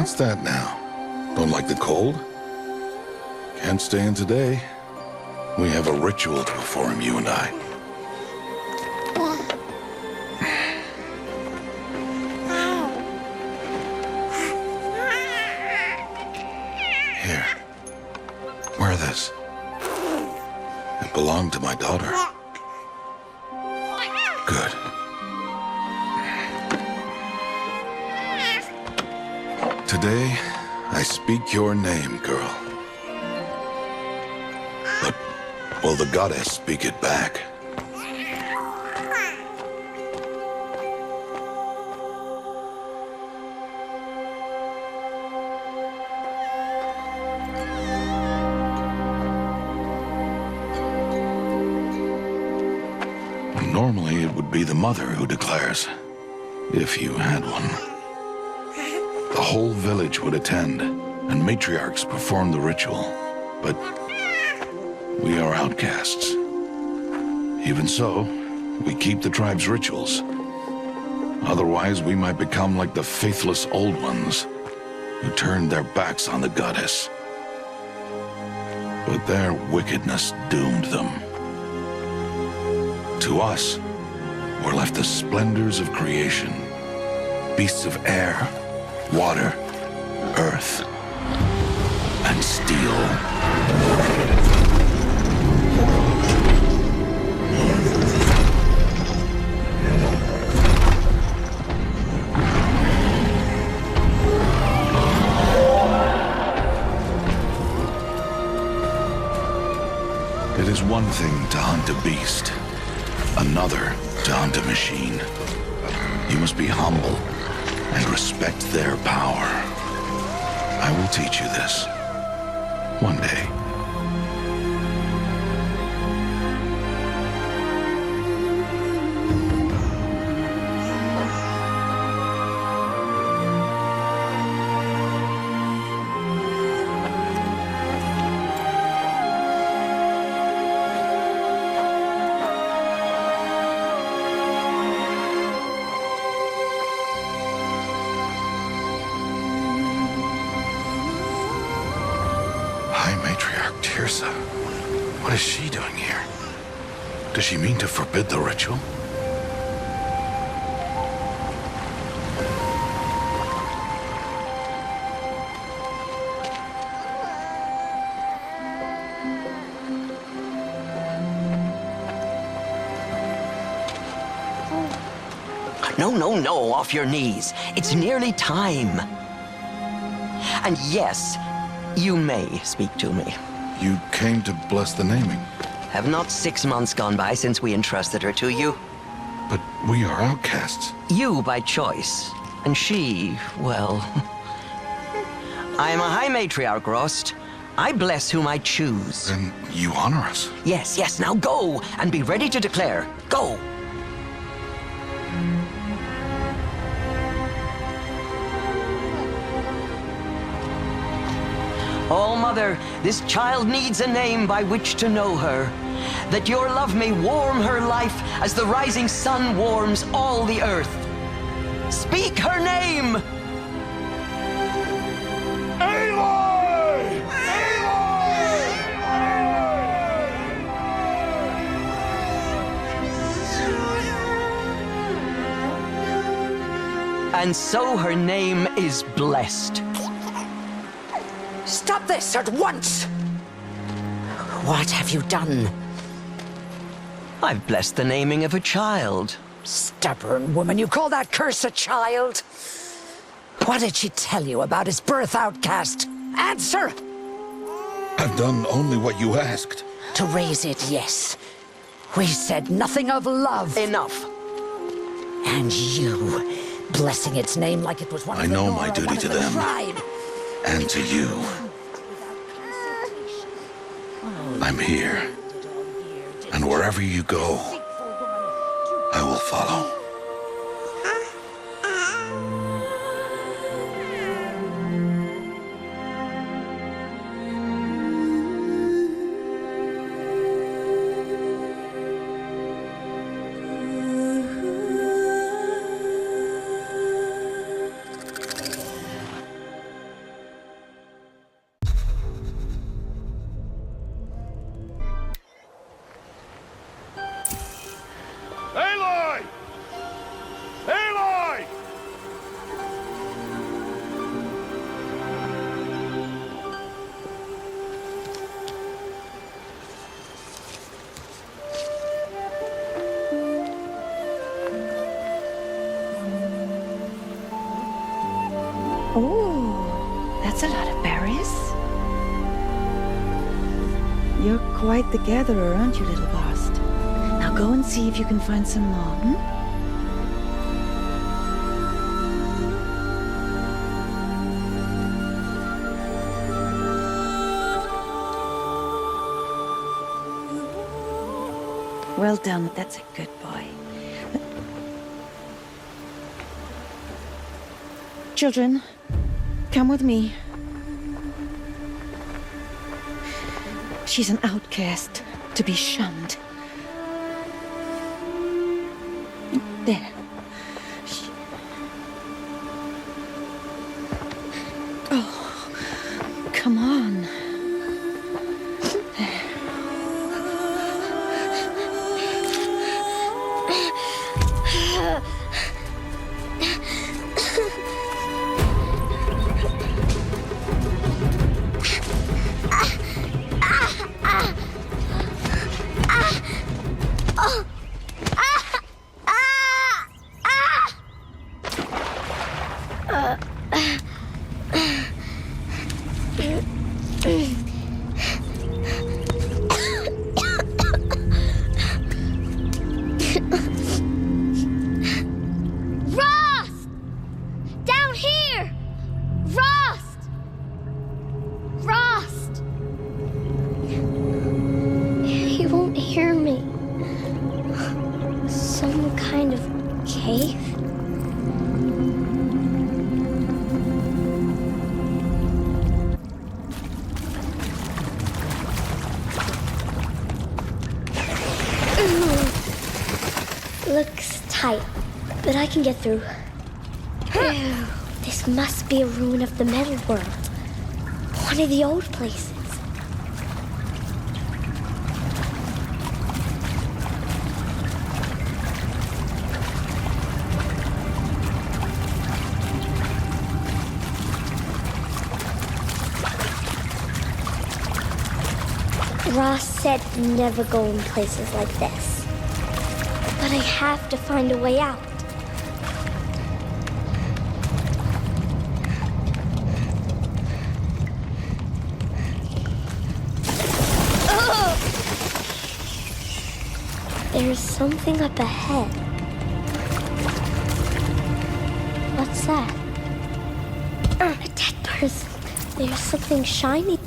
What's that now? Don't like the cold? Can't stay in today. We have a ritual to perform, you and I. Here. Wear this. It belonged to my daughter. Good. Today, I speak your name, girl. But will the goddess speak it back? Normally, it would be the mother who declares, if you had one. The whole village would attend, and matriarchs perform the ritual. But we are outcasts. Even so, we keep the tribe's rituals. Otherwise, we might become like the faithless old ones, who turned their backs on the goddess. But their wickedness doomed them. To us, were left the splendors of creation, beasts of air, water, earth, and steel. It is one thing to hunt a beast, another to hunt a machine. You must be humble and respect their power. I will teach you this one day. What is she doing here? Does she mean to forbid the ritual? No, off your knees. It's nearly time. And yes, you may speak to me. You came to bless the naming. Have not 6 months gone by since we entrusted her to you? But we are outcasts. You by choice, and she, well... I am a high matriarch, Rost. I bless whom I choose. Then you honor us. Yes, now go, and be ready to declare. Go! Oh, Mother, this child needs a name by which to know her, that your love may warm her life as the rising sun warms all the earth. Speak her name! Aloy! And so her name is blessed. Stop this at once! What have you done? I've blessed the naming of a child. Stubborn woman, you call that curse a child? What did she tell you about his birth, outcast? Answer! I've done only what you asked. To raise it, yes. We said nothing of love. Enough. And you, blessing its name like it was one I of the know Nora, my duty one to of the them. tribe. And to you. I'm here. And wherever you go, I will follow. You're quite the gatherer, aren't you, little Bast? Now go and see if you can find some more, Well done, that's a good boy. Children, come with me. She's an outcast, to be shunned. There. Oh, come on. Looks tight, but I can get through. This must be a ruin of the metal world. One of the old places. Ross said never go in places like this. But I have to find a way out. Oh! There's something up ahead. What's that? A dead person. There's something shiny.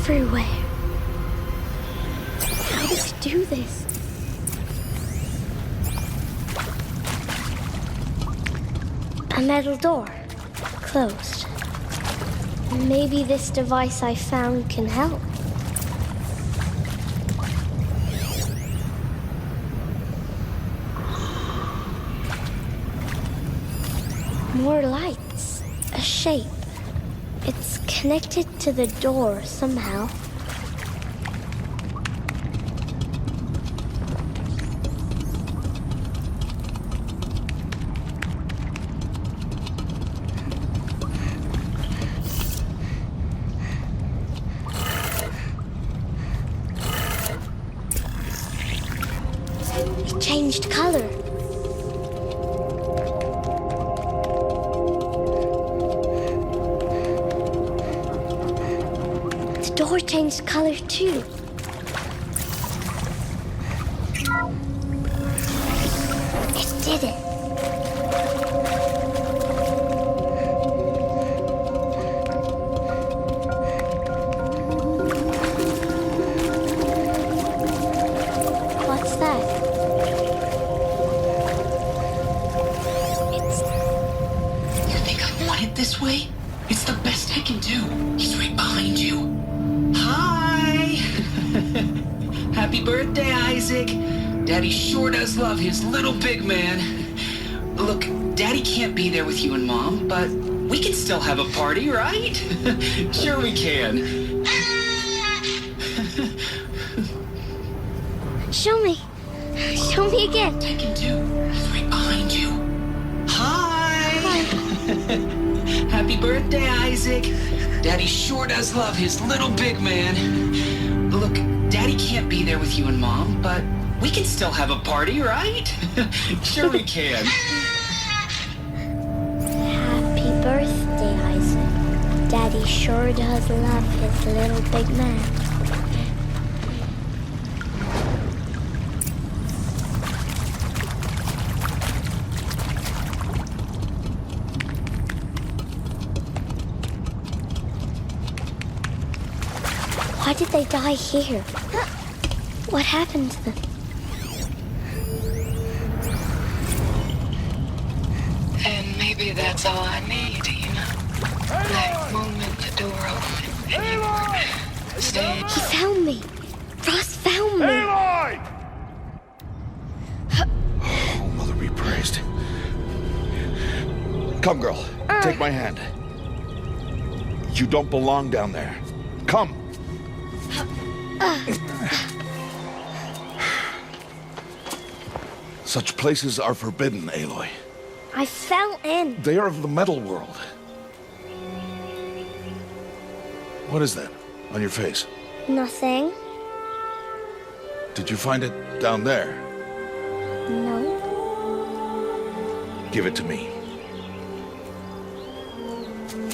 Everywhere. How does he do this? A metal door. Closed. Maybe this device I found can help. More lights. A shape. It's connected to the door somehow. It changed color. The door changed color too. It did it. What's that? this way? It's the best I can do. He's right behind you. Hi! Happy birthday, Isaac. Daddy sure does love his little big man. Look, Daddy can't be there with you and Mom, but we can still have a party, right? Sure we can. Show me. Show me again. I can do. He's right behind you. Hi! Happy birthday, Isaac. Daddy sure does love his little big man. Look, Daddy can't be there with you and Mom, but we can still have a party, right? Sure we can. Happy birthday, Isaac. Daddy sure does love his little big man. Why did they die here? What happened to them? And maybe that's all I need, you know? That moment the door opened and you were staying. He found me. Ross found me. Aloy! Oh, Mother be praised. Come, girl. Take my hand. You don't belong down there. Come. Such places are forbidden, Aloy. I fell in. They are of the metal world. What is that on your face? Nothing. Did you find it down there? No. Give it to me.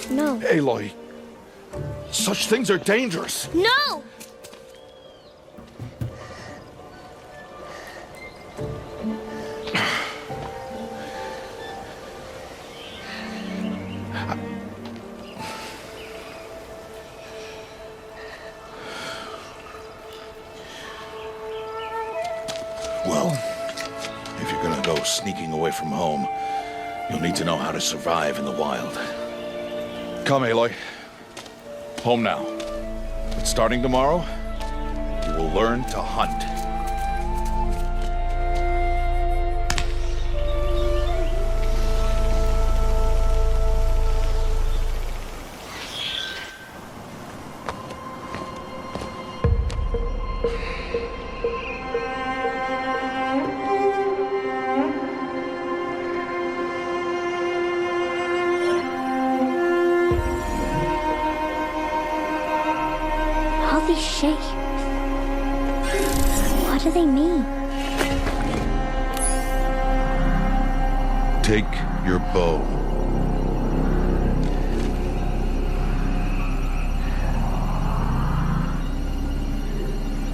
No. Aloy, such things are dangerous. No! Well, if you're gonna go sneaking away from home, you'll need to know how to survive in the wild. Come, Aloy. Home now. But starting tomorrow, you will learn to hunt. All these shapes. What do they mean? Take your bow.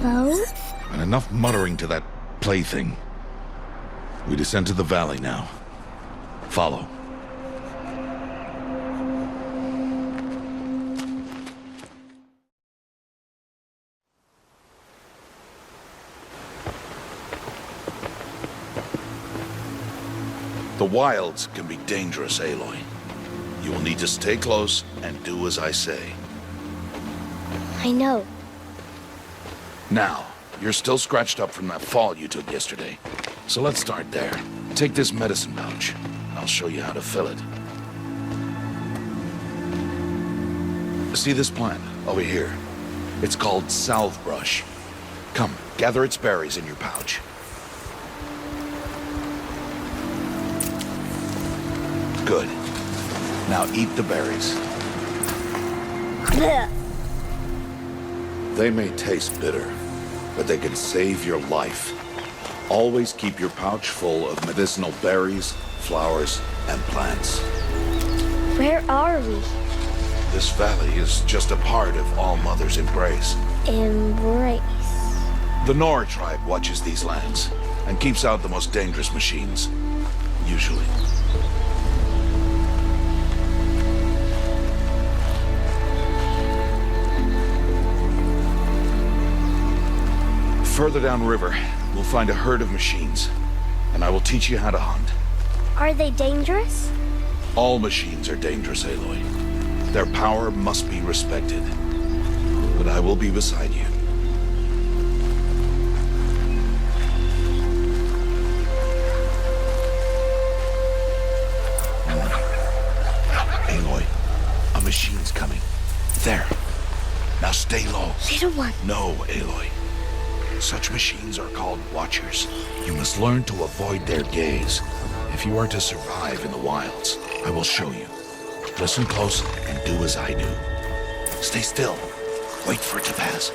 Bow? And enough muttering to that plaything. We descend to the valley now. Follow. The wilds can be dangerous, Aloy. You will need to stay close and do as I say. I know. Now, you're still scratched up from that fall you took yesterday. So let's start there. Take this medicine pouch. I'll show you how to fill it. See this plant over here? It's called salvebrush. Come, gather its berries in your pouch. Good. Now eat the berries. Blech. They may taste bitter, but they can save your life. Always keep your pouch full of medicinal berries, flowers, and plants. Where are we? This valley is just a part of All Mother's embrace. Embrace. The Nora tribe watches these lands and keeps out the most dangerous machines. Usually. Further downriver, we'll find a herd of machines, and I will teach you how to hunt. Are they dangerous? All machines are dangerous, Aloy. Their power must be respected. But I will be beside you. Aloy, a machine's coming. There. Now stay low. Little one. No, Aloy. Such machines are called Watchers. You must learn to avoid their gaze. If you are to survive in the wilds, I will show you. Listen close and do as I do. Stay still. Wait for it to pass.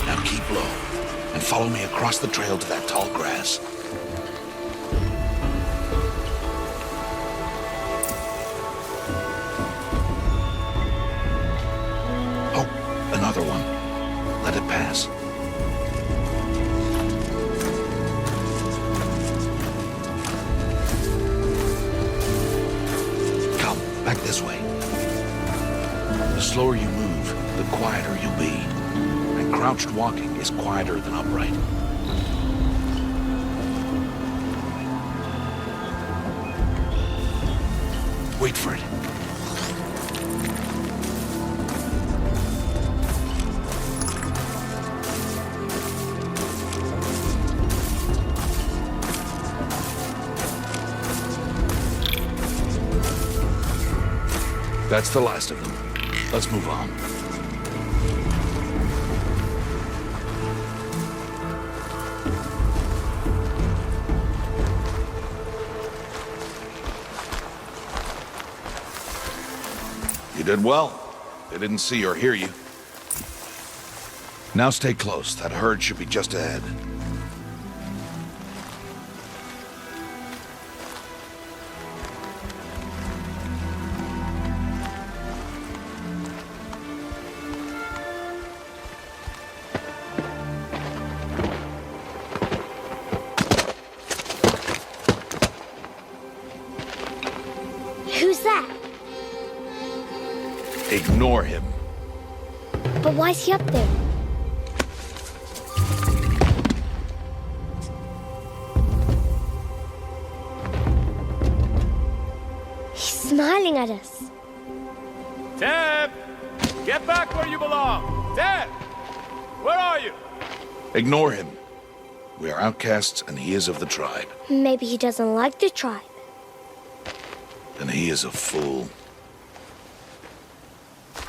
Now keep low and follow me across the trail to that tall grass. Oh, another one. Let it pass. Come, back this way. The slower you move, the quieter you'll be. And crouched walking is quieter than upright. Wait for it. That's the last of them. Let's move on. You did well. They didn't see or hear you. Now stay close. That herd should be just ahead. Who's that? Ignore him. But why's he up there? He's smiling at us. Teb! Get back where you belong! Teb! Where are you? Ignore him. We are outcasts and he is of the tribe. Maybe he doesn't like the tribe. Then he is a fool.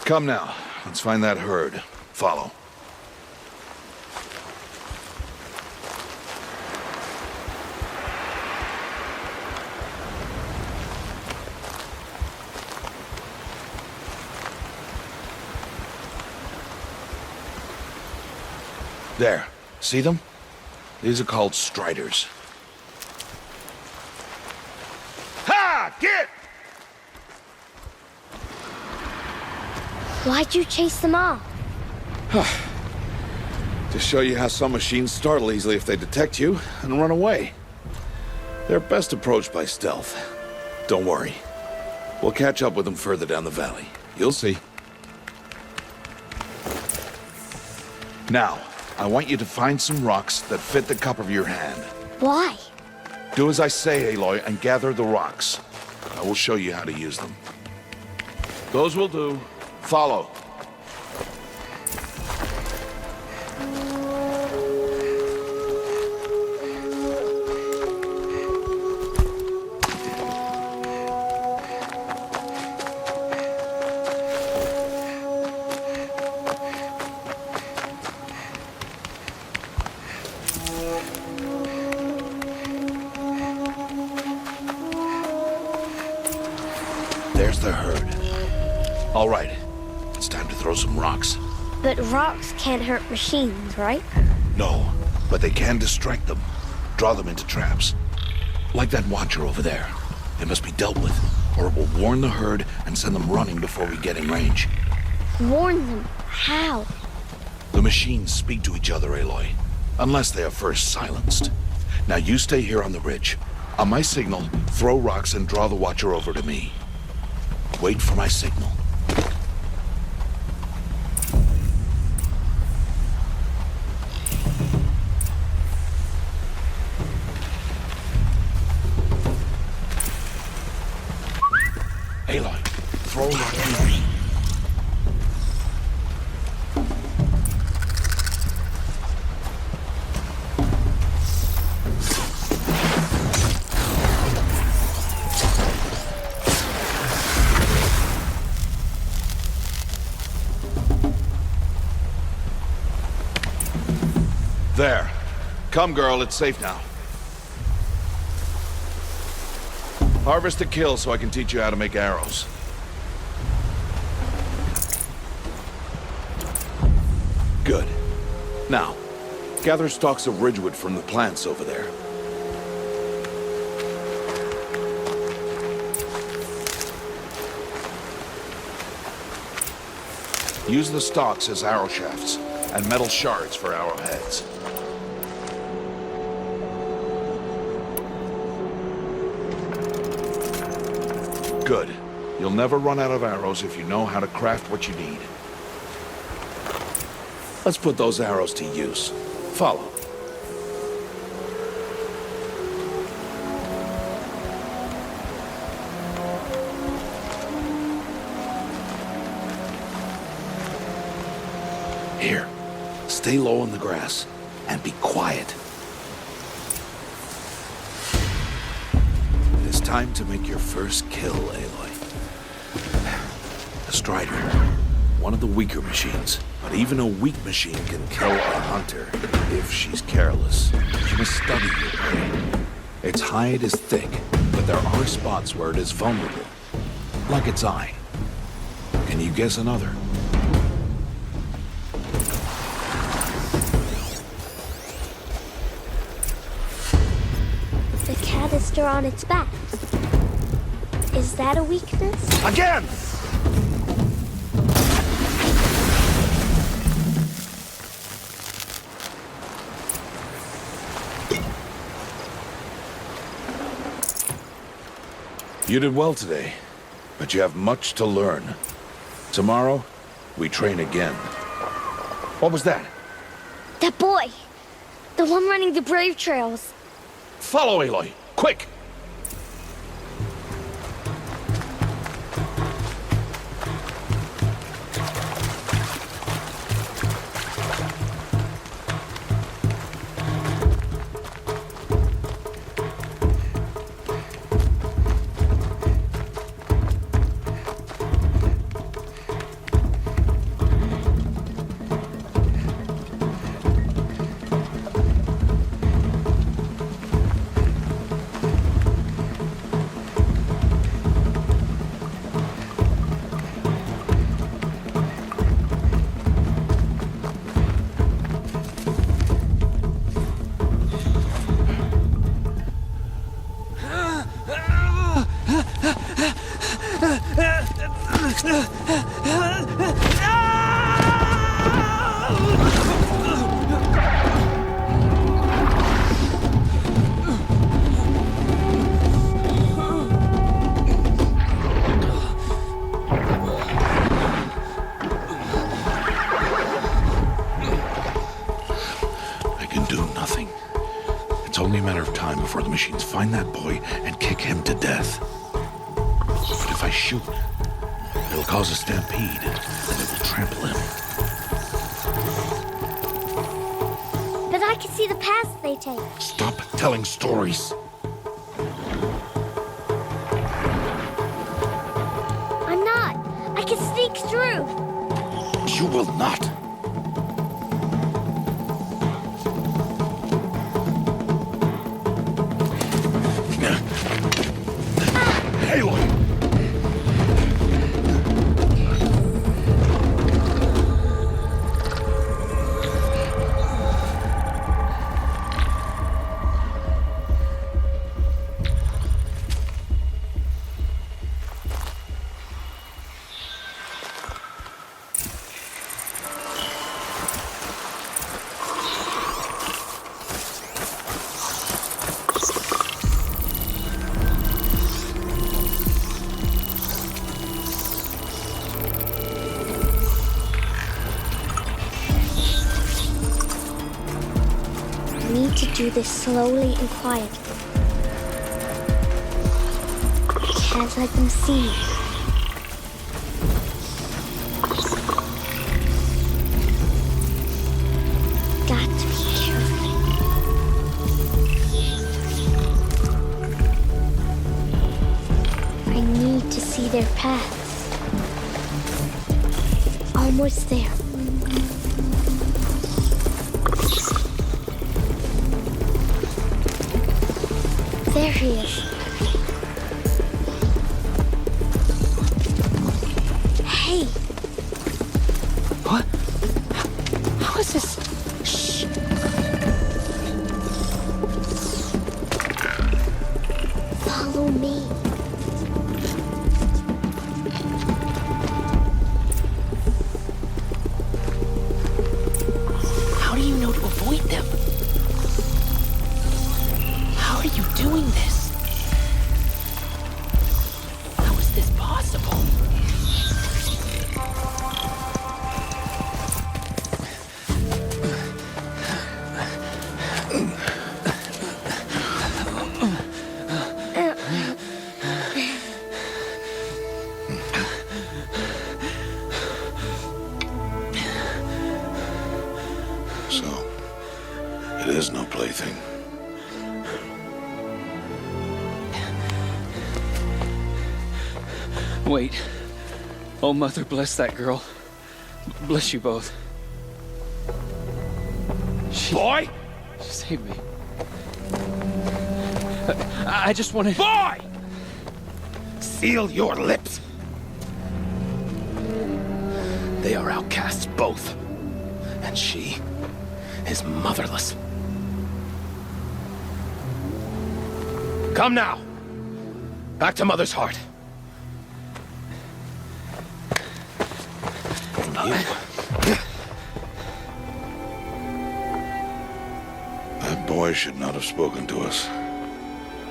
Come now, let's find that herd. Follow. There. See them? These are called striders. Ha! Get! Why'd you chase them off? To show you how some machines startle easily if they detect you and run away. They're best approached by stealth. Don't worry. We'll catch up with them further down the valley. You'll see. Now, I want you to find some rocks that fit the cup of your hand. Why? Do as I say, Aloy, and gather the rocks. I will show you how to use them. Those will do. Follow. There's the herd. All right. It's time to throw some rocks. But rocks can't hurt machines, right? No, but they can distract them. Draw them into traps. Like that watcher over there. They must be dealt with, or it will warn the herd and send them running before we get in range. Warn them. How? The machines speak to each other, Aloy. Unless they are first silenced. Now you stay here on the ridge. On my signal, throw rocks and draw the watcher over to me. Wait for my signal. control your TV. There. Come, girl, it's safe now. Harvest a kill so I can teach you how to make arrows. Good. Now, gather stalks of ridgewood from the plants over there. Use the stalks as arrow shafts, and metal shards for arrowheads. Good. You'll never run out of arrows if you know how to craft what you need. Let's put those arrows to use. Follow. Here. Stay low in the grass and be quiet. It is time to make your first kill, Aloy. The Strider. One of the weaker machines. But even a weak machine can kill a hunter if she's careless. You must study your prey. Its hide is thick, but there are spots where it is vulnerable. Like its eye. Can you guess another? The canister on its back. Is that a weakness? Again! You did well today, but you have much to learn. Tomorrow, we train again. What was that? That boy! The one running the brave trails. Follow Aloy, quick! It's only a matter of time before the machines find that boy and kick him to death. But if I shoot, it'll cause a stampede, and it will trample him. But I can see the paths they take. Stop telling stories. I'm not. I can sneak through. You will not. Aloy! To do this slowly and quietly. Can't let them see me. almost there. There he is. Hey. What? How is this? Shh. Follow me. How do you know to avoid them? How are you doing this? How is this possible? So, it is no plaything. Wait. Oh, Mother, bless that girl. Bless you both. Boy! She saved me. I just wanted... Boy! Seal your lips. They are outcasts, both. And she is motherless. Come now. Back to Mother's heart. And you... That boy should not have spoken to us.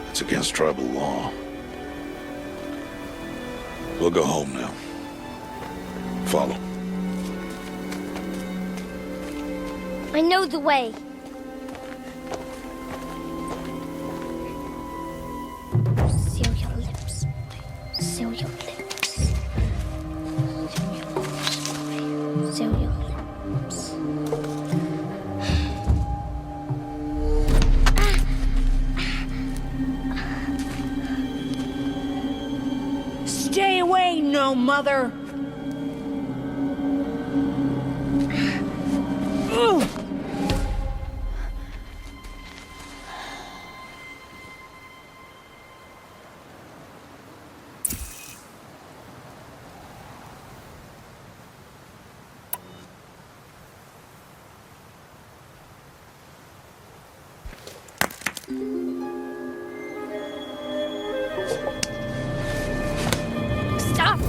It's against tribal law. We'll go home now. Follow. I know the way. Seal your lips. Seal your lips. Seal your lips. Stay away, no mother. Ugh. Stop!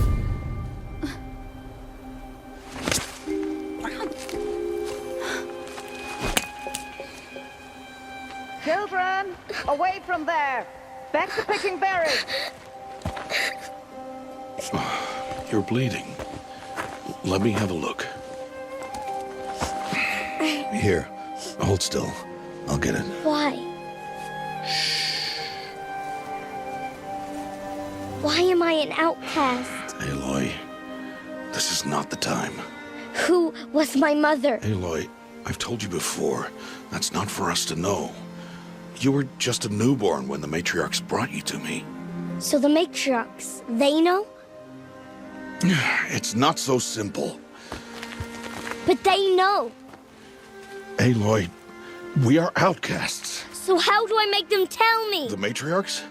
Children, away from there. Back to picking berries. You're bleeding. Let me have a look. Here, hold still. I'll get it. Why? Why am I an outcast? Aloy, this is not the time. Who was my mother? Aloy, I've told you before, that's not for us to know. You were just a newborn when the matriarchs brought you to me. So the matriarchs, they know? It's not so simple. But they know. Aloy, we are outcasts. So how do I make them tell me? The matriarchs?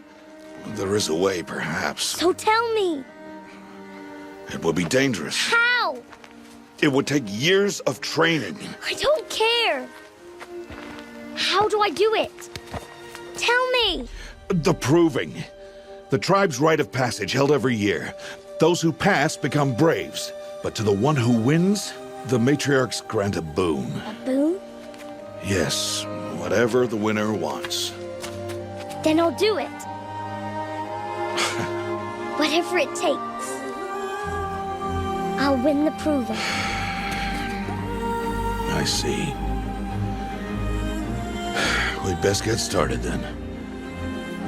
There is a way, perhaps. So tell me. It would be dangerous. How? It would take years of training. I don't care. How do I do it? Tell me. The proving. The tribe's rite of passage held every year. Those who pass become braves. But to the one who wins, the matriarchs grant a boon. A boon? Yes, whatever the winner wants. Then I'll do it. Whatever it takes. I'll win the proving. I see. We'd best get started then.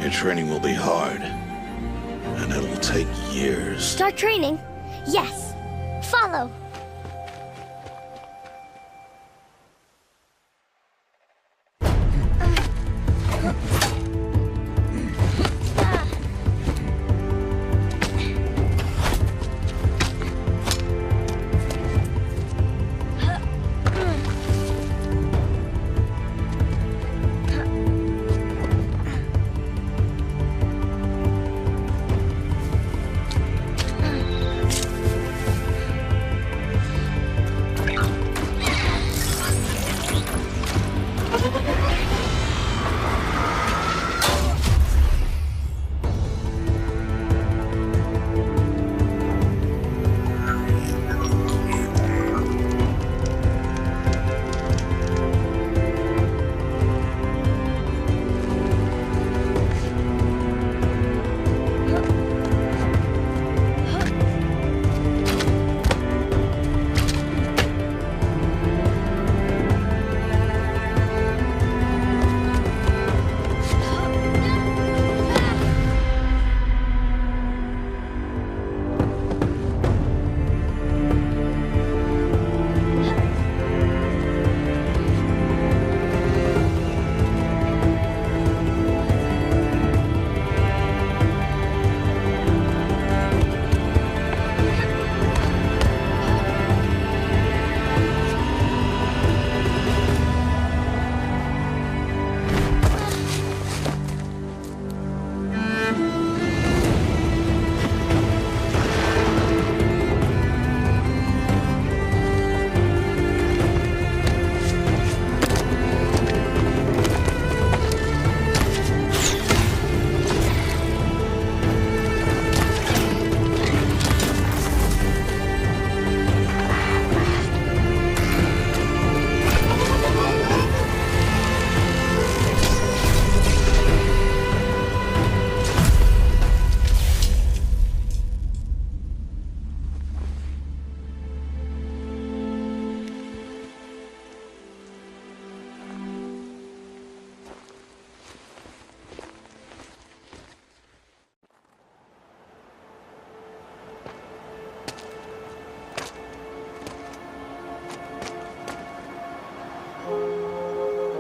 Your training will be hard, and it'll take years. Start training? Yes. Follow.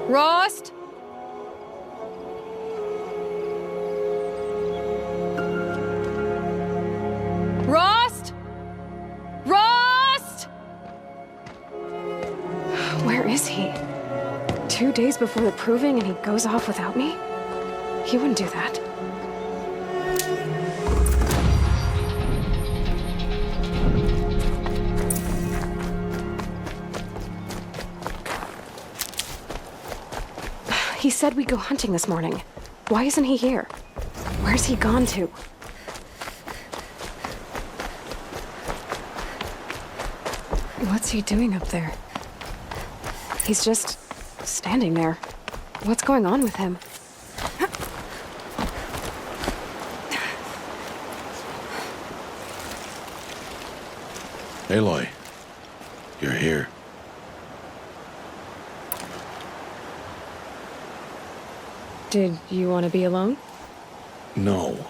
Rost? Rost? Rost? Where is he? 2 days before the proving and he goes off without me? He wouldn't do that. He said we'd go hunting this morning. Why isn't he here? Where's he gone to? What's he doing up there? He's just standing there. What's going on with him? Aloy, you're here. Did you want to be alone? No.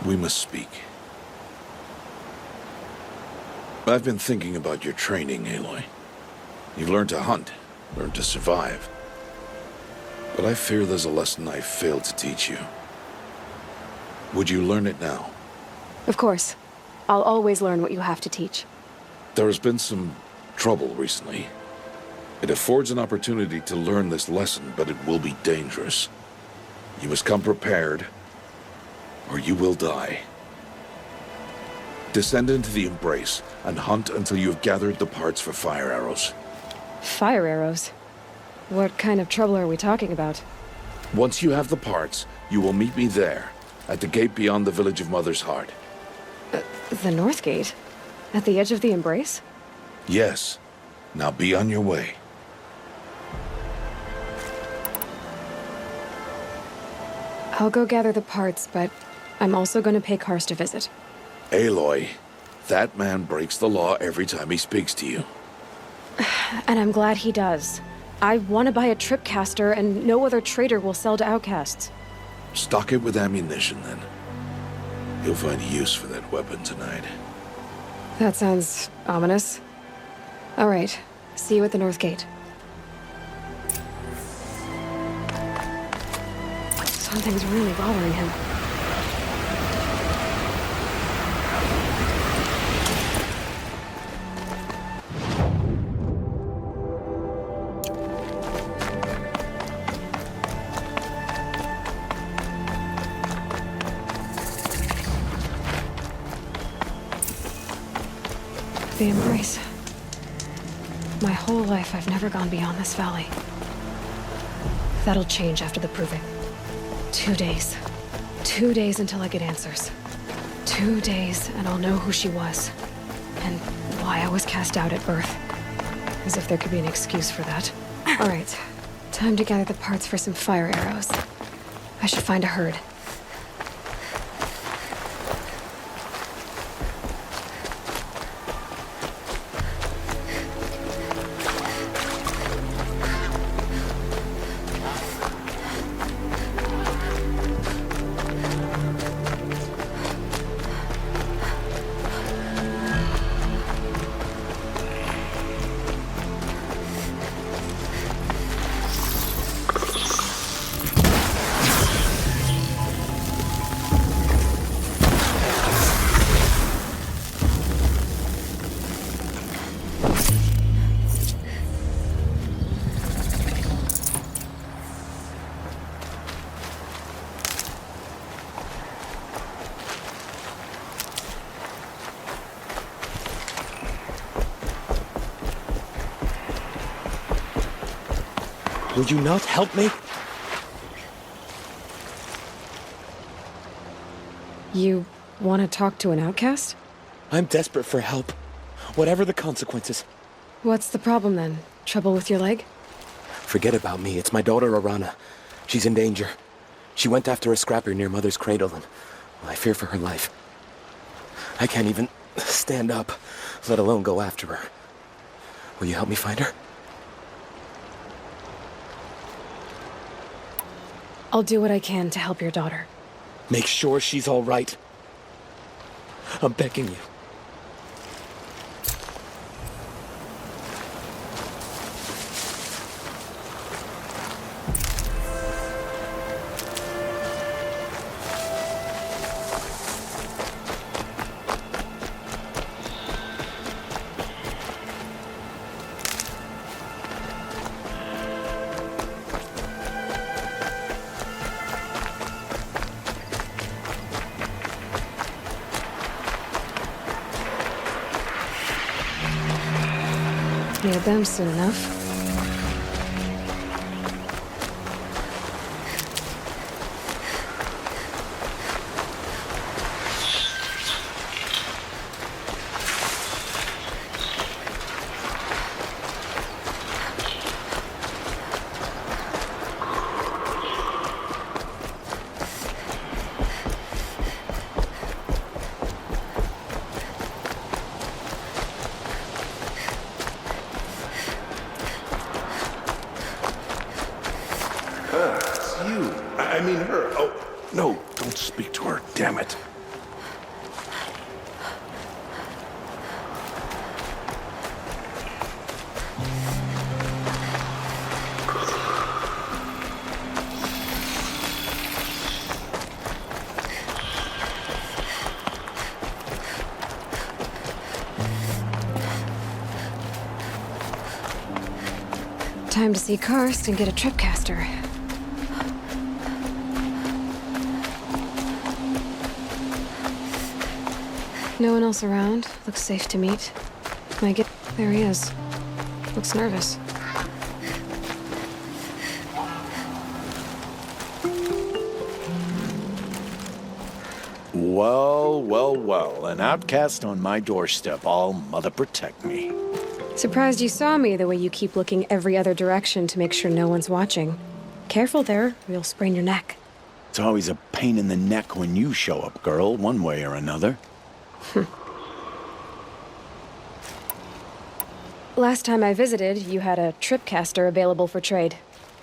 We must speak. I've been thinking about your training, Aloy. You've learned to hunt, learned to survive. But I fear there's a lesson I failed to teach you. Would you learn it now? Of course. I'll always learn what you have to teach. There has been some trouble recently. It affords an opportunity to learn this lesson, but it will be dangerous. You must come prepared, or you will die. Descend into the Embrace and hunt until you have gathered the parts for fire arrows. Fire arrows? What kind of trouble are we talking about? Once you have the parts, you will meet me there, at the gate beyond the village of Mother's Heart. The North Gate? At the edge of the Embrace? Yes. Now be on your way. I'll go gather the parts, but I'm also going to pay Karst a visit. Aloy, that man breaks the law every time he speaks to you. And I'm glad he does. I want to buy a tripcaster, and no other trader will sell to outcasts. Stock it with ammunition, then. You'll find use for that weapon tonight. That sounds ominous. All right. See you at the North Gate. Something's really bothering him. The Embrace. My whole life, I've never gone beyond this valley. That'll change after the proving. 2 days. 2 days until I get answers. 2 days, and I'll know who she was. And why I was cast out at birth. As if there could be an excuse for that. All right. Time to gather the parts for some fire arrows. I should find a herd. Will you not help me? You want to talk to an outcast? I'm desperate for help. Whatever the consequences. What's the problem then? Trouble with your leg? Forget about me. It's my daughter, Arana. She's in danger. She went after a scrapper near Mother's cradle, and I fear for her life. I can't even stand up, let alone go after her. Will you help me find her? I'll do what I can to help your daughter. Make sure she's all right. I'm begging you. Needed them soon enough. It's you. I mean her. Oh, no, don't speak to her, damn it. Time to see Karst and get a tripcaster. No one else around. Looks safe to meet. There he is. Looks nervous. Well, well, well. An outcast on my doorstep. All mother protect me. Surprised you saw me the way you keep looking every other direction to make sure no one's watching. Careful there, or you'll sprain your neck. It's always a pain in the neck when you show up, girl, one way or another. Last time I visited, you had a tripcaster available for trade.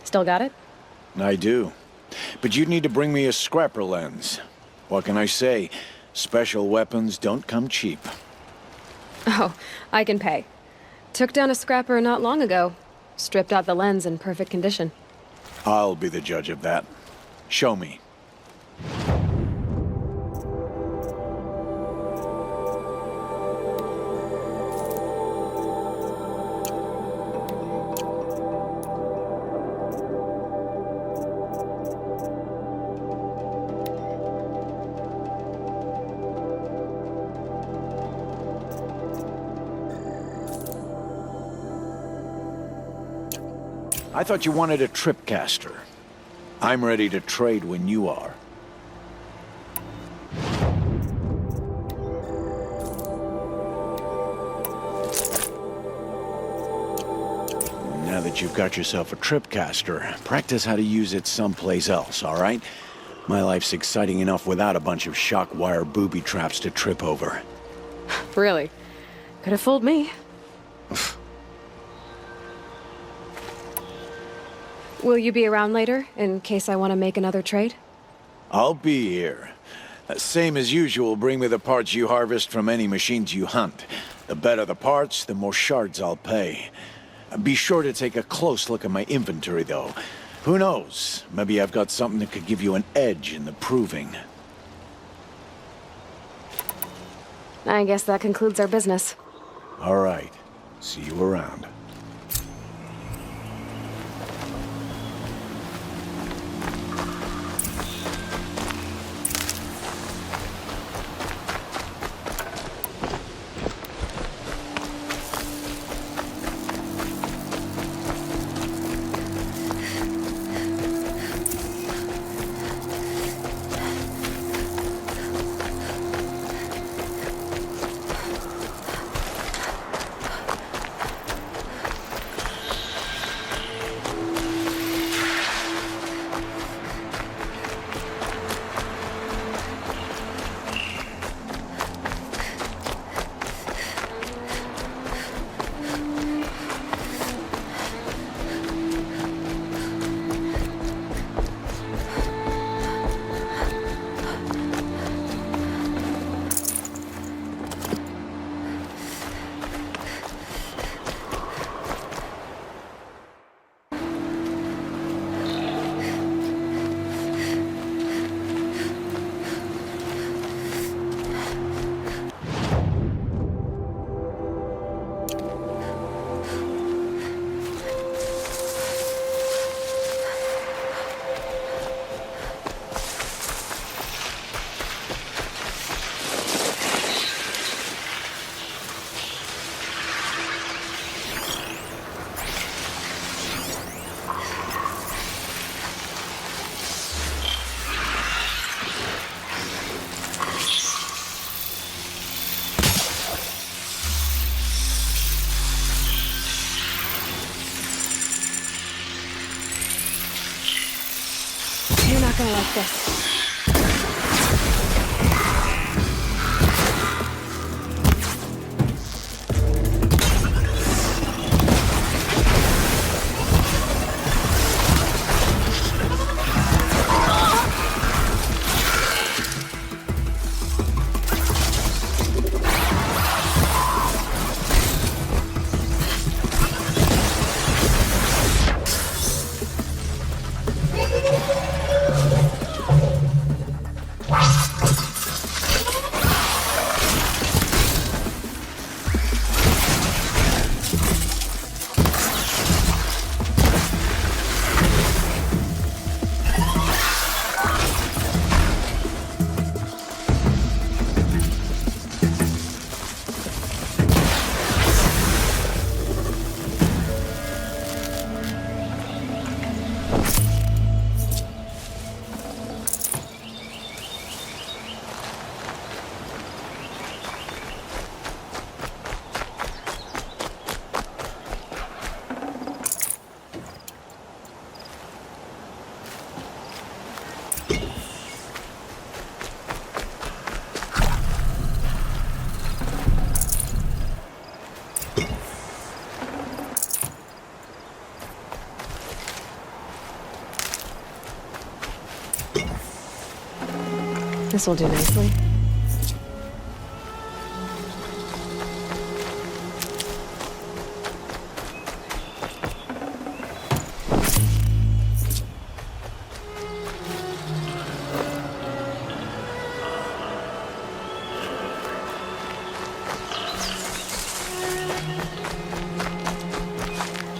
Still got it? I do. But you'd need to bring me a scrapper lens. What can I say? Special weapons don't come cheap. Oh, I can pay. Took down a scrapper not long ago. Stripped out the lens in perfect condition. I'll be the judge of that. Show me. I thought you wanted a tripcaster. I'm ready to trade when you are. Now that you've got yourself a tripcaster, practice how to use it someplace else, all right? My life's exciting enough without a bunch of shock wire booby traps to trip over. Really? Could have fooled me. Will you be around later, in case I want to make another trade? I'll be here. Same as usual, bring me the parts you harvest from any machines you hunt. The better the parts, the more shards I'll pay. Be sure to take a close look at my inventory, though. Who knows? Maybe I've got something that could give you an edge in the proving. I guess that concludes our business. All right. See you around. not gonna like this. This will do nicely.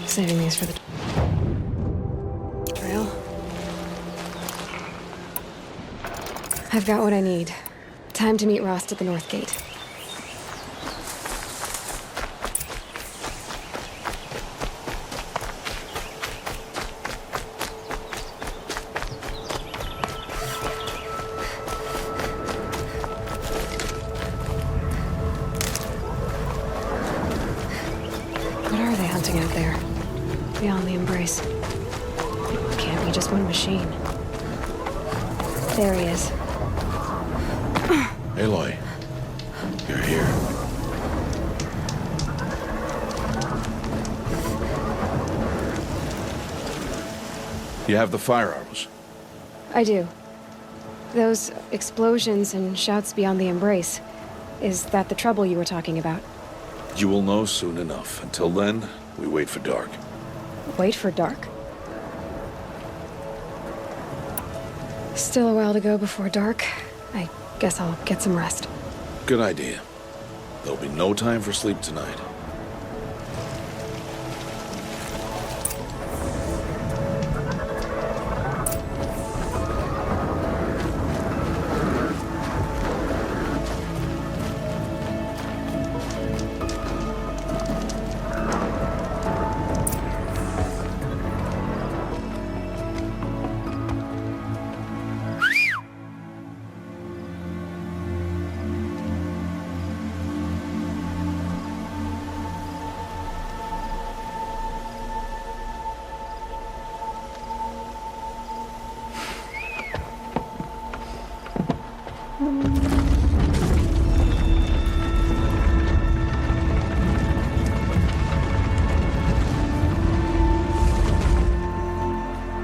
Saving these for the trail. I've got what I need. Time to meet Rost at the North Gate. What are they hunting out there? Beyond the Embrace. It can't be just one machine. There he is. Aloy, you're here. You have the firearms. I do. Those explosions and shouts beyond the Embrace. Is that the trouble you were talking about? You will know soon enough. Until then, we wait for dark. Wait for dark? Still a while to go before dark. I guess I'll get some rest. Good idea. There'll be no time for sleep tonight.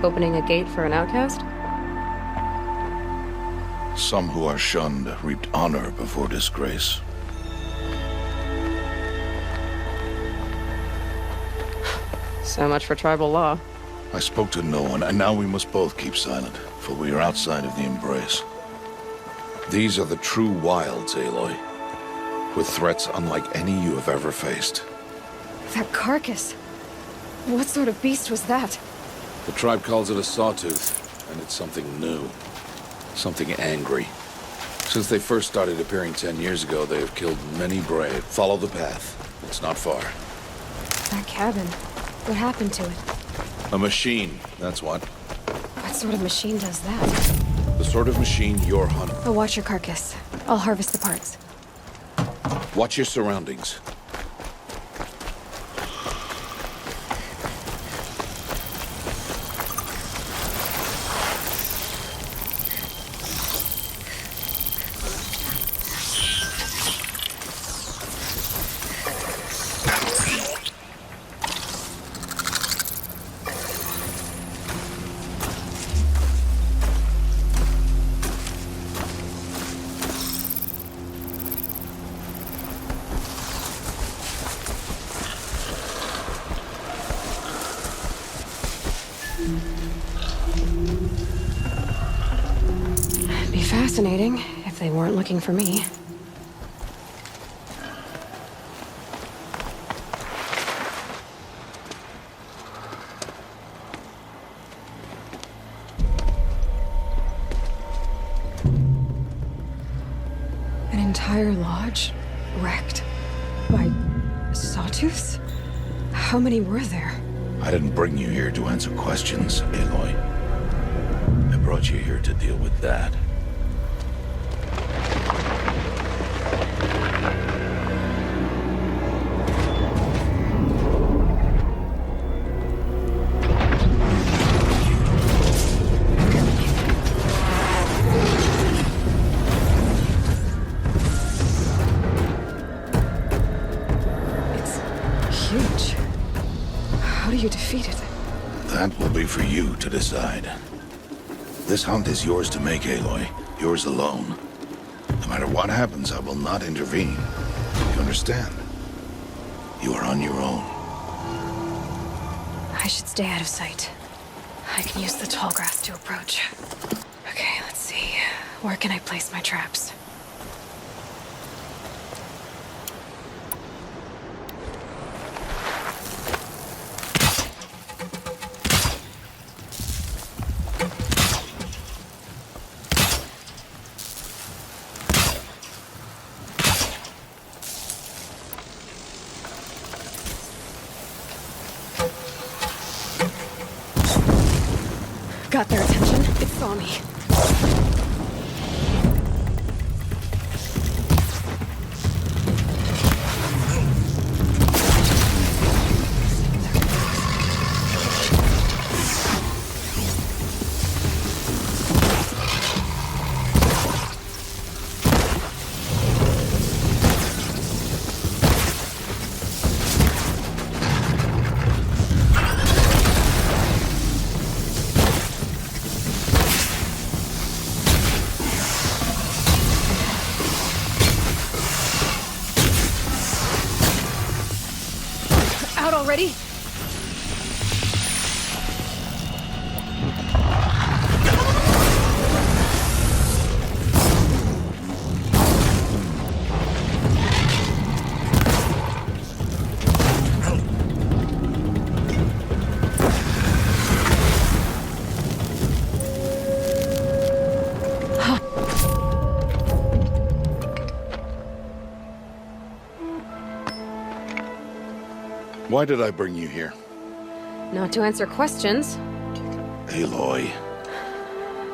Opening a gate for an outcast? Some who are shunned reaped honor before disgrace. So much for tribal law. I spoke to no one, and now we must both keep silent, for we are outside of the Embrace. These are the true wilds, Aloy, with threats unlike any you have ever faced. That carcass. What sort of beast was that? The tribe calls it a sawtooth, and it's something new. Something angry. Since they first started appearing 10 years ago, they have killed many brave. Follow the path. It's not far. That cabin. What happened to it? A machine, that's what. What sort of machine does that? The sort of machine you're hunting. I'll watch your carcass. I'll harvest the parts. Watch your surroundings. fascinating, if they weren't looking for me. An entire lodge wrecked by sawtooths? How many were there? I didn't bring you here to answer questions, Aloy. I brought you here to deal with that. Huge. How do you defeat it? That will be for you to decide. This hunt is yours to make, Aloy. Yours alone. No matter what happens, I will not intervene. You understand? You are on your own. I should stay out of sight. I can use the tall grass to approach. Okay, let's see. Where can I place my traps? Got their attention. It saw me. Out already? Why did I bring you here? Not to answer questions. Aloy.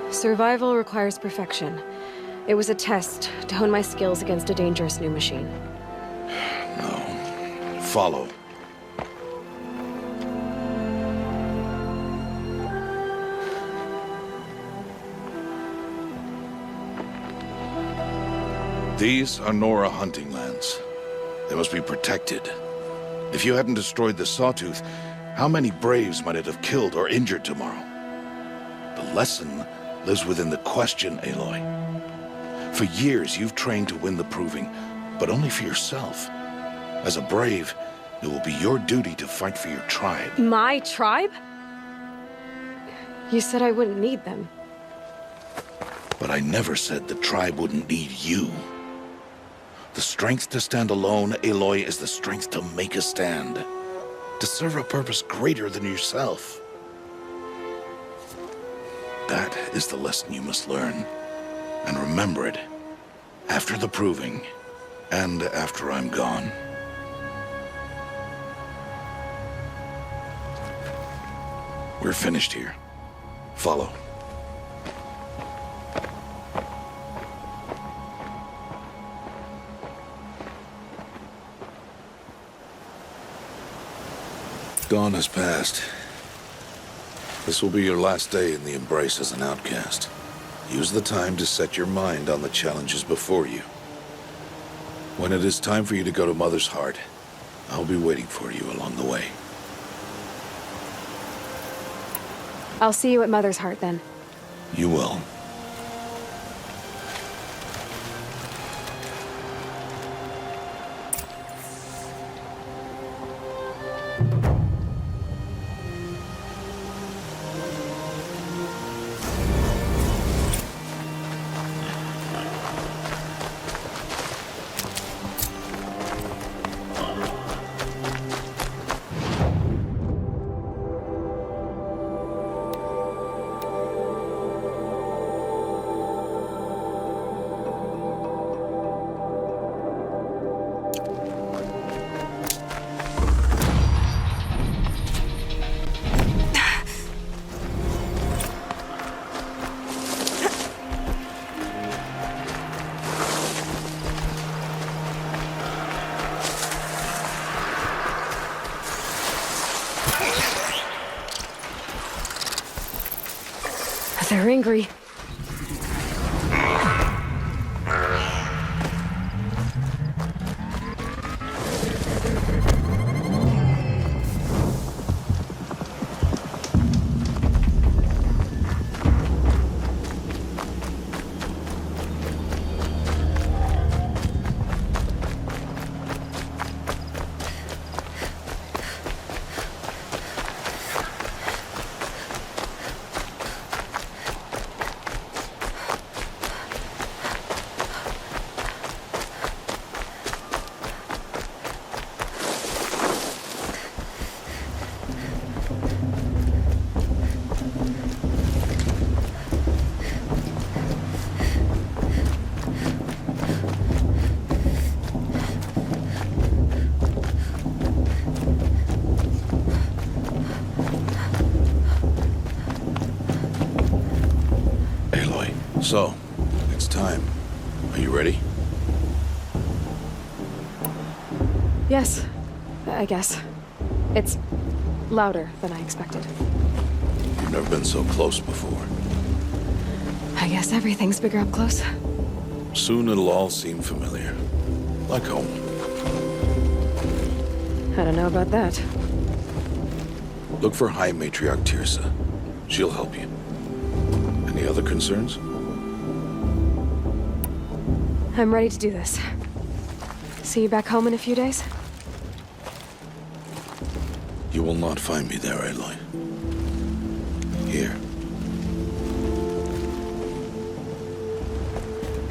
Survival requires perfection. It was a test to hone my skills against a dangerous new machine. No. Follow. These are Nora hunting lands. They must be protected. If you hadn't destroyed the Sawtooth, how many Braves might it have killed or injured tomorrow? The lesson lives within the question, Aloy. For years, you've trained to win the Proving, but only for yourself. As a Brave, it will be your duty to fight for your tribe. My tribe? You said I wouldn't need them. But I never said the tribe wouldn't need you. The strength to stand alone, Aloy, is the strength to make a stand. To serve a purpose greater than yourself. That is the lesson you must learn. And remember it. After the Proving, and after I'm gone. We're finished here. Follow. Dawn has passed. This will be your last day in the Embrace as an outcast. Use the time to set your mind on the challenges before you. When it is time for you to go to Mother's Heart, I'll be waiting for you along the way. I'll see you at Mother's Heart then. You will. They're angry. So, it's time. Are you ready? Yes, I guess. It's louder than I expected. You've never been so close before. I guess everything's bigger up close. Soon it'll all seem familiar. Like home. I don't know about that. Look for High Matriarch Tirsa. She'll help you. Any other concerns? I'm ready to do this. See you back home in a few days? You will not find me there, Aloy. Here.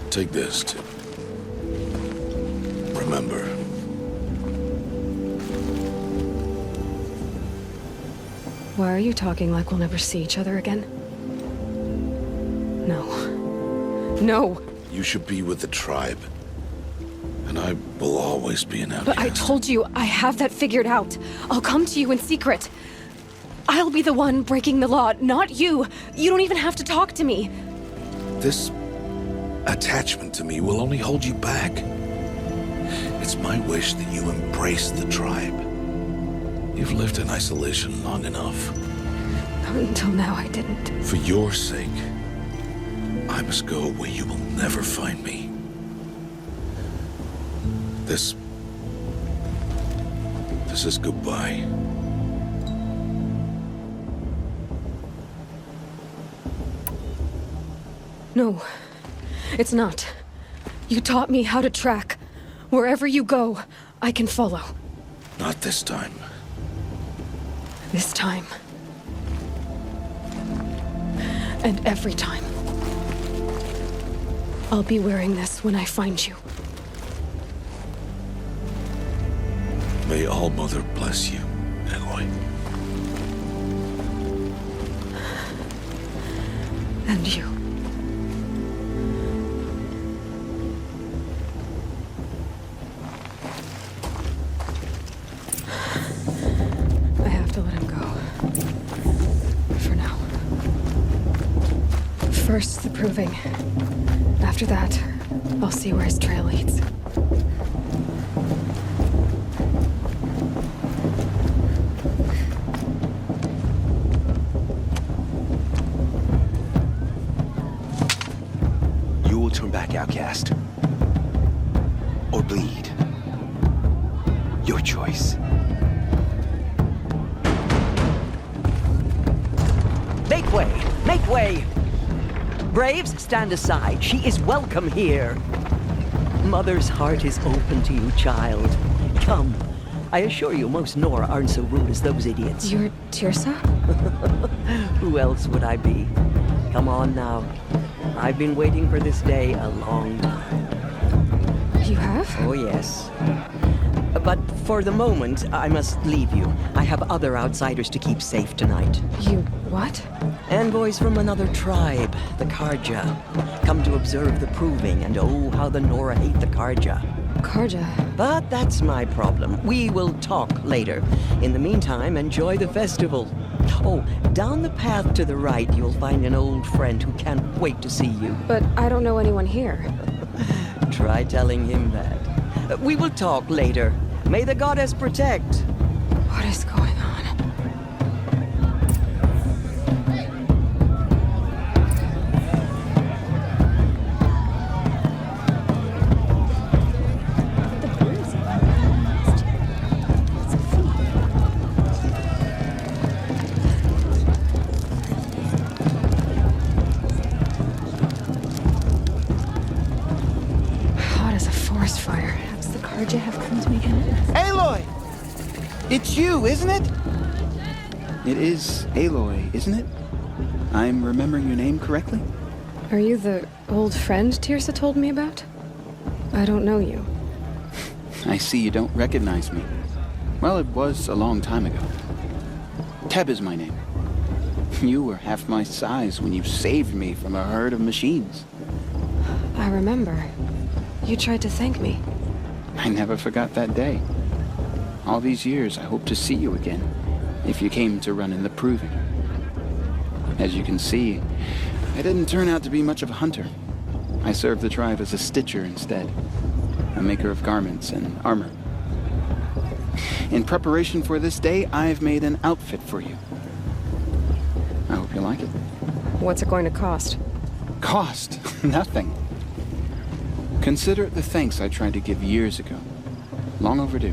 Take this to remember. Why are you talking like we'll never see each other again? No. No! You should be with the tribe. And I will always be an outcast. But I told you, I have that figured out. I'll come to you in secret. I'll be the one breaking the law, not you. You don't even have to talk to me. This attachment to me will only hold you back. It's my wish that you embrace the tribe. You've lived in isolation long enough. Until now, I didn't. For your sake, I must go where you will never find me. This is goodbye. No, it's not. You taught me how to track. Wherever you go, I can follow. Not this time. This time. And every time. I'll be wearing this when I find you. May All-Mother bless you, Aloy. And you. I have to let him go. For now. First, the proving. After that, I'll see where his trail leads. You will turn back, outcast. Or bleed. Your choice. Make way! Make way! Braves, stand aside. She is welcome here. Mother's heart is open to you, child. Come. I assure you, most Nora aren't so rude as those idiots. You're Tirsa? Who else would I be? Come on now. I've been waiting for this day a long time. You have? Oh, yes. But for the moment, I must leave you. I have other outsiders to keep safe tonight. You what? Envoys from another tribe, the Karja. Come to observe the proving, and oh, how the Nora hate the Karja. Karja? But that's my problem. We will talk later. In the meantime, enjoy the festival. Oh, down the path to the right, you'll find an old friend who can't wait to see you. But I don't know anyone here. Try telling him that. We will talk later. May the goddess protect. What is going on? It's you, isn't it? It is Aloy, isn't it? I'm remembering your name correctly? Are you the old friend Tirsa told me about? I don't know you. I see you don't recognize me. Well, it was a long time ago. Teb is my name. You were half my size when you saved me from a herd of machines. I remember. You tried to thank me. I never forgot that day. All these years, I hope to see you again, if you came to run in the Proving. As you can see, I didn't turn out to be much of a hunter. I served the tribe as a stitcher instead, a maker of garments and armor. In preparation for this day, I've made an outfit for you. I hope you like it. What's it going to cost? Cost? Nothing. Consider it the thanks I tried to give years ago. Long overdue.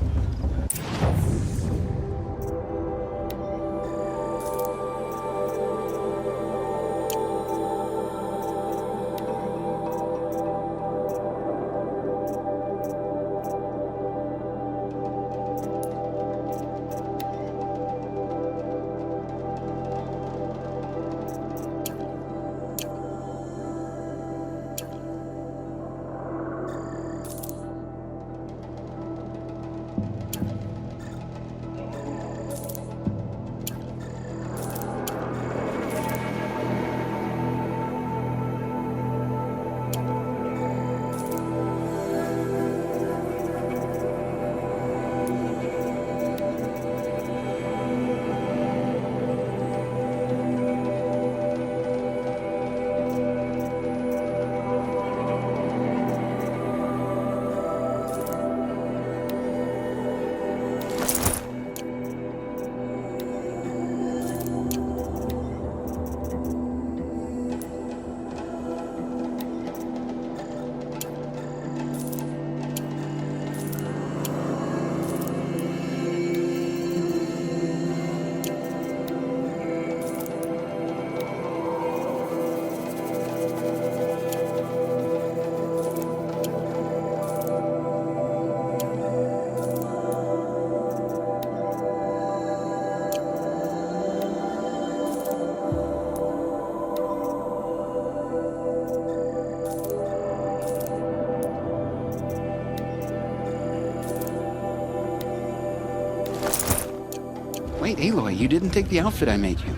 Wait, Aloy, you didn't take the outfit I made you.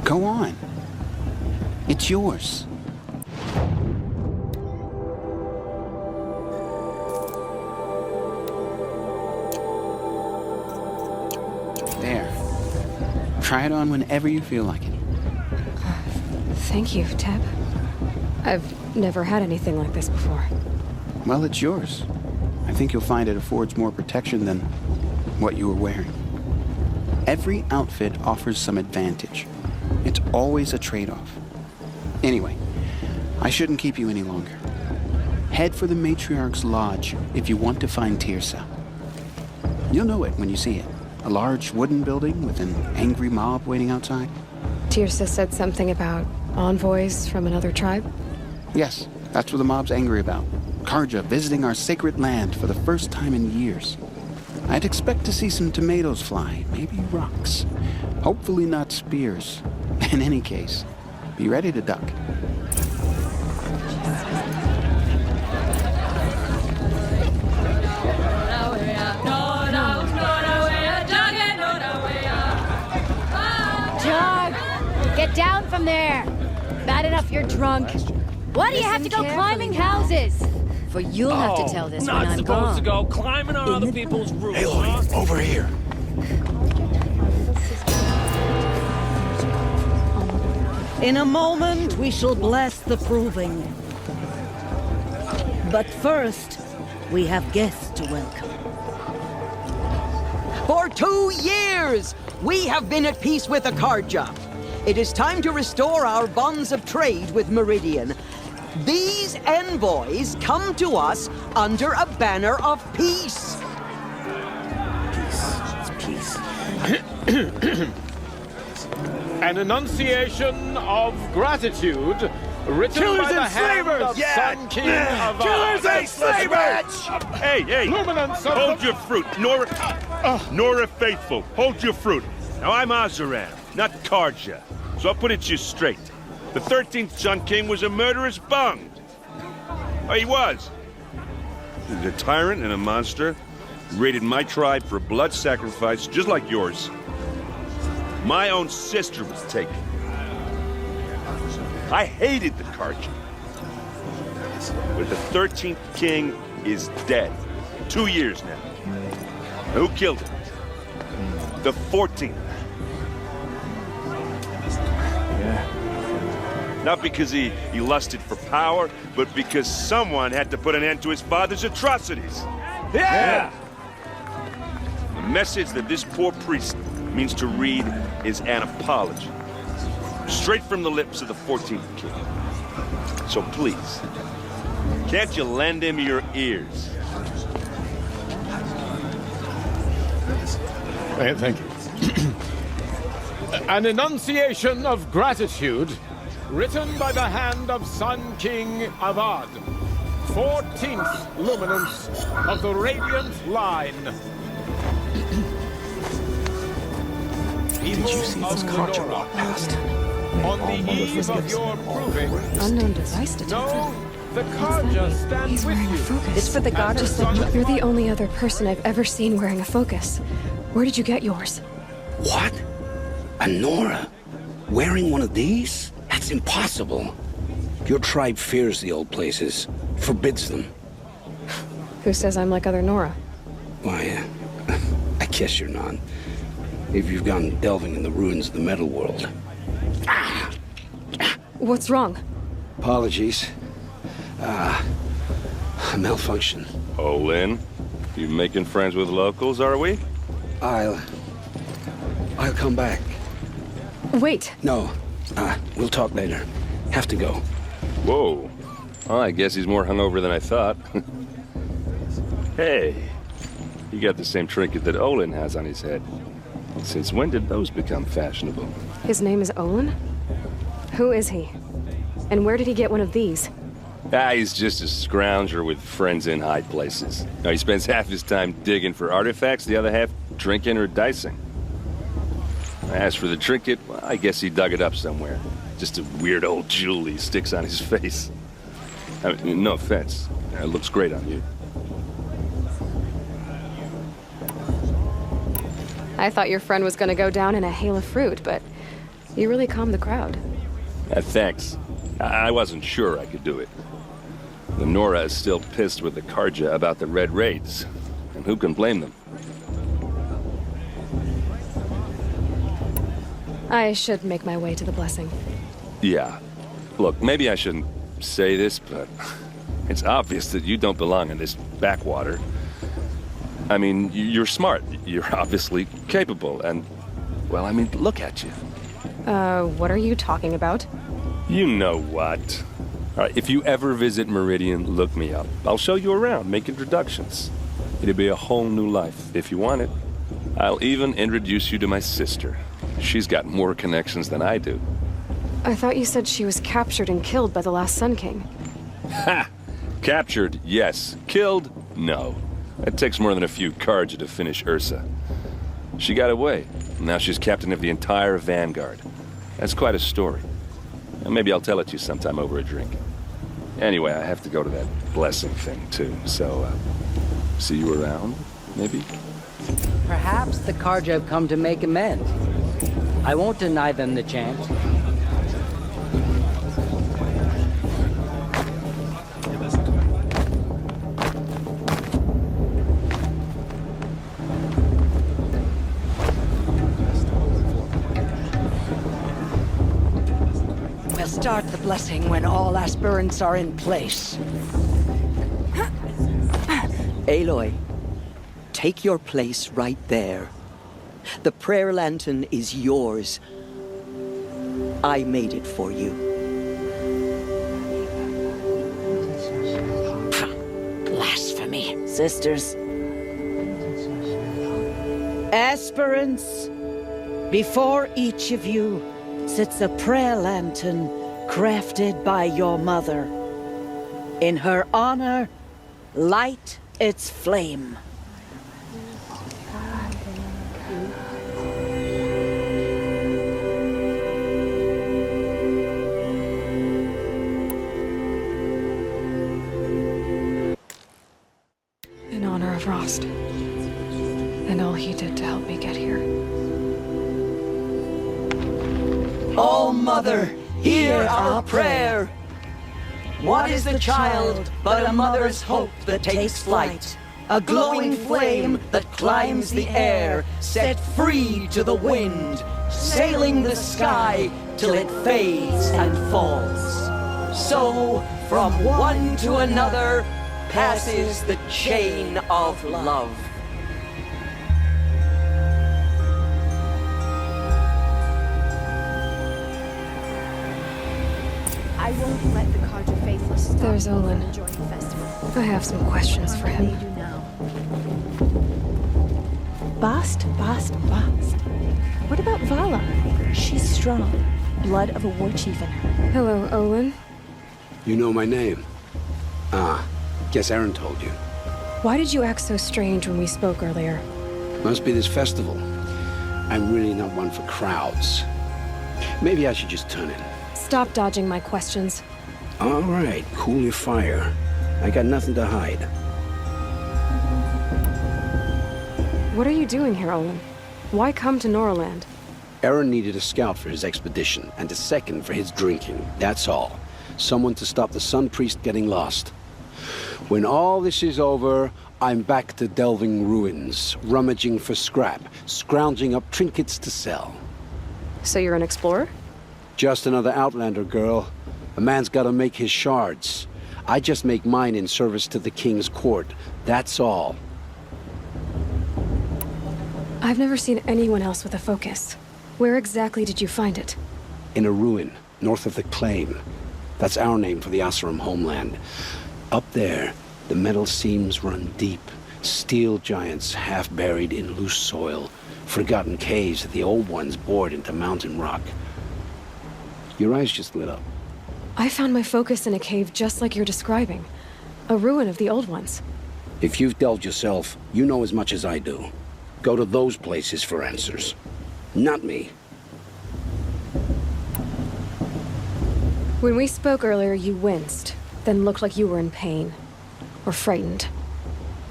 Go on. It's yours. There. Try it on whenever you feel like it. Thank you, Teb. I've never had anything like this before. Well, it's yours. I think you'll find it affords more protection than what you were wearing. Every outfit offers some advantage. It's always a trade-off. Anyway, I shouldn't keep you any longer. Head for the Matriarch's Lodge if you want to find Tirsa. You'll know it when you see it. A large wooden building with an angry mob waiting outside. Tirsa said something about envoys from another tribe? Yes, that's what the mob's angry about. Karja visiting our sacred land for the first time in years. I'd expect to see some tomatoes fly, maybe rocks. Hopefully not spears. In any case, be ready to duck. Doug, get down from there. Bad enough you're drunk. Why do you have to go climbing houses? For you'll have to tell this when I'm not gone. supposed to go climbing on other people's roofs. Aloy, over here. In a moment, we shall bless the Proving. But first, we have guests to welcome. For 2 years, we have been at peace with the Karja. It is time to restore our bonds of trade with Meridian. These envoys come to us under a banner of peace. Peace. An enunciation of gratitude Written Killers by the and hand slavers! of Sun King Avad. Killers and slavers! Hey! Luminance of Hold the... your fruit. Nora Faithful, hold your fruit. Now, I'm Azaran, not Karja. So I'll put it to you straight. The 13th Sun King was a murderous bung. Oh, he was. He's a tyrant and a monster. Raided my tribe for blood sacrifice, just like yours. My own sister was taken. I hated the Karja. But the 13th king is dead. 2 years now. Who killed him? The 14th. Yeah. Not because he lusted for power, but because someone had to put an end to his father's atrocities. Yeah! The message that this poor priest means to read is an apology. Straight from the lips of the 14th king. So please, can't you lend him your ears? Thank you. An enunciation of gratitude written by the hand of Sun King Avad, 14th luminance of the Radiant Line. Did you see this Karja walk past? On the eve of your proving, Unknown device detected. no, the Karja stands with you. Focus. It's for the goddess. You're the only other person I've ever seen wearing a focus. Where did you get yours? What? A Nora? Wearing one of these? That's impossible. Your tribe fears the old places, forbids them. Who says I'm like other Nora? Why, I guess you're not. If you've gone delving in the ruins of the metal world. What's wrong? Apologies. A malfunction. Oh, Lynn, you making friends with locals, are we? I'll come back. Wait. No, we'll talk later. Have to go. Whoa. Well, I guess he's more hungover than I thought. Hey, you got the same trinket that Olin has on his head. Since when did those become fashionable? His name is Olin? Who is he? And where did he get one of these? He's just a scrounger with friends in high places. Now, he spends half his time digging for artifacts, the other half drinking or dicing. As for the trinket, well, I guess he dug it up somewhere. Just a weird old jewel he sticks on his face. I mean, no offense. It looks great on you. I thought your friend was gonna go down in a hail of fruit, but you really calmed the crowd. Thanks. I wasn't sure I could do it. The Nora is still pissed with the Karja about the Red Raids. And who can blame them? I should make my way to the blessing. Yeah. Look, maybe I shouldn't say this, but it's obvious that you don't belong in this backwater. I mean, you're smart. You're obviously capable, and, well, I mean, look at you. What are you talking about? You know what. All right, if you ever visit Meridian, look me up. I'll show you around, make introductions. It'll be a whole new life, if you want it. I'll even introduce you to my sister. She's got more connections than I do. I thought you said she was captured and killed by the last Sun King. Ha! Captured, yes. Killed, no. It takes more than a few Karja to finish Ursa. She got away. Now she's captain of the entire Vanguard. That's quite a story. And maybe I'll tell it to you sometime over a drink. Anyway, I have to go to that blessing thing, too. So, see you around, maybe? Perhaps the Karja have come to make amends. I won't deny them the chance. We'll start the blessing when all aspirants are in place. Aloy, take your place right there. The prayer lantern is yours. I made it for you. Blasphemy. Sisters. Aspirants, before each of you sits a prayer lantern crafted by your mother. In her honor, light its flame. In honor of Rost. And all he did to help me get here. Oh, Mother, hear our prayer. What is the child but a mother's hope that takes flight? A glowing flame that climbs the air, set free to the wind, sailing the sky till it fades and falls. So, from one to another, passes the chain of love. I won't let the Carja faithless stop. There's Olin. Enjoying the festival. I have some questions for him. Bast. What about Vala? She's strong. Blood of a war chief in her. Hello, Olin. You know my name? Ah, guess Aaron told you. Why did you act so strange when we spoke earlier? Must be this festival. I'm really not one for crowds. Maybe I should just turn in. Stop dodging my questions. All right, cool your fire. I got nothing to hide. What are you doing here, Olin? Why come to Noraland? Aaron needed a scout for his expedition, and a second for his drinking. That's all. Someone to stop the Sun Priest getting lost. When all this is over, I'm back to delving ruins, rummaging for scrap, scrounging up trinkets to sell. So you're an explorer? Just another Outlander, girl. A man's gotta make his shards. I just make mine in service to the King's court. That's all. I've never seen anyone else with a focus. Where exactly did you find it? In a ruin, north of the Claim. That's our name for the Asuram homeland. Up there, the metal seams run deep. Steel giants half buried in loose soil. Forgotten caves that the old ones bored into mountain rock. Your eyes just lit up. I found my focus in a cave just like you're describing. A ruin of the old ones. If you've delved yourself, you know as much as I do. Go to those places for answers. Not me. When we spoke earlier, you winced, then looked like you were in pain. Or frightened.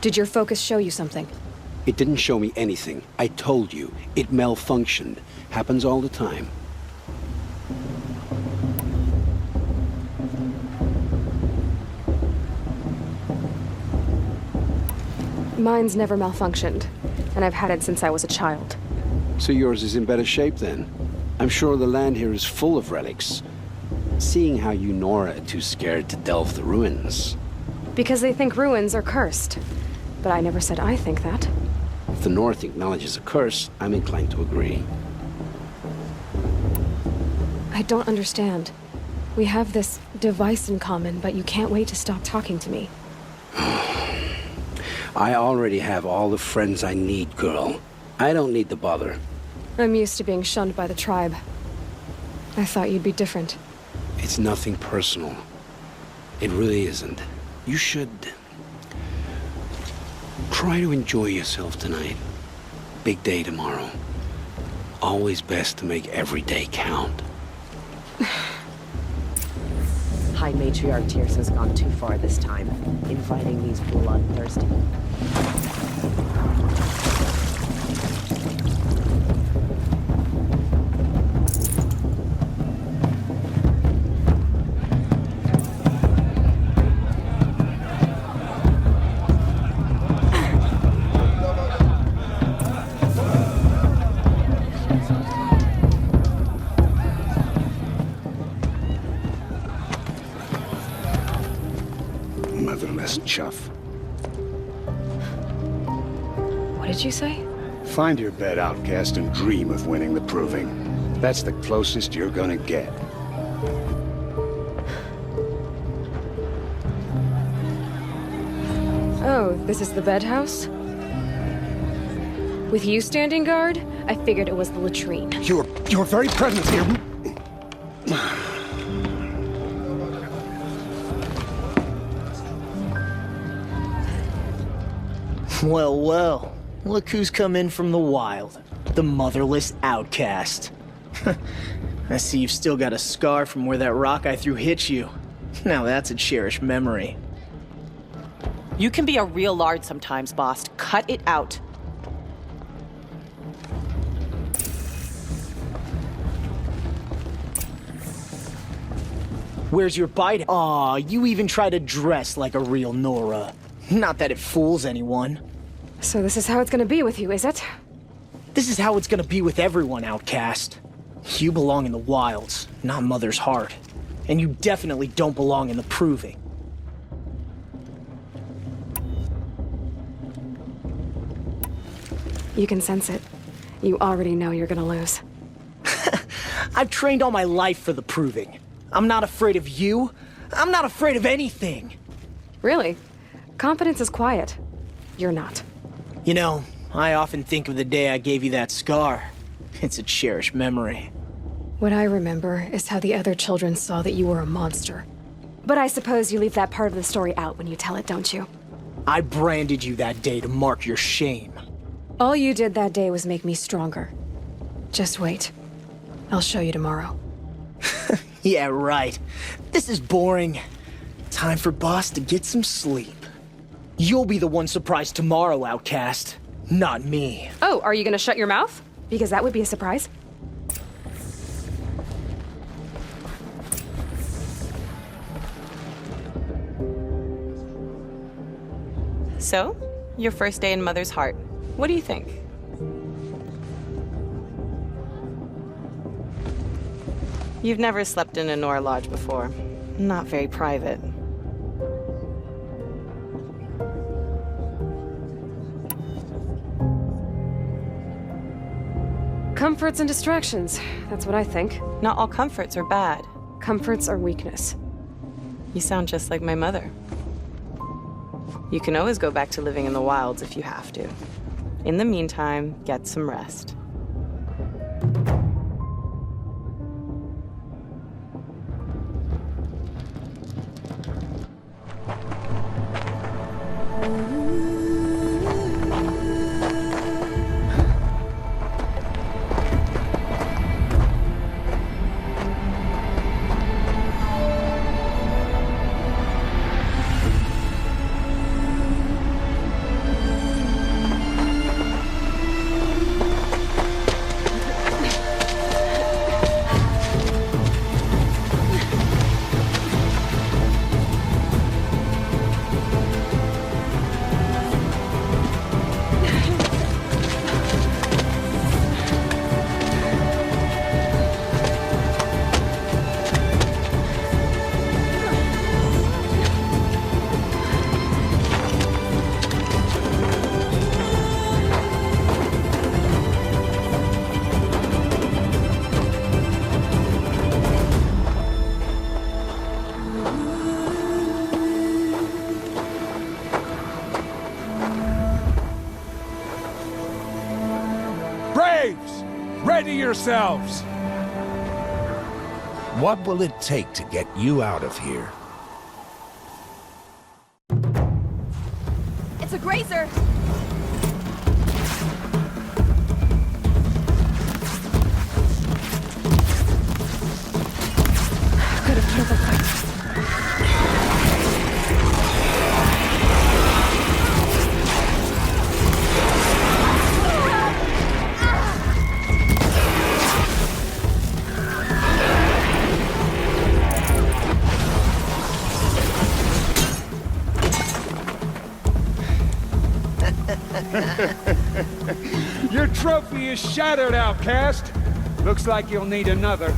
Did your focus show you something? It didn't show me anything. I told you. It malfunctioned. Happens all the time. Mine's never malfunctioned, and I've had it since I was a child. So yours is in better shape then? I'm sure the land here is full of relics. Seeing how you Nora are too scared to delve the ruins. Because they think ruins are cursed. But I never said I think that. If the North acknowledges a curse, I'm inclined to agree. I don't understand. We have this device in common, but you can't wait to stop talking to me. I already have all the friends I need, girl. I don't need the bother. I'm used to being shunned by the tribe. I thought you'd be different. It's nothing personal. It really isn't. You should try to enjoy yourself tonight. Big day tomorrow. Always best to make every day count. High Matriarch Tears has gone too far this time, inviting these bloodthirsty... Motherless chuff. What did you say? Find your bed, outcast, and dream of winning the proving. That's the closest you're gonna get. Oh, this is the bedhouse? With you standing guard, I figured it was the latrine. Your very presence here... Well, well. Look who's come in from the wild. The motherless outcast. I see you've still got a scar from where that rock I threw hit you. Now that's a cherished memory. You can be a real lard sometimes, boss. Cut it out. Where's your bite? Aw, you even try to dress like a real Nora. Not that it fools anyone. So this is how it's gonna be with you, is it? This is how it's gonna be with everyone, outcast. You belong in the wilds, not Mother's heart. And you definitely don't belong in the Proving. You can sense it. You already know you're gonna lose. I've trained all my life for the Proving. I'm not afraid of you. I'm not afraid of anything. Really? Confidence is quiet. You're not. You know, I often think of the day I gave you that scar. It's a cherished memory. What I remember is how the other children saw that you were a monster. But I suppose you leave that part of the story out when you tell it, don't you? I branded you that day to mark your shame. All you did that day was make me stronger. Just wait. I'll show you tomorrow. Yeah, right. This is boring. Time for Boss to get some sleep. You'll be the one surprised tomorrow, outcast. Not me. Oh, are you gonna shut your mouth? Because that would be a surprise. So, your first day in Mother's heart. What do you think? You've never slept in a Nora lodge before. Not very private. Comforts and distractions. That's what I think. Not all comforts are bad. Comforts are weakness. You sound just like my mother. You can always go back to living in the wilds if you have to. In the meantime, get some rest. Ready yourselves! What will it take to get you out of here? It's a grazer! Could have killed the fight. Your trophy is shattered, outcast. Looks like you'll need another.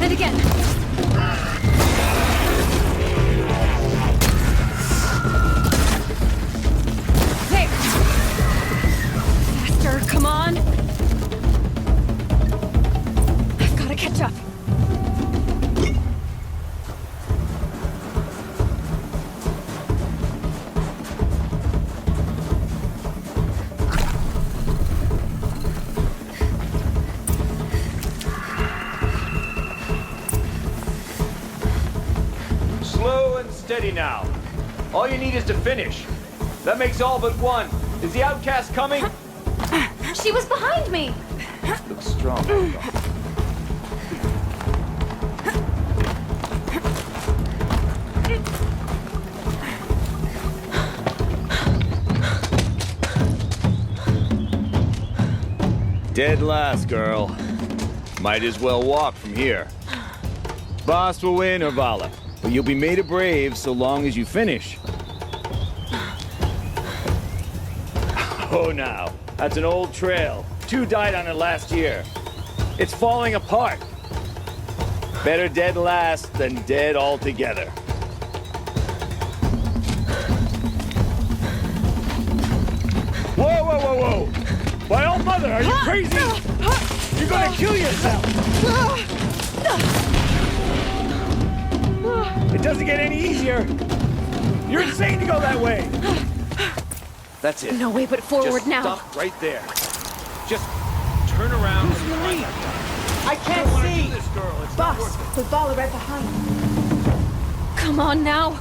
And again. There. Faster, come on. I've got to catch up. steady now. All you need is to finish. That makes all but one. Is the outcast coming? She was behind me! Looks strong. Dead last, girl. Might as well walk from here. Boss will win, or Vala, but you'll be made a brave so long as you finish. Oh, now. That's an old trail. 2 died on it last year. It's falling apart. Better dead last than dead altogether. Whoa, whoa, whoa, whoa! My old mother, are you crazy? You're gonna kill yourself! It doesn't get any easier. You're insane to go that way. That's it. No way but forward Just now. Stop right there. Just turn around. Who's relieved? I can't see. This girl. It's Boss, with Vala right behind. Come on now.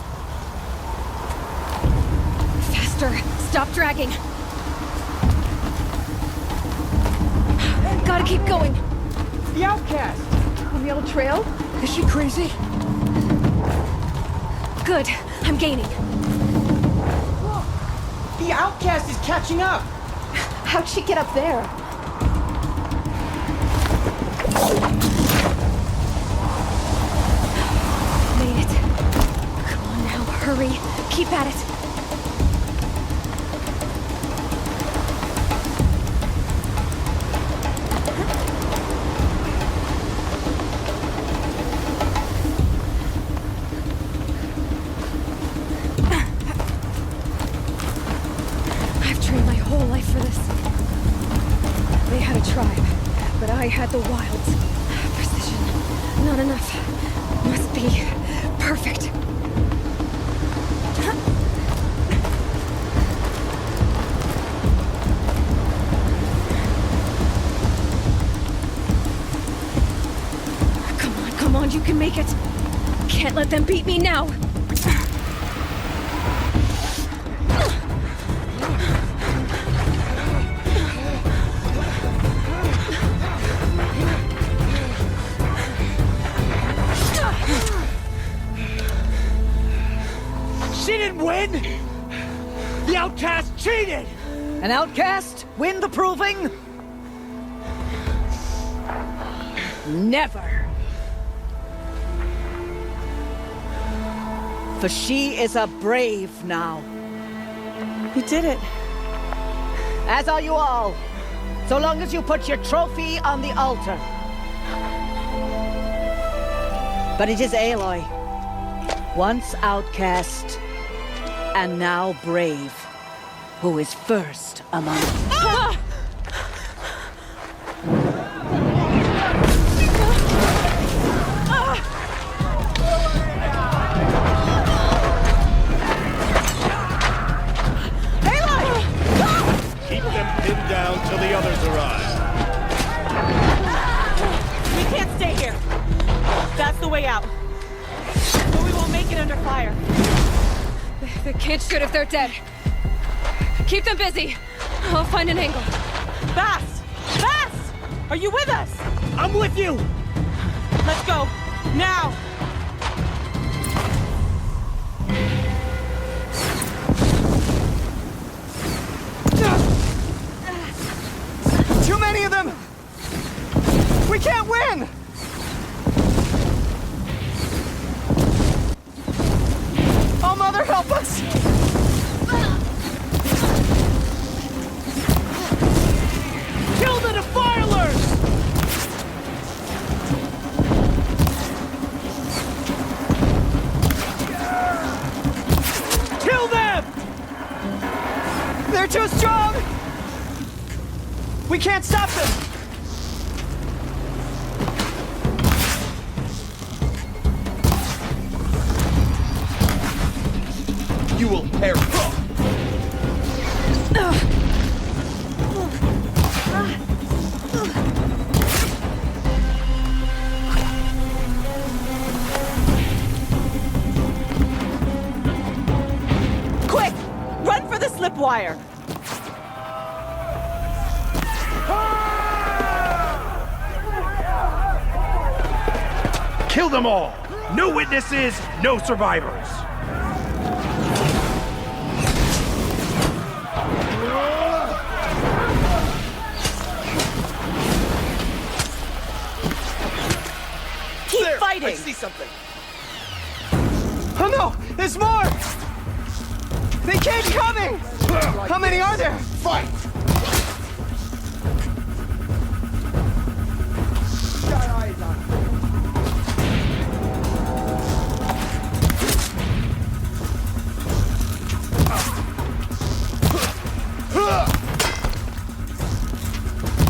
Faster. Stop dragging. Gotta keep going. The outcast! On the old trail? Is she crazy? Good. I'm gaining. The outcast is catching up! How'd she get up there? Made it. Come on now, hurry. Keep at it. I had the wilds. Precision. Not enough. Must be perfect. Come on, you can make it. Can't let them beat me now. She didn't win! The outcast cheated! An outcast? Win the proving? Never. For she is a brave now. You did it. As are you all. So long as you put your trophy on the altar. But it is Aloy. Once outcast, and now brave, who is first among us. Keep them pinned down till the others arrive. We can't stay here. That's the way out. But we won't make it under fire. They can't shoot if they're dead. Keep them busy. I'll find an angle. Bast! Bast! Are you with us? I'm with you! Let's go. Now! Too many of them! We can't win! Oh, Mother, help us! Kill the defilers! Kill them! They're too strong! We can't stop them! You will perish. wire. Kill them all! No witnesses, no survivors! Keep fighting! I see something. Oh no! There's more! They keep coming! How many are there? Fight! Got eyes on them.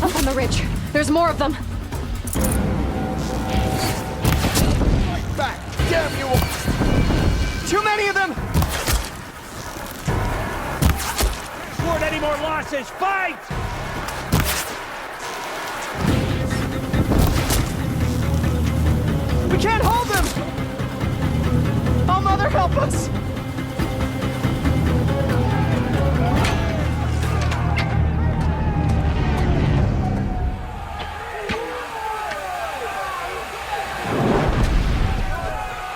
Up on the ridge. There's more of them. Fight back! Damn you all! Too many of them! Afford any more losses! Fight! We can't hold them! Oh, Mother, help us!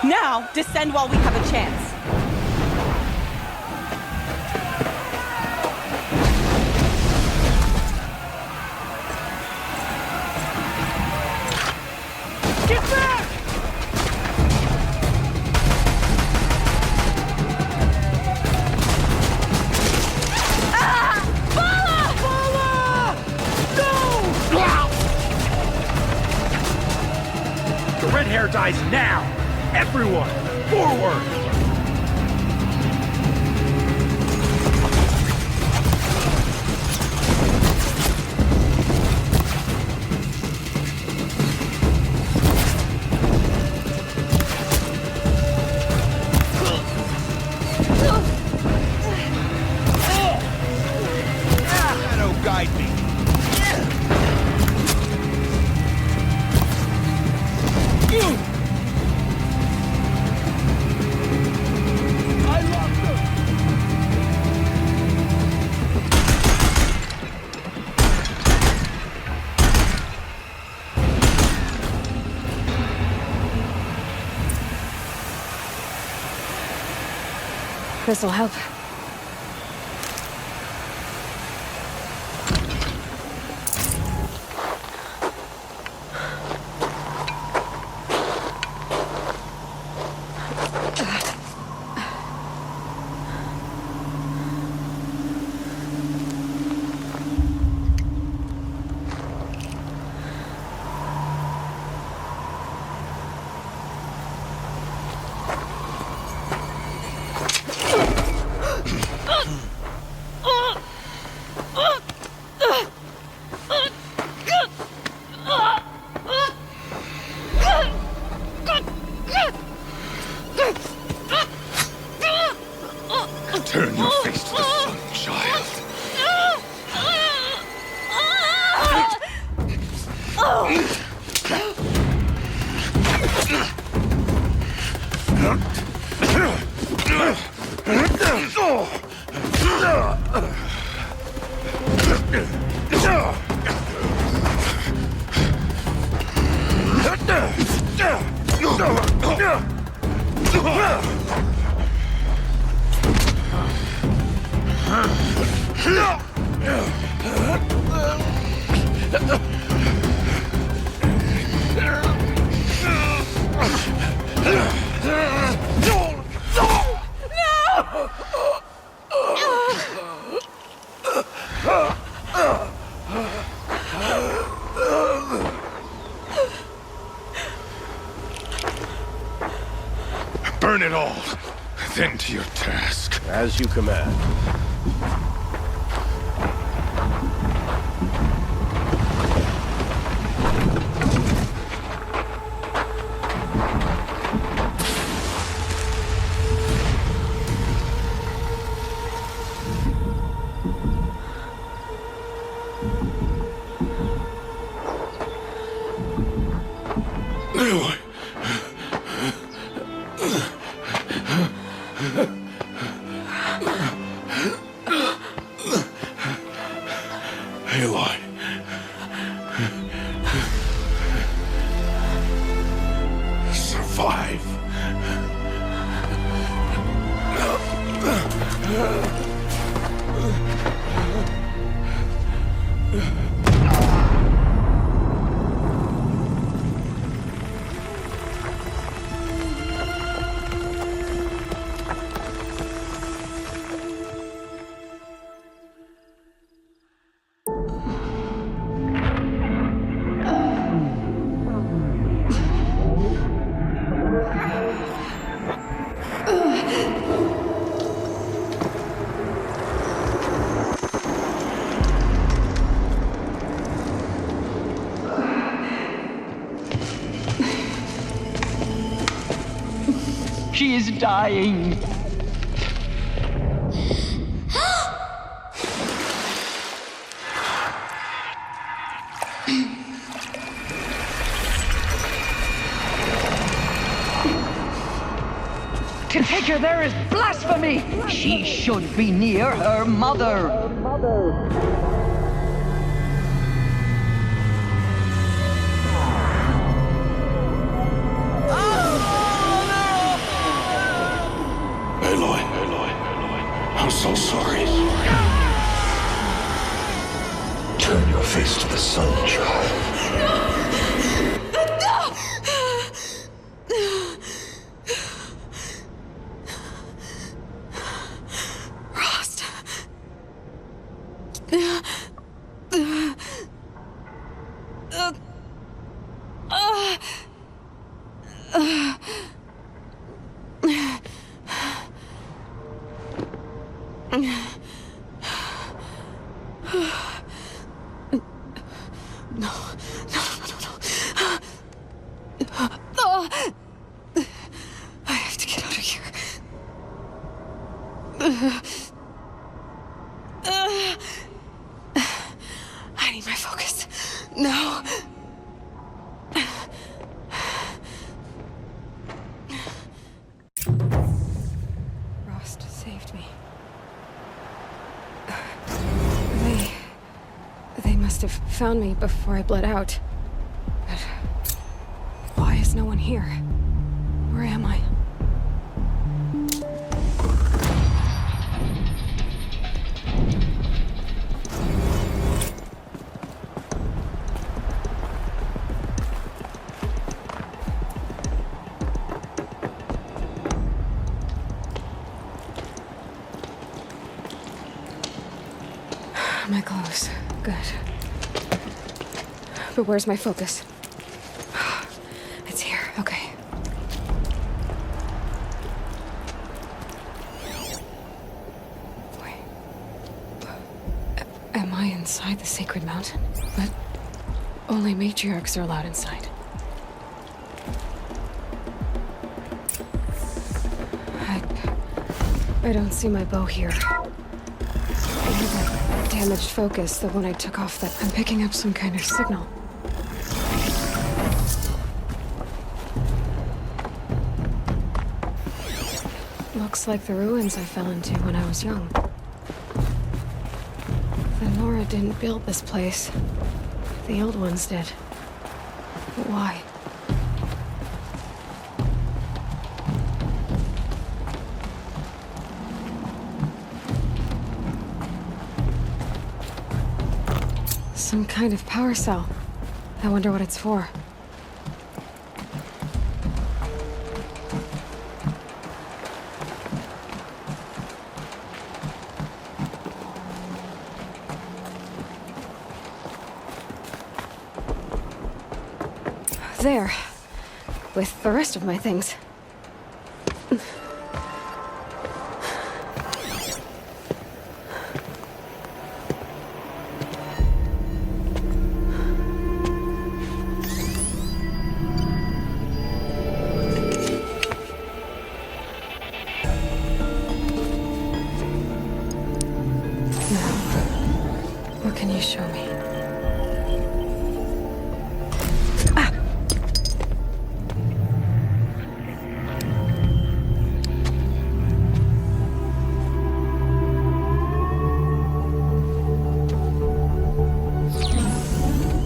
Now, descend while we have a chance. Get back! Ah! The red hair dies now! Everyone, forward! Shadow guide me. This'll help. Turn your face to the sun, child. Burn it all, then to your task. As you command. survive. She is dying. To take her there is blasphemy! She should be near her mother. Aloy, I'm so sorry. Turn your face to the sun, child. Rost. I have to get out of here. I need my focus. No. Rost saved me. They must have found me before I bled out. But why is no one here? Where am I? My clothes. Good. But where's my focus? It's here. Okay. Wait. Am I inside the sacred mountain? But only matriarchs are allowed inside. I don't see my bow here. I have a damaged focus that when I took off that I'm picking up some kind of signal. Looks like the ruins I fell into when I was young. The Nora didn't build this place. The old ones did. But why? Some kind of power cell. I wonder what it's for. There. With the rest of my things. What can you show me?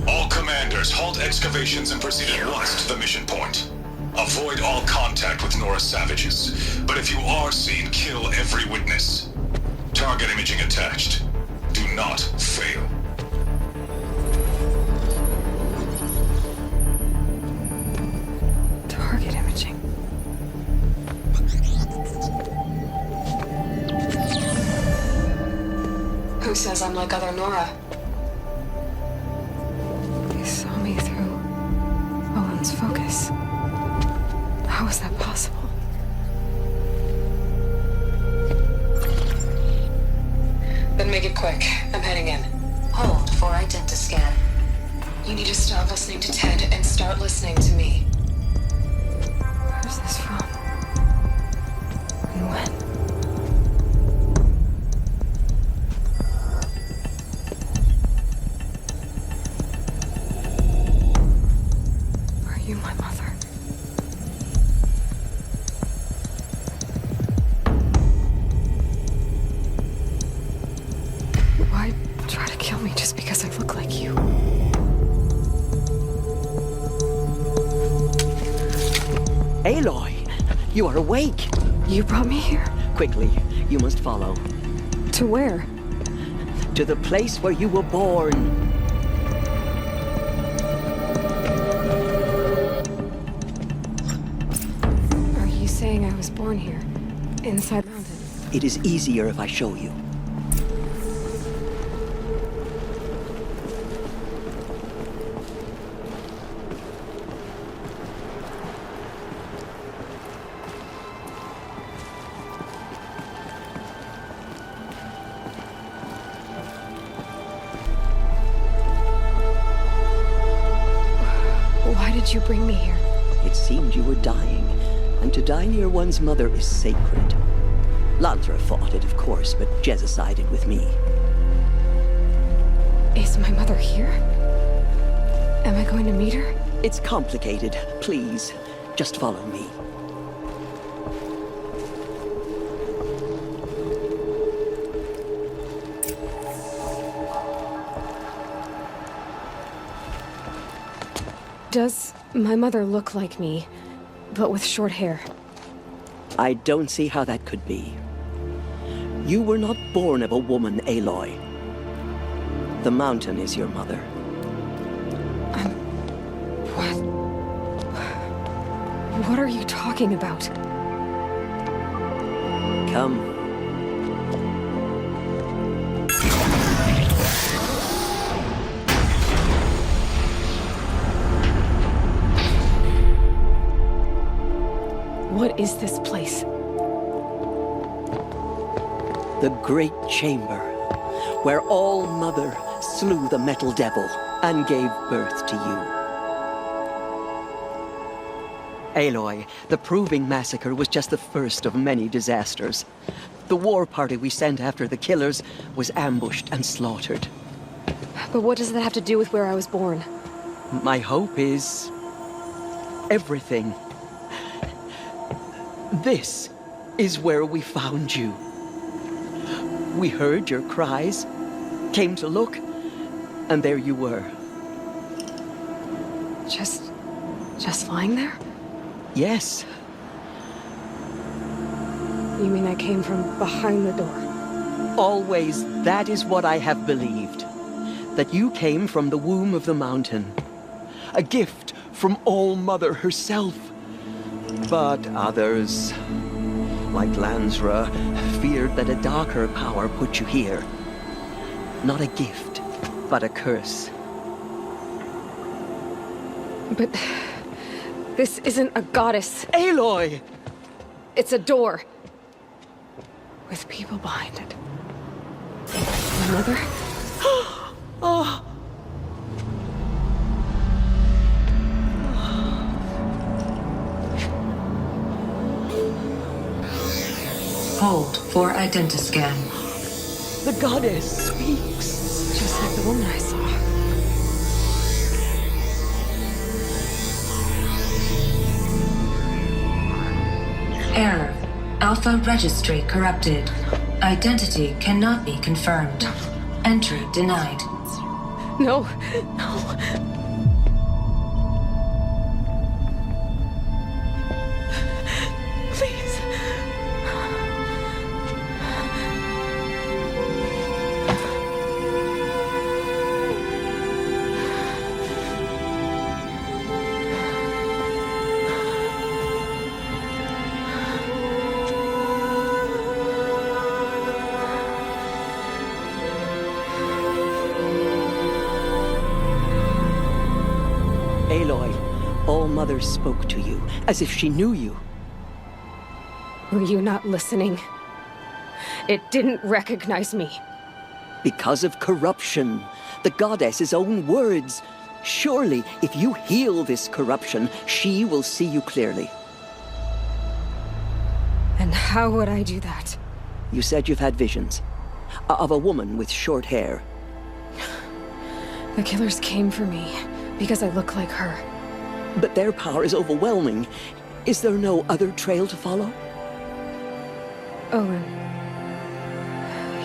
All commanders, halt excavations and proceed at once to the mission point. Avoid all contact with Nora savages. But if you are seen, kill every witness. Target imaging attached. Do not fail. Target imaging. Who says I'm like other Nora? They saw me through Owen's focus. How is that possible? Then make it quick. I'm heading in. Hold for identiscan. You need to stop listening to Ted and start listening to me. Where's this from? And when? Are you my mother? Why try to kill me just because I look like you? Aloy, you are awake. You brought me here? Quickly, you must follow. To where? To the place where you were born. Are you saying I was born here? Inside the mountain? It is easier if I show you. Why did you bring me here? It seemed you were dying, and to die near one's mother is sacred. Lantra fought it, of course, but Jezza sided with me. Is my mother here? Am I going to meet her? It's complicated. Please, just follow me. Does my mother look like me, but with short hair? I don't see how that could be. You were not born of a woman, Aloy. The mountain is your mother. What? What are you talking about? Come. What is this place? The Great Chamber, where All Mother slew the Metal Devil and gave birth to you. Aloy, the Proving Massacre was just the first of many disasters. The war party we sent after the killers was ambushed and slaughtered. But what does that have to do with where I was born? My hope is everything. This is where we found you. We heard your cries, came to look, and there you were. Just lying there? Yes. You mean I came from behind the door? Always, that is what I have believed. That you came from the womb of the mountain. A gift from All Mother herself. But others, like Lansra, feared that a darker power put you here. Not a gift, but a curse. But this isn't a goddess. Aloy! It's a door. With people behind it. My mother? Oh! Hold for identiscan. The goddess speaks. Just like the woman I saw. Error. Alpha registry corrupted. Identity cannot be confirmed. Entry denied. No, no. mother spoke to you, as if she knew you. Were you not listening? It didn't recognize me. Because of corruption. The goddess's own words. Surely, if you heal this corruption, she will see you clearly. And how would I do that? You said you've had visions. Of a woman with short hair. The killers came for me because I look like her. But their power is overwhelming. Is there no other trail to follow? Owen.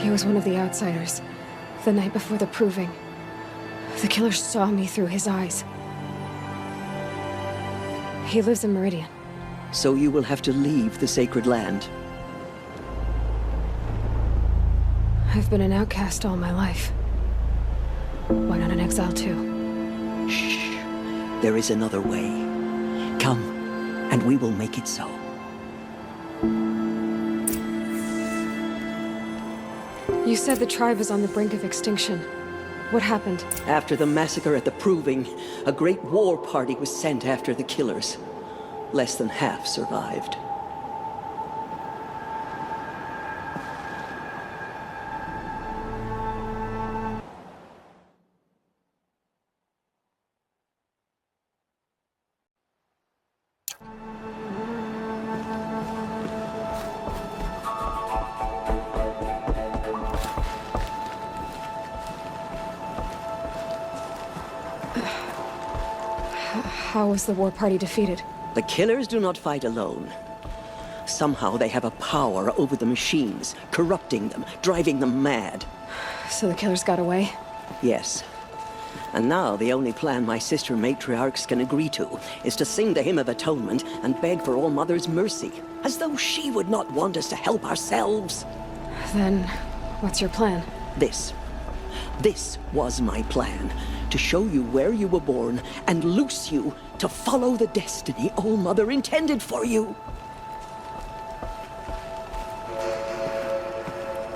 He was one of the outsiders. The night before the proving. The killers saw me through his eyes. He lives in Meridian. So you will have to leave the sacred land. I've been an outcast all my life. Why not an exile too? Shh. There is another way. Come, and we will make it so. You said the tribe was on the brink of extinction. What happened? After the massacre at the Proving, a great war party was sent after the killers. Less than half survived. How was the war party defeated? The killers do not fight alone. Somehow they have a power over the machines, corrupting them, driving them mad. So the killers got away? Yes. And now the only plan my sister matriarchs can agree to is to sing the Hymn of Atonement and beg for All Mother's mercy, as though she would not want us to help ourselves. Then, what's your plan? This was my plan. To show you where you were born and loose you to follow the destiny All Mother intended for you.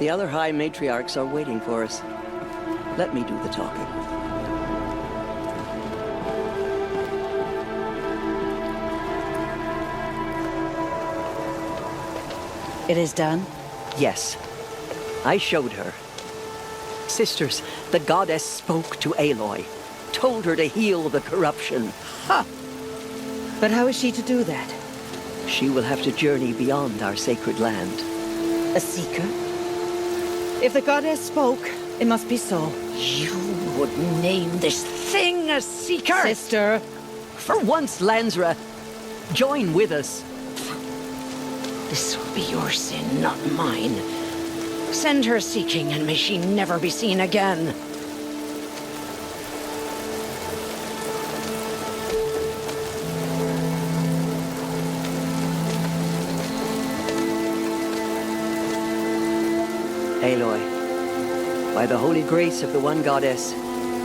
The other High Matriarchs are waiting for us. Let me do the talking. It is done? Yes. I showed her. Sisters, the goddess spoke to Aloy, told her to heal the corruption. Ha! But how is she to do that? She will have to journey beyond our sacred land. A seeker? If the goddess spoke, it must be so. You would name this thing a seeker? Sister! For once, Lansra, join with us. This will be your sin, not mine. Send her seeking, and may she never be seen again. Aloy, by the holy grace of the one goddess,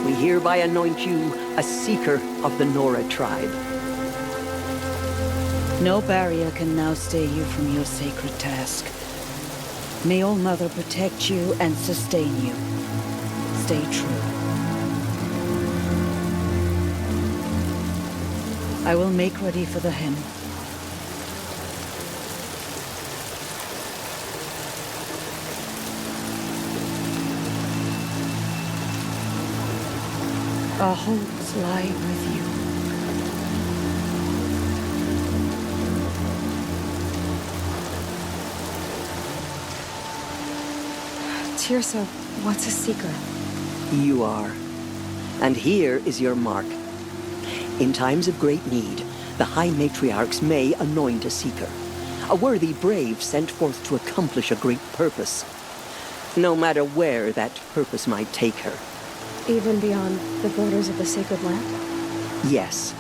we hereby anoint you a seeker of the Nora tribe. No barrier can now stay you from your sacred task. May All Mother protect you and sustain you. Stay true. I will make ready for the hymn. Our hopes lie with you. Tirsa, what's a seeker? You are. And here is your mark. In times of great need, the High Matriarchs may anoint a seeker. A worthy brave sent forth to accomplish a great purpose. No matter where that purpose might take her. Even beyond the borders of the sacred land? Yes.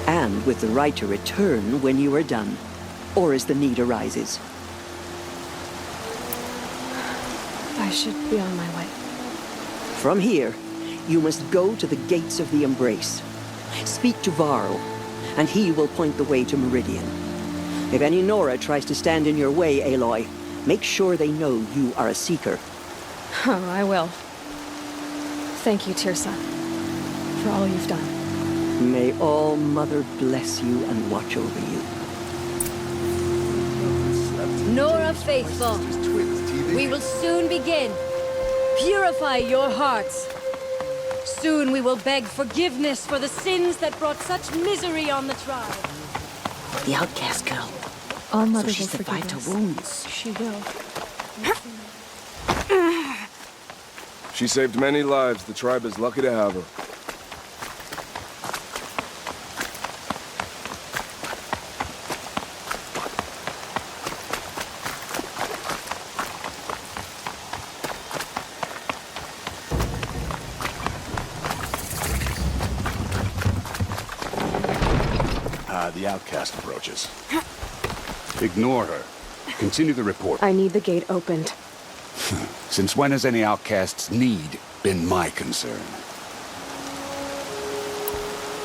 And with the right to return when you are done, or as the need arises. I should be on my way. From here, you must go to the gates of the Embrace. Speak to Varl, and he will point the way to Meridian. If any Nora tries to stand in your way, Aloy, make sure they know you are a seeker. Oh, I will. Thank you, Tirsa, for all you've done. May All Mother bless you and watch over you. Nora Faithful, we will soon begin. Purify your hearts. Soon we will beg forgiveness for the sins that brought such misery on the tribe. The outcast girl. All Mother So she will forgive survived us. her wounds. She will. She saved many lives. The tribe is lucky to have her. The outcast approaches. Ignore her. Continue the report. I need the gate opened. Since when has any outcast's need been my concern?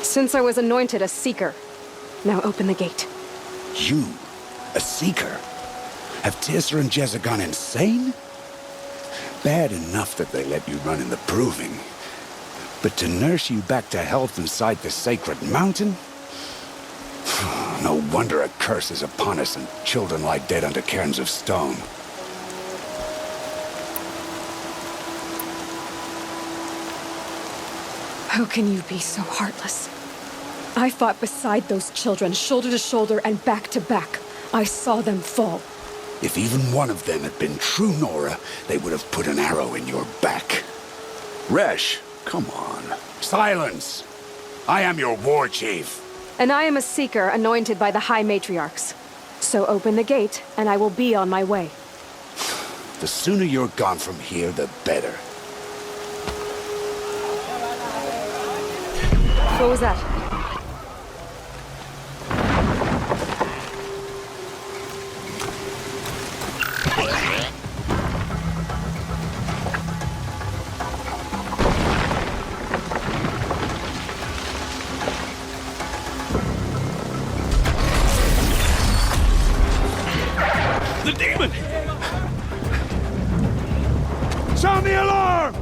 Since I was anointed a seeker. Now open the gate. You? A seeker? Have Tirsa and Jezza gone insane? Bad enough that they let you run in the proving. But to nurse you back to health inside the sacred mountain? No wonder a curse is upon us and children lie dead under cairns of stone. How can you be so heartless? I fought beside those children, shoulder to shoulder and back to back. I saw them fall. If even one of them had been true Nora, they would have put an arrow in your back. Resh, come on. Silence! I am your war chief. And I am a seeker anointed by the High Matriarchs. So open the gate, and I will be on my way. The sooner you're gone from here, the better. What was that? The demon! Sound the alarm!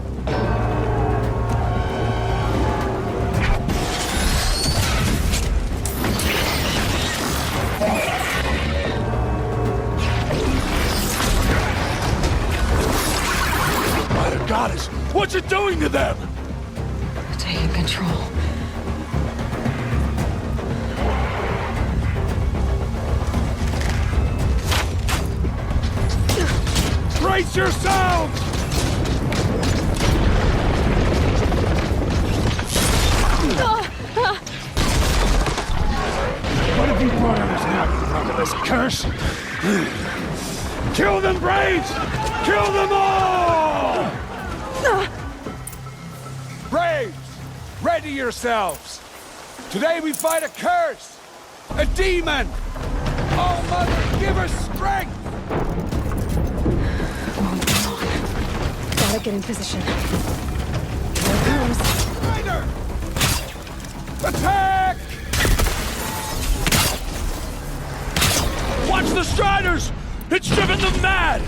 Mother Goddess, what's it doing to them? Taking control. Brace yourselves! What have you brought on us now, you motherless curse? Kill them, Braves! Kill them all! Braves, ready yourselves! Today we fight a curse! A demon! Oh, Mother, give us strength! Gotta get in position. Here it comes. Spider! Attack! Watch the Striders! It's driven them mad!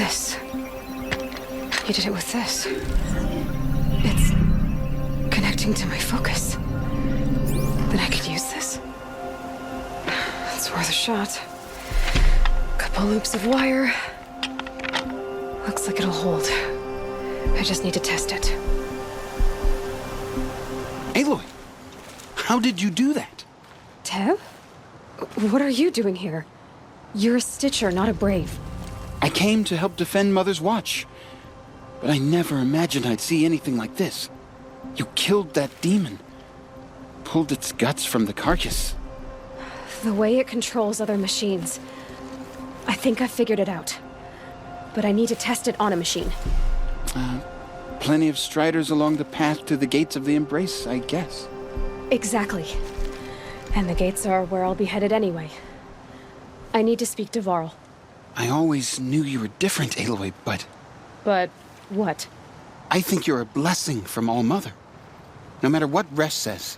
this. You did it with this. It's connecting to my focus. Then I could use this. It's worth a shot. Couple loops of wire. Looks like it'll hold. I just need to test it. Aloy, how did you do that? Teb? What are you doing here? You're a Stitcher, not a Brave. I came to help defend Mother's Watch. But I never imagined I'd see anything like this. You killed that demon. Pulled its guts from the carcass. The way it controls other machines. I think I figured it out. But I need to test it on a machine. Plenty of striders along the path to the gates of the Embrace, I guess. Exactly. And the gates are where I'll be headed anyway. I need to speak to Varl. I always knew you were different, Aloy, but... But what? I think you're a blessing from All-Mother. No matter what Resh says.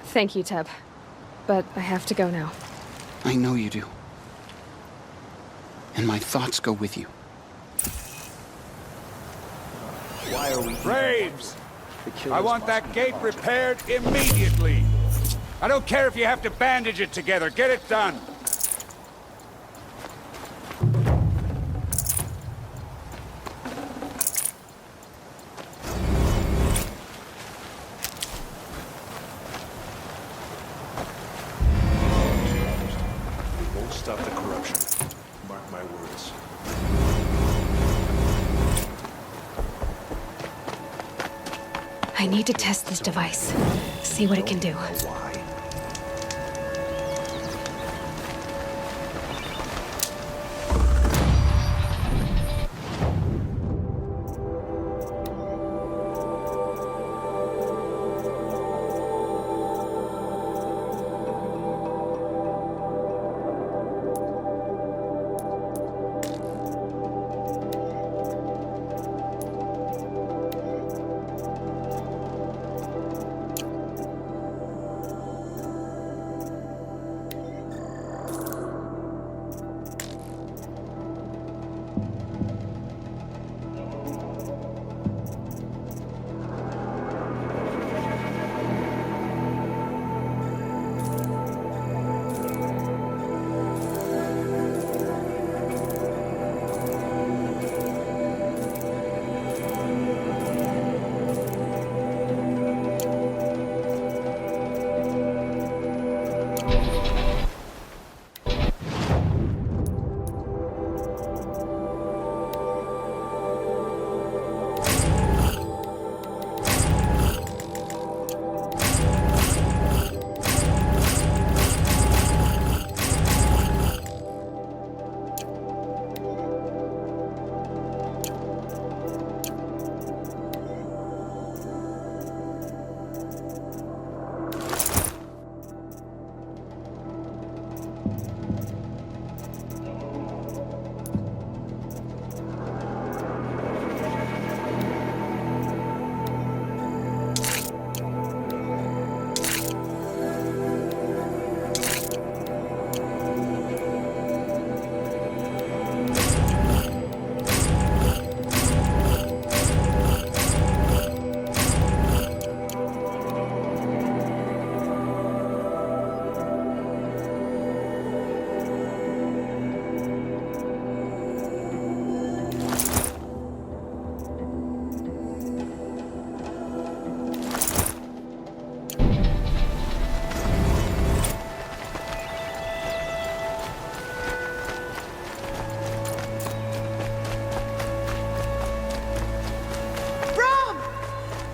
Thank you, Teb. But I have to go now. I know you do. And my thoughts go with you. Why are we... Braves! I want that gate repaired immediately. I don't care if you have to bandage it together. Get it done. We won't stop the corruption. Mark my words. I need to test this device. See what it can do.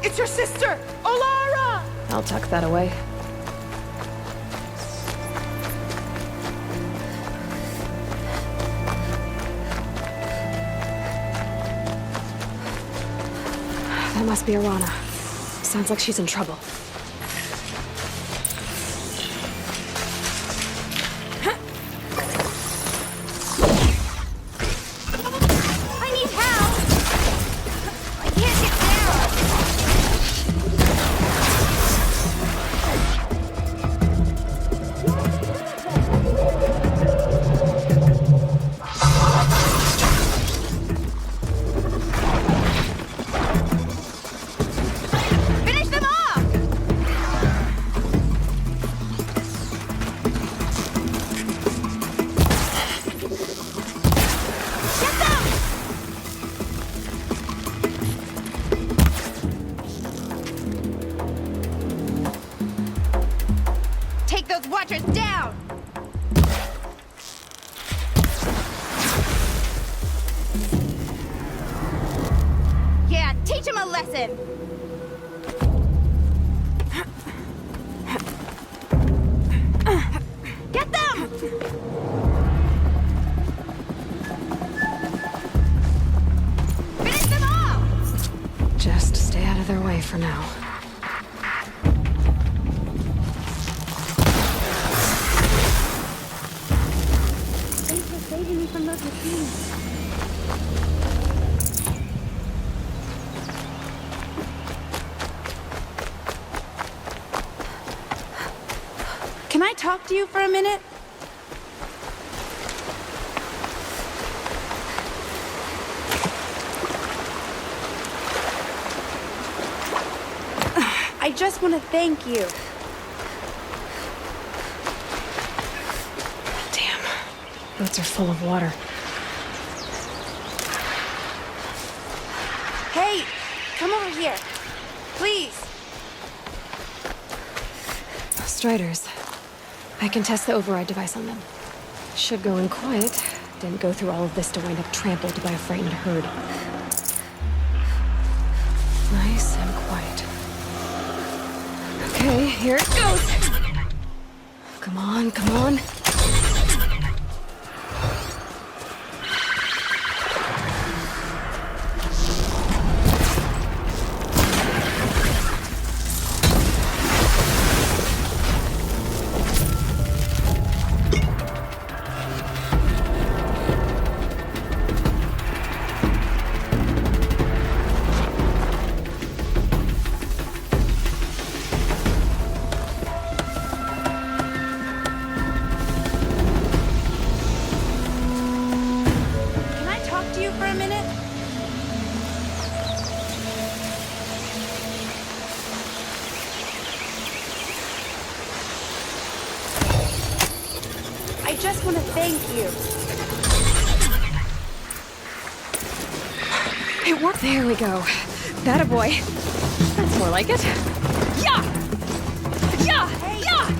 It's your sister, Olara! I'll tuck that away. That must be Arana. Sounds like she's in trouble. I need help! I can't get down! lesson! Get them! Finish them off! Just stay out of their way for now. Thanks for saving me from those machines. Can I talk to you for a minute? I just want to thank you. Damn. Boats are full of water. Hey, come over here. Please. Striders. I can test the override device on them. Should go in quiet. Didn't go through all of this to wind up trampled by a frightened herd. Nice and quiet. Okay, here it goes! Come on, come on. I just want to thank you. It worked. There we go. That a boy. That's more like it. Yeah! Yeah! Yeah!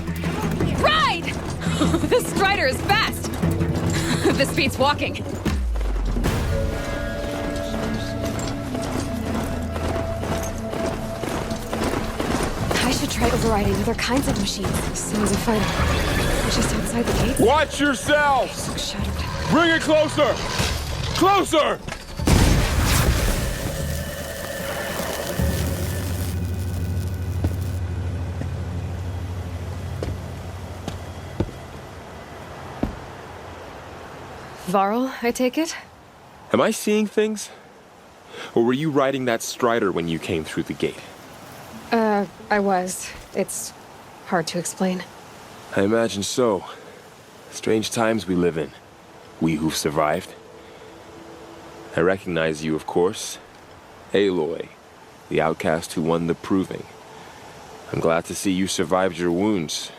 Ride! This Strider is fast! This beats walking. I should try overriding other kinds of machines. Sounds a fighter. Just outside the gate. Watch yourselves! Shattered. Bring it closer! Closer! Varl, I take it? Am I seeing things? Or were you riding that Strider when you came through the gate? I was. It's hard to explain. I imagine so. Strange times we live in. We who've survived. I recognize you, of course. Aloy, the outcast who won the proving. I'm glad to see you survived your wounds.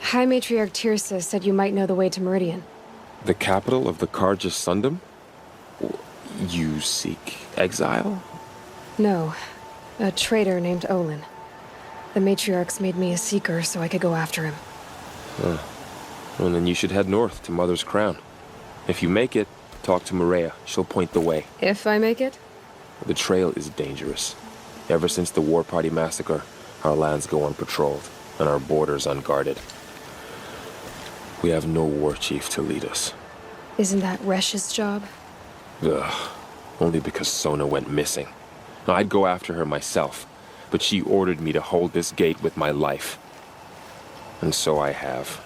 High Matriarch Tirsa said you might know the way to Meridian. The capital of the Carja Sundom? You seek exile? No. A traitor named Olin. The Matriarchs made me a seeker so I could go after him. Huh. Well, then you should head north to Mother's Crown. If you make it, talk to Maria. She'll point the way. If I make it? The trail is dangerous. Ever since the War Party massacre, our lands go unpatrolled, and our borders unguarded. We have no war chief to lead us. Isn't that Resh's job? Ugh. Only because Sona went missing. I'd go after her myself, but she ordered me to hold this gate with my life. And so I have.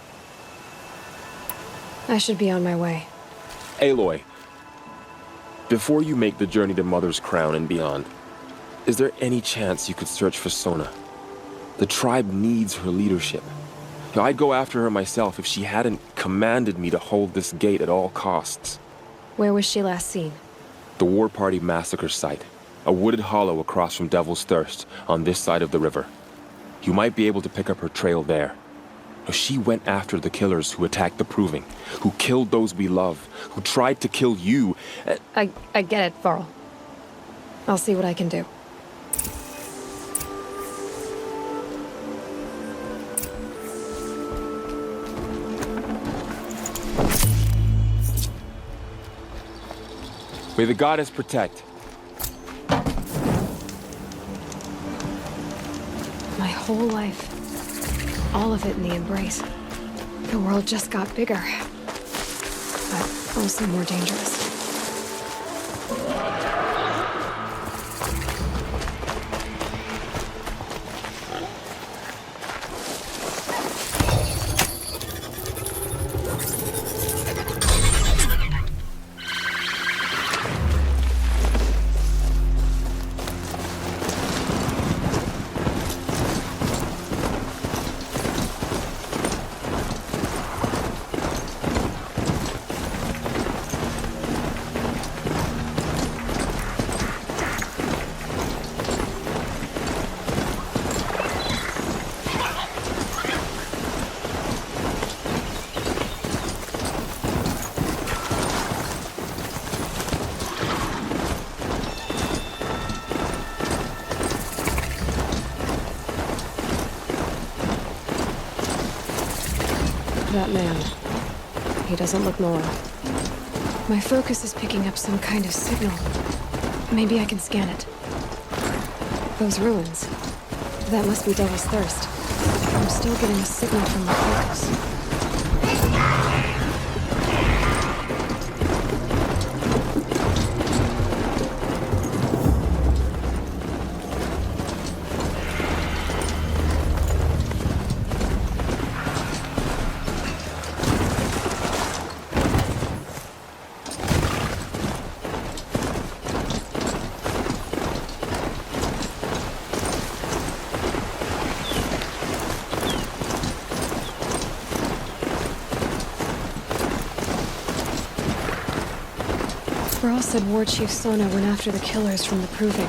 I should be on my way. Aloy, before you make the journey to Mother's Crown and beyond, is there any chance you could search for Sona? The tribe needs her leadership. I'd go after her myself if she hadn't commanded me to hold this gate at all costs. Where was she last seen? The War Party massacre site. A wooded hollow across from Devil's Thirst, on this side of the river. You might be able to pick up her trail there. She went after the killers who attacked the Proving, who killed those we love, who tried to kill you. I get it, Varl. I'll see what I can do. May the goddess protect. whole life. All of it in the embrace. The world just got bigger. But also more dangerous. That man. He doesn't look normal. My focus is picking up some kind of signal. Maybe I can scan it. Those ruins. That must be Devil's Thirst. I'm still getting a signal from my focus. Varl said War Chief Sona went after the killers from the Proving.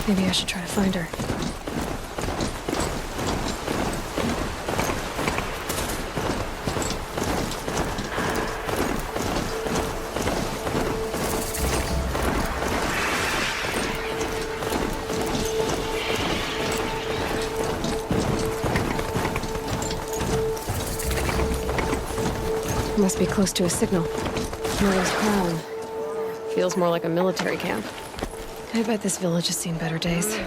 Maybe I should try to find her. Must be close to a signal. Myrtle's Crown. Feels more like a military camp. I bet this village has seen better days.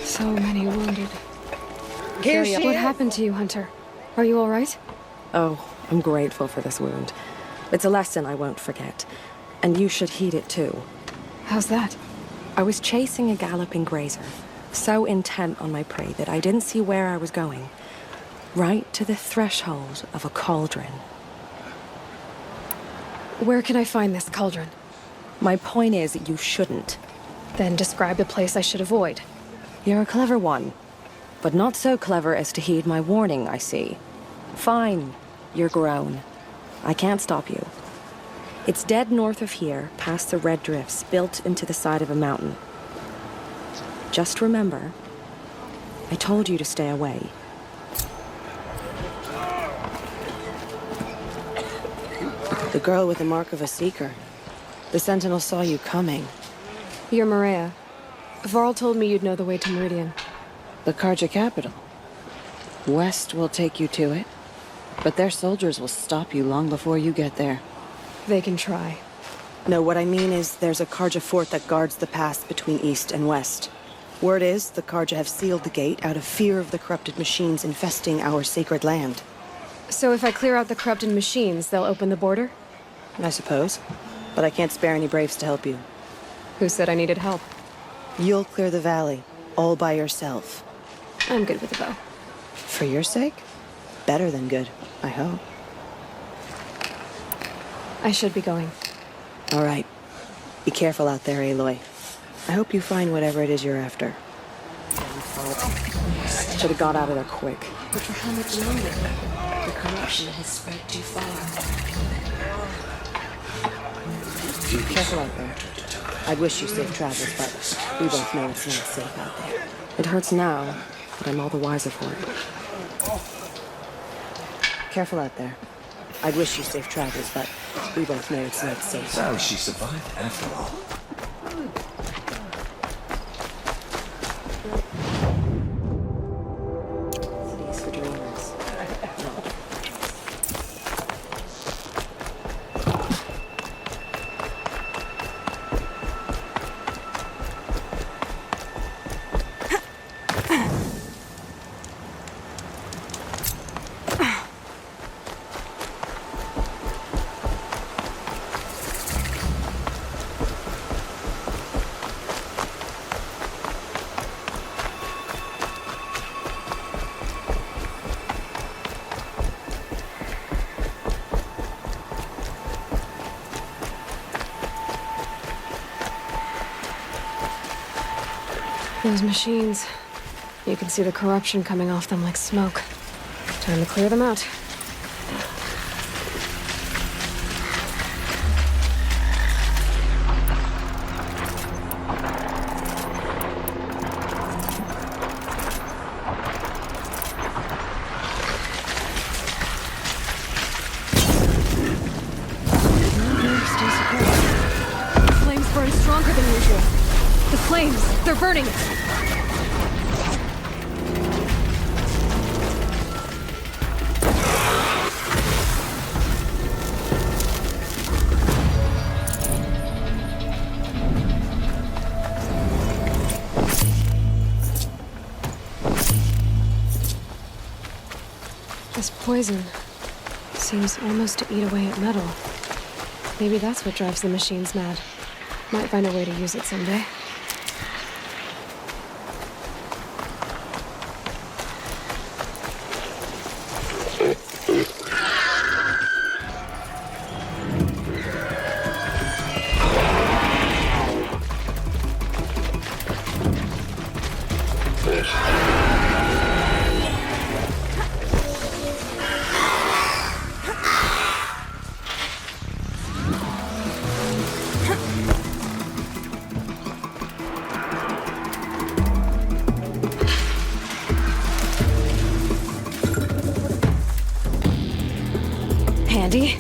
So many wounded. What happened to you, Hunter? Are you all right? Oh, I'm grateful for this wound. It's a lesson I won't forget. And you should heed it too. How's that? I was chasing a galloping grazer, so intent on my prey that I didn't see where I was going. Right to the threshold of a cauldron. Where can I find this cauldron? My point is that you shouldn't. Then describe the place I should avoid. You're a clever one, but not so clever as to heed my warning, I see. Fine, you're grown. I can't stop you. It's dead north of here, past the red drifts, built into the side of a mountain. Just remember, I told you to stay away. The girl with the mark of a seeker. The Sentinel saw you coming. You're Maria. Varl told me you'd know the way to Meridian. The Carja capital. West will take you to it, but their soldiers will stop you long before you get there. They can try. No, what I mean is there's a Carja fort that guards the pass between east and west. Word is the Carja have sealed the gate out of fear of the corrupted machines infesting our sacred land. So if I clear out the corrupted machines, they'll open the border? I suppose. But I can't spare any braves to help you. Who said I needed help? You'll clear the valley, all by yourself. I'm good with a bow. For your sake? Better than good, I hope. I should be going. All right. Be careful out there, Aloy. I hope you find whatever it is you're after. Should have got out of there quick. But for how much longer? The corruption has spread too far. Careful out there. I'd wish you safe travels, but we both know it's not safe out there. It hurts now, but I'm all the wiser for it. Careful out there. I'd wish you safe travels, but we both know it's not safe. So she survived after all. Cities for dreamers. Those machines. You can see the corruption coming off them like smoke. Time to clear them out. Flames burn stronger than usual. The flames, they're burning it. This poison seems almost to eat away at metal. Maybe that's what drives the machines mad. Might find a way to use it someday. Handy.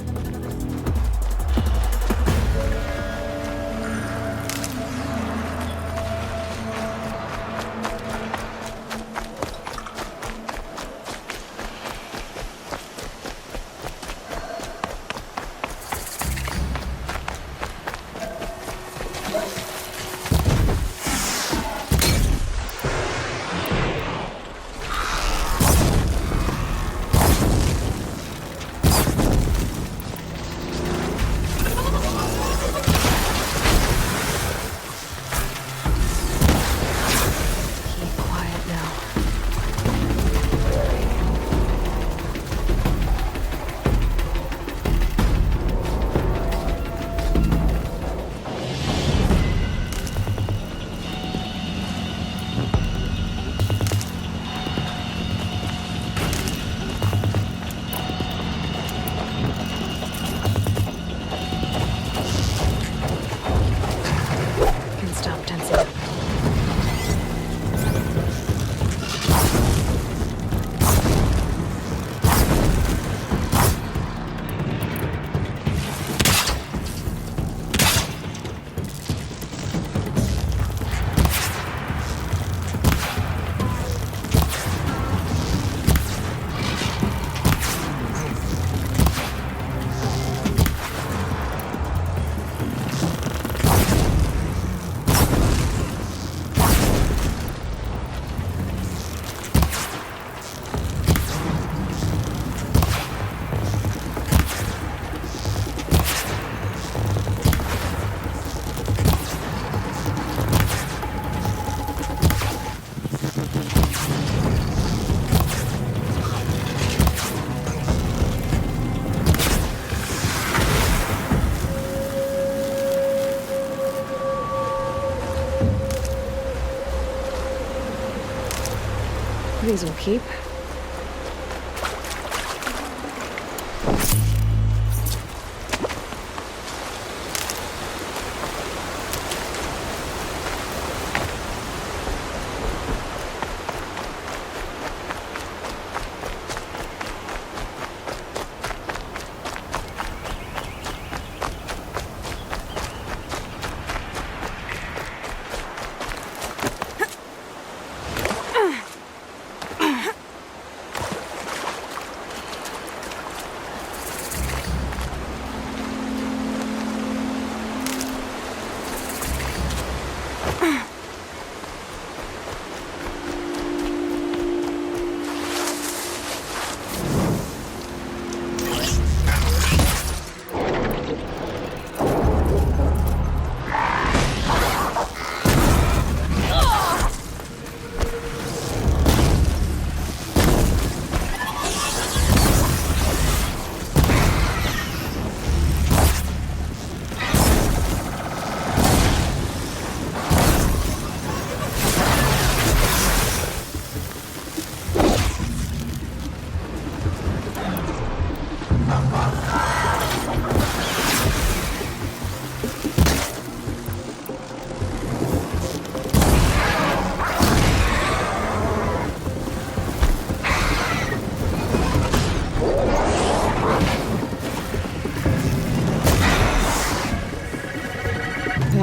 These will keep.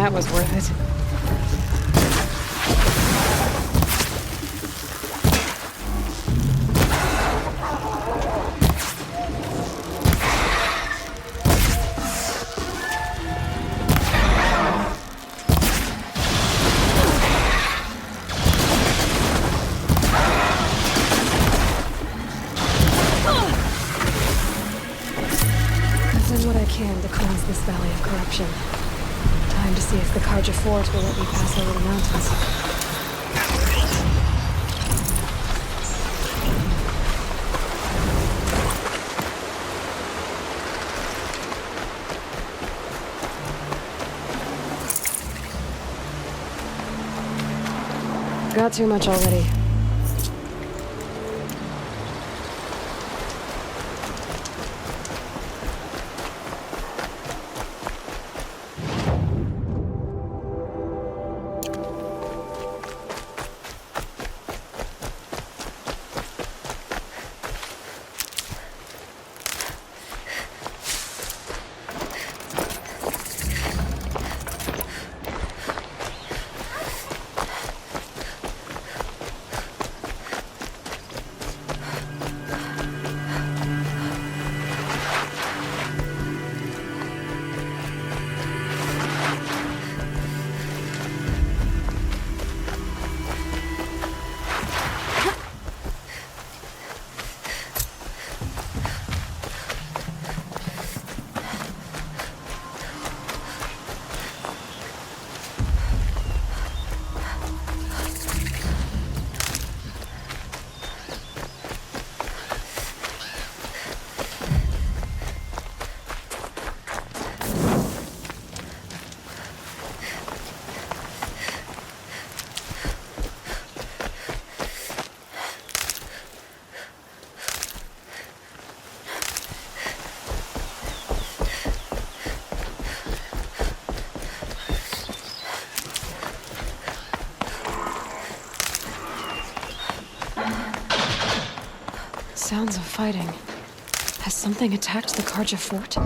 That was worth it. To cleanse this valley of corruption. Time to see if the Carja Fort will let me pass over the mountains. Got too much already. Sounds of fighting. Has something attacked the Carja Fort?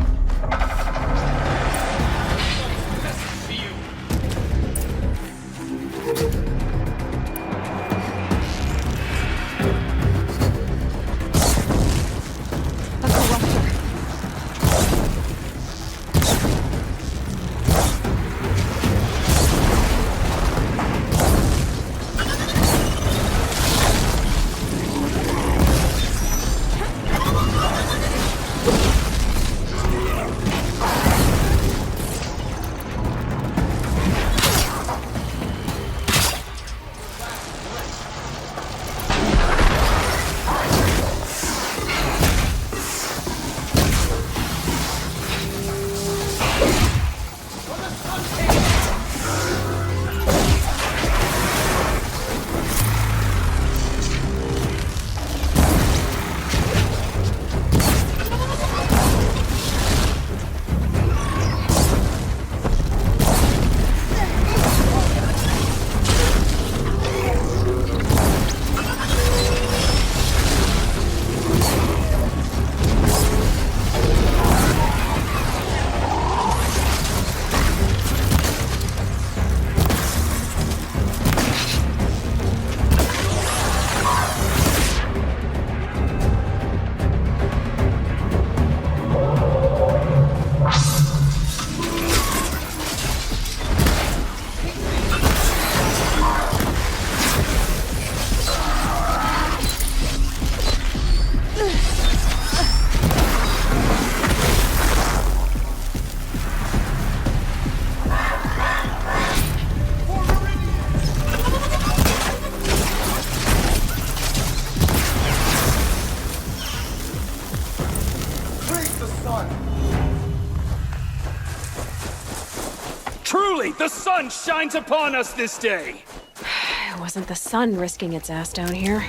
Truly, the sun shines upon us this day! It wasn't the sun risking its ass down here.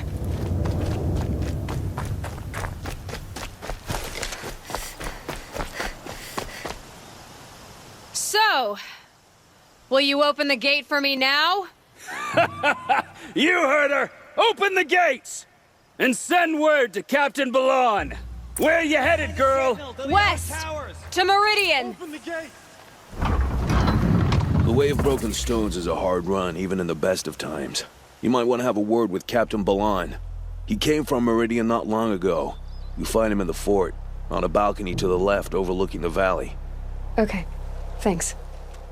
So, will you open the gate for me now? You heard her! Open the gates! And send word to Captain Balon! Where are you headed, girl? West! To Meridian! Open the gate! The Way of Broken Stones is a hard run, even in the best of times. You might want to have a word with Captain Balan. He came from Meridian not long ago. You find him in the fort, on a balcony to the left overlooking the valley. Okay, thanks.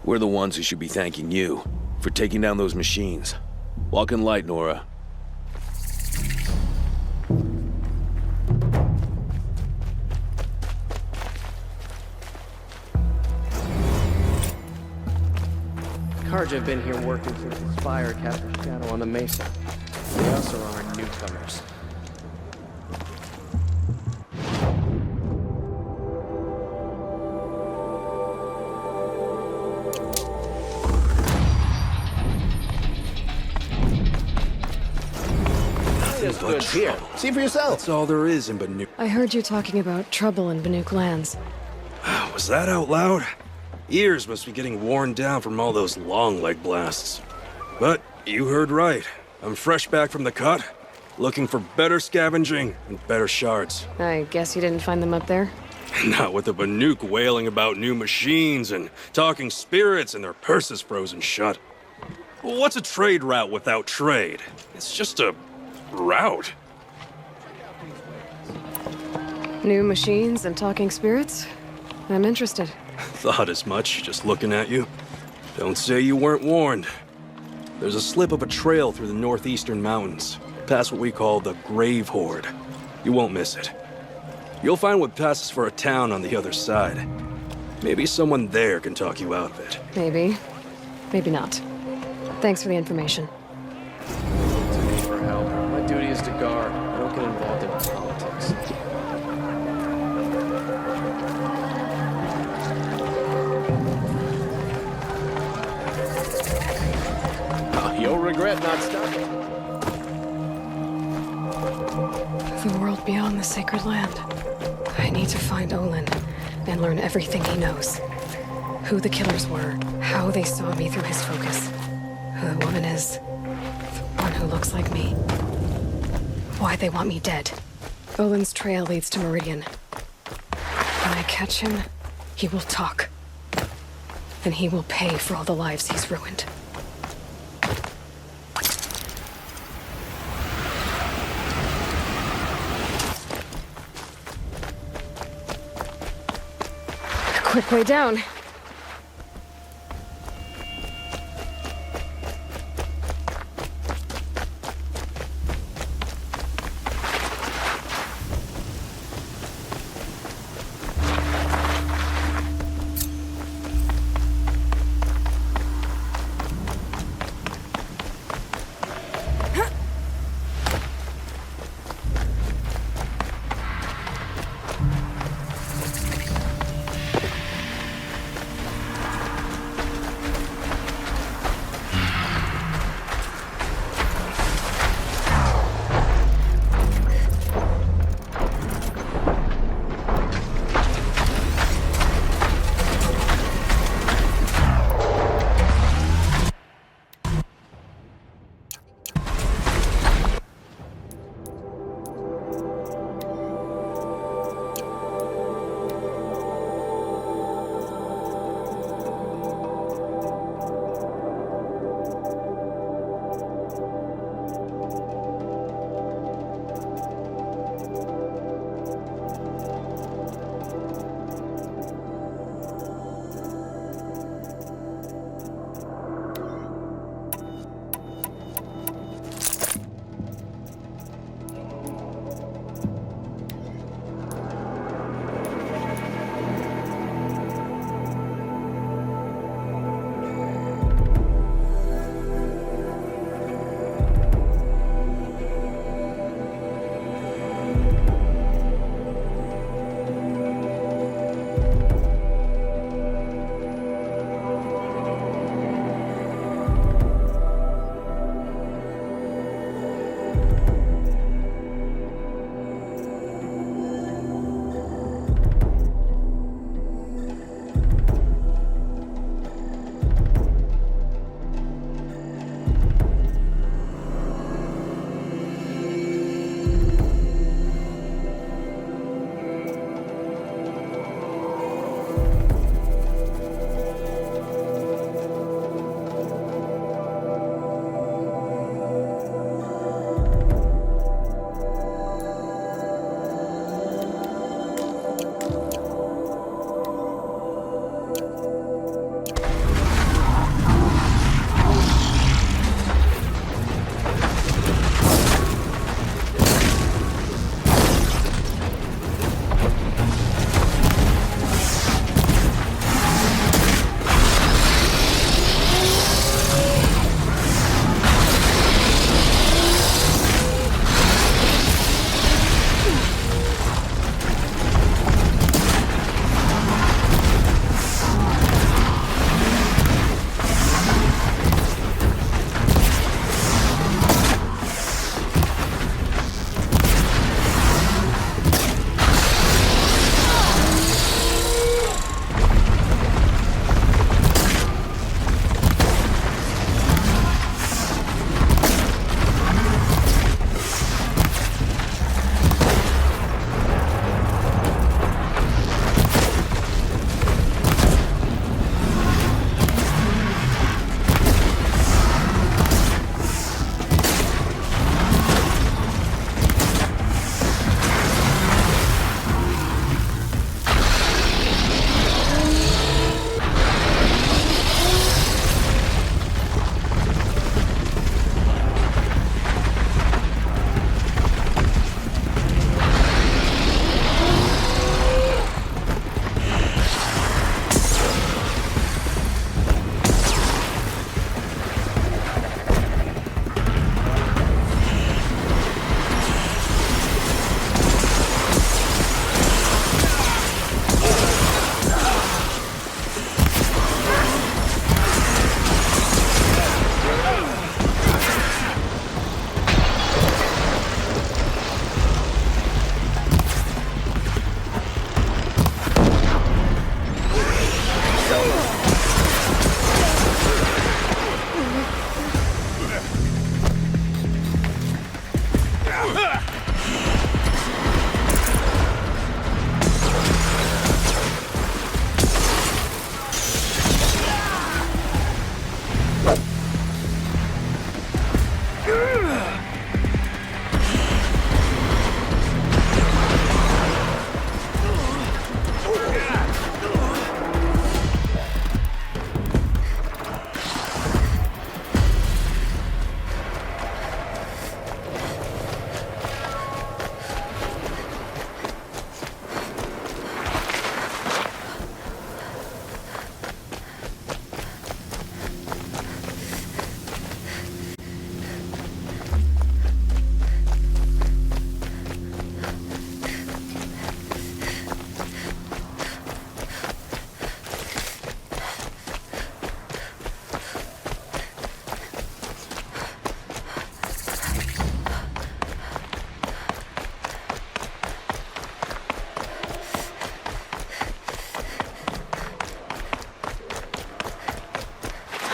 We're the ones who should be thanking you for taking down those machines. Walk in light, Nora. Karja have been here working since the fire cast a shadow on the mesa. They also are newcomers. Good here. See for yourself. That's all there is in Banuk. I heard you talking about trouble in Banuk lands. Was that out loud? Ears must be getting worn down from all those long leg blasts. But you heard right. I'm fresh back from the cut, looking for better scavenging and better shards. I guess you didn't find them up there? Not with the Banuk wailing about new machines and talking spirits and their purses frozen shut. What's a trade route without trade? It's just a route. New machines and talking spirits? I'm interested. Thought as much, just looking at you. Don't say you weren't warned. There's a slip of a trail through the northeastern mountains, past what we call the Grave Horde. You won't miss it. You'll find what passes for a town on the other side. Maybe someone there can talk you out of it. Maybe. Maybe not. Thanks for the information. For help. My duty is to guard. I don't get involved in politics. You'll regret not stopping. The world beyond the sacred land. I need to find Olin and learn everything he knows. Who the killers were, how they saw me through his focus, who the woman is, the one who looks like me. Why they want me dead. Olin's trail leads to Meridian. When I catch him, he will talk. And he will pay for all the lives he's ruined. Quick way down.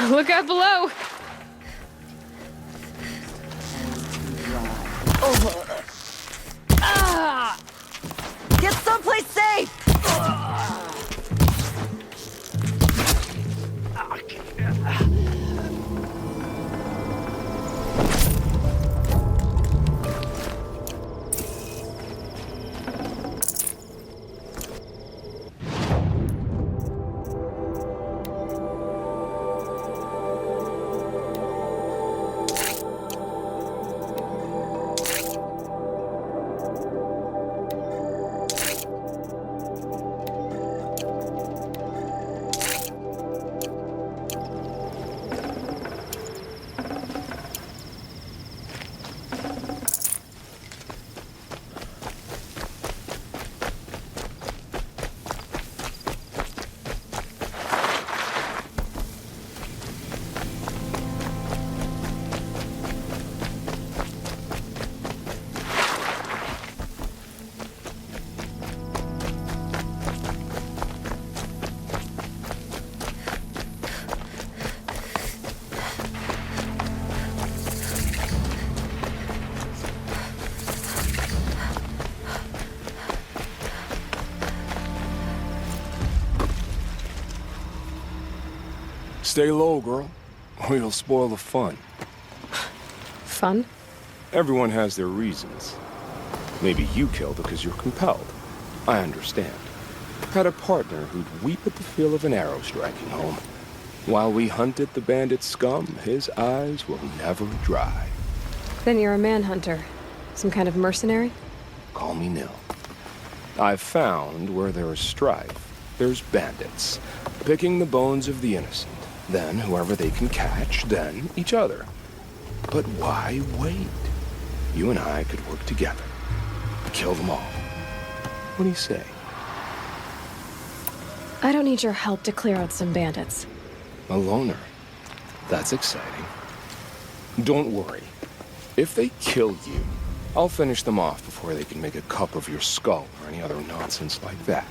Look out below! Get someplace safe! Stay low, girl, or you'll spoil the fun. Fun? Everyone has their reasons. Maybe you killed because you're compelled. I understand. Had a partner who'd weep at the feel of an arrow striking home. While we hunted the bandit scum, his eyes will never dry. Then you're a manhunter. Some kind of mercenary? Call me Nil. I've found where there is strife, there's bandits, picking the bones of the innocent. Then whoever they can catch, then each other. But why wait? You and I could work together. Kill them all. What do you say? I don't need your help to clear out some bandits. A loner. That's exciting. Don't worry. If they kill you, I'll finish them off before they can make a cup of your skull or any other nonsense like that.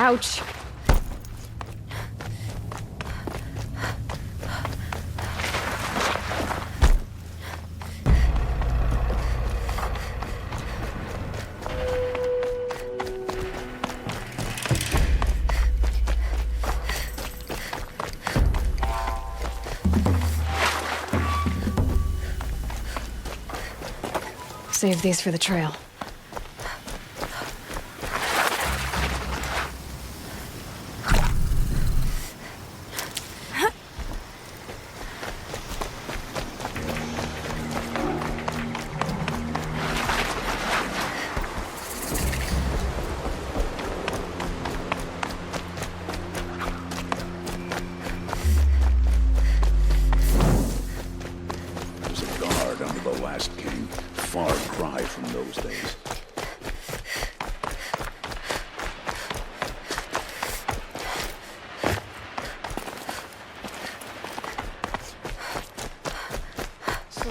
Ouch. Save these for the trail.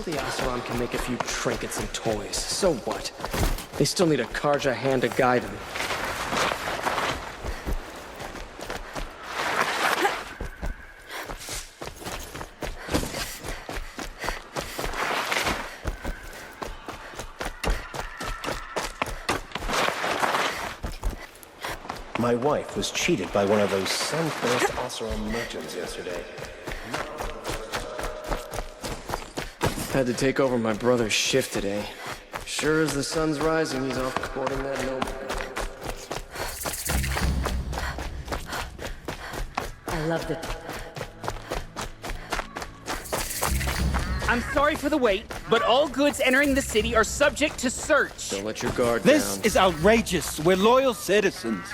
The Oseram can make a few trinkets and toys. So what? They still need a Karja hand to guide them. My wife was cheated by one of those sun-faced Oseram merchants yesterday. Had to take over my brother's shift today. Sure as the sun's rising, he's off courting that noble. I loved it. I'm sorry for the wait, but all goods entering the city are subject to search. Don't let your guard This down. is outrageous. We're loyal citizens.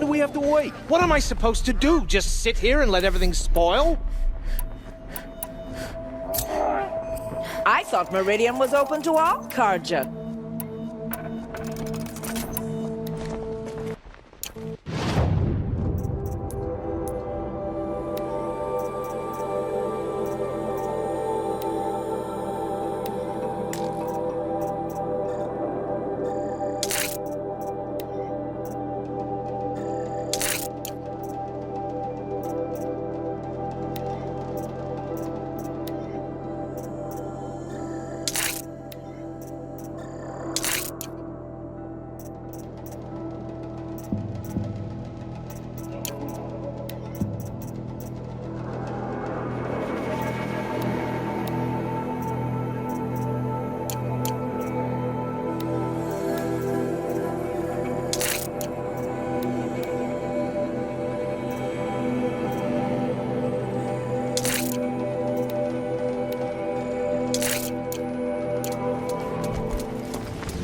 We have to wait. What am I supposed to do? Just sit here and let everything spoil? I thought Meridian was open to all Carja.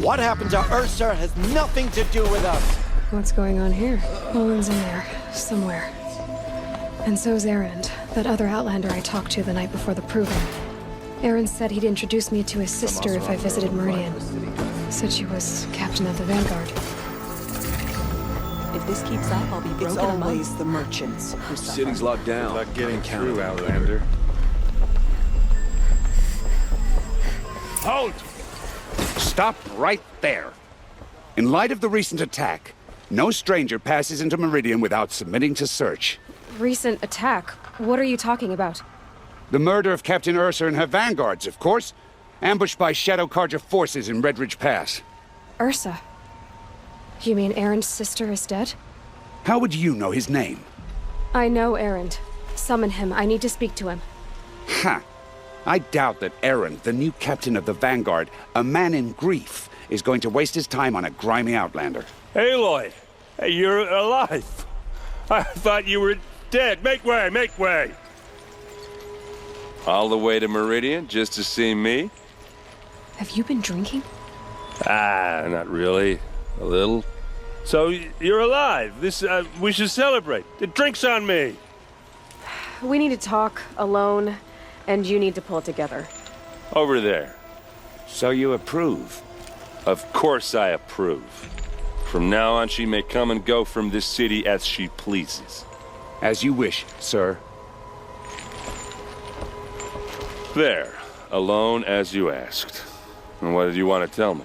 What happened to Ursa has nothing to do with us. What's going on here? Olin's in there, somewhere. And so's Erend, that other Outlander I talked to the night before the proving. Erend said he'd introduce me to his sister if I visited Meridian. Said she was captain of the Vanguard. If this keeps up, I'll be broken. It's always the merchants who suffer. City's locked down. Not getting through, Outlander. Halt! Stop right there. In light of the recent attack, no stranger passes into Meridian without submitting to search. Recent attack? What are you talking about? The murder of Captain Ursa and her vanguards, of course. Ambushed by Shadow Carja forces in Redridge Pass. Ursa? You mean Erend's sister is dead? How would you know his name? I know Erend. Summon him. I need to speak to him. Ha! I doubt that Erend, the new captain of the Vanguard, a man in grief, is going to waste his time on a grimy outlander. Aloy! Hey, you're alive! I thought you were dead. Make way, make way! All the way to Meridian just to see me? Have you been drinking? Not really. A little. So, you're alive. We should celebrate. The drink's on me. We need to talk, alone, and you need to pull it together. Over there. So you approve? Of course I approve. From now on, she may come and go from this city as she pleases. As you wish, sir. There. Alone as you asked. And what did you want to tell me?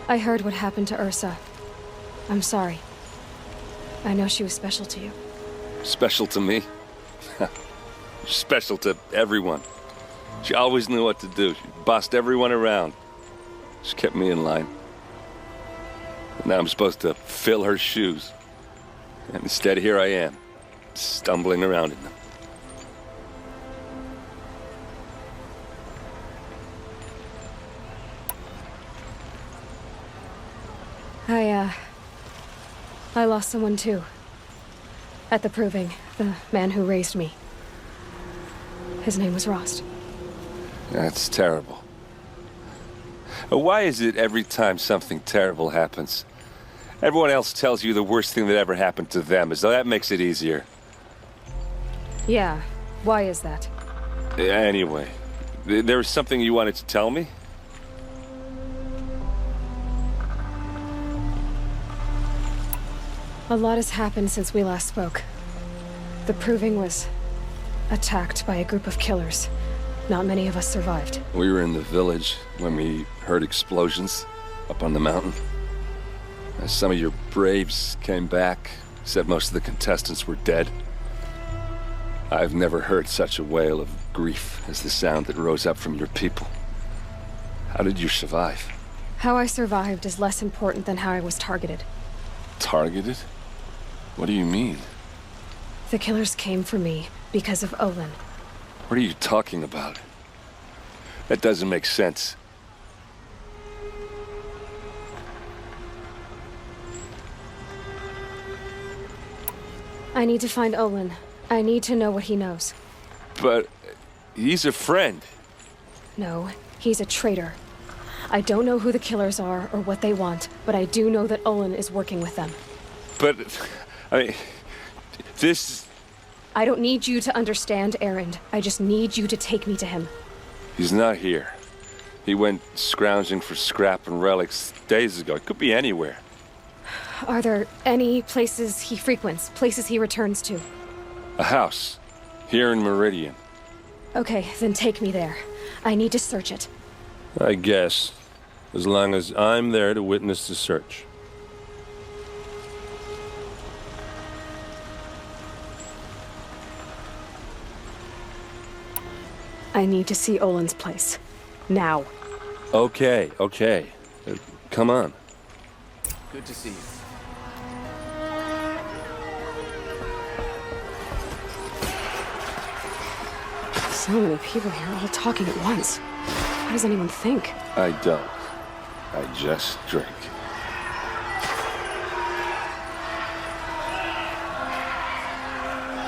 I heard what happened to Ursa. I'm sorry. I know she was special to you. Special to me? Special to everyone. She always knew what to do. She bossed everyone around. She kept me in line. And now I'm supposed to fill her shoes. And instead, here I am, stumbling around in them. I lost someone too. At the Proving, the man who raised me. His name was Rost. That's terrible. Why is it every time something terrible happens, everyone else tells you the worst thing that ever happened to them, as though that makes it easier? Yeah, why is that? Anyway, there was something you wanted to tell me? A lot has happened since we last spoke. The Proving was attacked by a group of killers. Not many of us survived. We were in the village when we heard explosions up on the mountain. Some of your braves came back, said most of the contestants were dead. I've never heard such a wail of grief as the sound that rose up from your people. How did you survive? How I survived is less important than how I was targeted. Targeted? What do you mean? The killers came for me because of Olin. What are you talking about? That doesn't make sense. I need to find Olin. I need to know what he knows. But he's a friend. No, he's a traitor. I don't know who the killers are or what they want, but I do know that Olin is working with them. But, I mean, this... I don't need you to understand, Erend. I just need you to take me to him. He's not here. He went scrounging for scrap and relics days ago. It could be anywhere. Are there any places he frequents, places he returns to? A house. Here in Meridian. Okay, then take me there. I need to search it. I guess. As long as I'm there to witness the search. I need to see Olin's place. Now. Okay. Come on. Good to see you. So many people here all talking at once. What does anyone think? I don't. I just drink.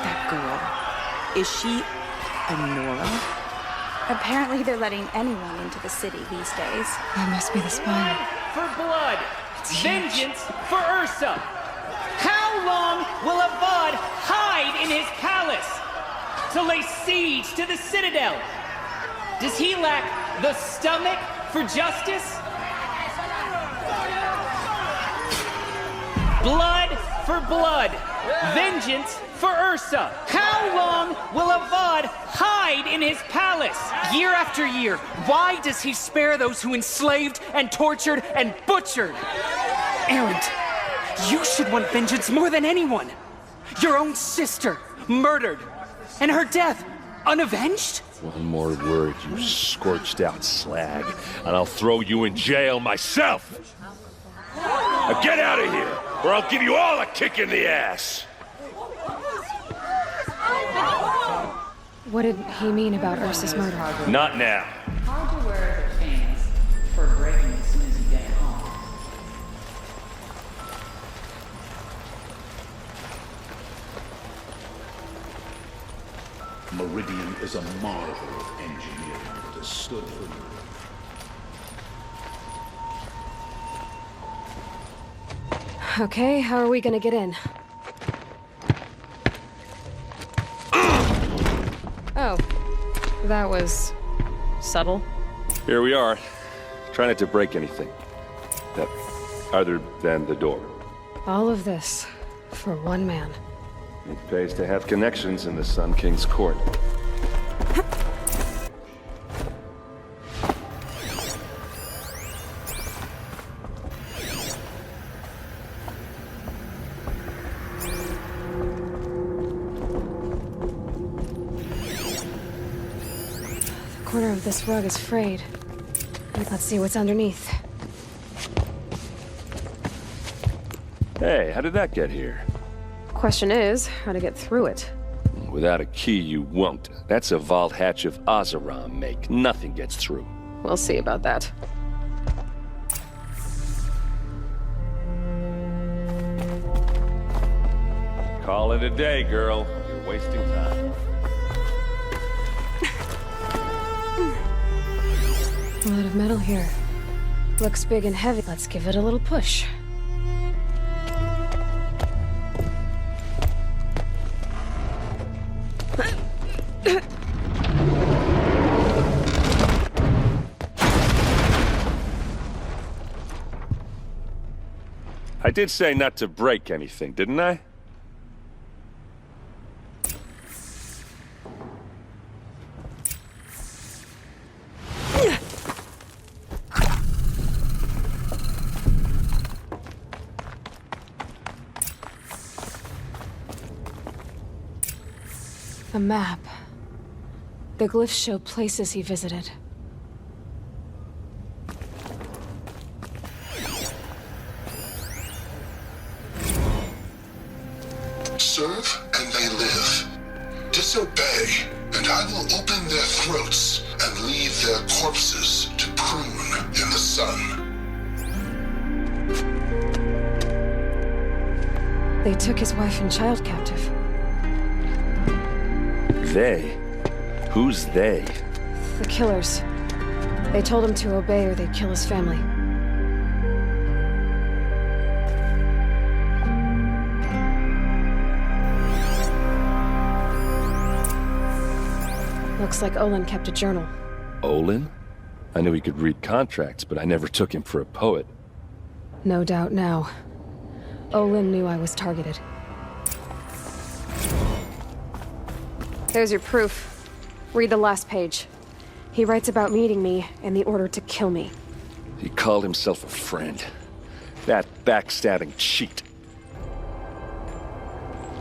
That girl. Is she a Nora? Apparently they're letting anyone into the city these days. That must be the spire. For blood! Vengeance for Ursa! How long will Avad hide in his palace to lay siege to the citadel? Does he lack the stomach for justice? Blood for blood! Vengeance for Ursa! How long will Avad hide in his palace? Year after year, why does he spare those who enslaved and tortured and butchered? Erend, you should want vengeance more than anyone. Your own sister, murdered, and her death, unavenged? One more word, you scorched out slag, and I'll throw you in jail myself! Now get out of here, or I'll give you all a kick in the ass! What did he mean about Ursa's murder? Not now. Hardware are famous for breaking as soon as you get home. Meridian is a marvel of engineering that has stood for years. Okay, how are we gonna get in? Oh, that was subtle. Here we are. Try not to break anything. Other than the door. All of this for one man. It pays to have connections in the Sun King's court. this rug is frayed. Let's see what's underneath. Hey, how did that get here? Question is, how to get through it. Without a key, you won't. That's a vault hatch of Oseram make. Nothing gets through. We'll see about that. Call it a day, girl. You're wasting time. A lot of metal here. Looks big and heavy. Let's give it a little push. I did say not to break anything, didn't I? A map. The glyphs show places he visited. Serve and they live. Disobey, and I will open their throats and leave their corpses to prune in the sun. They took his wife and child captive. They? Who's they? The killers. They told him to obey or they'd kill his family. Looks like Olin kept a journal. Olin? I knew he could read contracts, but I never took him for a poet. No doubt now. Olin knew I was targeted. There's your proof. Read the last page. He writes about meeting me and the order to kill me. He called himself a friend. That backstabbing cheat.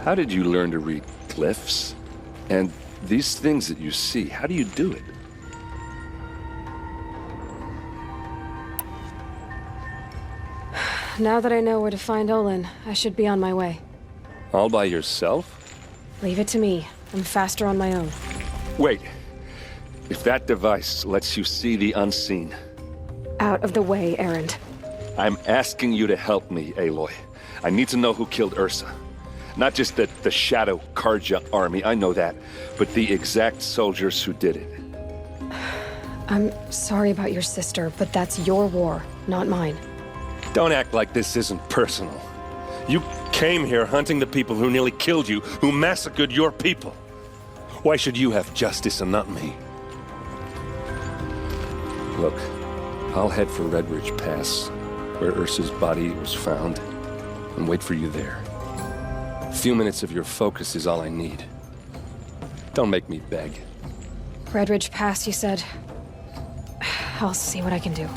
How did you learn to read glyphs? And these things that you see, how do you do it? Now that I know where to find Olin, I should be on my way. All by yourself? Leave it to me. I'm faster on my own. Wait. If that device lets you see the unseen... Out of the way, Erend. I'm asking you to help me, Aloy. I need to know who killed Ursa. Not just the Shadow Karja army, I know that, but the exact soldiers who did it. I'm sorry about your sister, but that's your war, not mine. Don't act like this isn't personal. You came here hunting the people who nearly killed you, who massacred your people. Why should you have justice and not me? Look, I'll head for Redridge Pass, where Ursa's body was found, and wait for you there. A few minutes of your focus is all I need. Don't make me beg. Redridge Pass, you said? I'll see what I can do.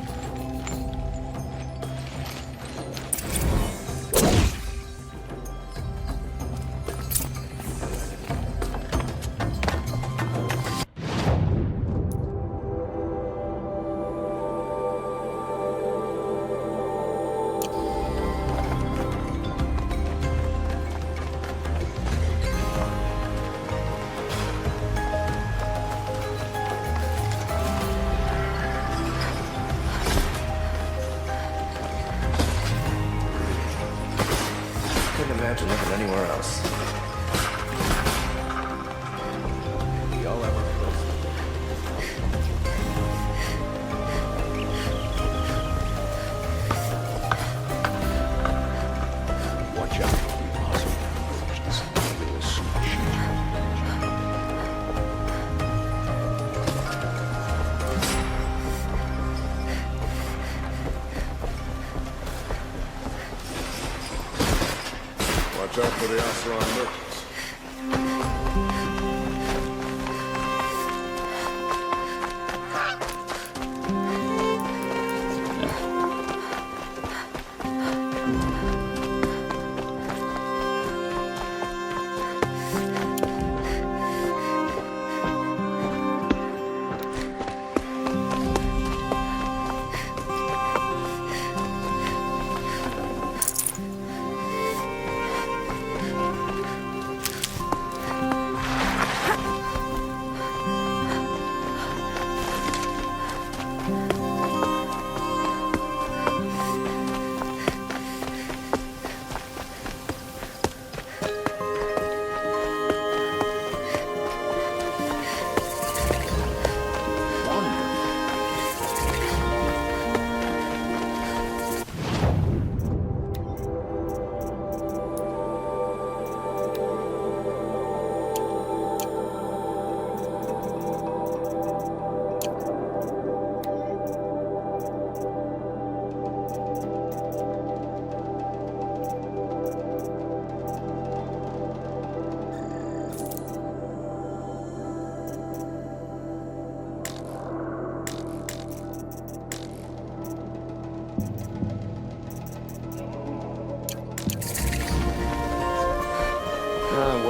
Couldn't imagine living anywhere else. We all have our close. Watch out for the awesome this fabulous Watch out for the Oseram merchants.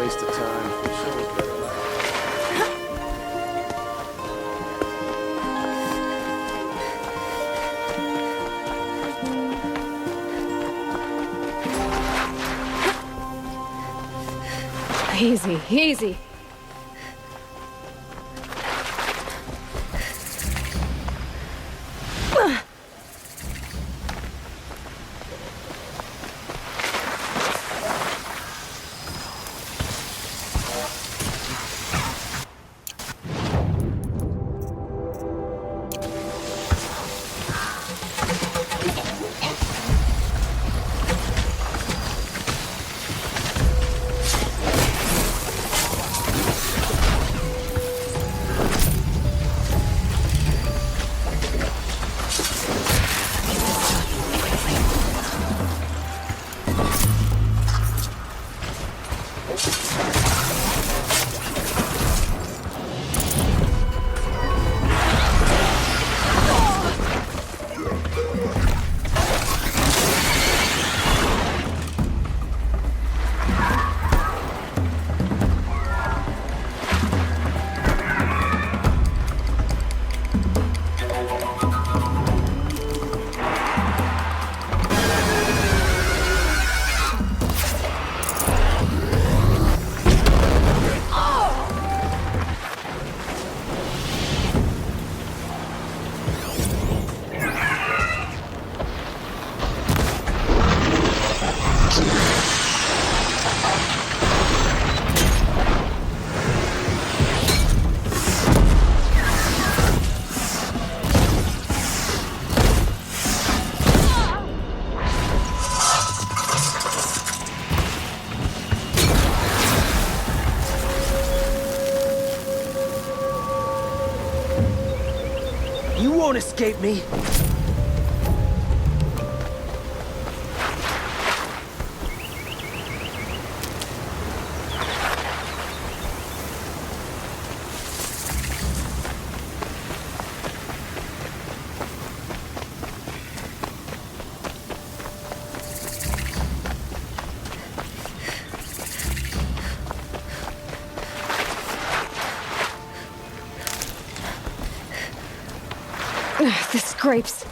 waste of time. Show was better last. Easy, easy. You won't escape me. The scrapes.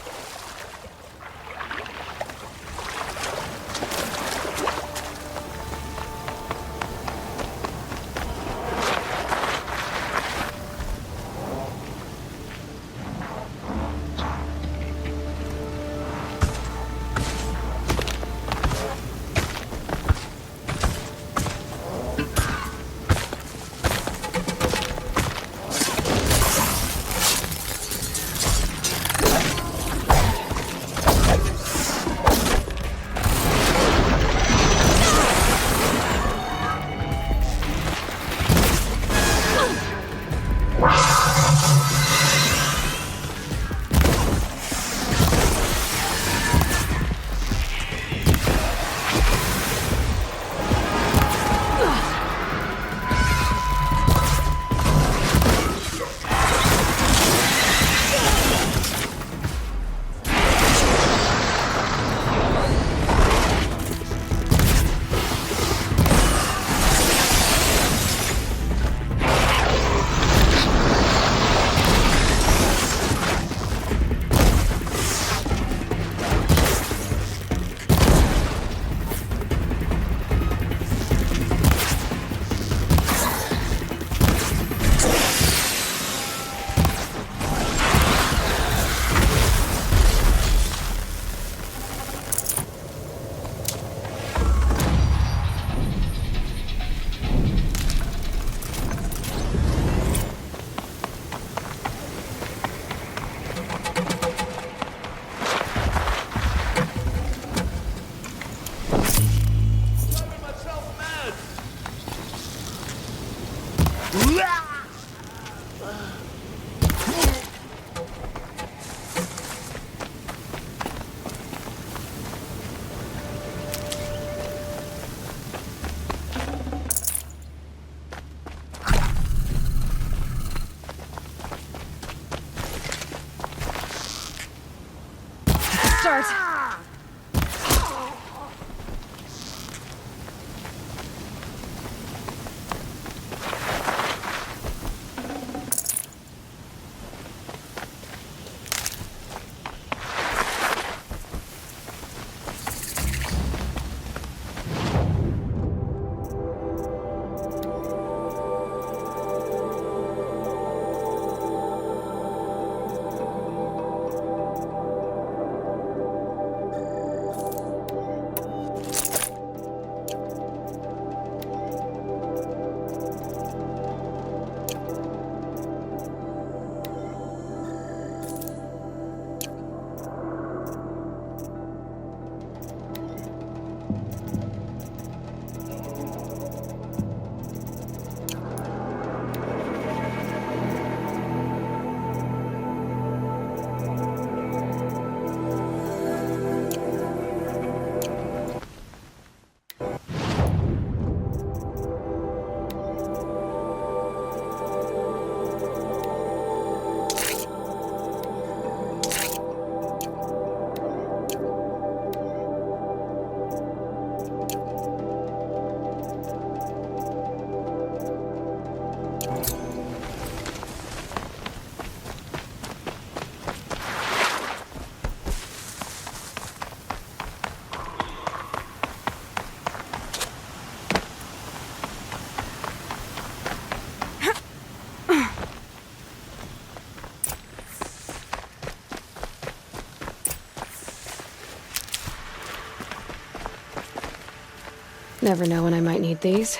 Never know when I might need these.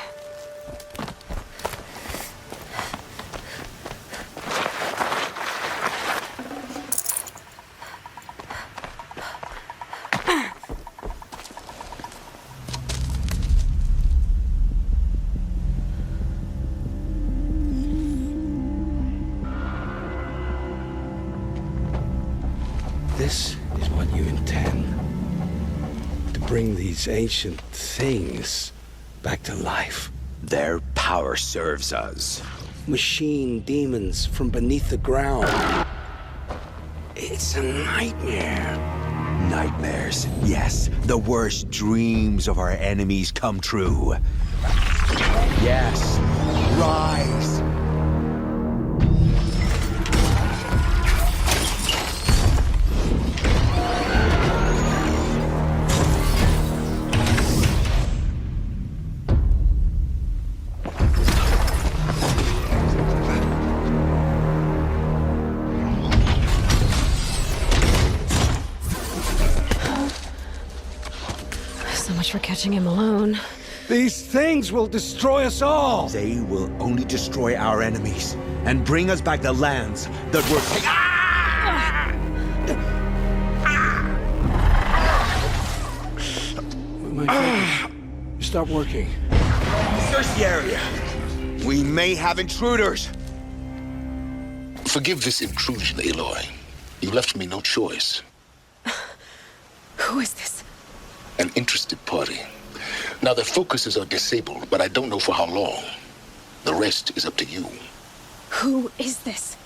This is what you intend. To bring these ancient things back to life. Their power serves us. Machine demons from beneath the ground. It's a nightmare. Nightmares, yes. The worst dreams of our enemies come true. Yes, rise. So much for catching him alone. These things will destroy us all. They will only destroy our enemies and bring us back the lands that were taken. Stop working. Search the area. We may have intruders. Forgive this intrusion, Aloy. You left me no choice. Who is this? An interested party. Now, their focuses are disabled, but I don't know for how long. The rest is up to you. Who is this?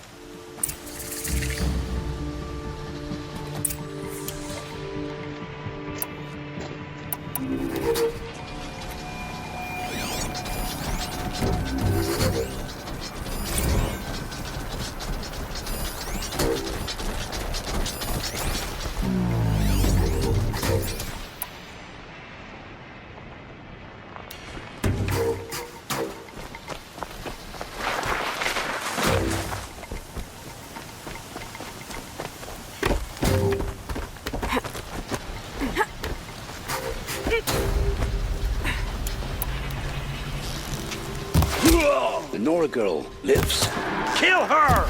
The Nora girl lives. Kill her!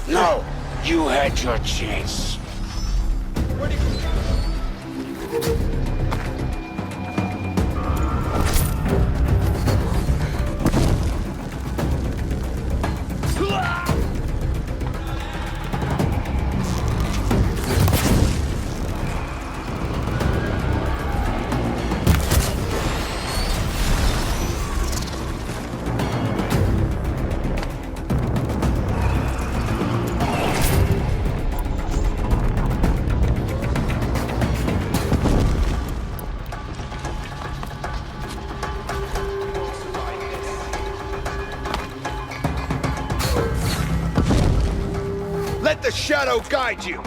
No! You had your chance. Let the shadow guide you.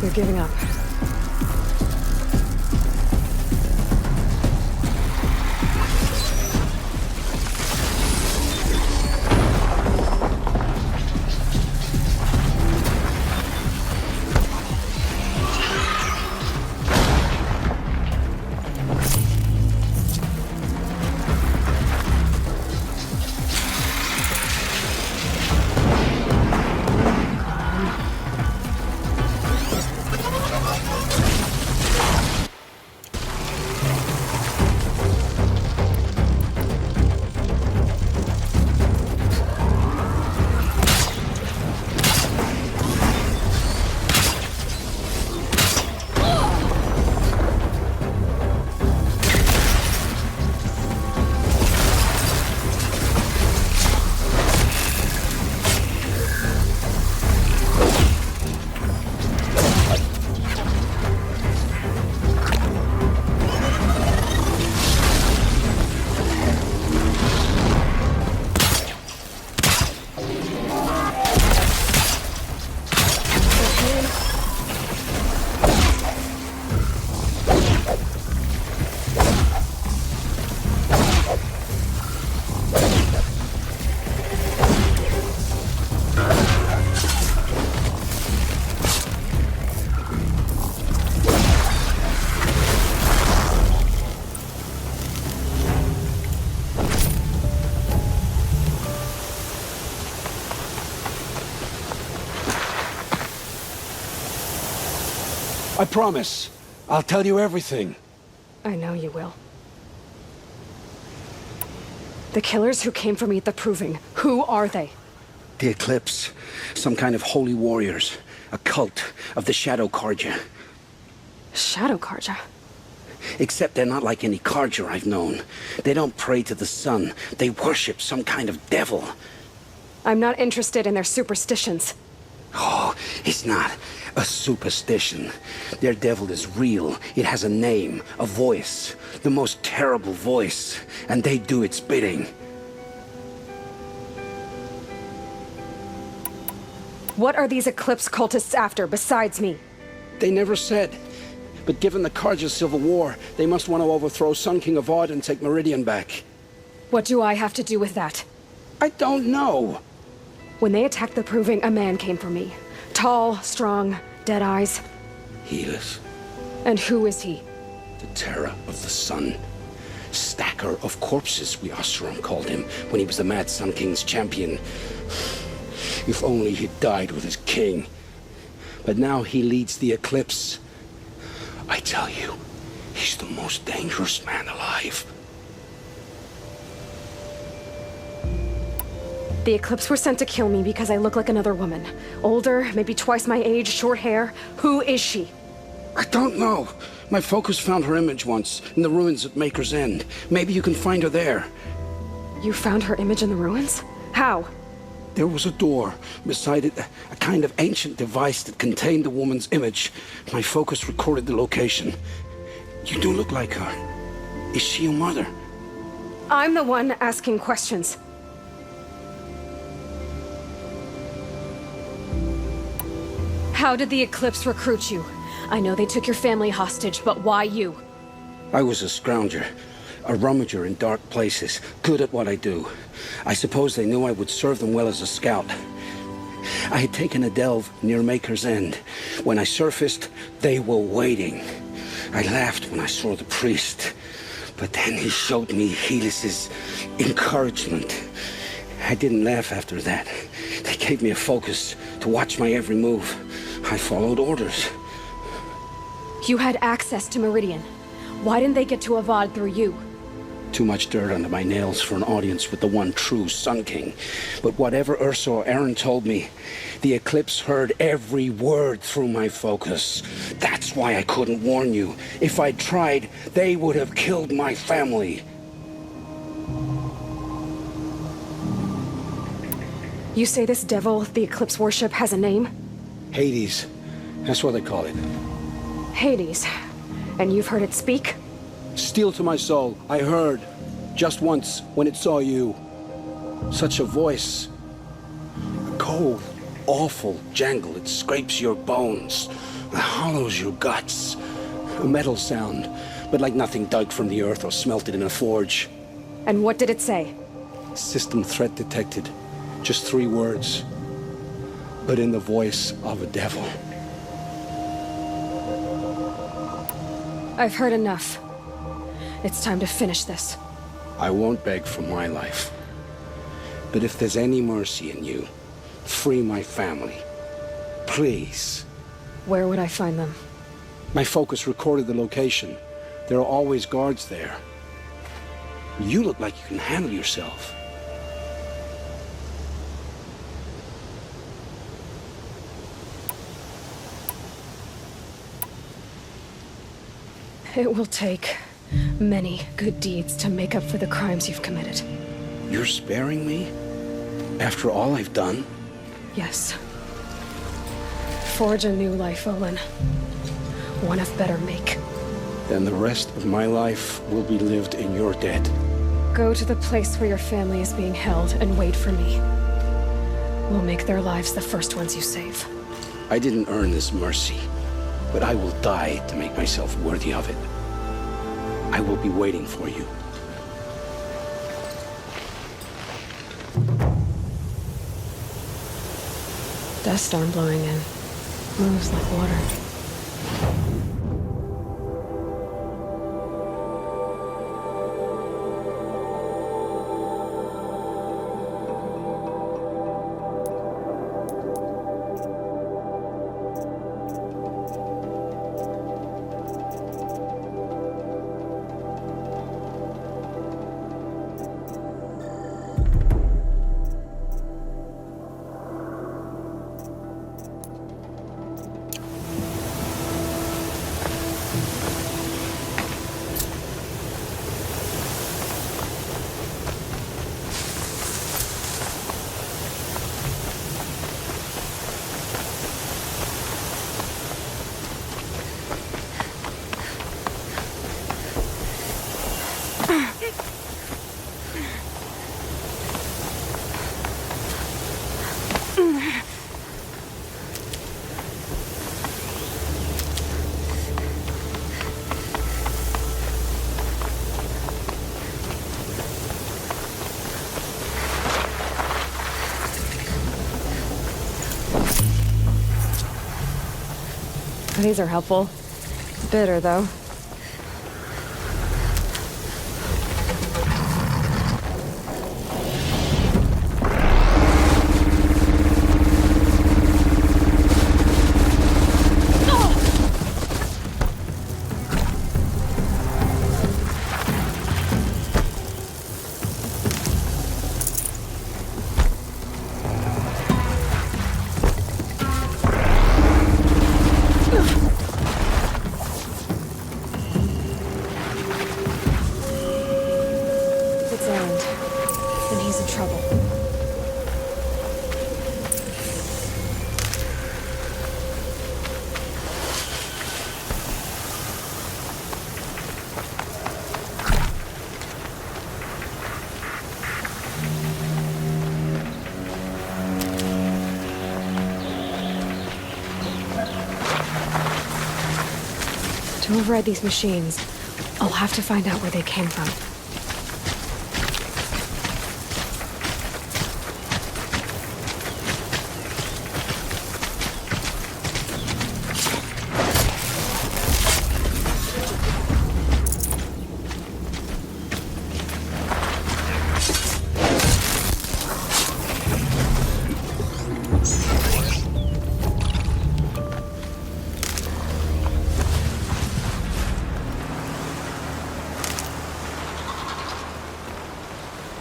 They're giving up. I promise. I'll tell you everything. I know you will. The killers who came for me at the Proving, who are they? The Eclipse. Some kind of holy warriors. A cult of the Shadow Carja. Shadow Carja? Except they're not like any Carja I've known. They don't pray to the sun. They worship some kind of devil. I'm not interested in their superstitions. Oh, it's not a superstition. Their devil is real. It has a name, a voice, the most terrible voice, and they do its bidding. What are these Eclipse cultists after, besides me? They never said. But given the Carja civil war, they must want to overthrow Sun King Avad and take Meridian back. What do I have to do with that? I don't know. When they attacked the Proving, a man came for me. Tall, strong, dead eyes. Helis. And who is he? The terror of the sun. Stacker of corpses, we Oseram called him, when he was the Mad Sun King's champion. If only he'd died with his king. But now he leads the Eclipse. I tell you, he's the most dangerous man alive. The Eclipse were sent to kill me because I look like another woman. Older, maybe twice my age, short hair. Who is she? I don't know. My focus found her image once, in the ruins at Maker's End. Maybe you can find her there. You found her image in the ruins? How? There was a door. Beside it, a kind of ancient device that contained the woman's image. My focus recorded the location. You do look like her. Is she your mother? I'm the one asking questions. How did the Eclipse recruit you? I know they took your family hostage, but why you? I was a scrounger. A rummager in dark places, good at what I do. I suppose they knew I would serve them well as a scout. I had taken a delve near Maker's End. When I surfaced, they were waiting. I laughed when I saw the priest, but then he showed me Helis's encouragement. I didn't laugh after that. They gave me a focus to watch my every move. I followed orders. You had access to Meridian. Why didn't they get to Avad through you? Too much dirt under my nails for an audience with the one true Sun King. But whatever Ursa or Aaron told me, the Eclipse heard every word through my focus. That's why I couldn't warn you. If I'd tried, they would have killed my family. You say this devil the Eclipse worship has a name? Hades. That's what they call it. Hades. And you've heard it speak? Steel to my soul, I heard. Just once, when it saw you. Such a voice. A cold, awful jangle, it scrapes your bones. hollows your guts. A metal sound, but like nothing dug from the earth or smelted in a forge. And what did it say? System threat detected. Just 3 words. But in the voice of a devil. I've heard enough. It's time to finish this. I won't beg for my life. But if there's any mercy in you, free my family. Please. Where would I find them? My focus recorded the location. There are always guards there. You look like you can handle yourself. It will take many good deeds to make up for the crimes you've committed. You're sparing me? After all I've done? Yes. Forge a new life, Olin. One of better make. Then the rest of my life will be lived in your debt. Go to the place where your family is being held and wait for me. We'll make their lives the first ones you save. I didn't earn this mercy, but I will die to make myself worthy of it. I will be waiting for you. Dust storm blowing in. Moves like water. These are helpful. Bitter, though. To override these machines, I'll have to find out where they came from.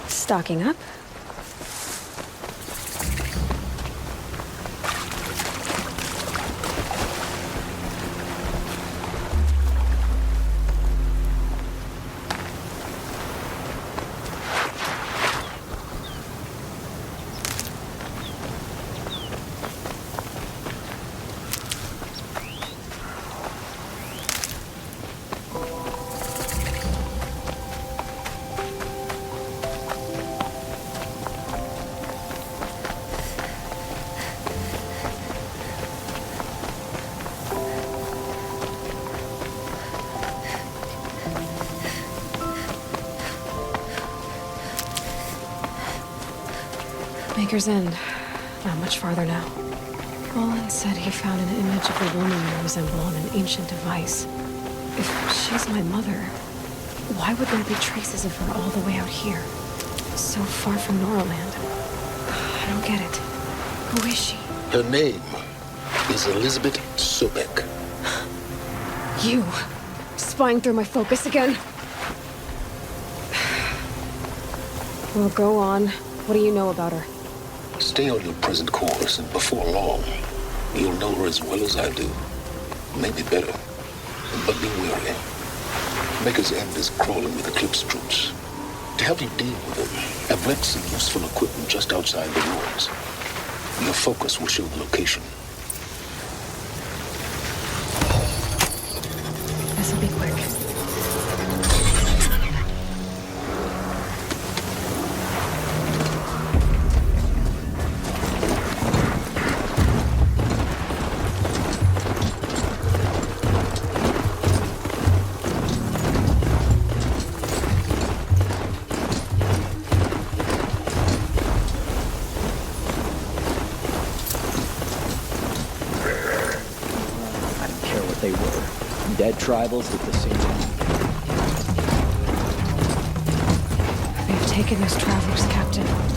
Stocking up. Maker's End. Not much farther now. Roland said he found an image of a woman you resemble on an ancient device. If she's my mother, why would there be traces of her all the way out here? So far from Noraland. I don't get it. Who is she? Her name is Elizabeth Sobek. You! Spying through my focus again? Well, go on. What do you know about her? Stay on your present course, and before long, you'll know her as well as I do. Maybe better. But be wary. Maker's End is crawling with Eclipse troops. To help you deal with them, I've left some useful equipment just outside the ruins. Your focus will show the location. This'll be quick. Dead tribals did the same thing. They've taken those travelers captive.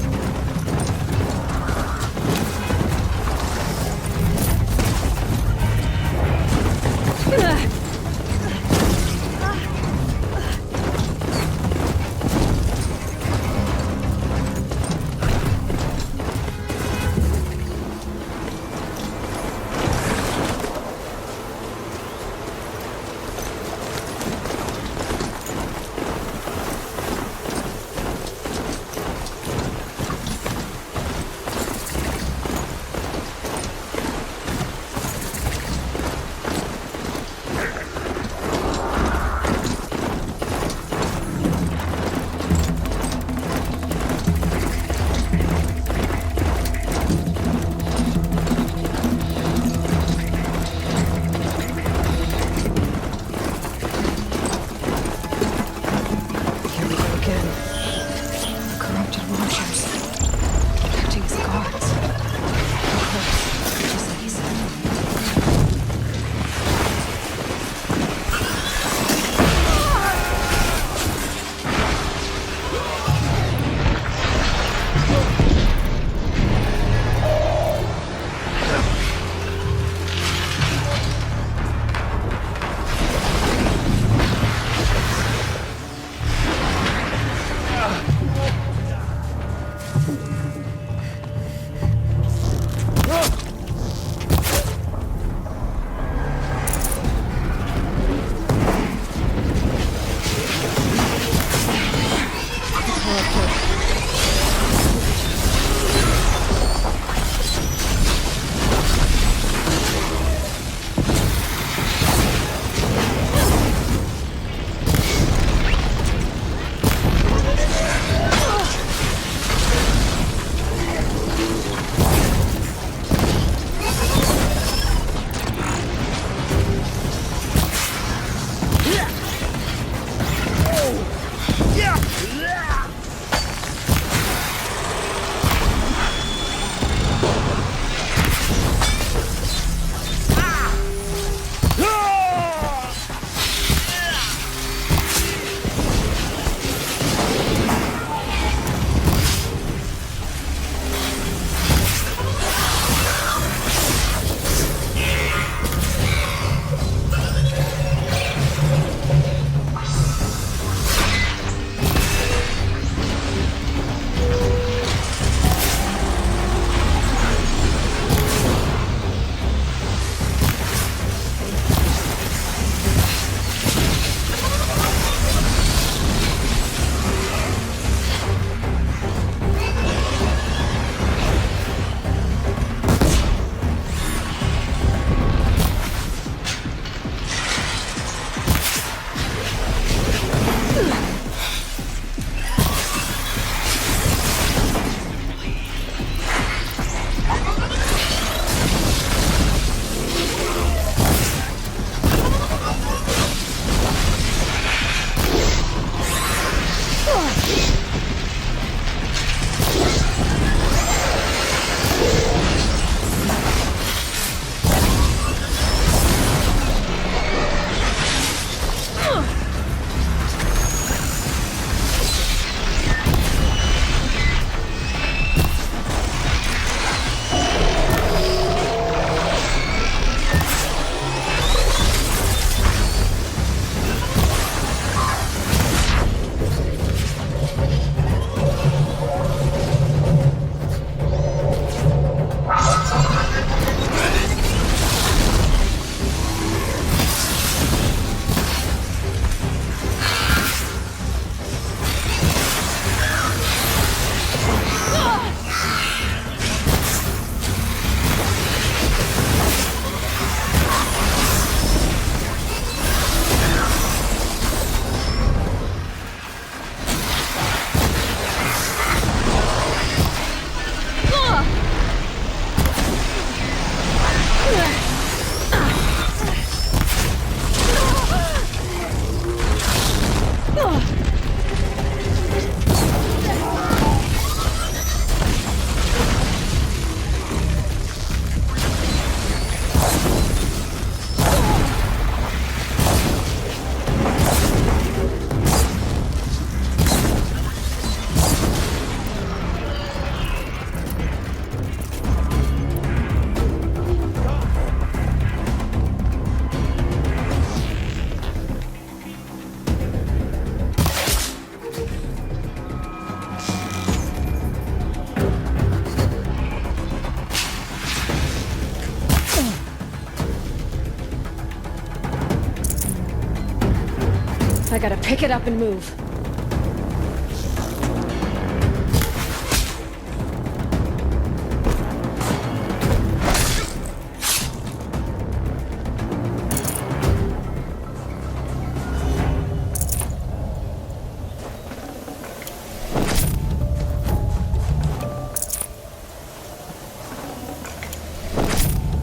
I gotta pick it up and move.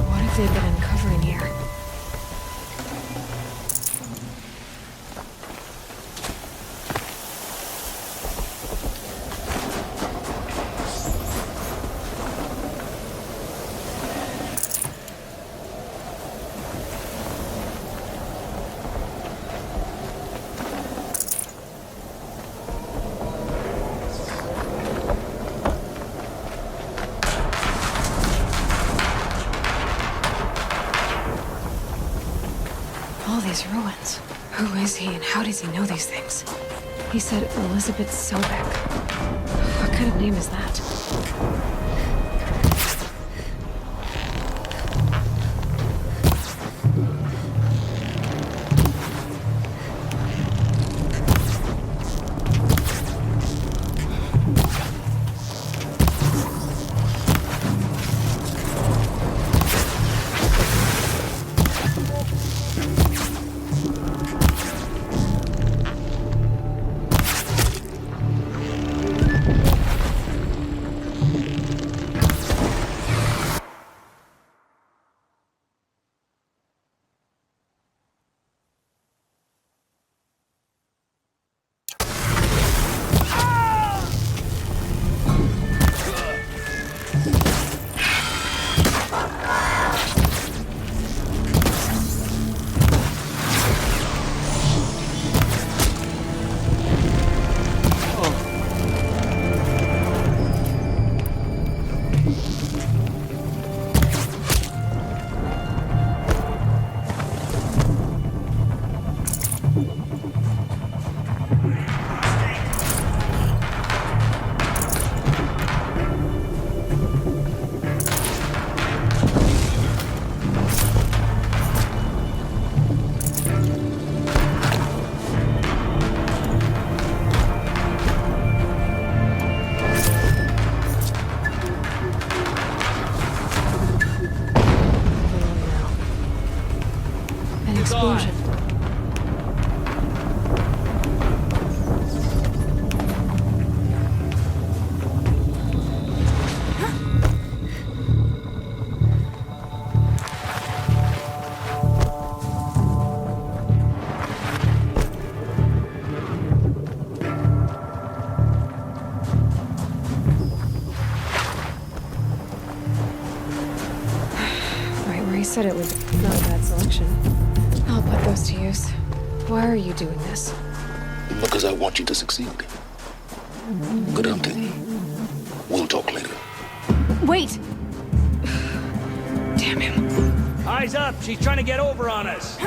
What have they been uncovering here? All these ruins. Who is he and how does he know these things? He said Elizabeth Sobek. What kind of name is that? Explosion. Right where he said it was not a bad selection. I'll put those to use. Why are you doing this? Because I want you to succeed. Good hunting. We'll talk later. Wait! Damn him. Eyes up! She's trying to get over on us!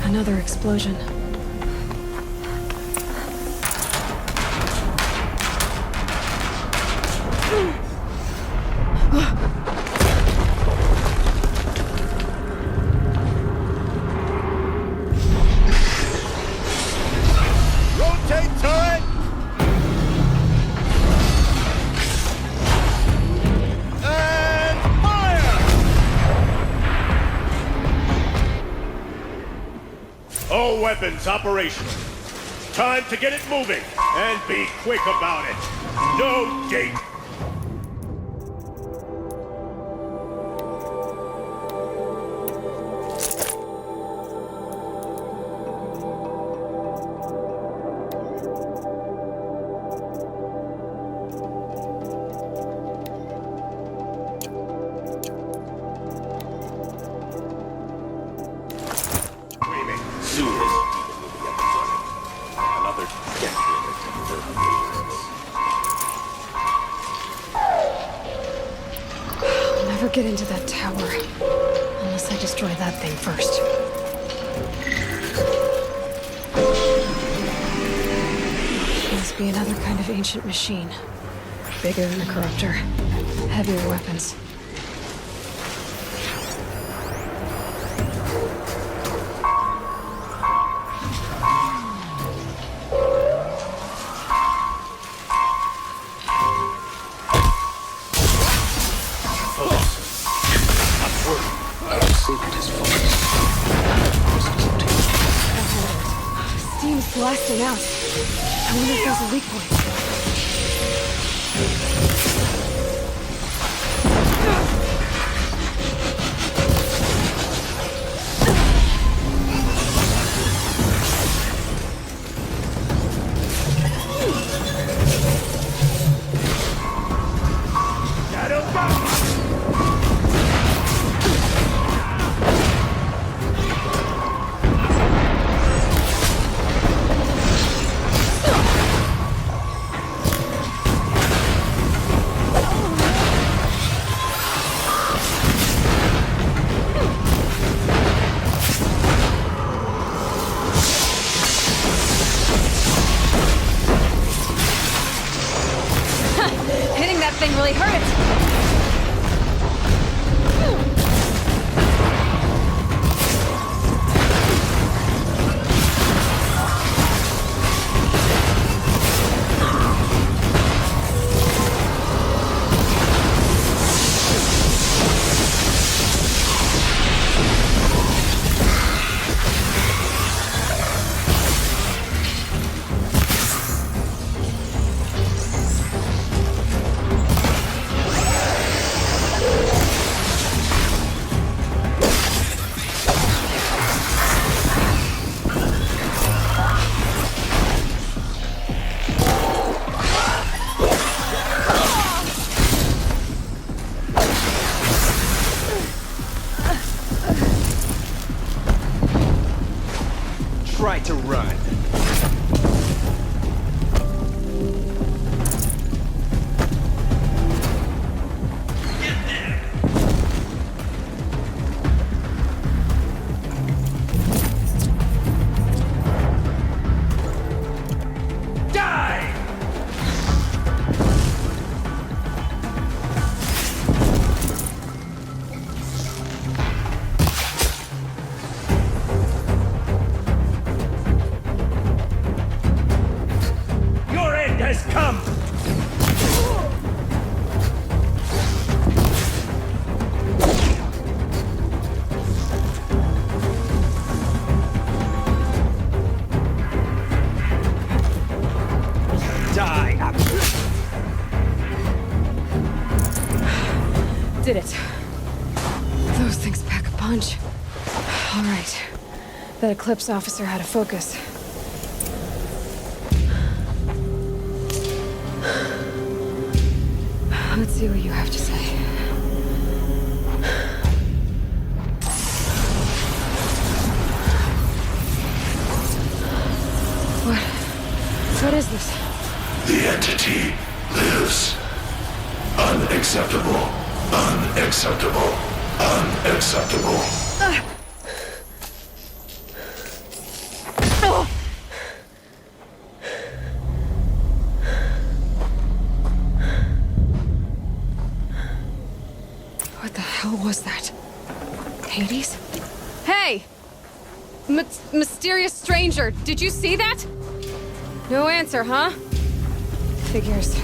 Another explosion. Rotate turret! And fire! All weapons operational. Time to get it moving, and be quick about it. No date. Get into that tower. Unless I destroy that thing first. Must be another kind of ancient machine. Bigger than the Corruptor. Heavier weapons. Steam's blasting out. I wonder if there's a leak point. thing really hurts. Try to run. Has come! Die! Did it. Those things pack a punch. All right. That Eclipse officer had a focus. Let's see what you have to say. What is this? The entity lives. Unacceptable. Unacceptable. Unacceptable. What the hell was that? Hades? Hey! Mysterious stranger, did you see that? No answer, huh? Figures.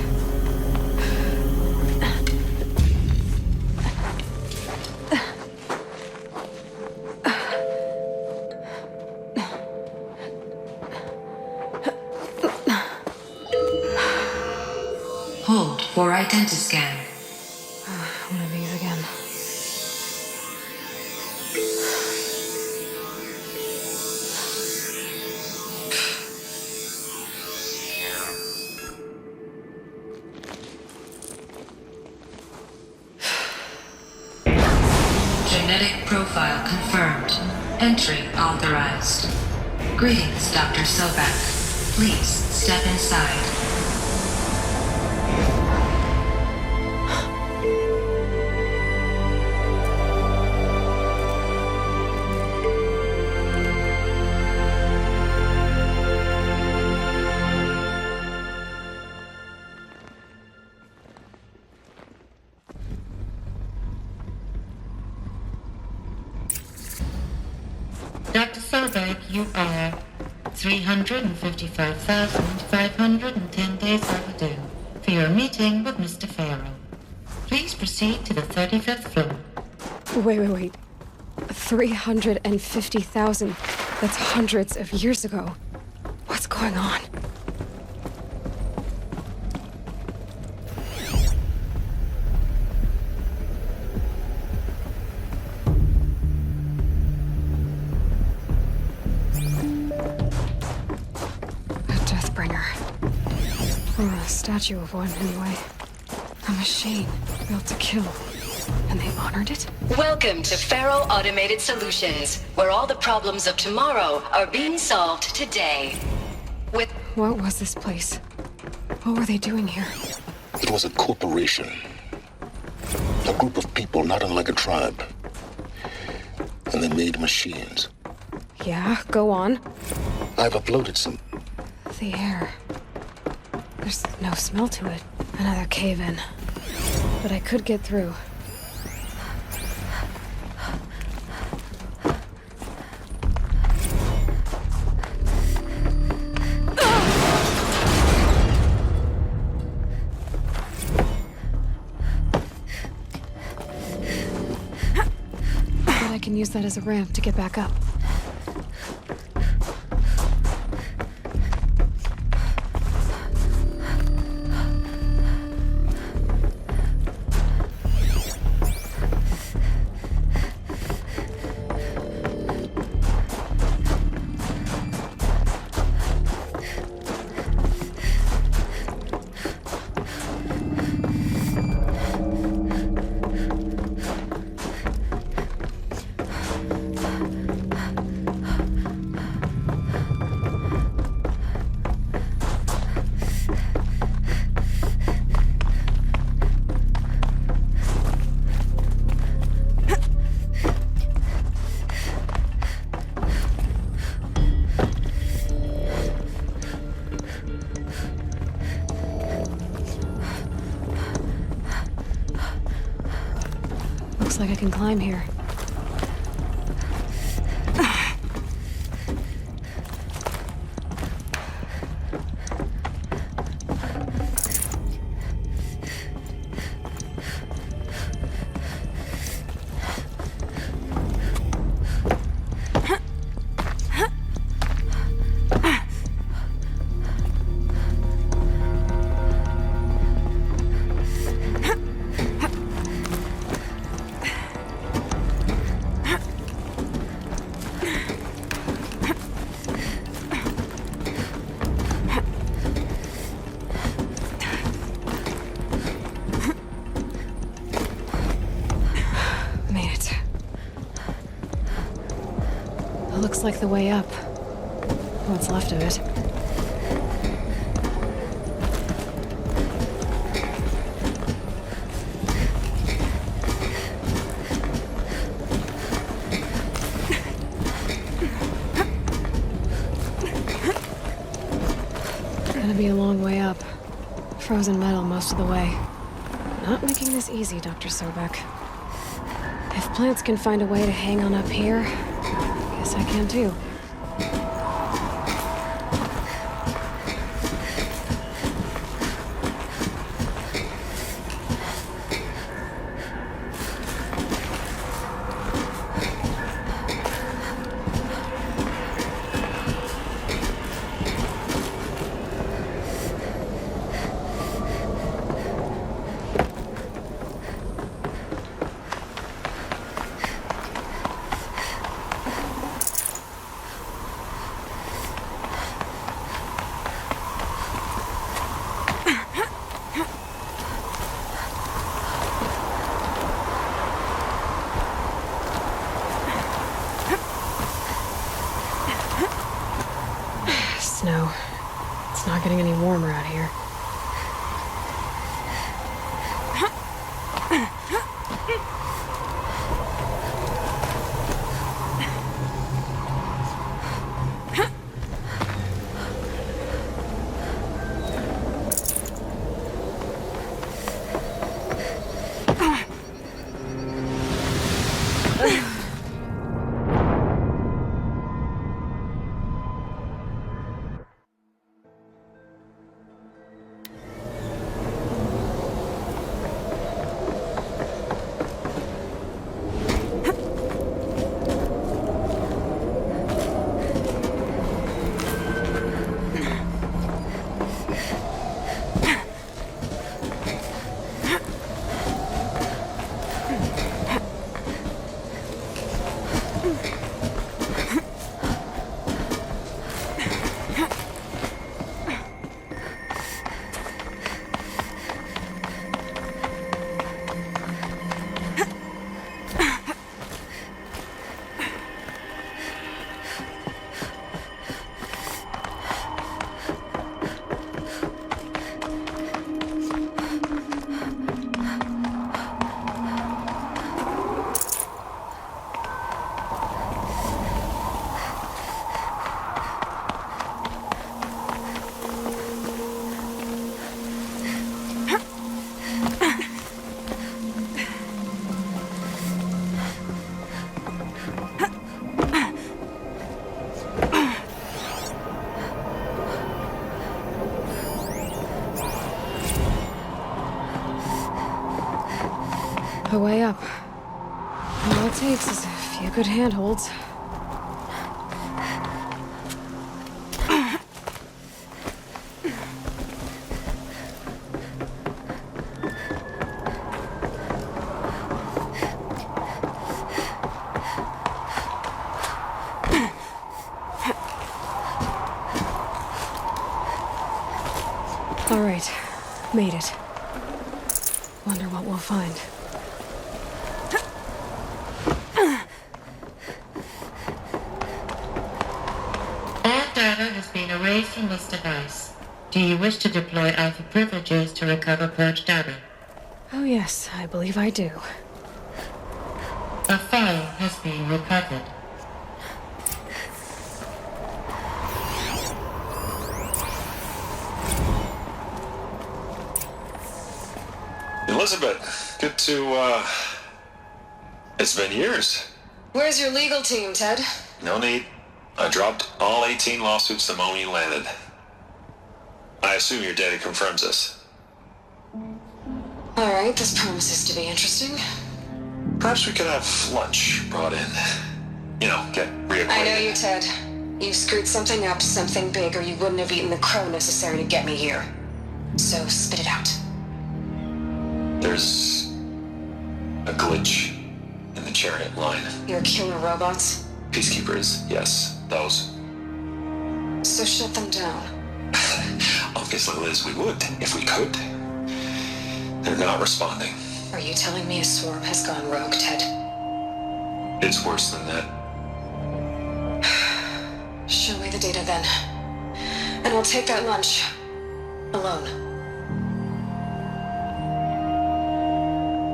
for identiscan. One of these again. Genetic profile confirmed. Entry authorized. Greetings, Dr. Sobek. Please step inside. Dr. Sobek, you are 355,510 days overdue for your meeting with Mr. Farrell. Please proceed to the 35th floor. Wait. 350,000. That's hundreds of years ago. What's going on? Or a statue of one, anyway. A machine built to kill. And they honored it? Welcome to Faro Automated Solutions, where all the problems of tomorrow are being solved today. What was this place? What were they doing here? It was a corporation. A group of people not unlike a tribe. And they made machines. Yeah, go on. I've uploaded some. The air. There's no smell to it. Another cave-in. But I could get through. But I can use that as a ramp to get back up. Looks like I can climb here. Looks like the way up. What's left of it. Gonna be a long way up. Frozen metal most of the way. Not making this easy, Dr. Sobek. If plants can find a way to hang on up here, guess I can too. snow. It's not getting any warmer out here. A way up. And all it takes is a few good handholds. All right, made it. Wonder what we'll find. Data has been erased from this device. Do you wish to deploy Alpha privileges to recover purged data? Oh yes, I believe I do. A file has been recovered. Elizabeth, good to, it's been years. Where's your legal team, Ted? No need. I dropped all 18 lawsuits the moment you landed. I assume your data confirms this. All right, this promises to be interesting. Perhaps we could have lunch brought in. You know, get reacquainted. I know you, Ted. You screwed something up, something big, or you wouldn't have eaten the crow necessary to get me here. So spit it out. There's a glitch in the chariot line. Your killer robots? Peacekeepers, yes, those. So shut them down. Obviously, Liz, we would, if we could. They're not responding. Are you telling me a swarm has gone rogue, Ted? It's worse than that. Show me the data then. And I'll take that lunch. Alone.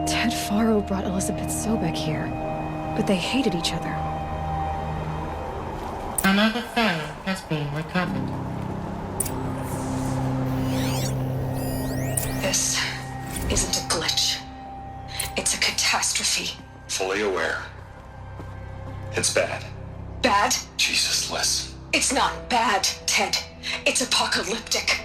Ted Faro brought Elizabeth Sobek here, but they hated each other. Another file has been recovered. This isn't a glitch. It's a catastrophe. Fully aware. It's bad. Bad? Jesus, Liz. It's not bad, Ted. It's apocalyptic.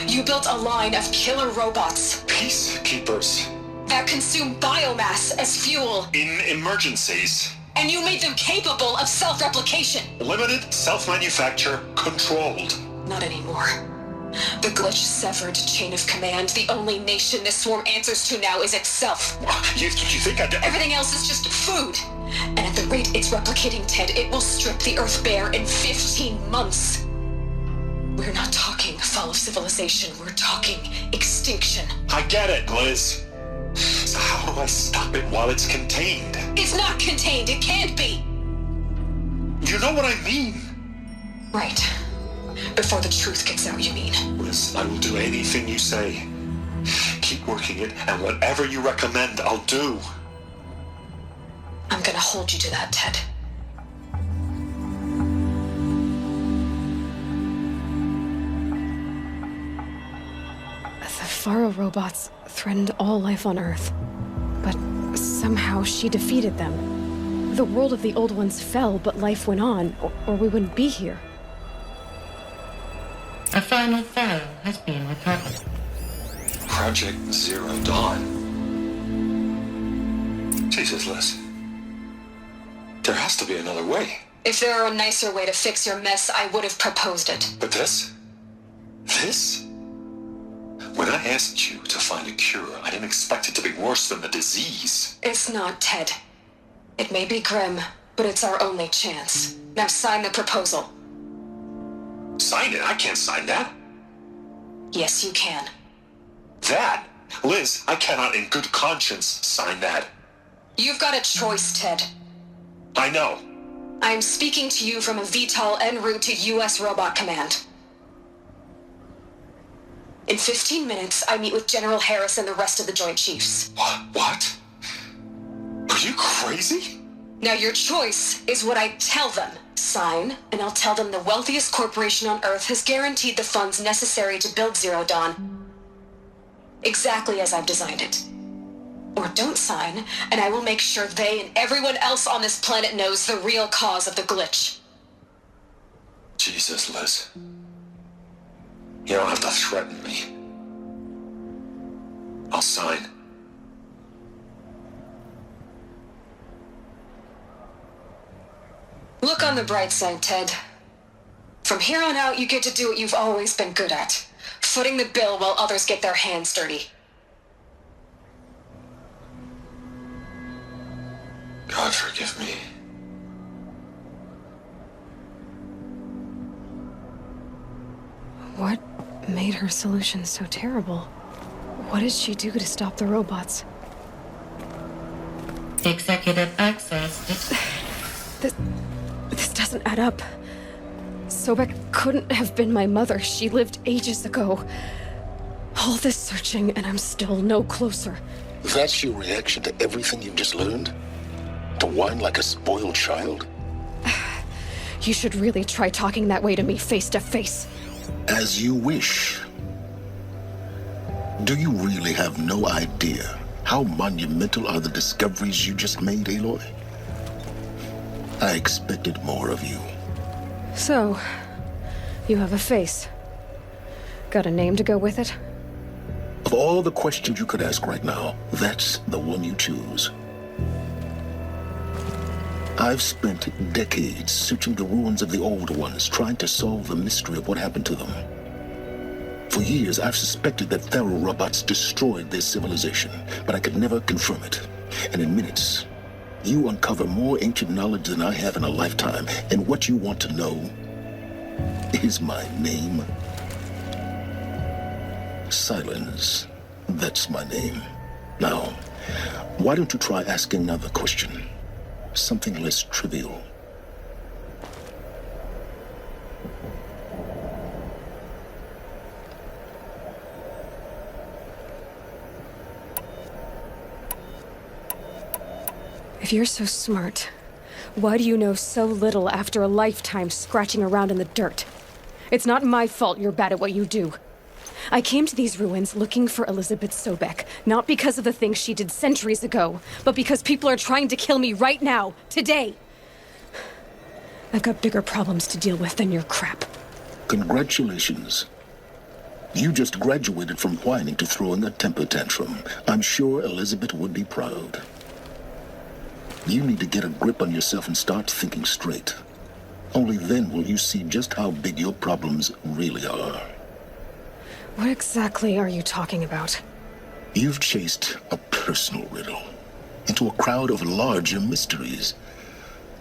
You built a line of killer robots. Peacekeepers. That consume biomass as fuel. In emergencies. And you made them capable of self-replication. Limited, self-manufacture, controlled. Not anymore. The glitch severed chain of command. The only nation this swarm answers to now is itself. You think I'd... Everything else is just food. And at the rate it's replicating, Ted, it will strip the Earth bare in 15 months. We're not talking fall of civilization. We're talking extinction. I get it, Liz. So how do I stop it while it's contained? It's not contained. It can't be. You know what I mean. Right. Before the truth gets out, you mean? Liz, I will do anything you say. Keep working it, and whatever you recommend, I'll do. I'm gonna hold you to that, Ted. The Faro robots threatened all life on Earth, but somehow she defeated them. The world of the old ones fell, but life went on, or we wouldn't be here. A final file has been recovered. Project Zero Dawn? Jesus, Liz. There has to be another way. If there were a nicer way to fix your mess, I would have proposed it. But this? This? When I asked you to find a cure, I didn't expect it to be worse than the disease. It's not, Ted. It may be grim, but it's our only chance. Now sign the proposal. Sign it? I can't sign that. Yes, you can. That? Liz, I cannot in good conscience sign that. You've got a choice, Ted. I know. I am speaking to you from a VTOL en route to U.S. Robot Command. In 15 minutes, I meet with General Harris and the rest of the Joint Chiefs. What? Are you crazy? Now your choice is what I tell them. Sign, and I'll tell them the wealthiest corporation on Earth has guaranteed the funds necessary to build Zero Dawn. Exactly as I've designed it. Or don't sign, and I will make sure they and everyone else on this planet knows the real cause of the glitch. Jesus, Liz. You don't have to threaten me. I'll sign. Look on the bright side, Ted. From here on out, you get to do what you've always been good at. Footing the bill while others get their hands dirty. God forgive me. What made her solution so terrible? What did she do to stop the robots? Executive access. This doesn't add up. Sobek couldn't have been my mother. She lived ages ago. All this searching, and I'm still no closer. That's your reaction to everything you've just learned? To whine like a spoiled child? You should really try talking that way to me face to face. As you wish. Do you really have no idea how monumental are the discoveries you just made, Aloy? I expected more of you. So, you have a face. Got a name to go with it? Of all the questions you could ask right now, that's the one you choose. I've spent decades searching the ruins of the old ones, trying to solve the mystery of what happened to them. For years, I've suspected that Faro robots destroyed their civilization, but I could never confirm it. And in minutes, you uncover more ancient knowledge than I have in a lifetime, and what you want to know is my name. Silence. That's my name. Now, why don't you try asking another question? Something less trivial. If you're so smart, why do you know so little after a lifetime scratching around in the dirt? It's not my fault you're bad at what you do. I came to these ruins looking for Elizabeth Sobek, not because of the things she did centuries ago, but because people are trying to kill me right now, today. I've got bigger problems to deal with than your crap. Congratulations. You just graduated from whining to throwing a temper tantrum. I'm sure Elizabeth would be proud. You need to get a grip on yourself and start thinking straight. Only then will you see just how big your problems really are. What exactly are you talking about? You've chased a personal riddle into a crowd of larger mysteries.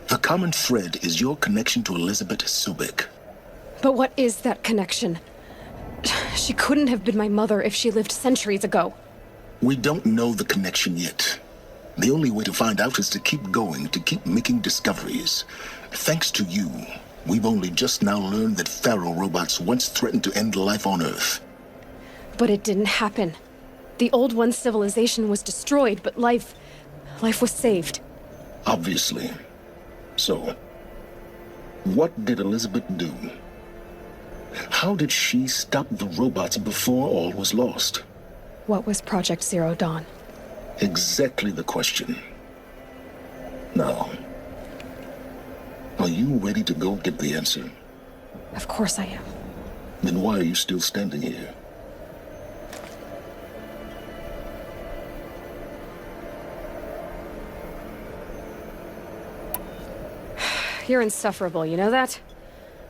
The common thread is your connection to Elizabeth Sobek. But what is that connection? She couldn't have been my mother if she lived centuries ago. We don't know the connection yet. The only way to find out is to keep going, to keep making discoveries. Thanks to you, We've only just now learned that Pharaoh robots once threatened to end life on Earth. But it didn't happen. The old one's civilization was destroyed, but life was saved. Obviously. So, what did Elizabeth do? How did she stop the robots before all was lost? What was Project Zero Dawn? Exactly the question. Now, are you ready to go get the answer? Of course I am. Then why are you still standing here? You're insufferable, you know that?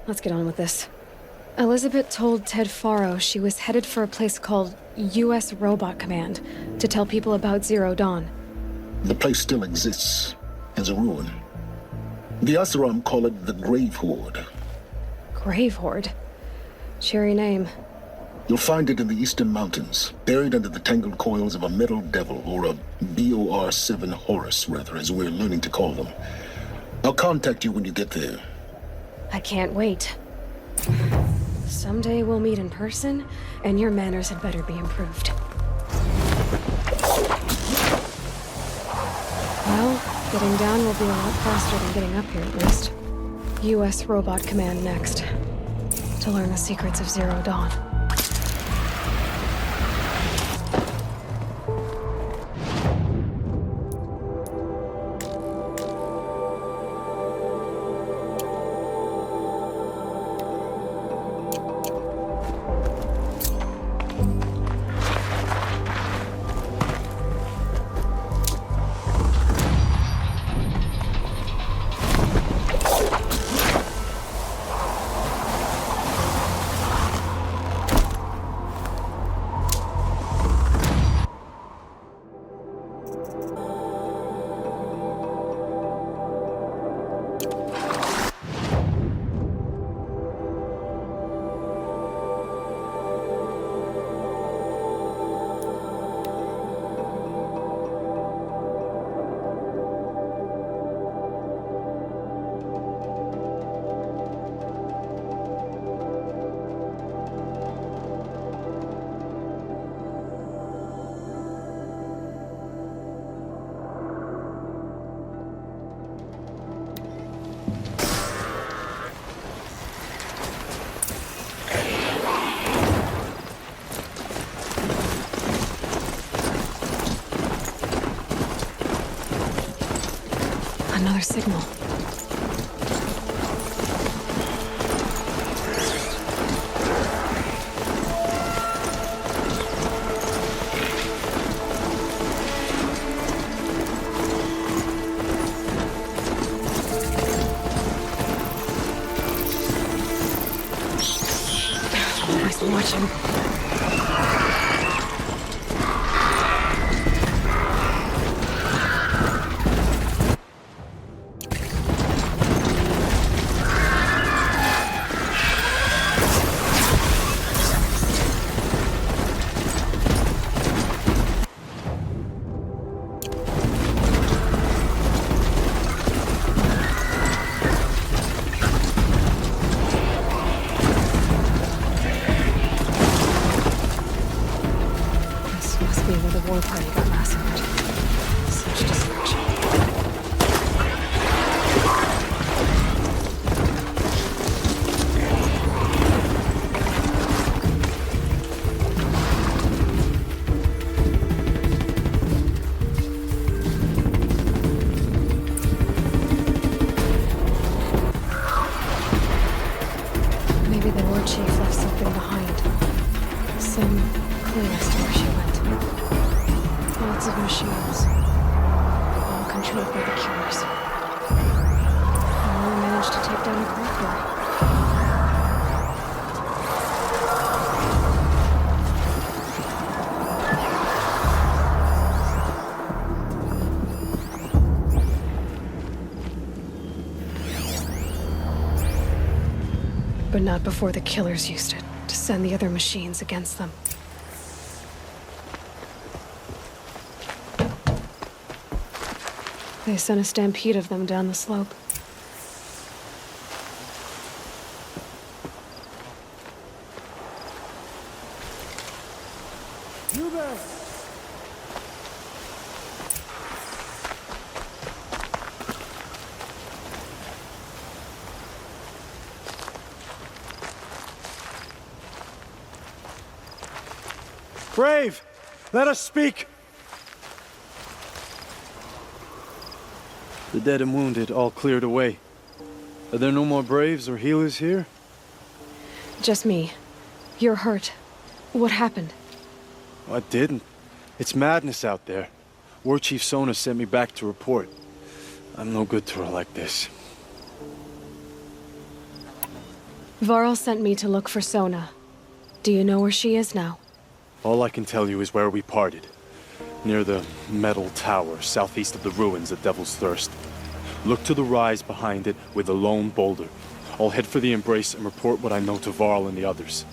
Let's get on with this. Elizabeth told Ted Faro she was headed for a place called U.S. Robot Command to tell people about Zero Dawn. The place still exists as a ruin. The Oseram call it the Grave Horde. Grave Horde? Cheery name. You'll find it in the Eastern Mountains, buried under the tangled coils of a metal devil, or a BOR-7 Horus, rather, as we're learning to call them. I'll contact you when you get there. I can't wait. Someday we'll meet in person, and your manners had better be improved. Well, getting down will be a lot faster than getting up here, at least. U.S. Robot Command next. To learn the secrets of Zero Dawn. Another signal. Nice watching. War party got massacred. Such destruction. Maybe the war chief left something behind. Some clues to where she went. Lots of machines, all controlled by the killers. And we managed to take down a corridor. But not before the killers used it to send the other machines against them. They sent a stampede of them down the slope. You there! Brave! Let us speak! The dead and wounded all cleared away. Are there no more Braves or healers here? Just me. You're hurt. What happened? I didn't. It's madness out there. War Chief Sona sent me back to report. I'm no good to her like this. Varl sent me to look for Sona. Do you know where she is now? All I can tell you is where we parted. Near the metal tower, southeast of the ruins at Devil's Thirst. Look to the rise behind it with a lone boulder. I'll head for the embrace and report what I know to Varl and the others.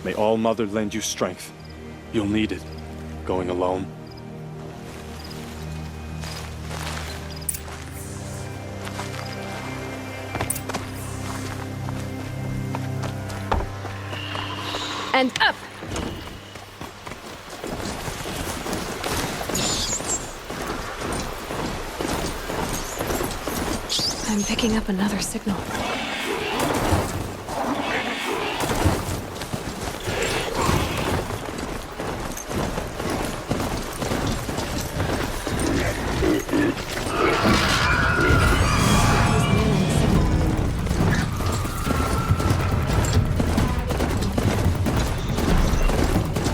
May All Mother lend you strength. You'll need it, going alone. And up! I'm picking up another signal.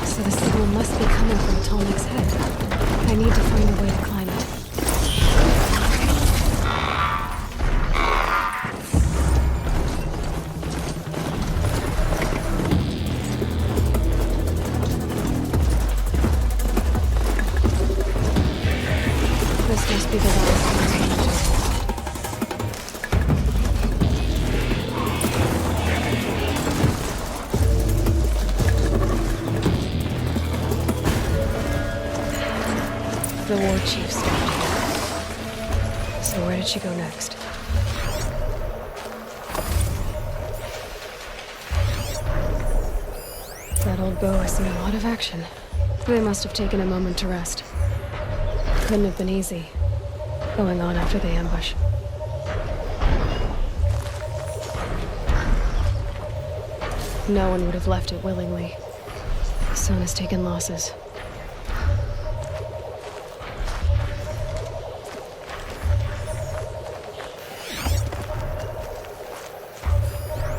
So the signal must be coming from Tolnik's head. I need to find a way to climb it. This must be the last one. The war chief stopped here. So where did she go next? That old bow has seen a lot of action. They must have taken a moment to rest. Couldn't have been easy, going on after the ambush. No one would have left it willingly. Sona's taken losses.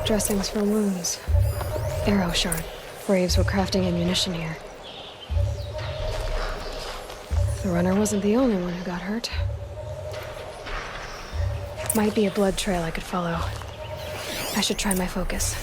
Dressings for wounds. Arrow shard. Braves were crafting ammunition here. The runner wasn't the only one who got hurt. Might be a blood trail I could follow. I should try my focus.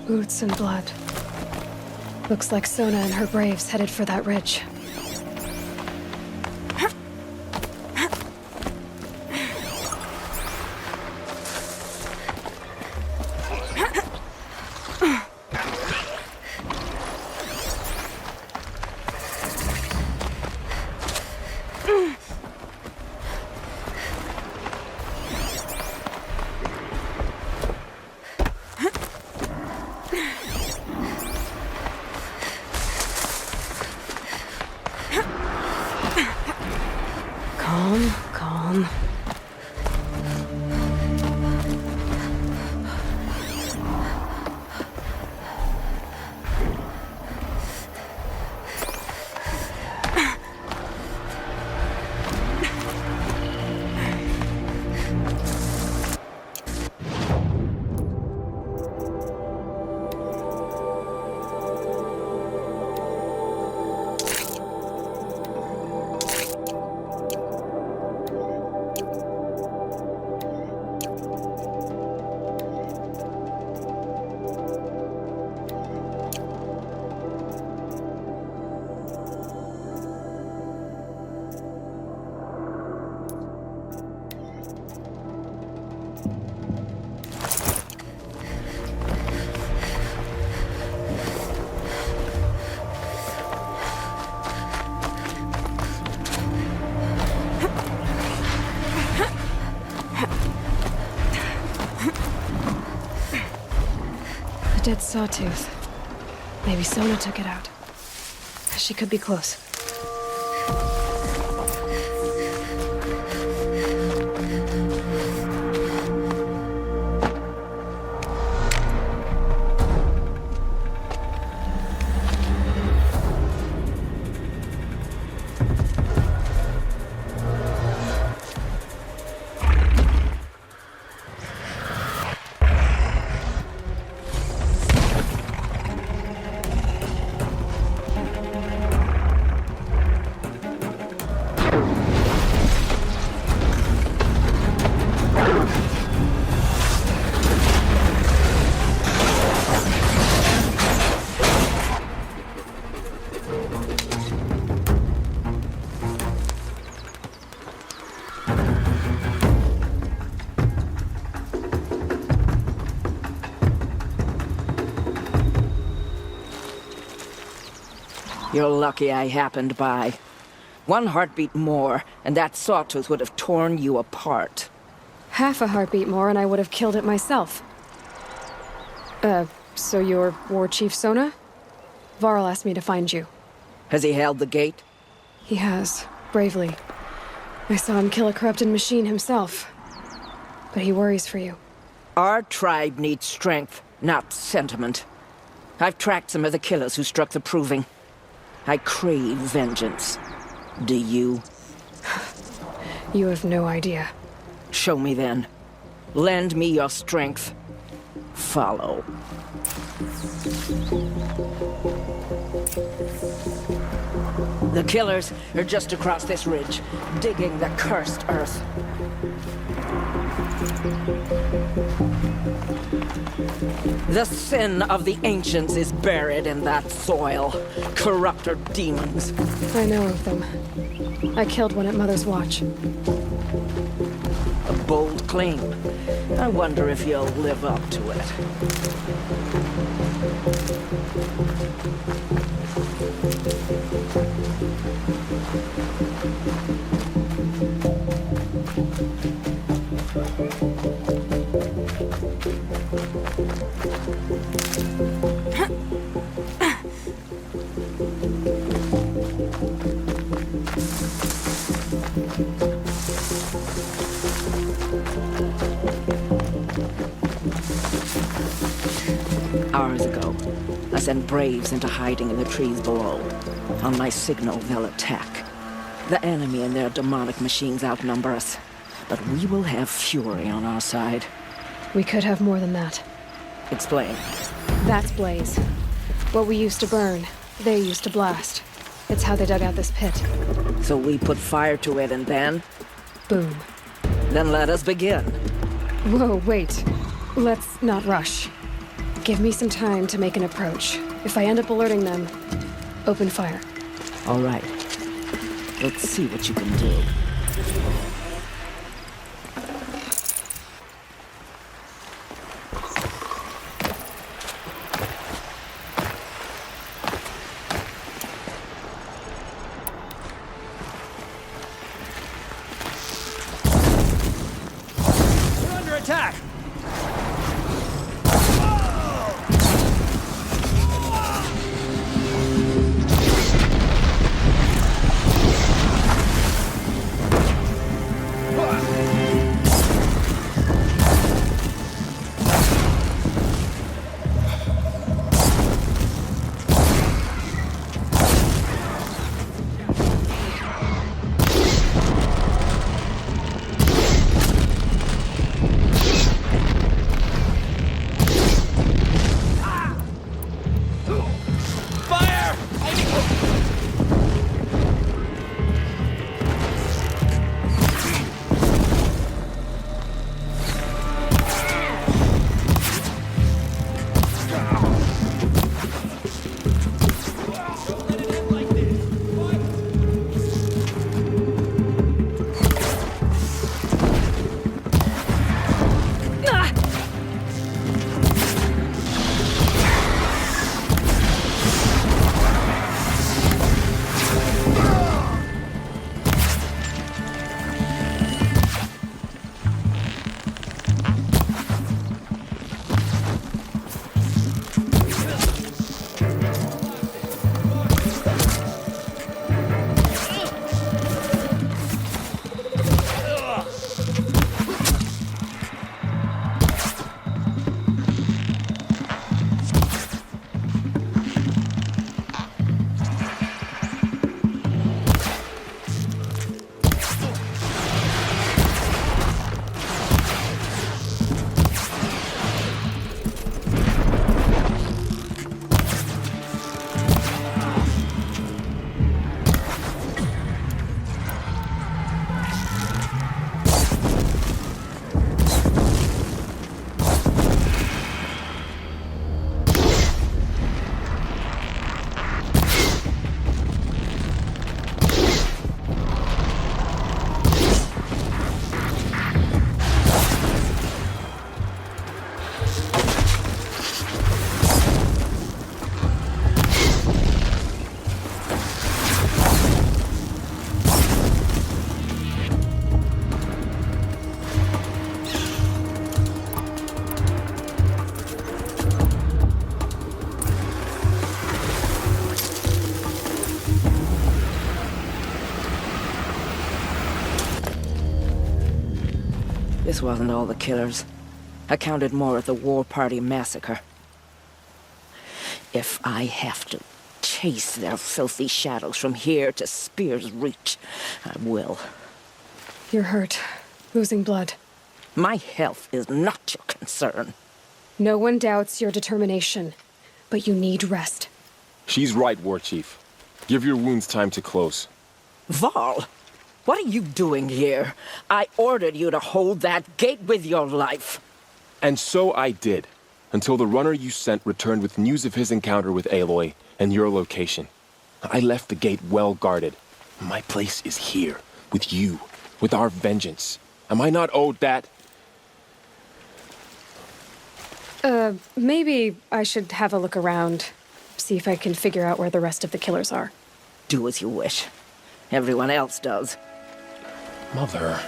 Boots and blood. Looks like Sona and her braves headed for that ridge. dead sawtooth. Maybe Sona took it out. She could be close. You're lucky I happened by. One heartbeat more, and that sawtooth would have torn you apart. Half a heartbeat more and I would have killed it myself. So you're War Chief Sona? Varl asked me to find you. Has he held the gate? He has, bravely. I saw him kill a corrupted machine himself. But he worries for you. Our tribe needs strength, not sentiment. I've tracked some of the killers who struck the Proving. I crave vengeance. Do you? You have no idea. Show me then. Lend me your strength. Follow. The killers are just across this ridge, digging the cursed earth. The sin of the ancients is buried in that soil. Corrupter demons. I know of them. I killed one at Mother's Watch. A bold claim. I wonder if you'll live up to it. Hours ago, I sent Braves into hiding in the trees below. On my signal, they'll attack. The enemy and their demonic machines outnumber us, but we will have fury on our side. We could have more than that. Explain. That's Blaze. What we used to burn, they used to blast. It's how they dug out this pit. So we put fire to it and then? Boom. Then let us begin. Whoa, wait. Let's not rush. Give me some time to make an approach. If I end up alerting them, open fire. All right. Let's see what you can do. We're under attack! This wasn't all the killers. I counted more at the War Party massacre. If I have to chase their filthy shadows from here to Spear's Reach, I will. You're hurt. Losing blood. My health is not your concern. No one doubts your determination, but you need rest. She's right, War Chief. Give your wounds time to close. Varl, what are you doing here? I ordered you to hold that gate with your life. And so I did, until the runner you sent returned with news of his encounter with Aloy and your location. I left the gate well guarded. My place is here, with you, with our vengeance. Am I not owed that? Maybe I should have a look around. See if I can figure out where the rest of the killers are. Do as you wish. Everyone else does. Mother...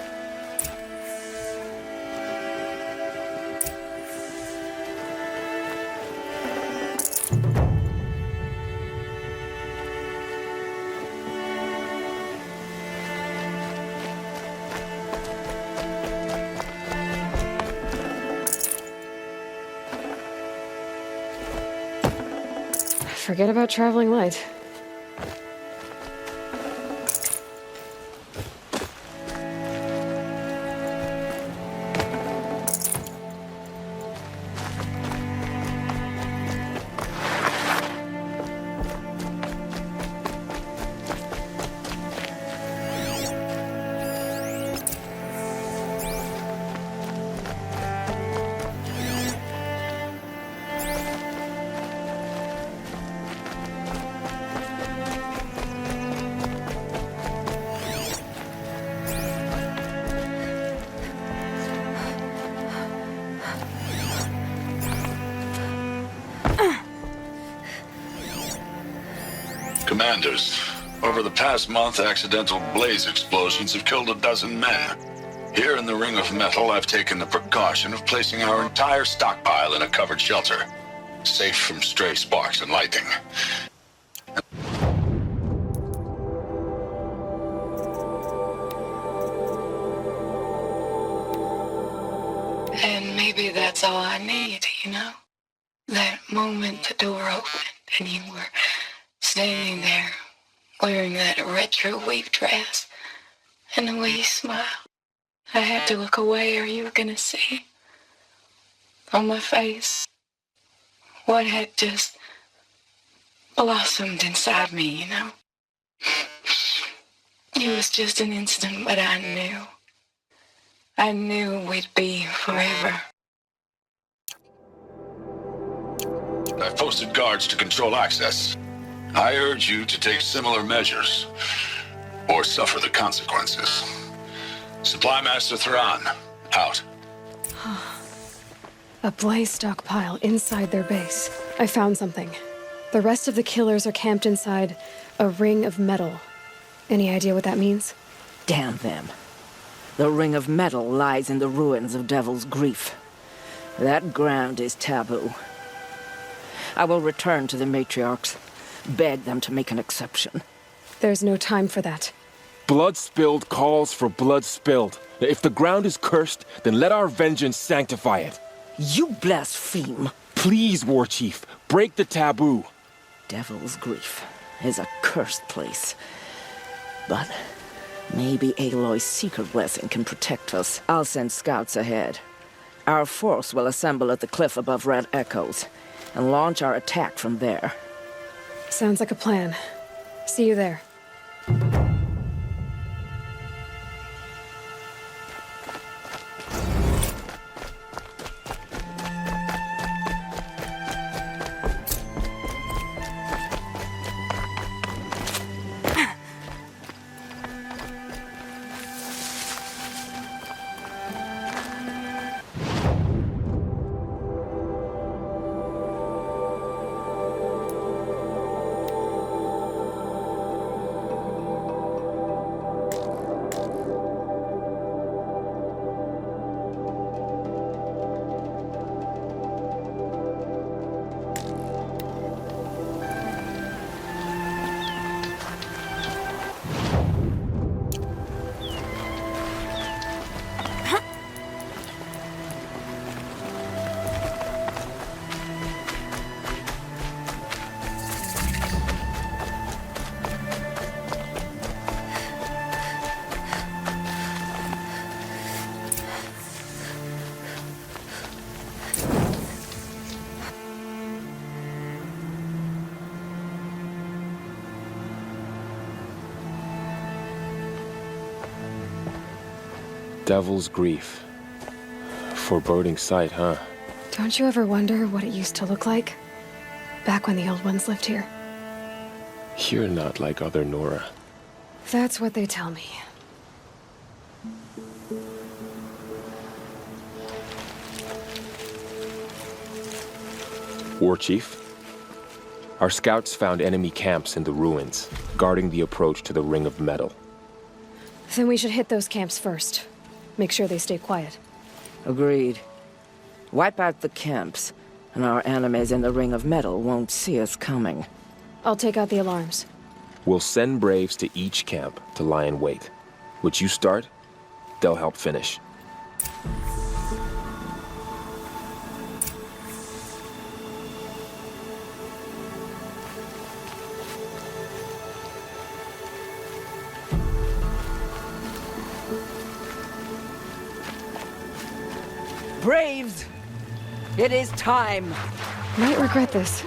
Forget about traveling light. Commanders, over the past month, accidental blaze explosions have killed 12 men. Here in the Ring of Metal, I've taken the precaution of placing our entire stockpile in a covered shelter, safe from stray sparks and lightning. And maybe that's all I need, you know? That moment the door opened and you were standing there, wearing that retro weave dress, and the way you smiled. I had to look away or you were gonna see on my face what had just blossomed inside me, you know? It was just an instant, but I knew. I knew we'd be forever. I've posted guards to control access. I urge you to take similar measures, or suffer the consequences. Supply Master Thran, out. A blaze stockpile inside their base. I found something. The rest of the killers are camped inside a ring of metal. Any idea what that means? Damn them. The Ring of Metal lies in the ruins of Devil's Grief. That ground is taboo. I will return to the matriarchs. Beg them to make an exception. There's no time for that. Blood spilled calls for blood spilled. If the ground is cursed, then let our vengeance sanctify it. You blaspheme. Please, War Chief, break the taboo. Devil's Grief is a cursed place. But maybe Aloy's secret blessing can protect us. I'll send scouts ahead. Our force will assemble at the cliff above Red Echoes and launch our attack from there. Sounds like a plan. See you there. Devil's Grief. Foreboding sight, huh? Don't you ever wonder what it used to look like? Back when the old ones lived here. You're not like other Nora. That's what they tell me. War Chief? Our scouts found enemy camps in the ruins, guarding the approach to the Ring of Metal. Then we should hit those camps first. Make sure they stay quiet. Agreed. Wipe out the camps, and our enemies in the Ring of Metal won't see us coming. I'll take out the alarms. We'll send Braves to each camp to lie in wait. What you start, they'll help finish. Braves! It is time! Might regret this.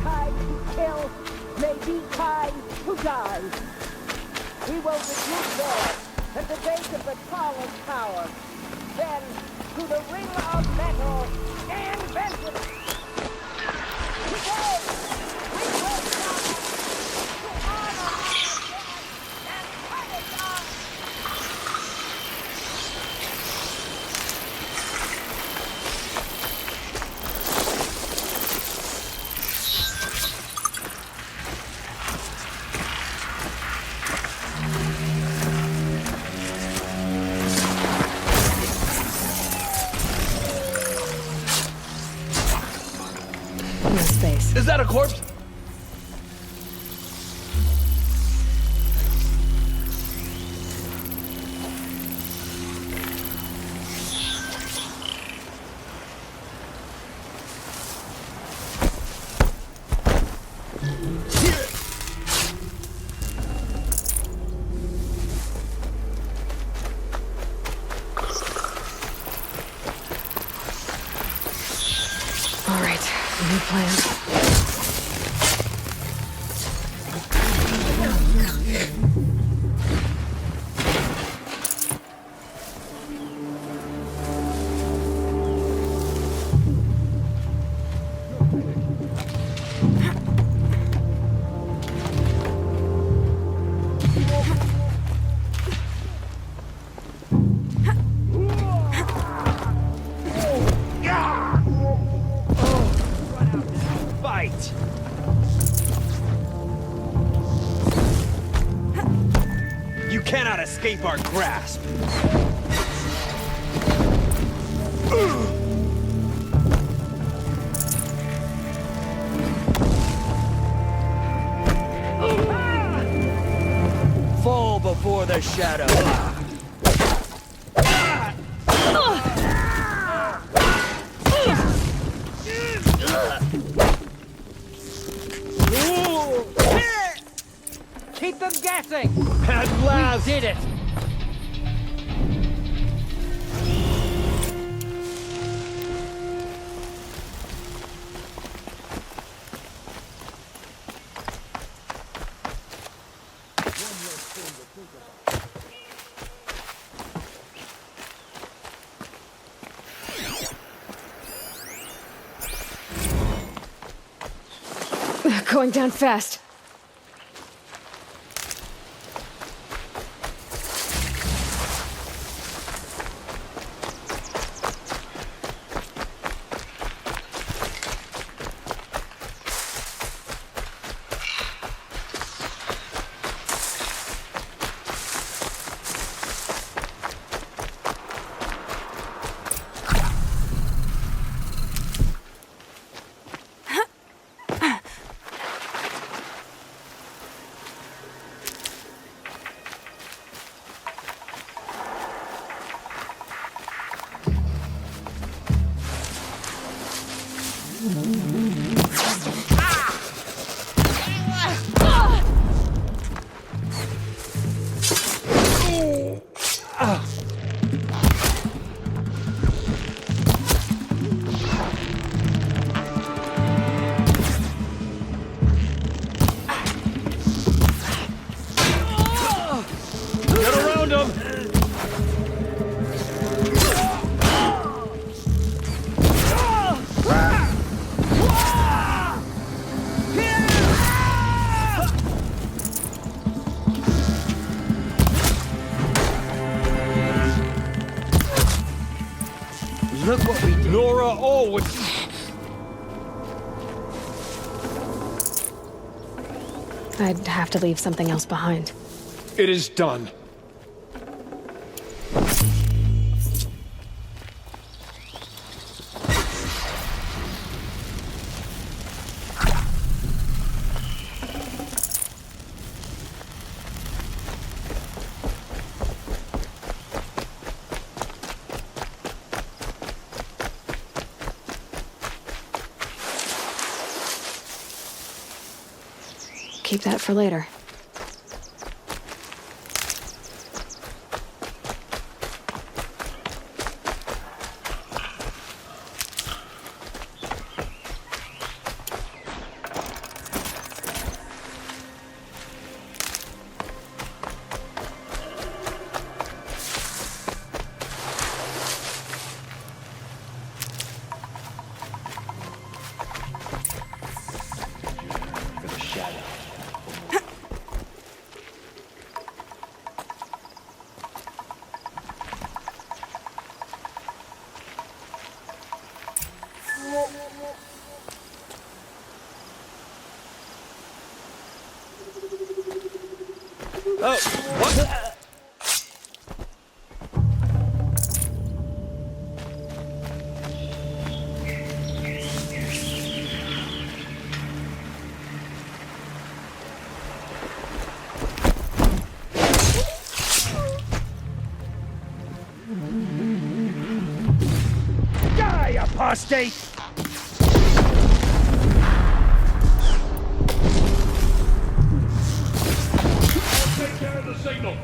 Kind to kill may be kind to die. We will recruit there at the base of the tallest tower. Then to the Ring of Metal and vengeance. Today, we will come to honor our dead and punish our... Space. Is that a corpse? All right, new plan. Fight! You cannot escape our grasp! Fall before the shadow. Keep them guessing! At last! We did it! Going down fast. Get around him! Oh, it's... I'd have to leave something else behind. It is done. Keep that for later. Oh, what? Die, apostate! Take care of the signal.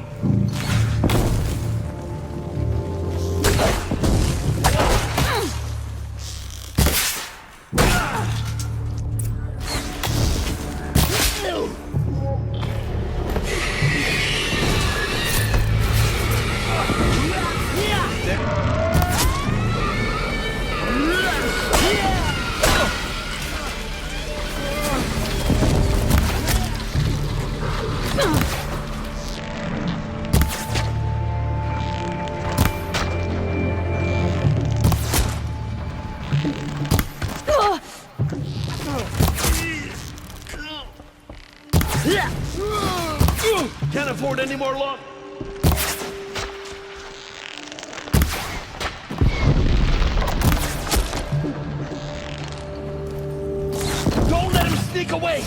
Can't afford any more luck. Don't let him sneak away!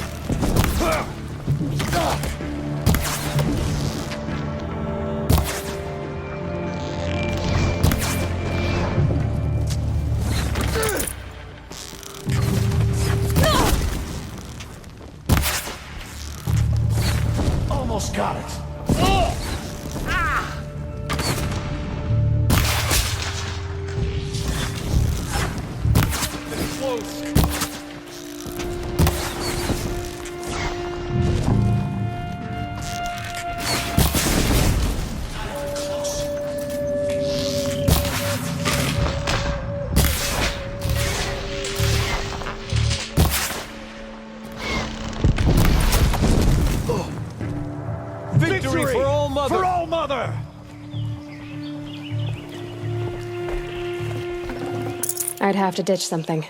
Almost got it. Close. Victory for All Mother! For All Mother! I'd have to ditch something.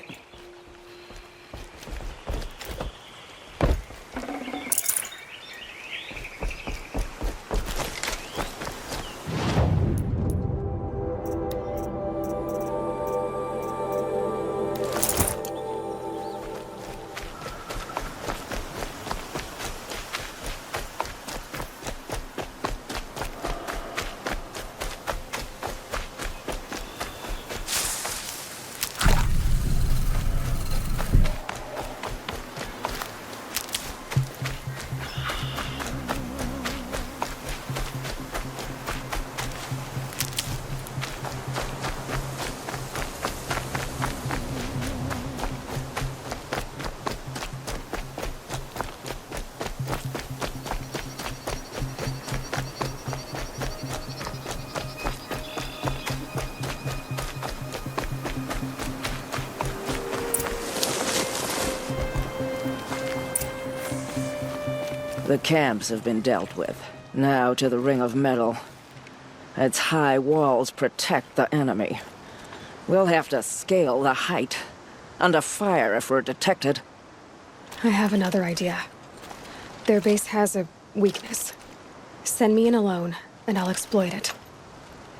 The camps have been dealt with. Now to the Ring of Metal. Its high walls protect the enemy. We'll have to scale the height. Under fire if we're detected. I have another idea. Their base has a weakness. Send me in alone, and I'll exploit it.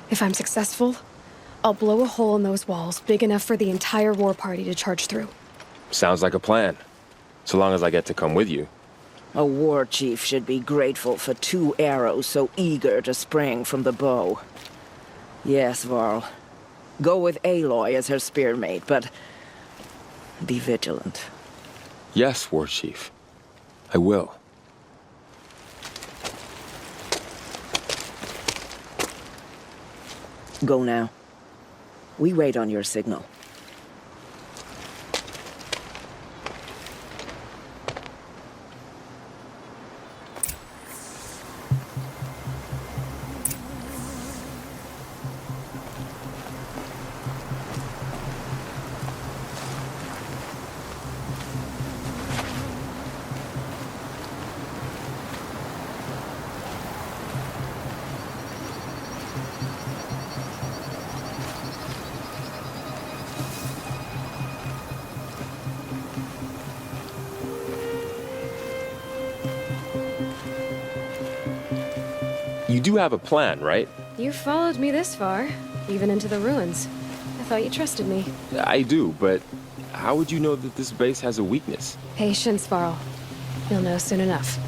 If I'm successful, I'll blow a hole in those walls big enough for the entire war party to charge through. Sounds like a plan. So long as I get to come with you. A war chief should be grateful for 2 arrows so eager to spring from the bow. Yes, Varl. Go with Aloy as her spearmate, but be vigilant. Yes, War Chief. I will. Go now. We wait on your signal. You do have a plan, right? You followed me this far, even into the ruins. I thought you trusted me. I do, but how would you know that this base has a weakness? Patience, Varl. You'll know soon enough.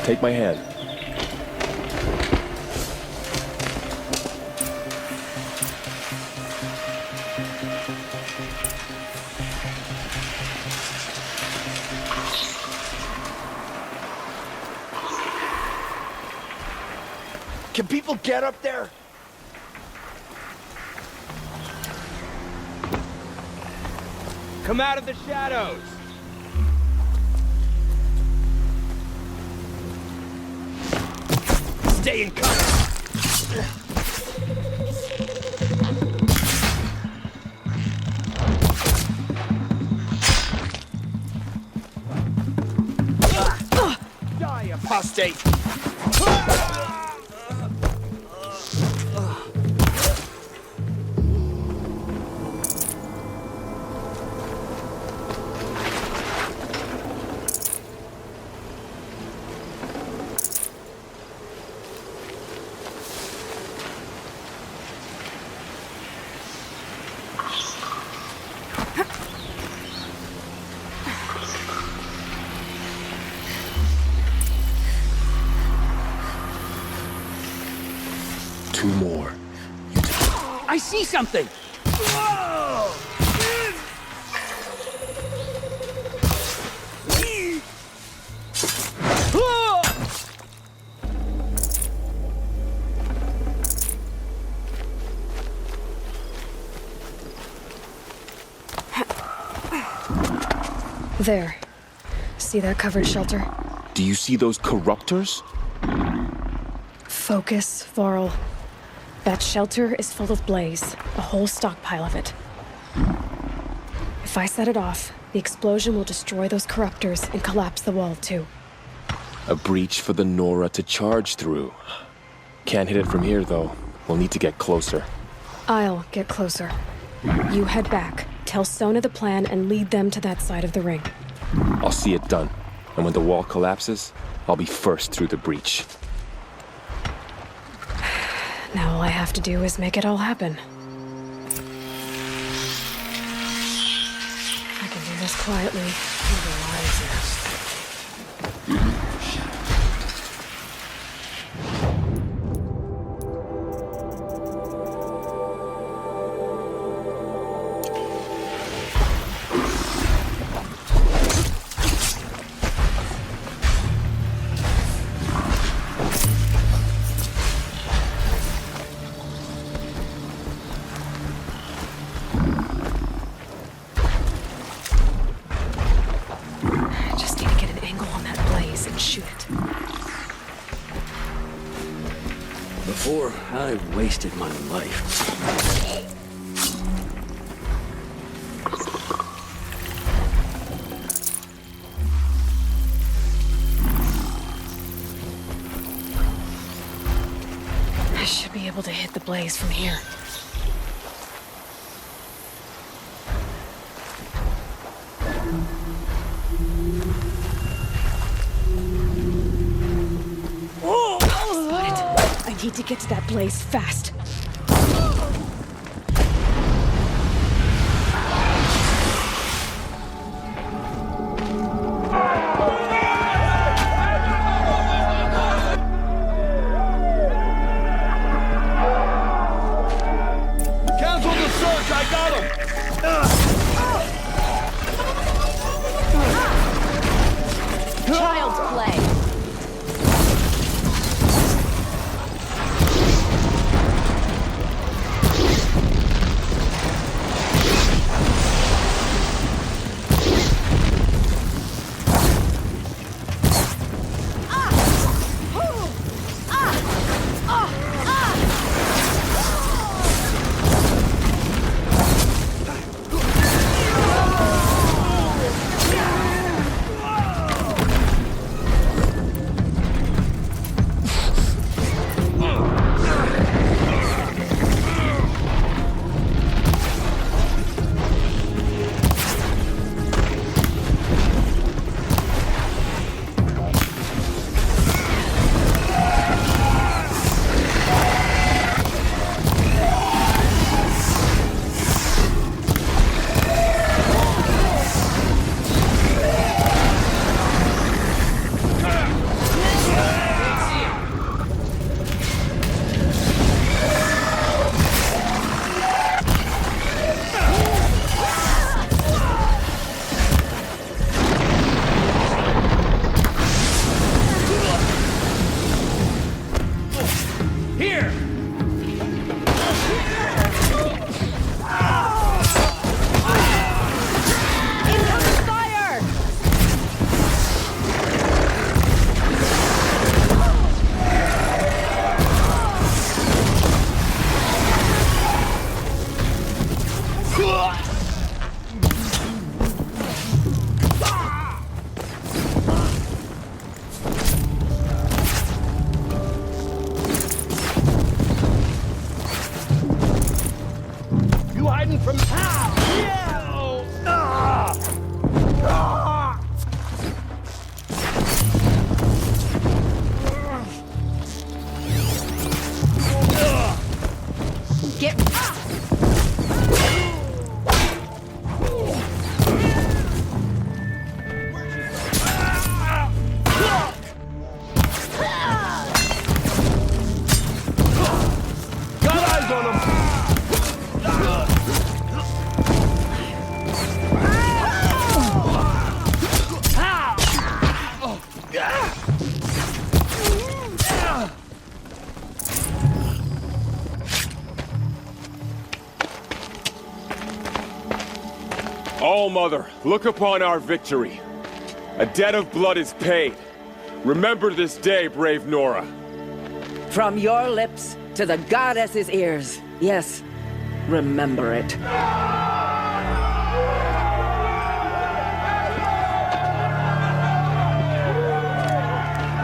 Take my hand. Can people get up there? Come out of the shadows! Stay in cover! Die, apostate! Two more. I see something! There. See that covered shelter? Do you see those corruptors? Focus, Varl. That shelter is full of blaze, a whole stockpile of it. If I set it off, the explosion will destroy those corruptors and collapse the wall too. A breach for the Nora to charge through. Can't hit it from here, though. We'll need to get closer. I'll get closer. You head back, tell Sona the plan, and lead them to that side of the ring. I'll see it done. And when the wall collapses, I'll be first through the breach. Now all I have to do is make it all happen. I can do this quietly. It'll be a lot easier. before, I've wasted my life. I should be able to hit the blaze from here. Spot it. I need to get to that blaze fast. Cancel the search, I got him! Child's play. All Mother, look upon our victory. A debt of blood is paid. Remember this day, brave Nora. From your lips to the goddess's ears. Yes, remember it.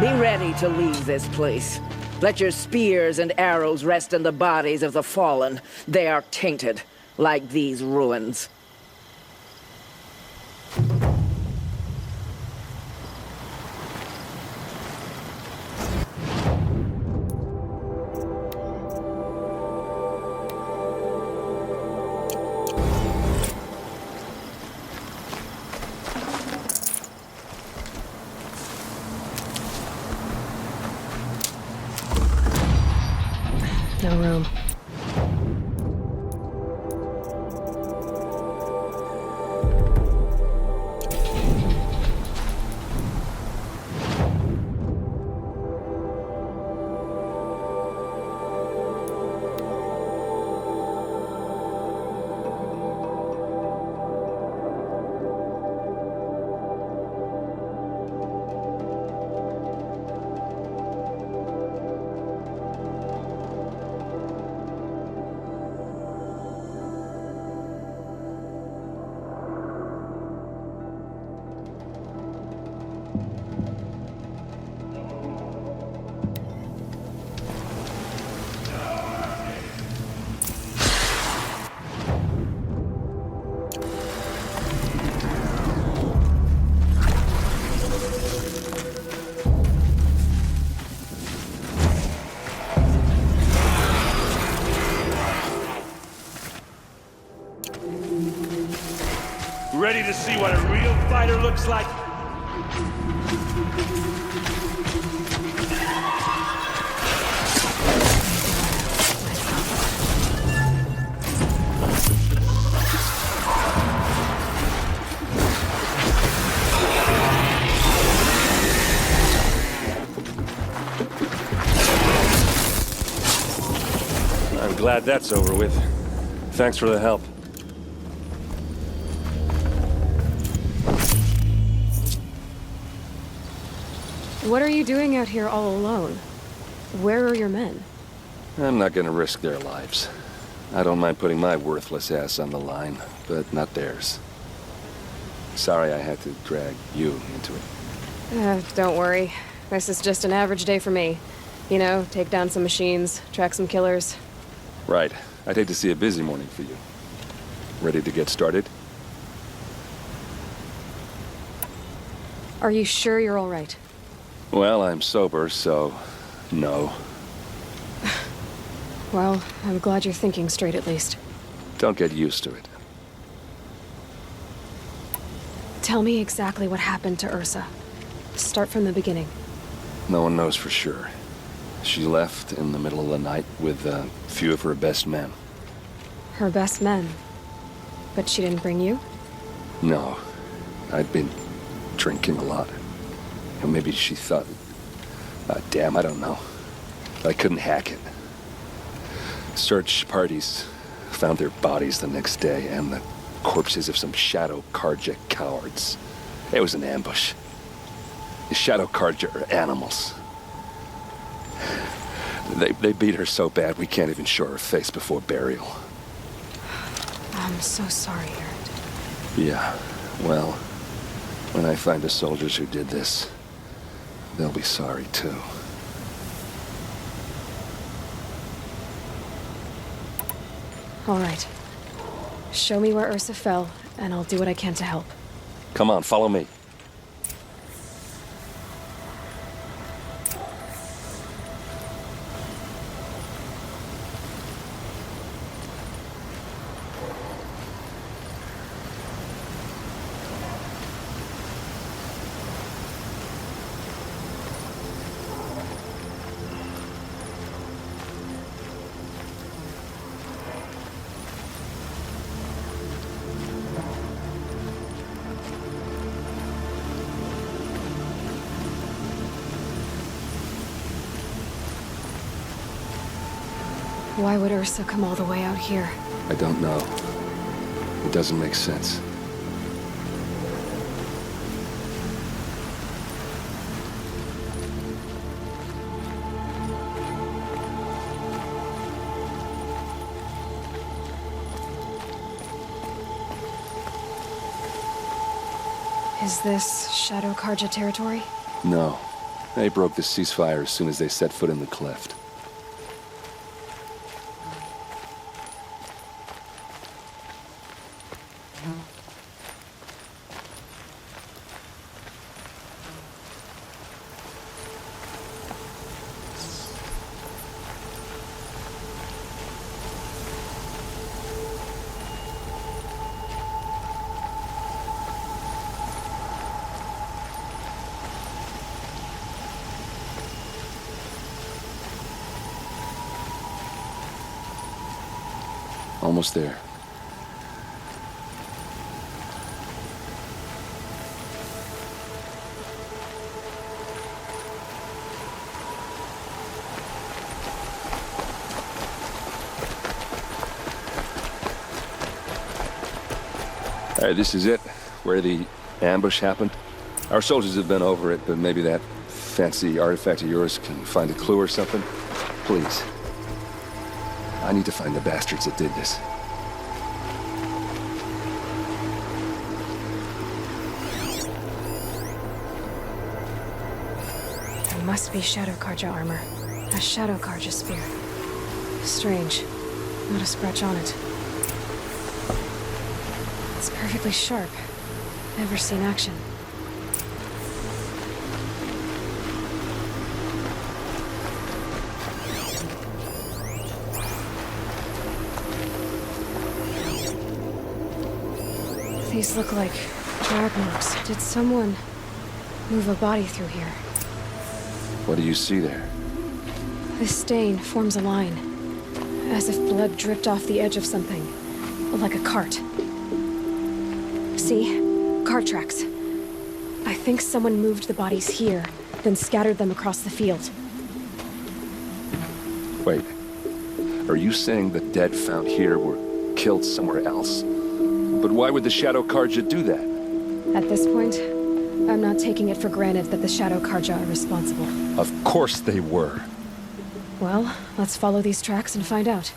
Be ready to leave this place. Let your spears and arrows rest in the bodies of the fallen. They are tainted, like these ruins. No room. ready to see what a real fighter looks like? I'm glad that's over with. Thanks for the help. What are you doing out here all alone? Where are your men? I'm not gonna risk their lives. I don't mind putting my worthless ass on the line, but not theirs. Sorry I had to drag you into it. Don't worry. This is just an average day for me. You know, take down some machines, track some killers. Right. I'd hate to see a busy morning for you. Ready to get started? Are you sure you're all right? Well, I'm sober, so no. Well, I'm glad you're thinking straight at least. Don't get used to it. Tell me exactly what happened to Ursa. Start from the beginning. No one knows for sure. She left in the middle of the night with a few of her best men. Her best men? But she didn't bring you? No. I'd been drinking a lot. Or maybe she thought... damn, I don't know. I couldn't hack it. Search parties found their bodies the next day and the corpses of some Shadow Karja cowards. It was an ambush. The Shadow Karja are animals. They beat her so bad we can't even show her face before burial. I'm so sorry, Aaron. Yeah, well, when I find the soldiers who did this, they'll be sorry too. All right. Show me where Ursa fell, and I'll do what I can to help. Come on, follow me. Why would Ursa come all the way out here? I don't know. It doesn't make sense. Is this Shadow Karja territory? No. They broke the ceasefire as soon as they set foot in the cleft. Almost there. All right, this is it, where the ambush happened. Our soldiers have been over it, but maybe that fancy artifact of yours can find a clue or something. Please. I need to find the bastards that did this. It must be Shadow Karja armor. A Shadow Karja spear. Strange. Not a scratch on it. It's perfectly sharp. Never seen action. These look like drag marks. Did someone move a body through here? What do you see there? This stain forms a line, as if blood dripped off the edge of something, like a cart. See? Cart tracks. I think someone moved the bodies here, then scattered them across the field. Wait. Are you saying the dead found here were killed somewhere else? But why would the Shadow Karja do that? At this point, I'm not taking it for granted that the Shadow Karja are responsible. Of course they were. Well, let's follow these tracks and find out.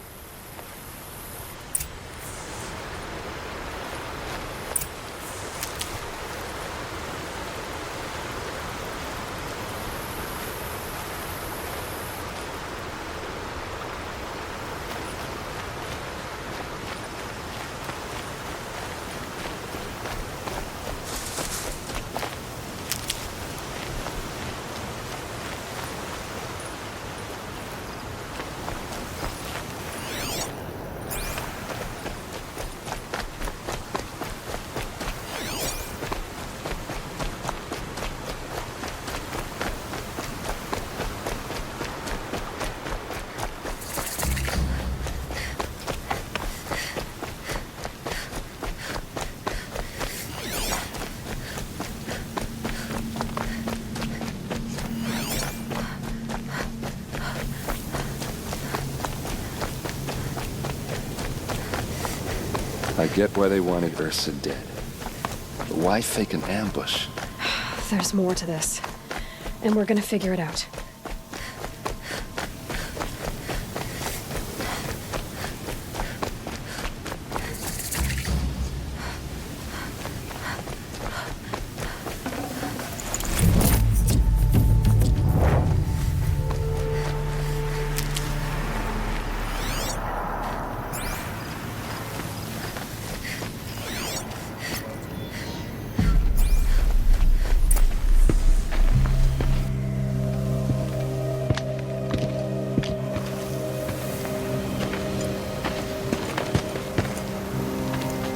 I get why they wanted Ursa dead. But why fake an ambush? There's more to this, and we're gonna figure it out.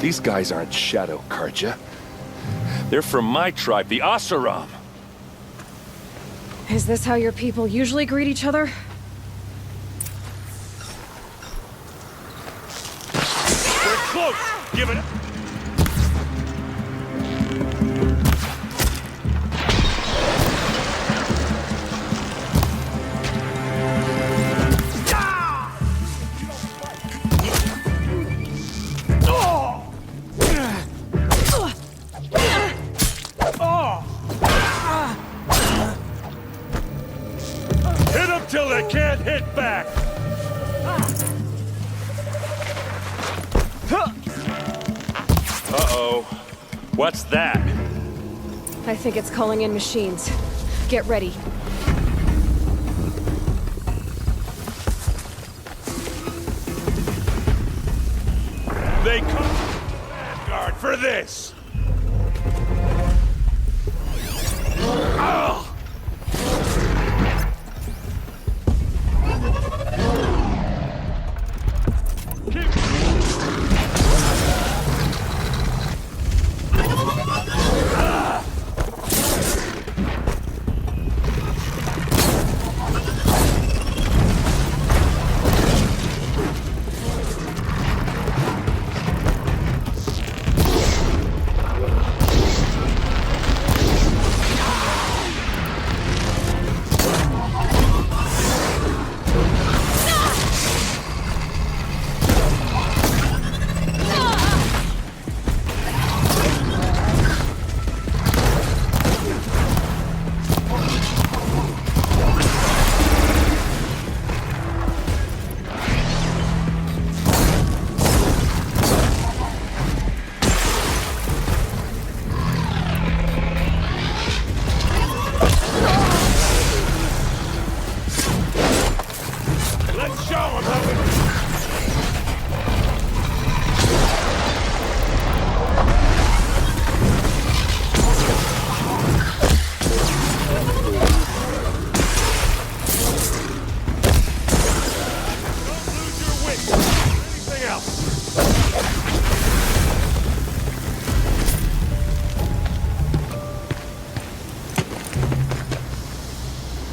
These guys aren't Shadow Karja. They're from my tribe, the Oseram. Is this how your people usually greet each other? We're close! Give it up! Till they can't hit back! Uh-oh. What's that? I think it's calling in machines. Get ready. They come Vanguard for this! Oh!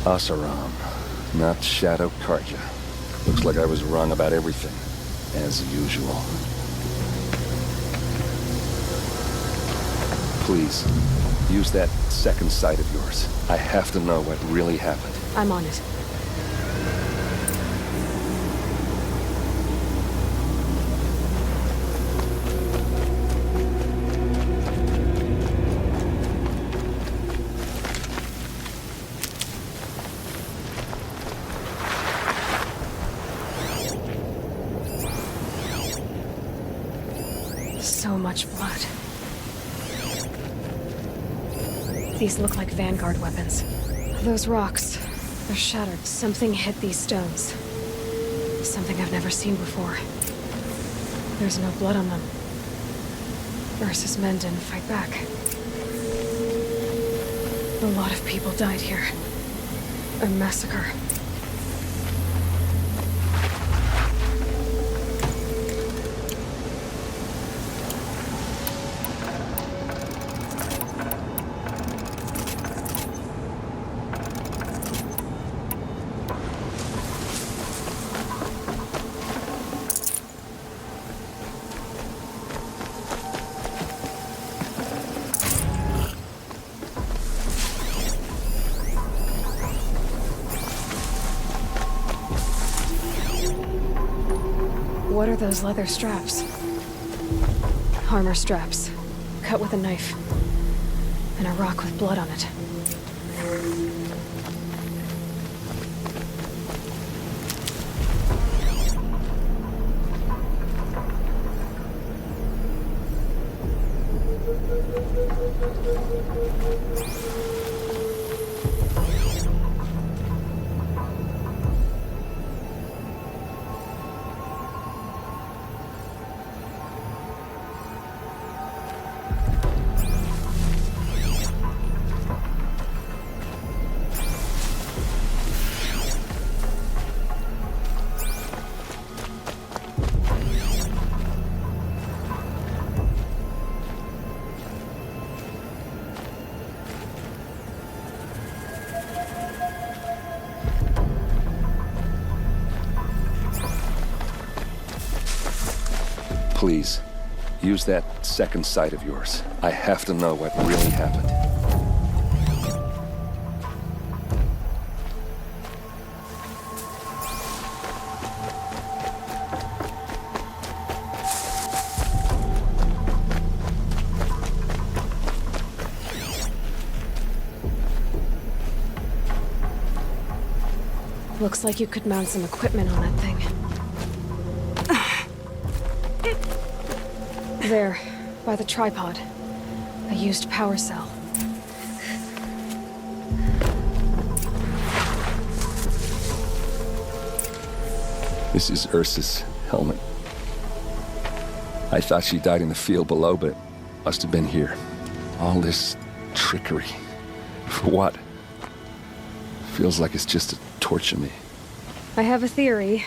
Oseram, not Shadow Karja. Looks like I was wrong about everything, as usual. Please, use that second sight of yours. I have to know what really happened. I'm on it. So much blood. These look like Vanguard weapons. Those rocks, they're shattered. Something hit these stones. Something I've never seen before. There's no blood on them. Ursa's men didn't fight back. A lot of people died here. A massacre. What are those leather straps? Armor straps, cut with a knife, and a rock with blood on it. Please, use that second sight of yours. I have to know what really happened. Looks like you could mount some equipment on that thing. There, by the tripod. A used power cell. This is Ursa's helmet. I thought she died in the field below, but it must have been here. All this trickery. For what? Feels like it's just to torture me. I have a theory,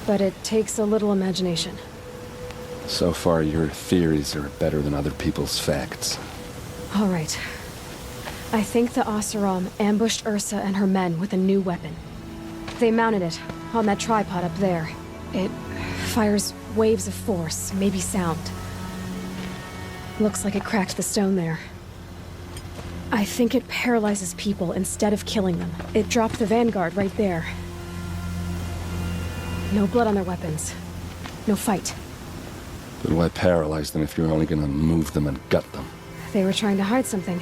but it takes a little imagination. So far, your theories are better than other people's facts. All right. I think the Oseram ambushed Ursa and her men with a new weapon. They mounted it on that tripod up there. It fires waves of force, maybe sound. Looks like it cracked the stone there. I think it paralyzes people instead of killing them. It dropped the Vanguard right there. No blood on their weapons. No fight. But why paralyze them if you're only gonna move them and gut them? They were trying to hide something.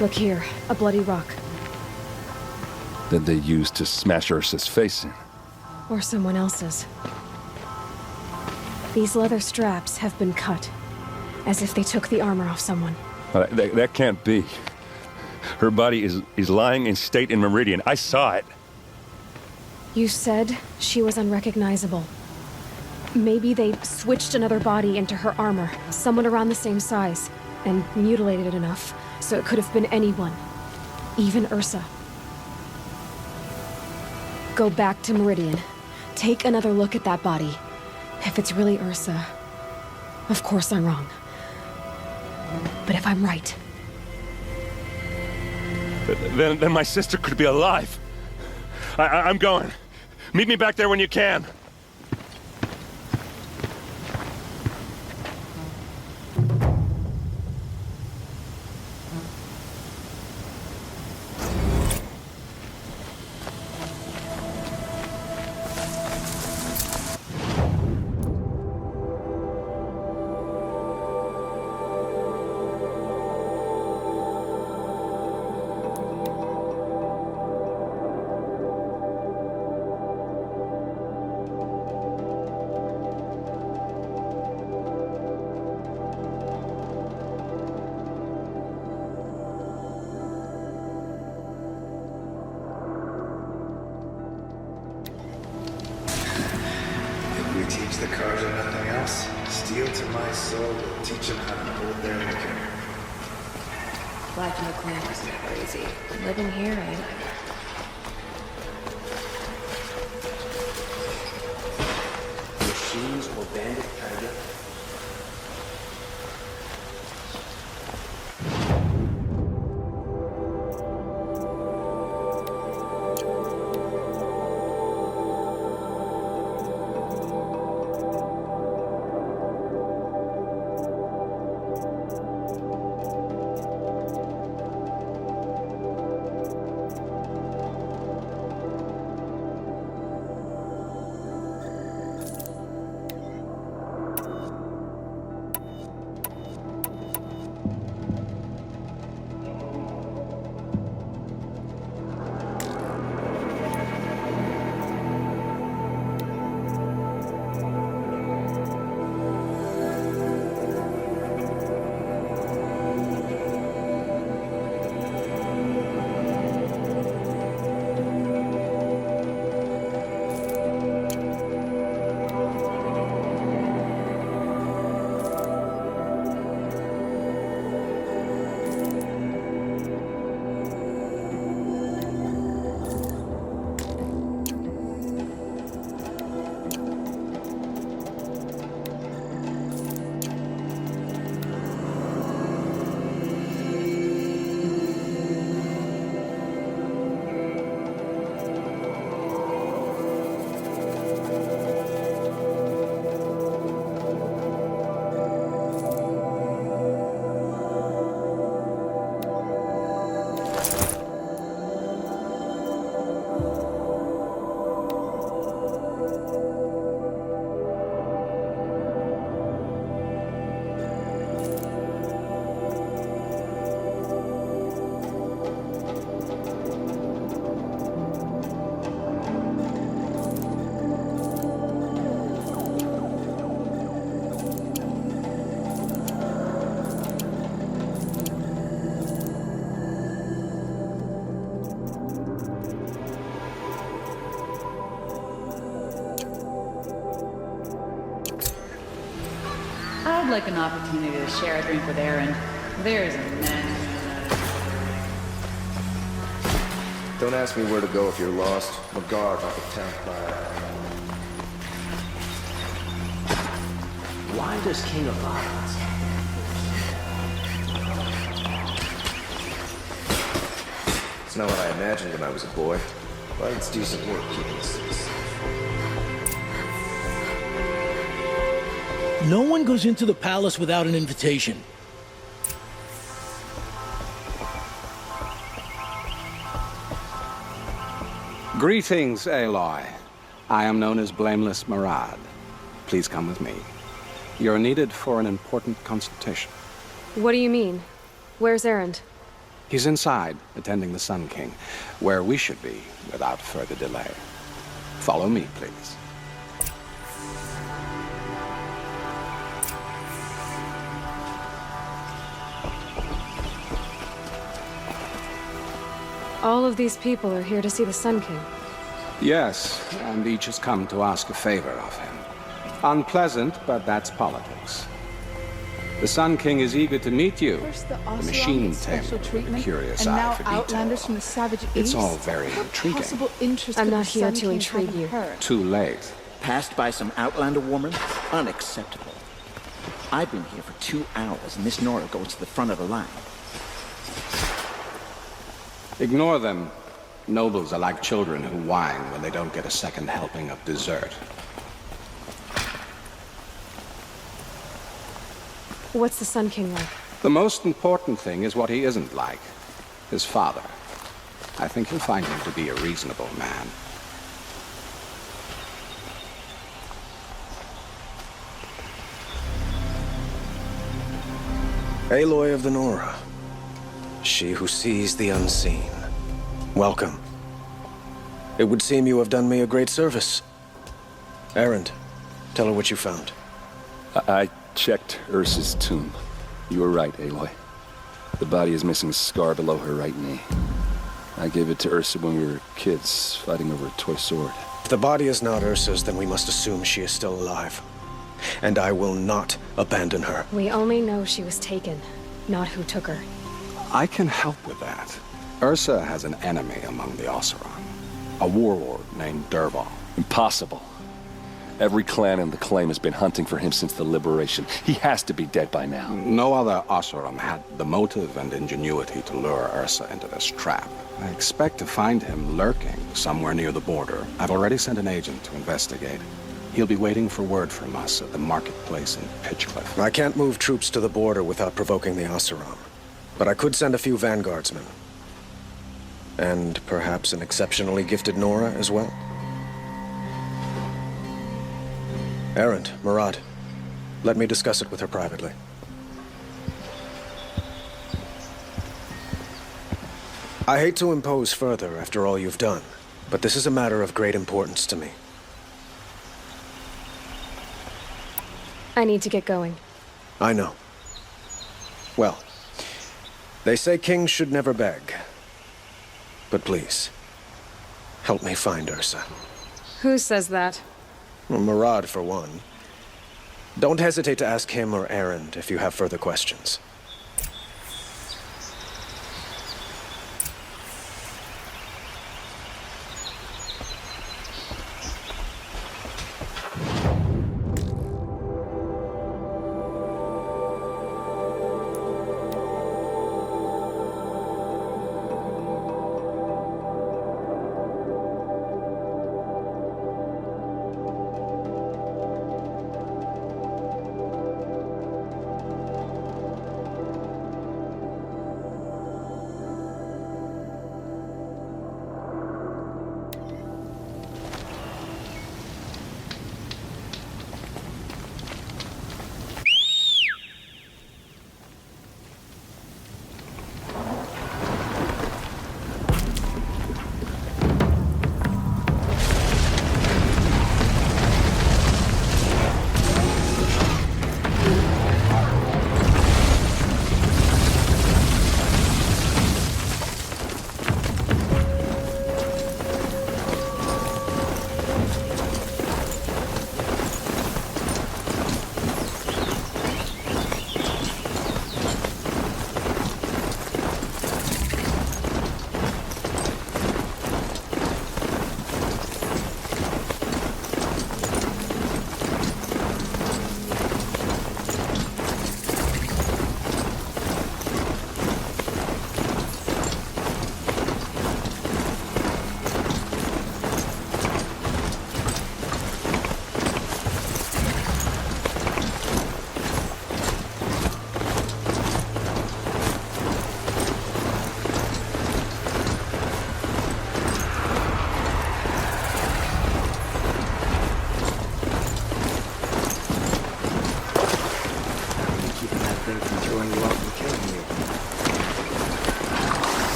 Look here, a bloody rock. That they used to smash Ursa's face in. Or someone else's. These leather straps have been cut, as if they took the armor off someone. That can't be. Her body is lying in state in Meridian. I saw it. You said she was unrecognizable. Maybe they switched another body into her armor, someone around the same size, and mutilated it enough, so it could have been anyone. Even Ursa. Go back to Meridian. Take another look at that body. If it's really Ursa, of course I'm wrong. But if I'm right... Then my sister could be alive. I'm going. Meet me back there when you can. Teach the cards or nothing else. Steel to my soul will teach them how to hold their liquor. Life in the clan is never easy. Living here ain't. Machines or bandit target? I'd like an opportunity to share a drink with Aaron. There's a man. Don't ask me where to go if you're lost. I'm a guard, not a town crier. Why does King of Violence? It's not what I imagined when I was a boy, but it's decent work keeping us. No one goes into the palace without an invitation. Greetings, Aloy. I am known as Blameless Murad. Please come with me. You're needed for an important consultation. What do you mean? Where's Erend? He's inside, attending the Sun King, where we should be without further delay. Follow me, please. All of these people are here to see the Sun King. Yes, and each has come to ask a favor of him. Unpleasant, but that's politics. The Sun King is eager to meet you. The machine tamer with a curious eye for detail. From the savage East? It's all very intriguing. I'm not here to intrigue you. Too late. Passed by some Outlander woman? Unacceptable. I've been here for 2 hours, and Miss Nora goes to the front of the line. Ignore them. Nobles are like children who whine when they don't get a second helping of dessert. What's the Sun King like? The most important thing is what he isn't like. His father. I think you'll find him to be a reasonable man. Aloy of the Nora. She who sees the unseen. Welcome. It would seem you have done me a great service. Erend, tell her what you found. I checked Ursa's tomb. You were right, Aloy. The body is missing a scar below her right knee. I gave it to Ursa when we were kids, fighting over a toy sword. If the body is not Ursa's, then we must assume she is still alive. And I will not abandon her. We only know she was taken, not who took her. I can help with that. Ursa has an enemy among the Oseram. A warlord named Dervahl. Impossible. Every clan in the claim has been hunting for him since the liberation. He has to be dead by now. No other Oseram had the motive and ingenuity to lure Ursa into this trap. I expect to find him lurking somewhere near the border. I've already sent an agent to investigate. He'll be waiting for word from us at the marketplace in Pitchcliff. I can't move troops to the border without provoking the Oseram. But I could send a few vanguardsmen. And perhaps an exceptionally gifted Nora as well. Erend, Murad, let me discuss it with her privately. I hate to impose further after all you've done, but this is a matter of great importance to me. I need to get going. I know. Well, they say kings should never beg. But please, help me find Ursa. Who says that? Well, Murad, for one. Don't hesitate to ask him or Erend if you have further questions.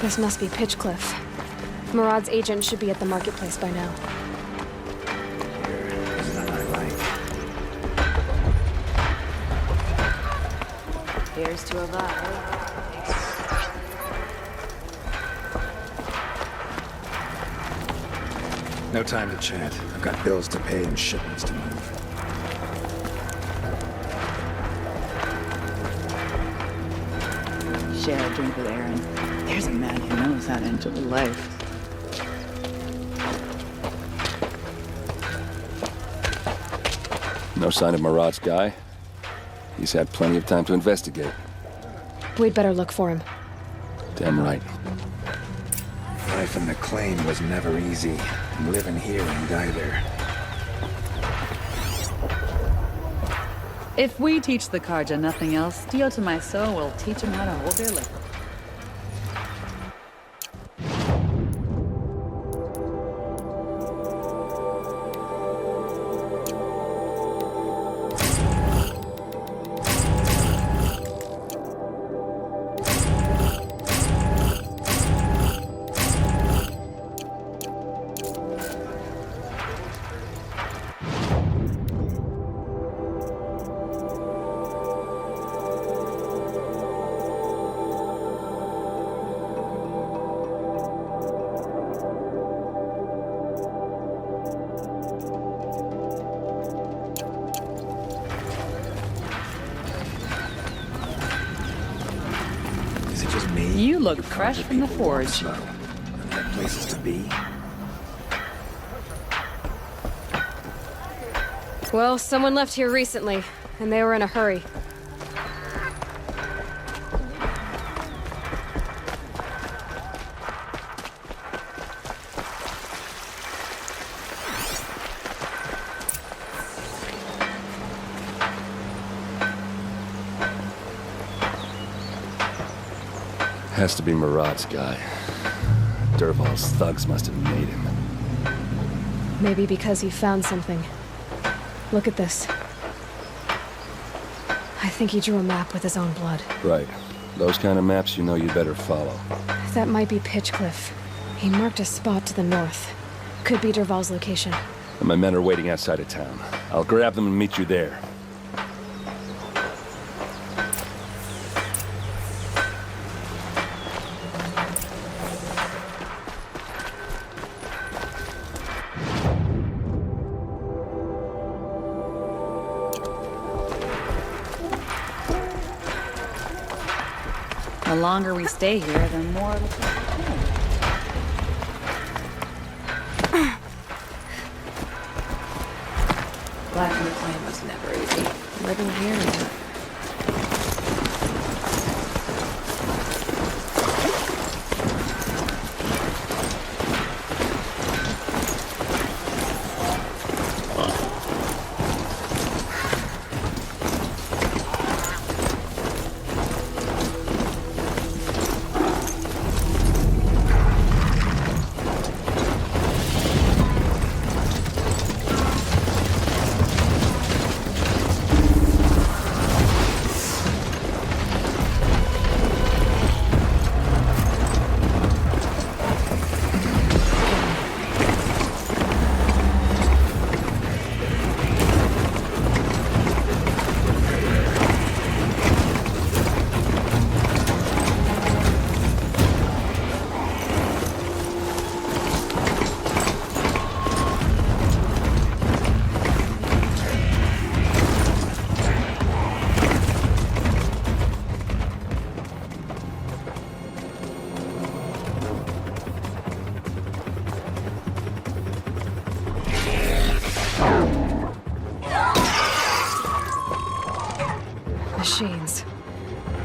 This must be Pitchcliff. Murad's agent should be at the marketplace by now. Here's to a vibe. No time to chat. I've got bills to pay and shipments to move. Share a drink with Aaron. There's a man who knows how to enjoy life. No sign of Marat's guy. He's had plenty of time to investigate. We'd better look for him. Damn right. Life in the claim was never easy. Living here ain't either. If we teach the Karja nothing else, Steel to my soul will teach them how to hold their liquor. You look fresh from the forge. Places to be. Well, someone left here recently, and they were in a hurry. Has to be Marat's guy. Dervahl's thugs must have made him. Maybe because he found something. Look at this. I think he drew a map with his own blood. Right. Those kind of maps you know you'd better follow. That might be Pitchcliff. He marked a spot to the north. Could be Dervahl's location. And my men are waiting outside of town. I'll grab them and meet you there. The longer we stay here, the more it'll take. Life in the claim was never easy. Living here. Machines.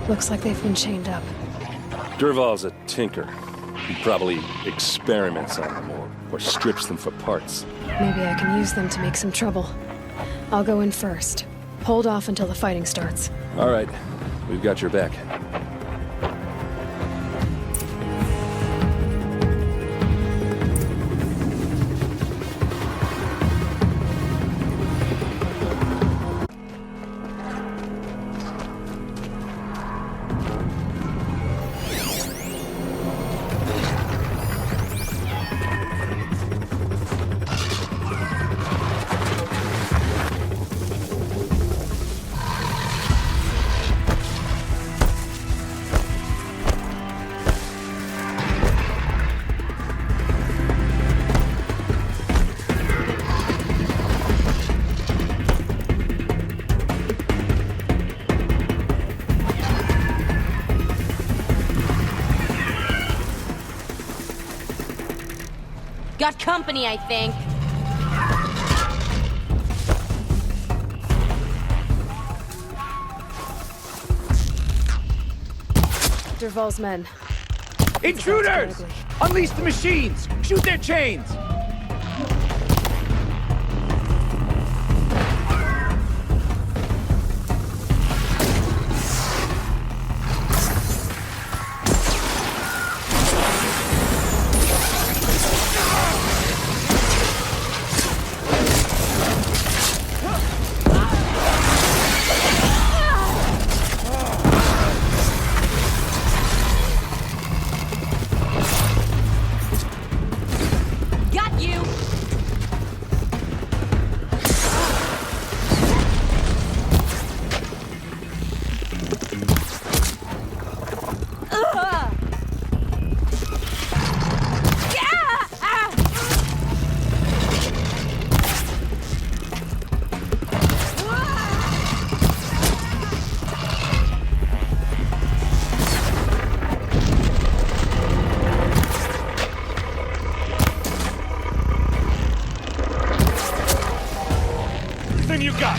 Looks like they've been chained up. Dervahl's a tinker. He probably experiments on them or strips them for parts. Maybe I can use them to make some trouble. I'll go in first. Hold off until the fighting starts. All right. We've got your back. Got company, I think. Derval's men. Intruders! Unleash the machines! Shoot their chains! Got you! Everything you got!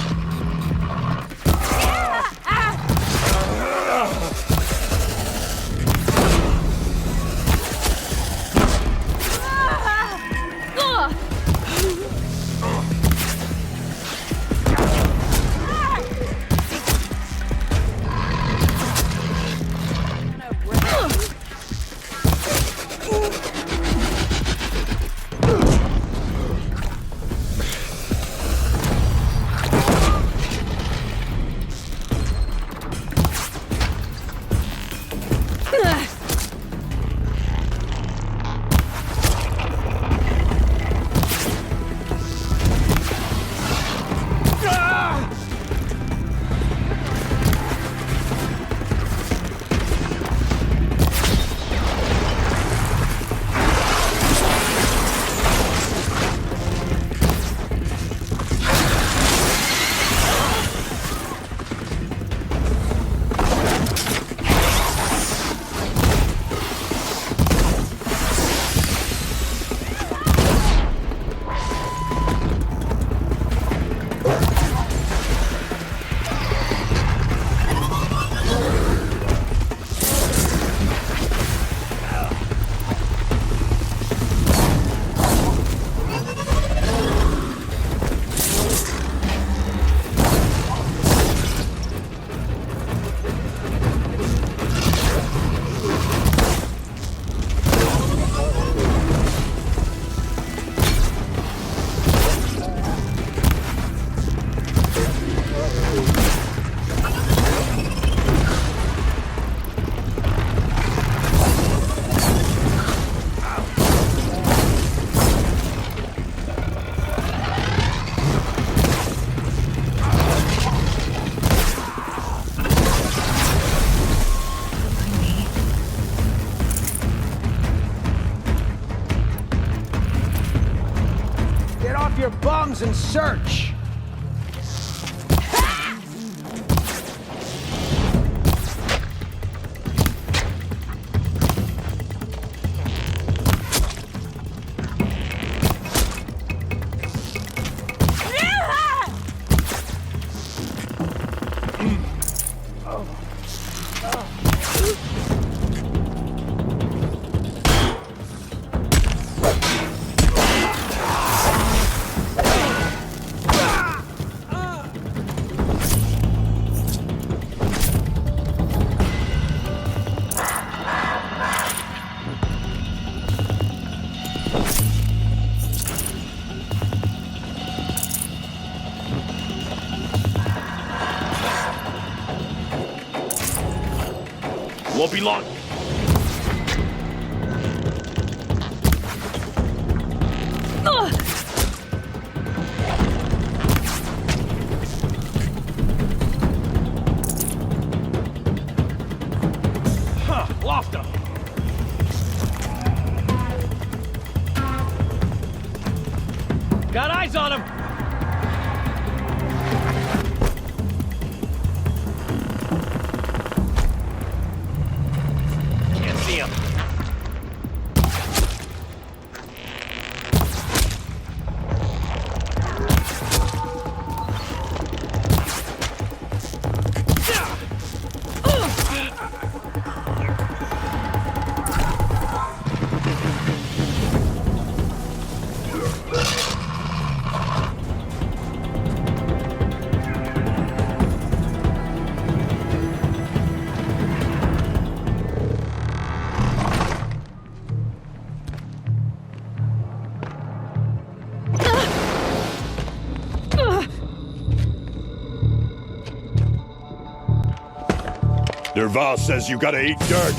Get off your bums and search! Won't be long. Lost him! Got eyes on him! Can't see him. Derval says you gotta eat dirt.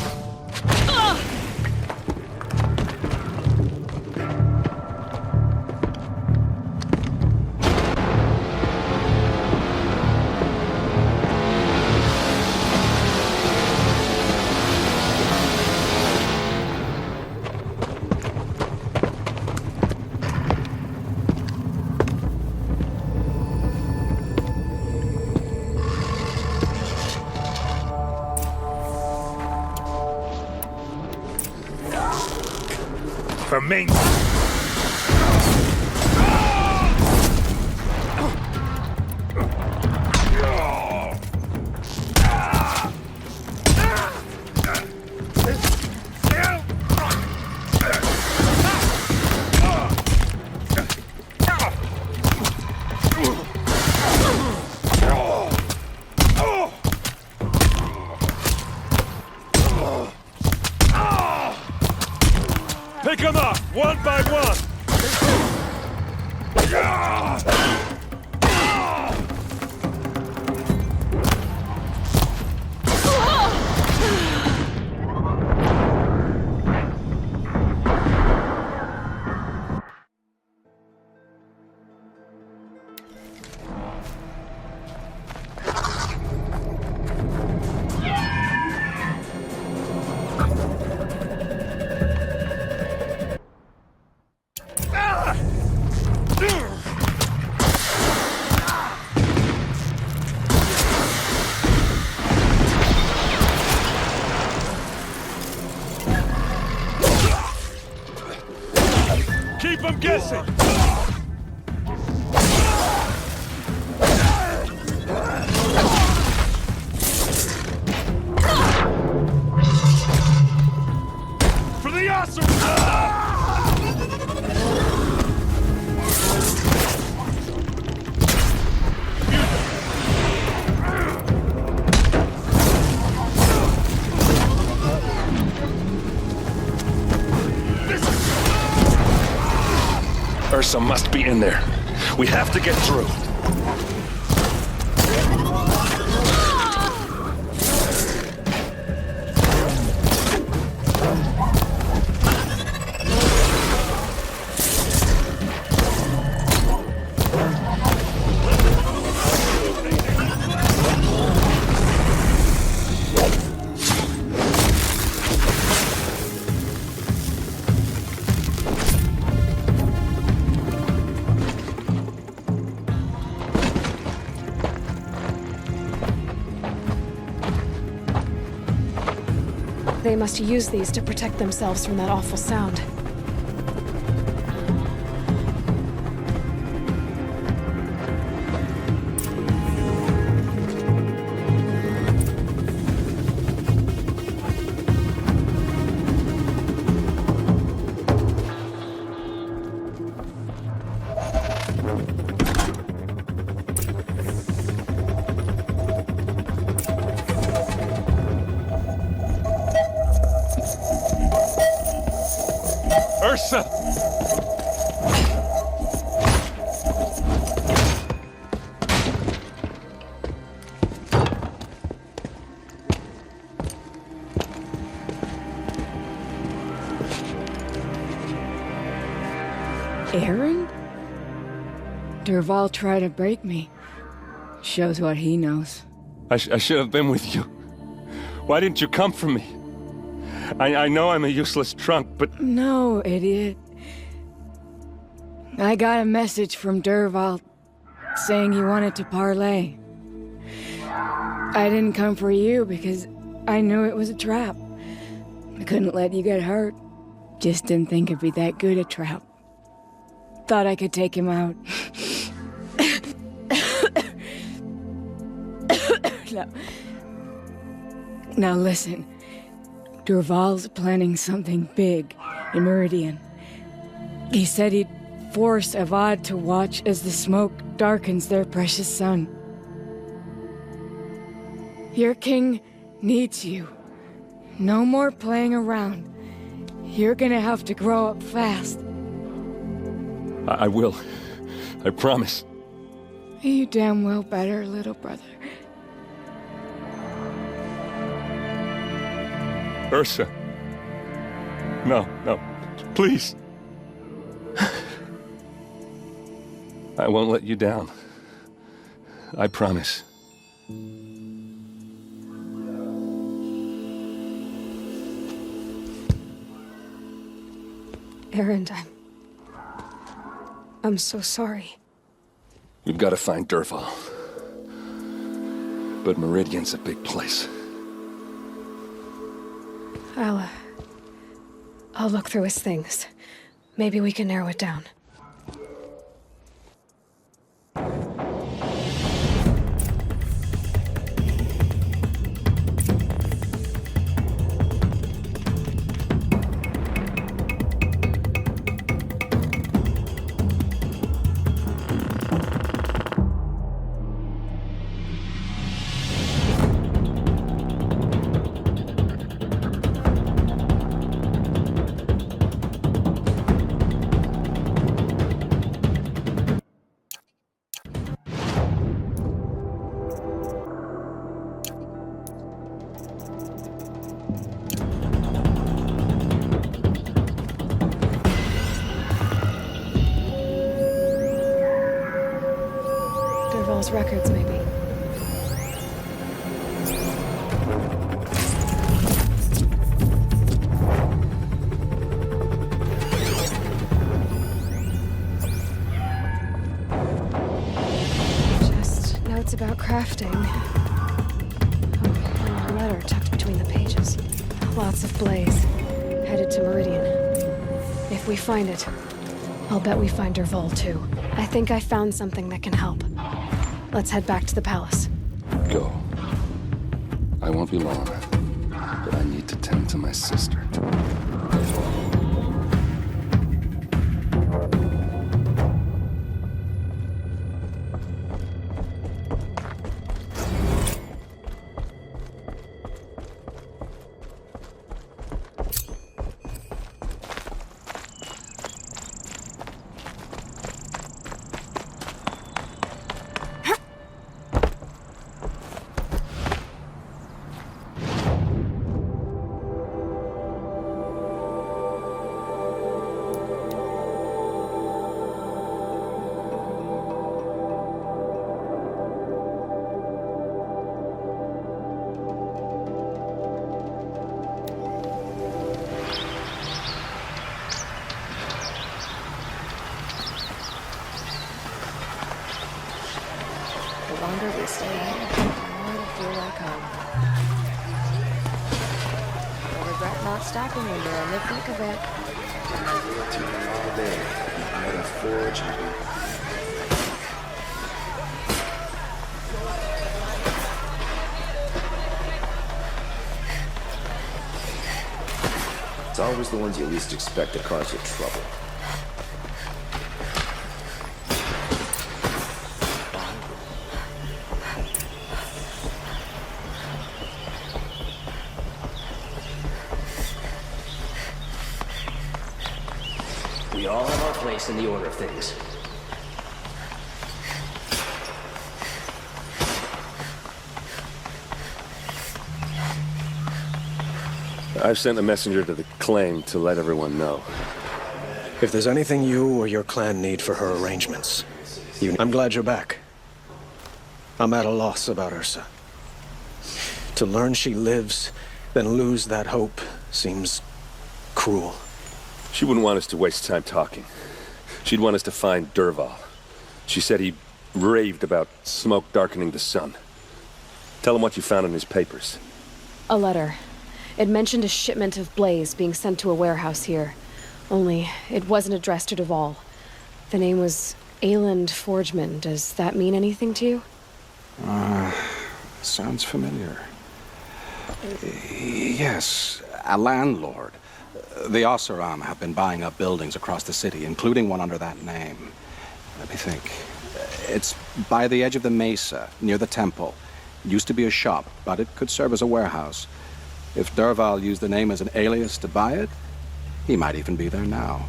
For me. Pick them up, one by one! Keep them guessing! For the awesome! Ursa must be in there. We have to get through. They must use these to protect themselves from that awful sound. Ursa! Aaron? Derval tried to break me. Shows what he knows. I should have been with you. Why didn't you come for me? I know I'm a useless trunk, but... No, idiot. I got a message from Derval saying he wanted to parlay. I didn't come for you because I knew it was a trap. I couldn't let you get hurt. Just didn't think it'd be that good a trap. Thought I could take him out. Now listen. Derval's planning something big in Meridian. He said he'd force Avad to watch as the smoke darkens their precious sun. Your king needs you. No more playing around. You're gonna have to grow up fast. I will. I promise. You damn well better, little brother. Ursa. No, no. Please. I won't let you down. I promise. Erend, I'm so sorry. We've got to find Dervahl. But Meridian's a big place. I'll look through his things. Maybe we can narrow it down. Records, maybe. Just notes about crafting. Oh, and a letter tucked between the pages. Lots of blaze. Headed to Meridian. If we find it, I'll bet we find Dervahl too. I think I found something that can help. Let's head back to the palace. Go. I won't be long, but I need to tend to my sister. The longer we stay here, the more it'll feel like home. You'll regret not stopping when you're in the thick of it. All day. Out of forge. It's always the ones you least expect that cause you trouble. We all have our place in the order of things. I've sent a messenger to the claim to let everyone know. If there's anything you or your clan need for her arrangements, I'm glad you're back. I'm at a loss about Ursa. To learn she lives, then lose that hope seems cruel. She wouldn't want us to waste time talking. She'd want us to find Dervahl. She said he raved about smoke darkening the sun. Tell him what you found in his papers. A letter. It mentioned a shipment of blaze being sent to a warehouse here. Only, it wasn't addressed to Dervahl. The name was Ayland Forgeman. Does that mean anything to you? Sounds familiar. Yes, a landlord. The Oseram have been buying up buildings across the city, including one under that name. Let me think. It's by the edge of the mesa, near the temple. Used to be a shop, but it could serve as a warehouse. If Dervahl used the name as an alias to buy it, he might even be there now.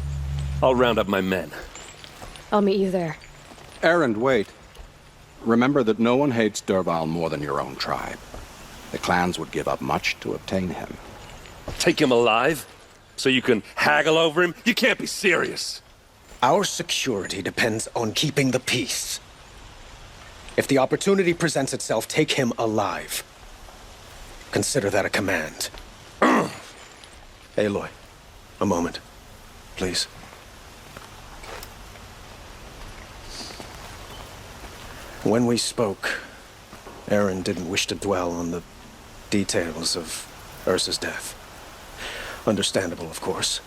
I'll round up my men. I'll meet you there. Erend, wait. Remember that no one hates Dervahl more than your own tribe. The clans would give up much to obtain him. Take him alive? So you can haggle over him? You can't be serious. Our security depends on keeping the peace. If the opportunity presents itself, take him alive. Consider that a command. Aloy, a moment, please. When we spoke, Aaron didn't wish to dwell on the details of Ursa's death. Understandable, of course.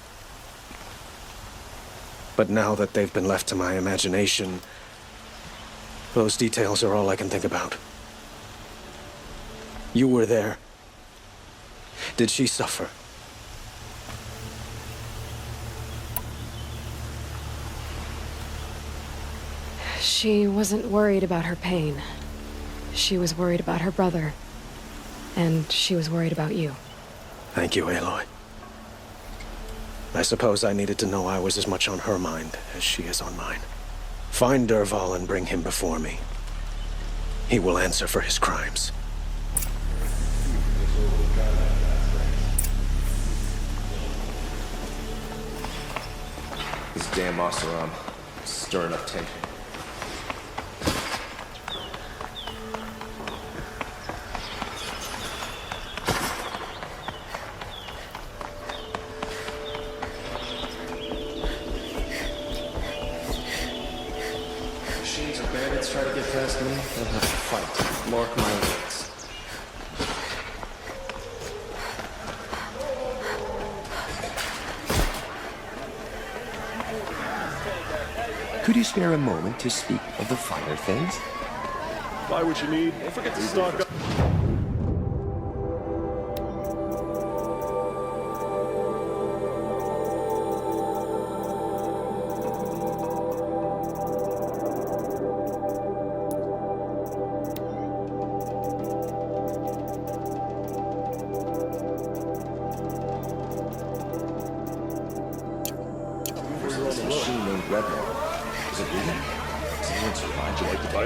But now that they've been left to my imagination, those details are all I can think about. You were there. Did she suffer? She wasn't worried about her pain. She was worried about her brother. And she was worried about you. Thank you, Aloy. I suppose I needed to know I was as much on her mind as she is on mine. Find Dervahl and bring him before me. He will answer for his crimes. This damn Oseram, stirring up tension. Machines or bandits try to get past me, they'll have to fight. Mark my words. Could you spare a moment to speak of the finer things? Buy what you need. Don't forget to stock up.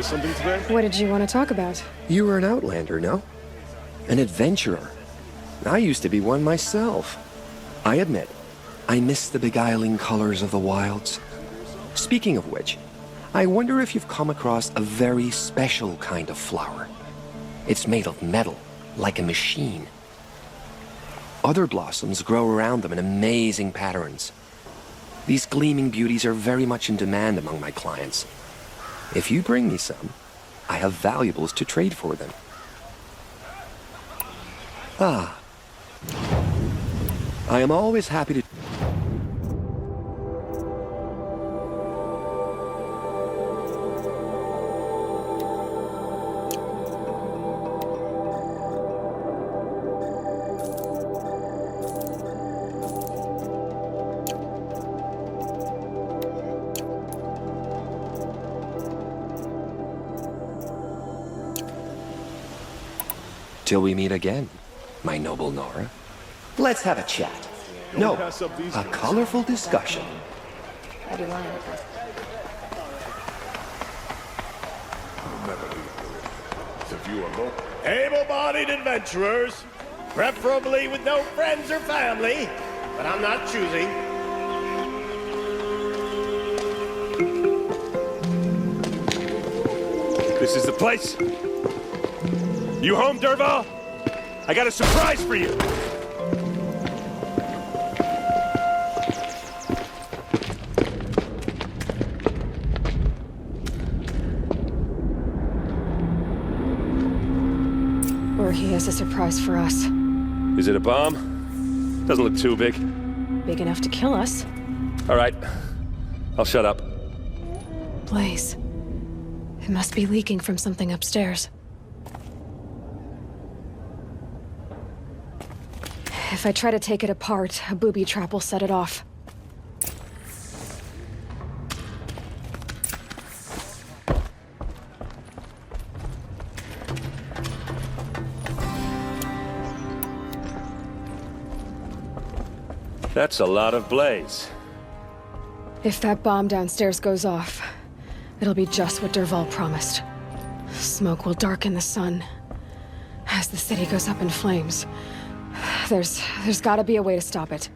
Something today? What did you want to talk about? You were an outlander, no? An adventurer. I used to be one myself. I admit, I miss the beguiling colors of the wilds. Speaking of which, I wonder if you've come across a very special kind of flower. It's made of metal, like a machine. Other blossoms grow around them in amazing patterns. These gleaming beauties are very much in demand among my clients. If you bring me some, I have valuables to trade for them. Ah. I am always happy to... Till we meet again, my noble Nora. Let's have a chat. No, a colorful discussion. How do you want it? Able-bodied adventurers, preferably with no friends or family, but I'm not choosing. This is the place. You home, Dervahl? I got a surprise for you. Or he has a surprise for us. Is it a bomb? Doesn't look too big. Big enough to kill us. All right. I'll shut up. Blaze. It must be leaking from something upstairs. If I try to take it apart, a booby trap will set it off. That's a lot of blaze. If that bomb downstairs goes off, it'll be just what Dervahl promised. Smoke will darken the sun. As the city goes up in flames, There's gotta be a way to stop it.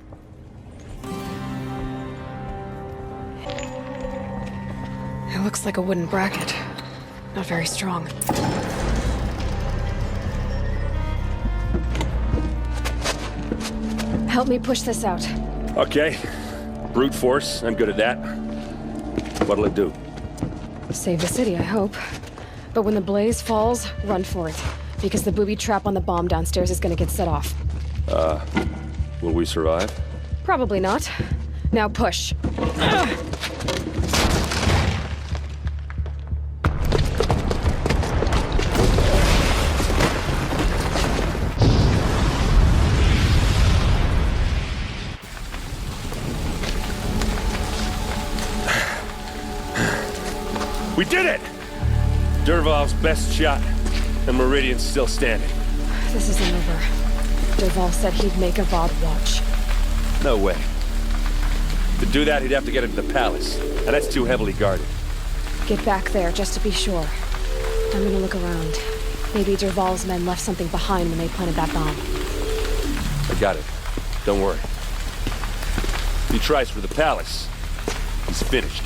It looks like a wooden bracket. Not very strong. Help me push this out. Okay. Brute force, I'm good at that. What'll it do? Save the city, I hope. But when the blaze falls, run for it. Because the booby trap on the bomb downstairs is gonna get set off. Will we survive? Probably not. Now push. We did it! Dervahl's best shot, and Meridian's still standing. This isn't over. Dervahl said he'd make Avad watch. No way. To do that, he'd have to get into the palace, and that's too heavily guarded. Get back there, just to be sure. I'm gonna look around. Maybe Dervahl's men left something behind when they planted that bomb. I got it. Don't worry. If he tries for the palace, he's finished.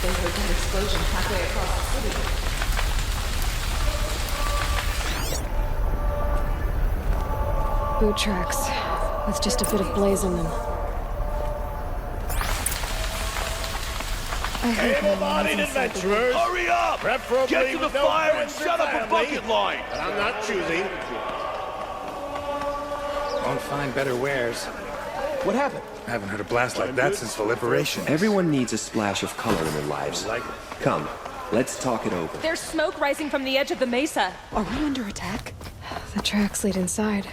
They heard that explosion halfway across the city. Boot tracks, with just a bit of blaze in them. Able-bodied adventurers! Hurry up! Preferably Get to the with no fire and friends or set up a family, bucket line! But I'm not choosing. Won't find better wares. What happened? I haven't heard a blast like that since the liberation. Everyone needs a splash of color in their lives. Come, let's talk it over. There's smoke rising from the edge of the mesa. Are we under attack? The tracks lead inside.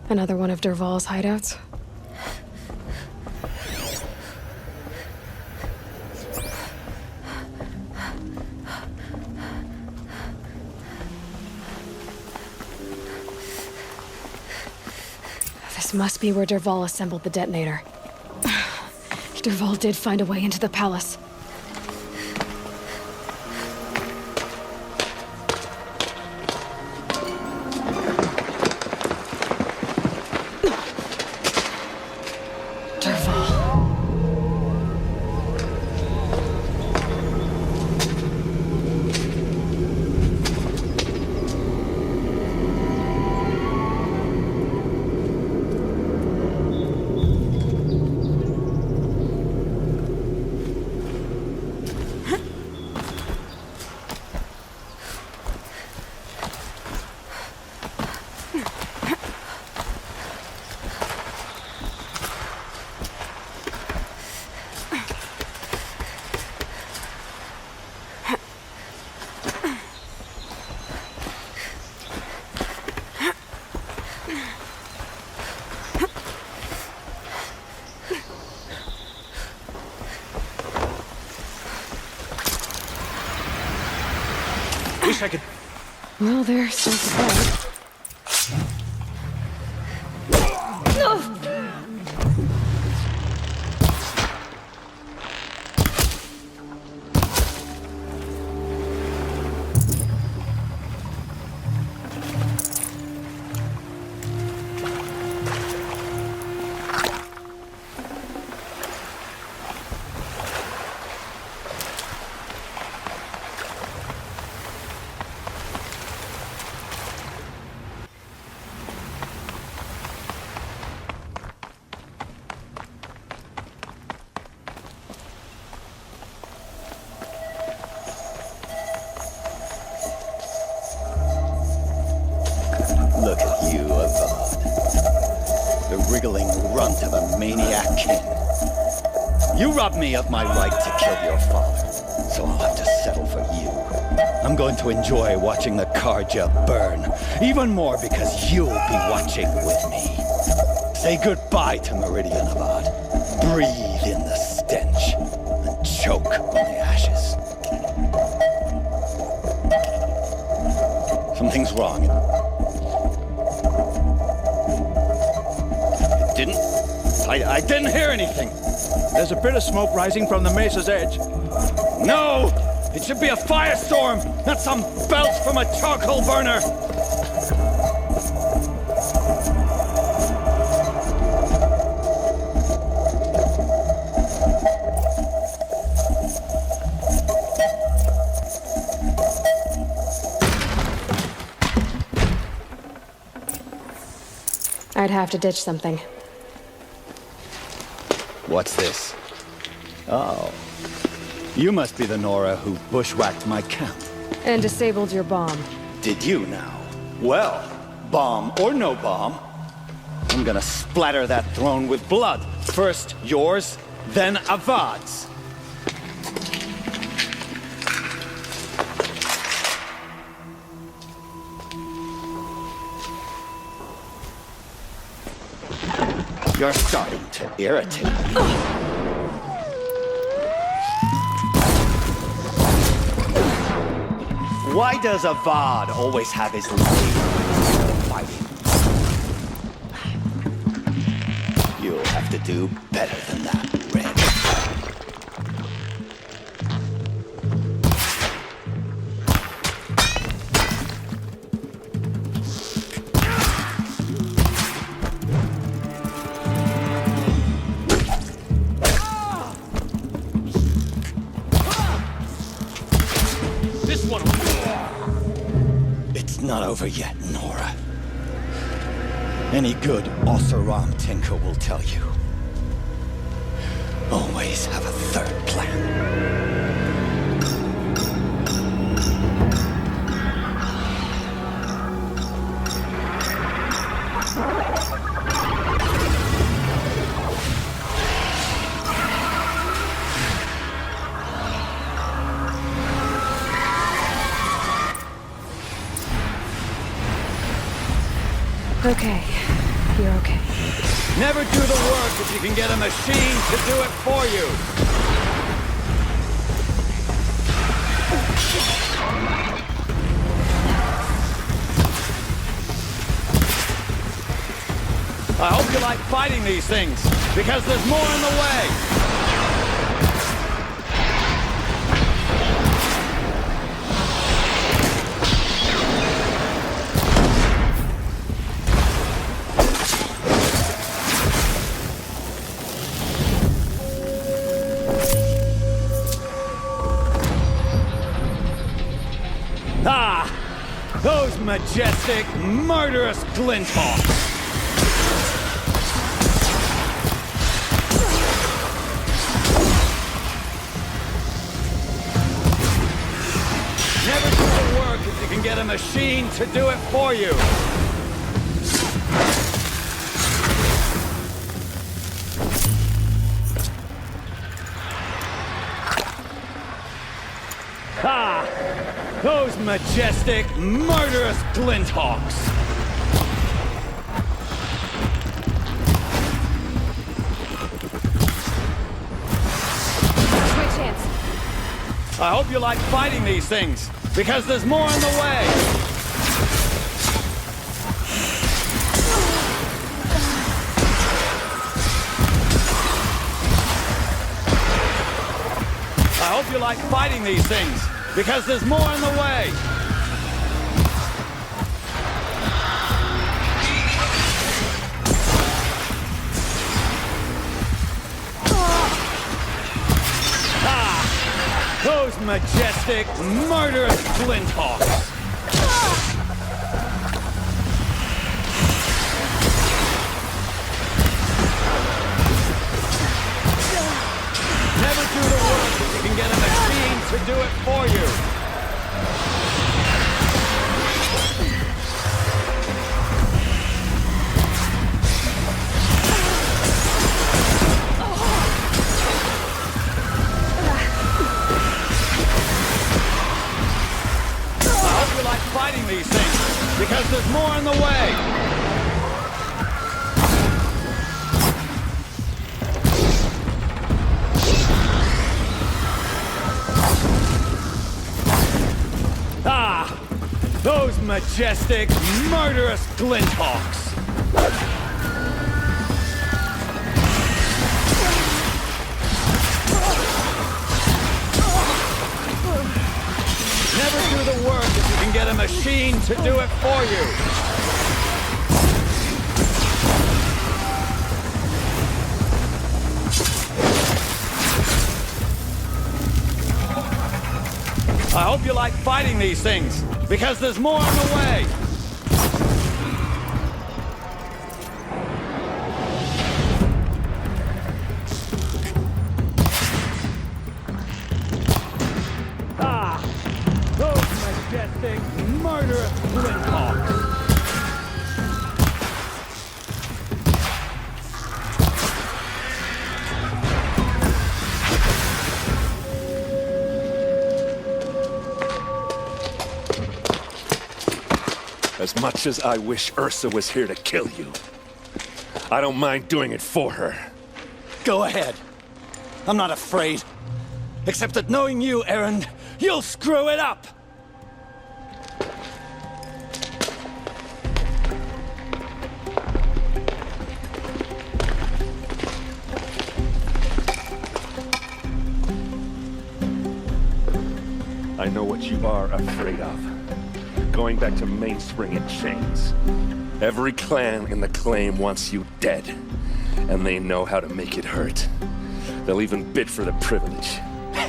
Another one of Dervahl's hideouts. This must be where Dervahl assembled the detonator. Dervahl did find a way into the palace. Wish I could... Well, there's something. Look at you, Avad. The wriggling runt of a maniac king. You robbed me of my right to kill your father, so I'll have to settle for you. I'm going to enjoy watching the Karja burn, even more because you'll be watching with me. Say goodbye to Meridian, Avad. Breathe in the stench, and choke on the ashes. Something's wrong. I didn't hear anything. There's a bit of smoke rising from the mesa's edge. No! It should be a firestorm, not some belch from a charcoal burner! I'd have to ditch something. What's this? Oh. You must be the Nora who bushwhacked my camp. And disabled your bomb. Did you now? Well, bomb or no bomb, I'm gonna splatter that throne with blood. First yours, then Avad's. You're starting to irritate me. Why does Avad always have his lead in the fighting? You'll have to do better than that, Red. It's not over yet, Nora. Any good Oseram tinker will tell you. Always have a third plan. Okay. You're okay. Never do the work if you can get a machine to do it for you. I hope you like fighting these things, because there's more in the way. Ah! Those majestic, murderous glinthawks! Never do the work if you can get a machine to do it for you! Ah! Those majestic, murderous glinthawks! That's my chance. I hope you like fighting these things, because there's more in the way! I hope you like fighting these things, because there's more in the way! Ah! Those majestic, murderous glinthawks! Never do the work if you can get a machine to do it for you! I hope you like fighting these things, because there's more in the way! Ah! Those majestic, murderous glinthawks! machine to do it for you. I hope you like fighting these things, because there's more on the way. Ah, those majestic, murderous flinthawks. As much as I wish Ursa was here to kill you, I don't mind doing it for her. Go ahead. I'm not afraid. Except that knowing you, Erend, you'll screw it up! I know what you are afraid of. Going back to Mainspring in chains. Every clan in the claim wants you dead, and they know how to make it hurt. They'll even bid for the privilege.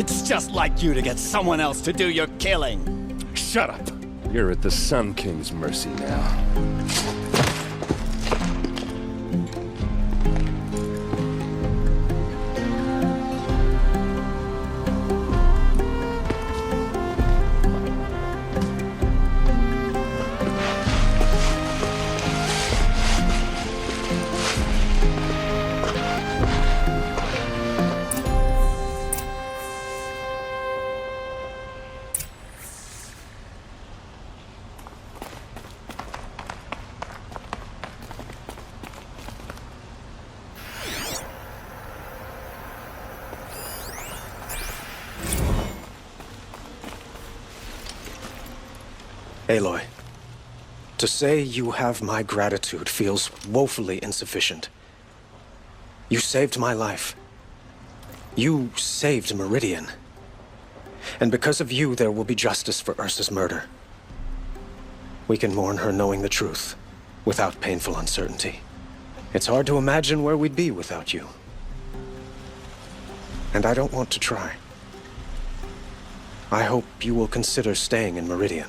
It's just like you to get someone else to do your killing. Shut up! You're at the Sun King's mercy now. Aloy, to say you have my gratitude feels woefully insufficient. You saved my life. You saved Meridian. And because of you, there will be justice for Ursa's murder. We can mourn her knowing the truth, without painful uncertainty. It's hard to imagine where we'd be without you. And I don't want to try. I hope you will consider staying in Meridian.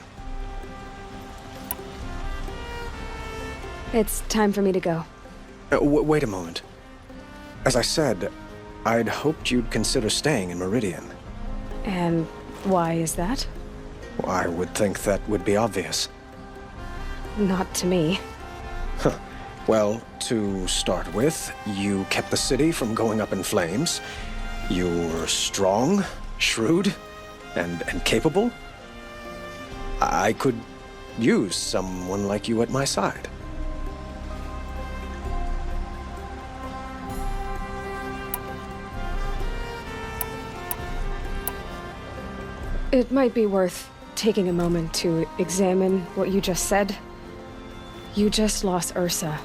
It's time for me to go. Wait a moment. As I said, I'd hoped you'd consider staying in Meridian. And why is that? Well, I would think that would be obvious. Not to me. Huh. Well, to start with, you kept the city from going up in flames. You were strong, shrewd, and capable. I could use someone like you at my side. It might be worth taking a moment to examine what you just said. You just lost Ursa,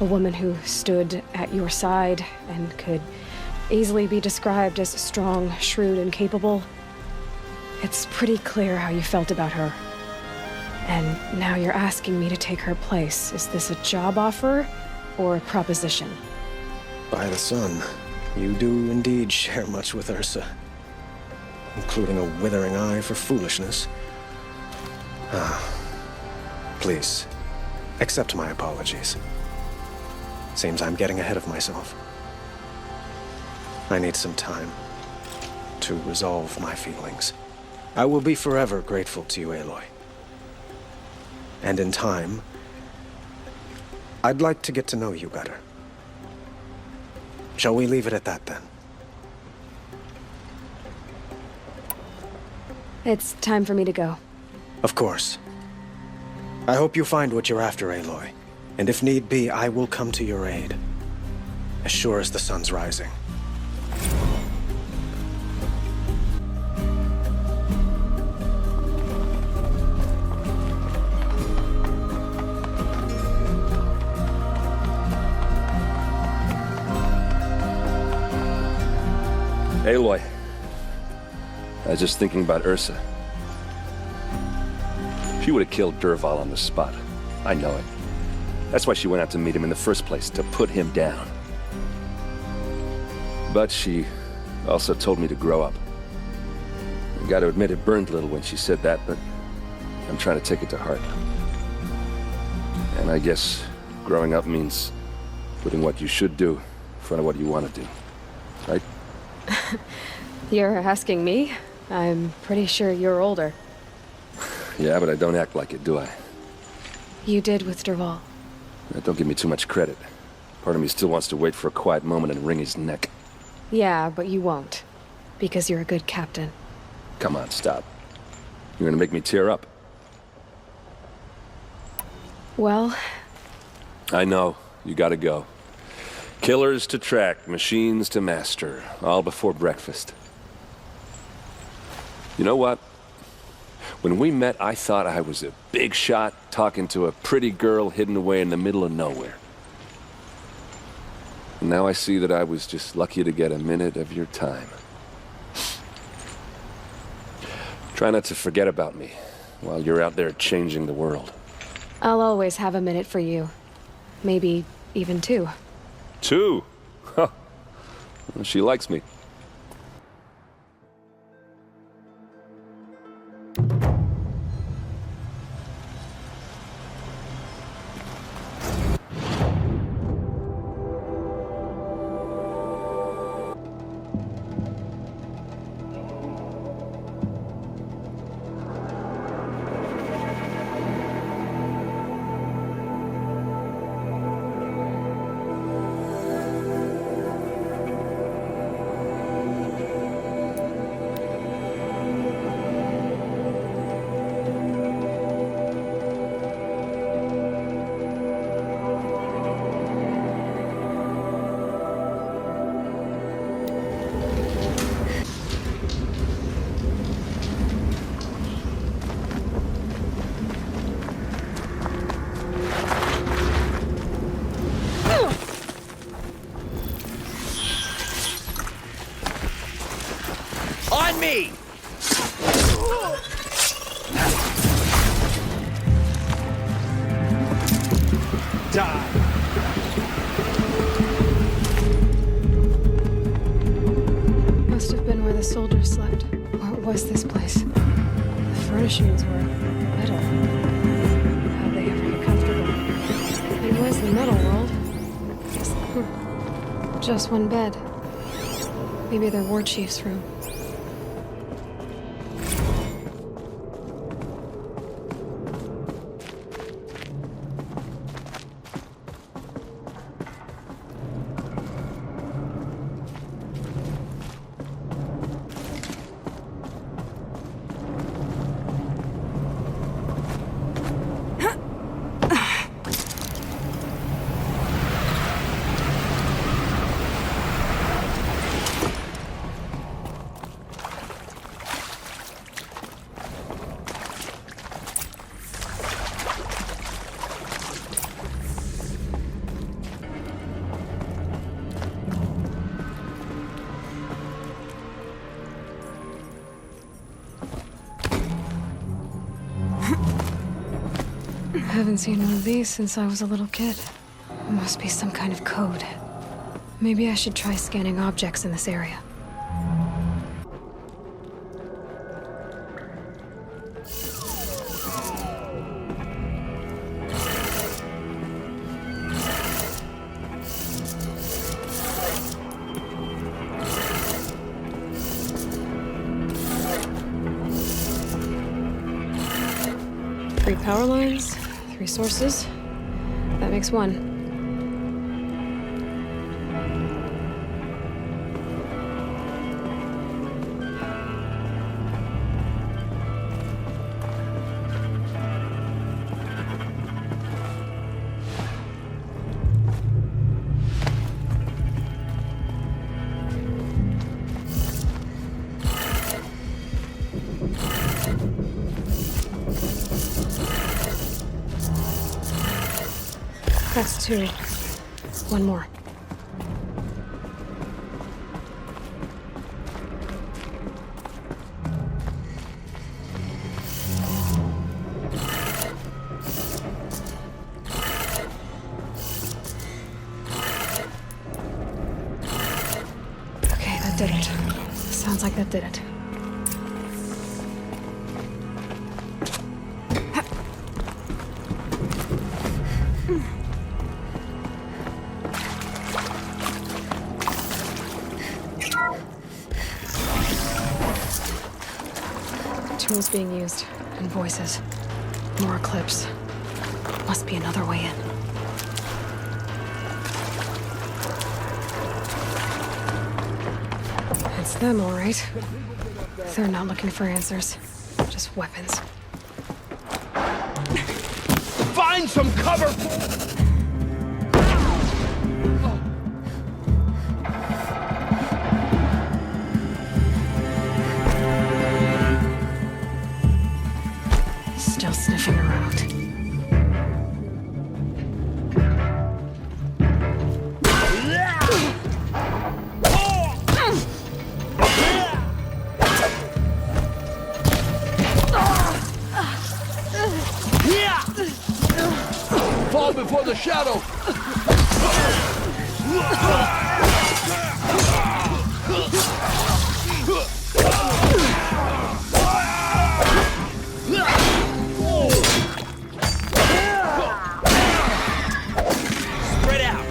a woman who stood at your side and could easily be described as strong, shrewd, and capable. It's pretty clear how you felt about her. And now you're asking me to take her place. Is this a job offer or a proposition? By the sun, you do indeed share much with Ursa. Including a withering eye for foolishness. Please, accept my apologies. Seems I'm getting ahead of myself. I need some time to resolve my feelings. I will be forever grateful to you, Aloy. And in time, I'd like to get to know you better. Shall we leave it at that, then? It's time for me to go. Of course. I hope you find what you're after, Aloy. And if need be, I will come to your aid. As sure as the sun's rising. Aloy. I was just thinking about Ursa. She would have killed Derval on the spot. I know it. That's why she went out to meet him in the first place, to put him down. But she also told me to grow up. I gotta admit it burned a little when she said that, but I'm trying to take it to heart. And I guess growing up means putting what you should do in front of what you want to do. Right? You're asking me? I'm pretty sure you're older. Yeah, but I don't act like it, do I? You did with Derval. Don't give me too much credit. Part of me still wants to wait for a quiet moment and wring his neck. Yeah, but you won't. Because you're a good captain. Come on, stop. You're gonna make me tear up. Well... I know. You gotta go. Killers to track, machines to master. All before breakfast. You know what? When we met, I thought I was a big shot talking to a pretty girl hidden away in the middle of nowhere. And now I see that I was just lucky to get a minute of your time. Try not to forget about me while you're out there changing the world. I'll always have a minute for you. Maybe even 2. 2? Huh. Well, she likes me. On me! Die! Must have been where the soldiers slept. What was this place? The furnishings were metal. How'd they ever get comfortable? It was the metal world. Just one bed. Maybe their war chief's room. I haven't seen one of these since I was a little kid. It must be some kind of code. Maybe I should try scanning objects in this area. Three power lines, 3 sources. That makes 1. That's 2. 1 more. did it. Sounds like that did it. Tools being used, and voices. More clips. Must be another way in. It's them, all right. They're not looking for answers, just weapons. Find some cover! Still sniffing around. Fall before the shadow! Spread out!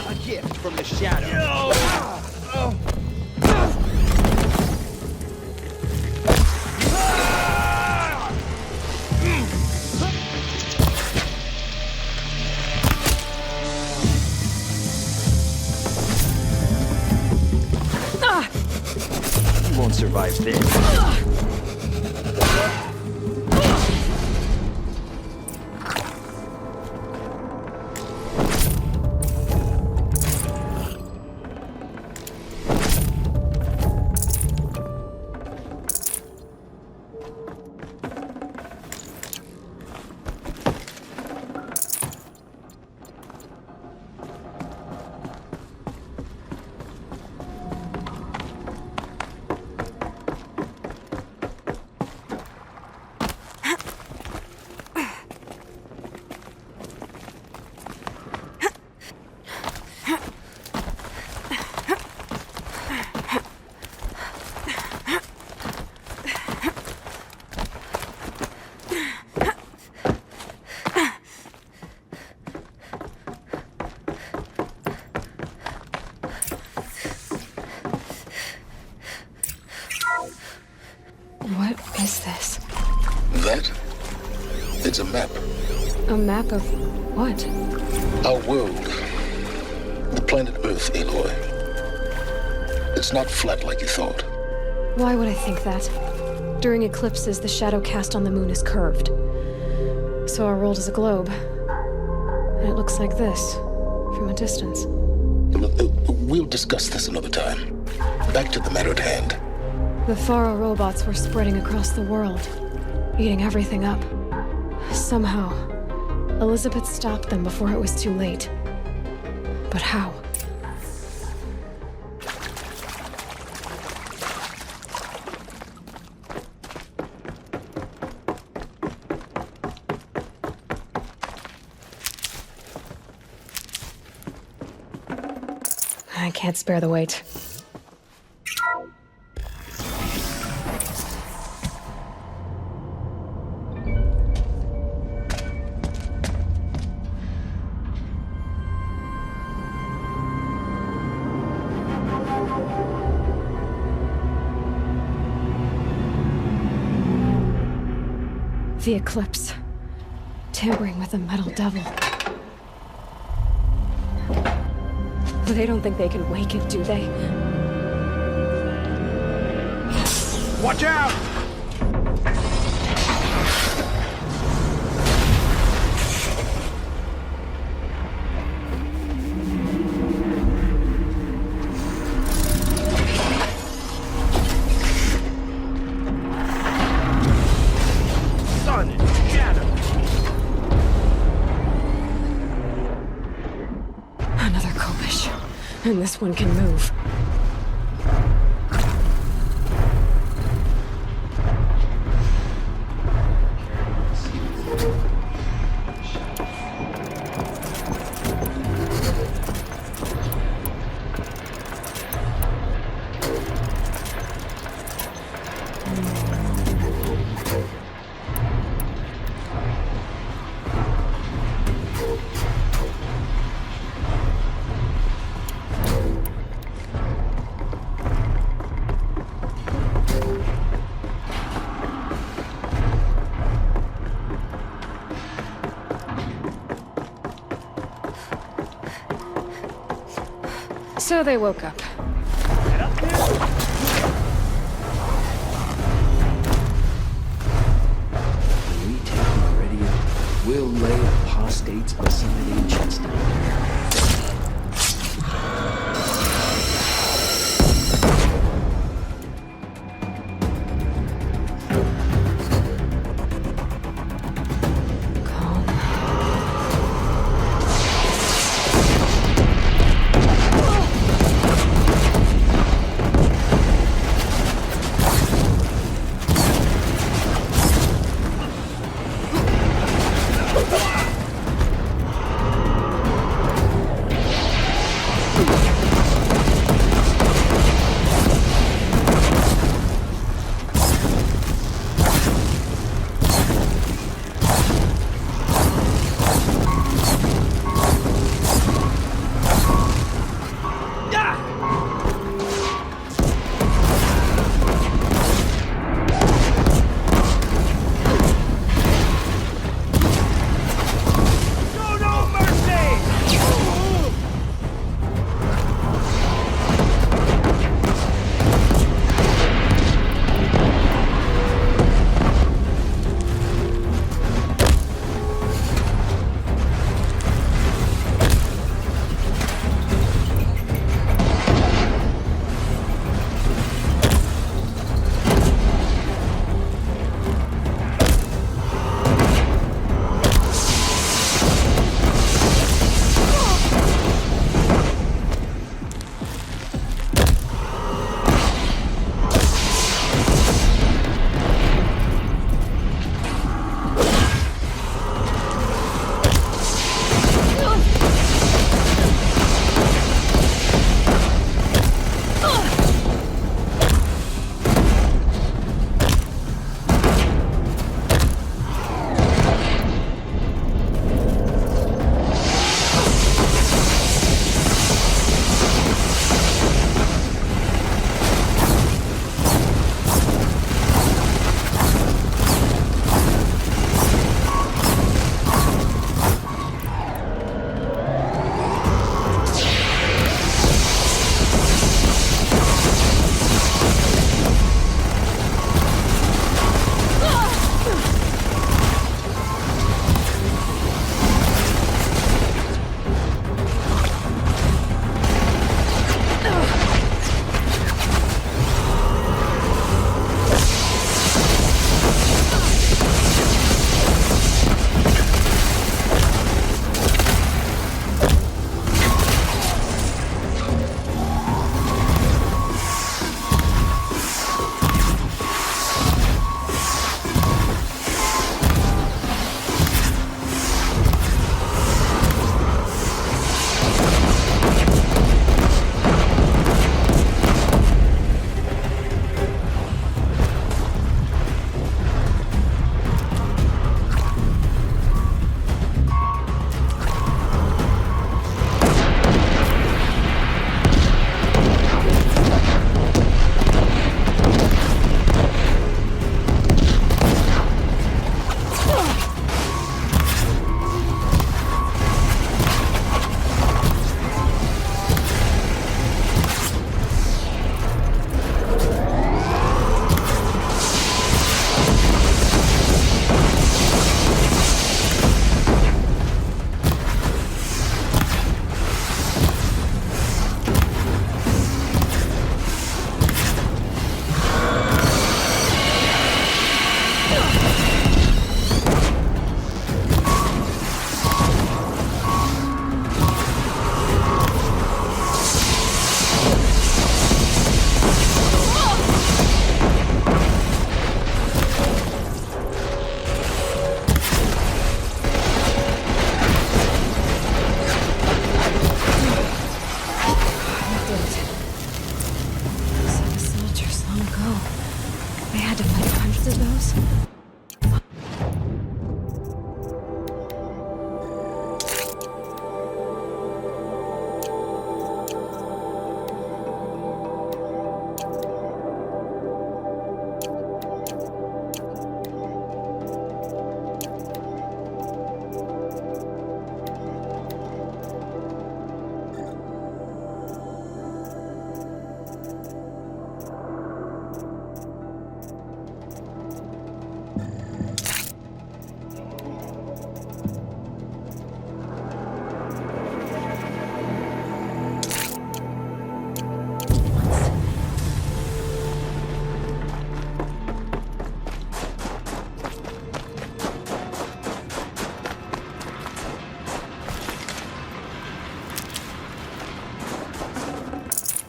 A gift from the shadow. You won't survive this. What is this? That? It's a map. A map of what? Our world. The planet Earth, Aloy. It's not flat like you thought. Why would I think that? During eclipses, the shadow cast on the moon is curved. So our world is a globe. And it looks like this, from a distance. We'll discuss this another time. Back to the matter at hand. The Faro robots were spreading across the world, eating everything up. Somehow, Elizabeth stopped them before it was too late. But how? I can't spare the weight. The eclipse. Tampering with the metal devil. They don't think they can wake it, do they? Watch out! And this one can move. So they woke up. When we take Meridian, we'll lay apostates beside ancients down there.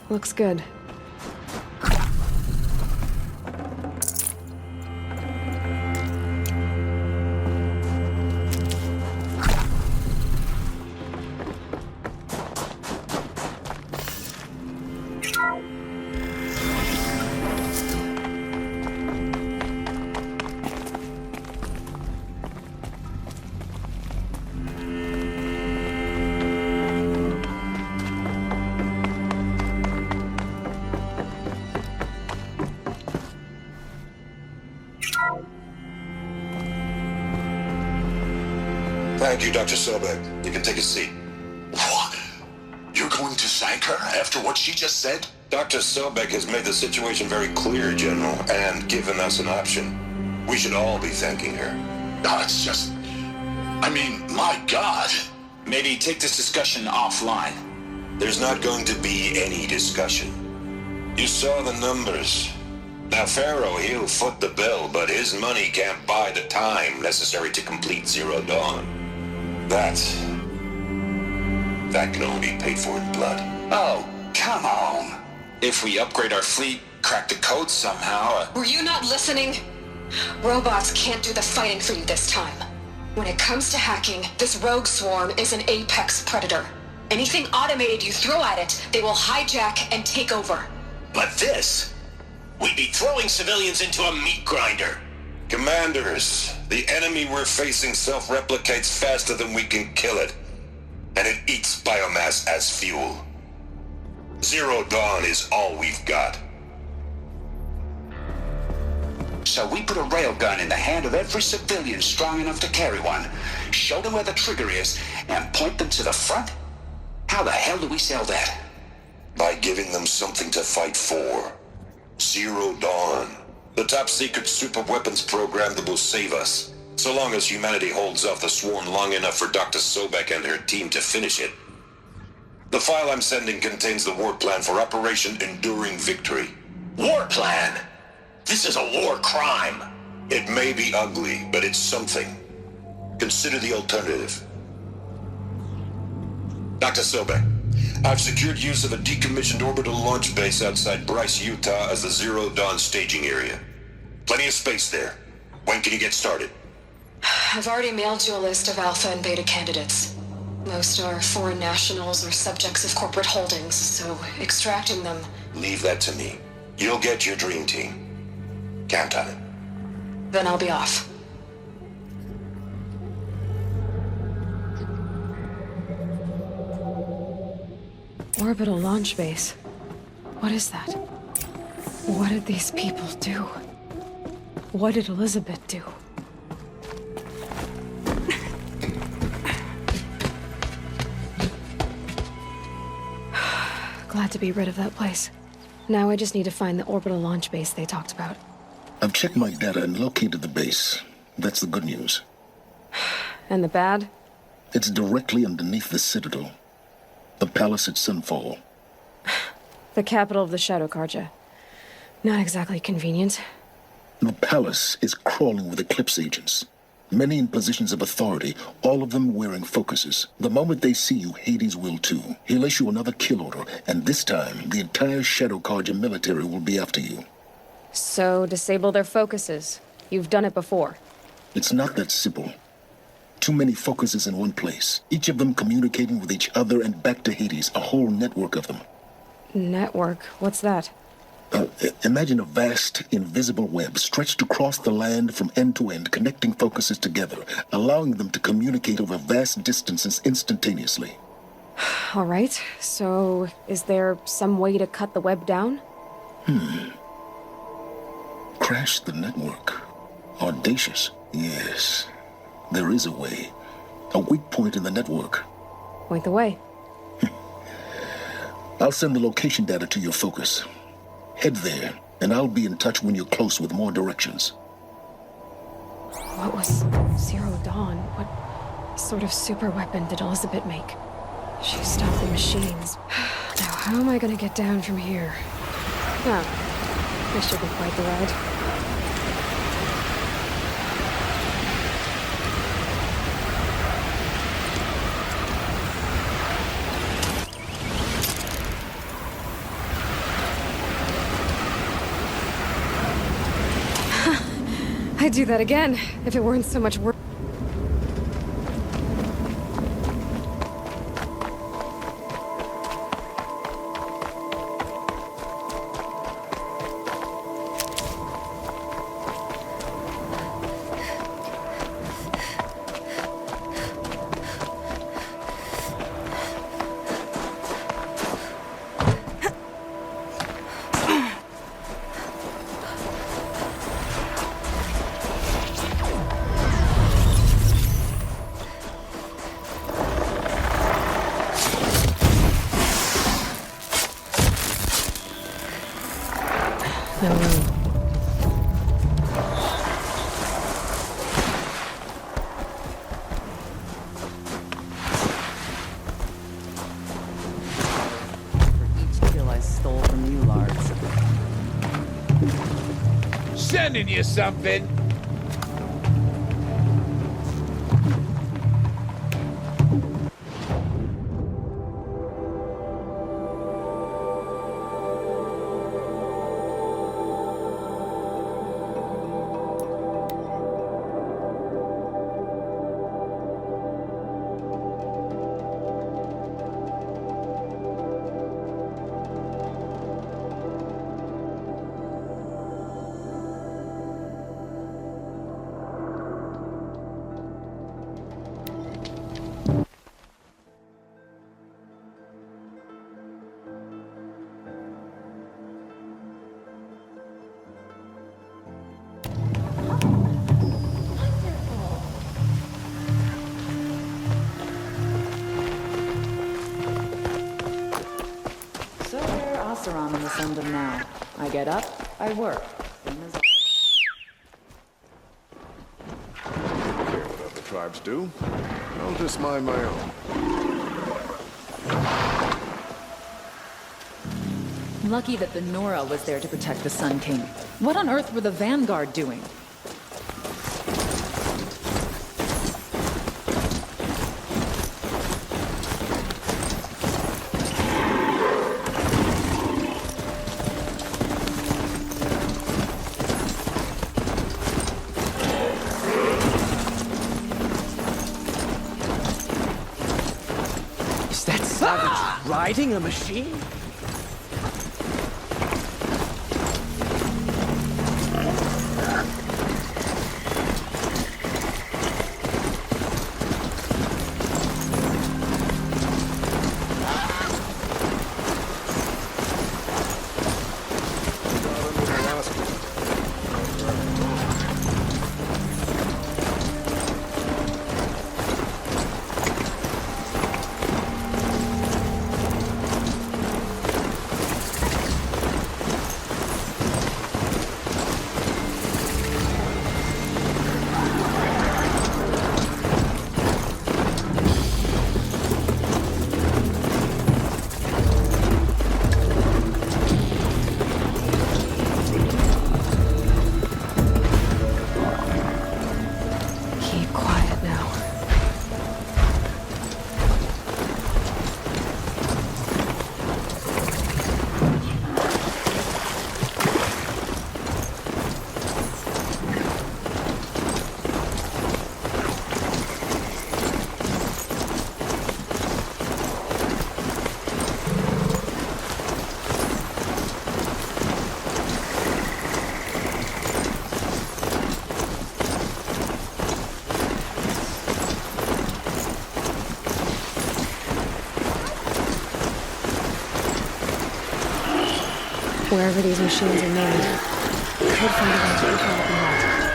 Looks good. Thank you, Dr. Sobek. You can take a seat. What? You're going to thank her after what she just said? Dr. Sobek has made the situation very clear, General, and given us an option. We should all be thanking her. No, it's just... I mean, my God. Maybe take this discussion offline. There's not going to be any discussion. You saw the numbers. Now, Pharaoh, he'll foot the bill, but his money can't buy the time necessary to complete Zero Dawn. That can only be paid for in blood. Oh, come on. If we upgrade our fleet, crack the code somehow... Were you not listening? Robots can't do the fighting for you this time. When it comes to hacking, this rogue swarm is an apex predator. Anything automated you throw at it, they will hijack and take over. But this... We'd be throwing civilians into a meat grinder. Commanders, the enemy we're facing self-replicates faster than we can kill it. And it eats biomass as fuel. Zero Dawn is all we've got. So we put a railgun in the hand of every civilian strong enough to carry one, show them where the trigger is, and point them to the front? How the hell do we sell that? By giving them something to fight for. Zero Dawn. The top-secret super-weapons program that will save us. So long as humanity holds off the swarm long enough for Dr. Sobek and her team to finish it. The file I'm sending contains the war plan for Operation Enduring Victory. War plan? This is a war crime. It may be ugly, but it's something. Consider the alternative. Dr. Sobek, I've secured use of a decommissioned orbital launch base outside Bryce, Utah as the Zero Dawn staging area. Plenty of space there. When can you get started? I've already mailed you a list of alpha and beta candidates. Most are foreign nationals or subjects of corporate holdings, so extracting them... Leave that to me. You'll get your dream team. Count on it. Then I'll be off. Orbital launch base. What is that? What did these people do? What did Elizabeth do? Glad to be rid of that place. Now I just need to find the orbital launch base they talked about. I've checked my data and located the base. That's the good news. And the bad? It's directly underneath the Citadel. The palace at Sunfall. The capital of the Shadow Carja. Not exactly convenient. The palace is crawling with Eclipse agents. Many in positions of authority, all of them wearing focuses. The moment they see you, Hades will too. He'll issue another kill order, and this time, the entire Shadow Carja military will be after you. So, disable their focuses. You've done it before. It's not that simple. Too many focuses in one place, each of them communicating with each other and back to Hades, a whole network of them. Network? What's that? Imagine a vast, invisible web stretched across the land from end to end, connecting focuses together, allowing them to communicate over vast distances instantaneously. All right, so is there some way to cut the web down? Crash the network. Audacious. Yes, there is a way. A weak point in the network. Point the way. I'll send the location data to your focus. Head there, and I'll be in touch when you're close with more directions. What was Zero Dawn? What sort of super weapon did Elizabeth make? She stopped the machines. Now, how am I gonna get down from here? This should be quite the ride. I'd do that again if it weren't so much work. No room. Kill I stole from you, Lards. Sending you something. On in the sun of now. I get up, I work. Same as Hear what other tribes do. I'll just mind my own. lucky that the Nora was there to protect the Sun King. What on earth were the Vanguard doing? Riding a machine? Wherever these machines are made, could find a way to open up and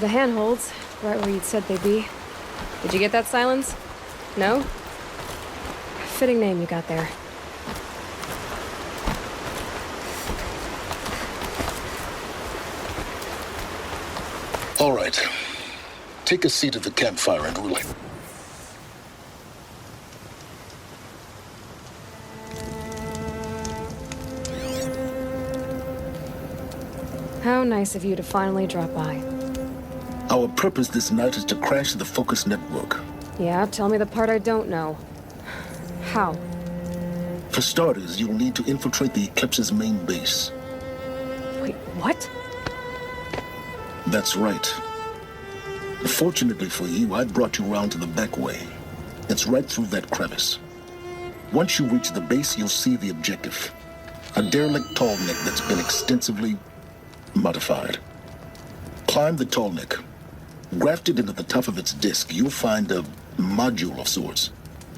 the handholds, right where you'd said they'd be. Did you get that, Silence? No? Fitting name you got there. All right. Take a seat at the campfire and we'll... How nice of you to finally drop by. Our purpose this night is to crash the Focus network. Yeah, tell me the part I don't know. How? For starters, you'll need to infiltrate the Eclipse's main base. Wait, what? That's right. Fortunately for you, I brought you round to the back way. It's right through that crevice. Once you reach the base, you'll see the objective. A derelict tall neck that's been extensively modified. Climb the tall neck. Grafted into the top of its disk, you'll find a module of sorts.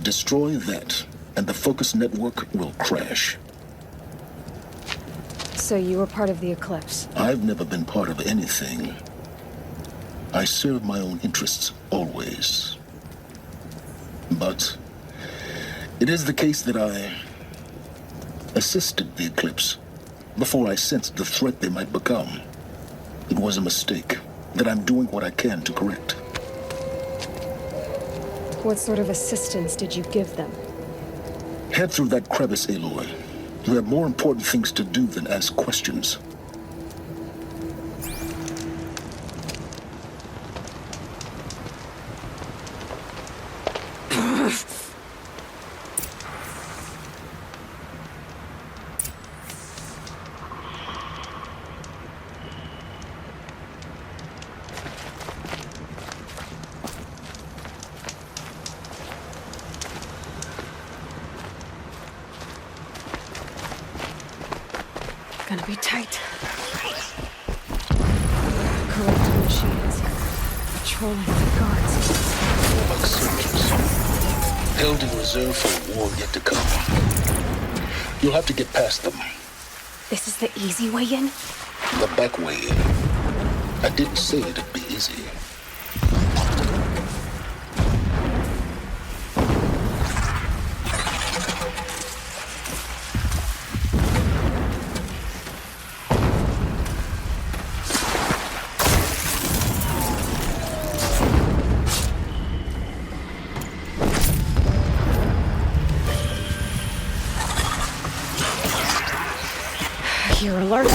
Destroy that, and the Focus network will crash. So you were part of the Eclipse? I've never been part of anything. I serve my own interests, always. But it is the case that I assisted the Eclipse before I sensed the threat they might become. It was a mistake that I'm doing what I can to correct. What sort of assistance did you give them? Head through that crevice, Aloy. You have more important things to do than ask questions. Gonna be tight. Corrupted machines. Patrolling the guards. Like soldiers. Held in reserve for a war yet to come. You'll have to get past them. This is the easy way in? The back way in. I didn't say it'd be easy. You're alert.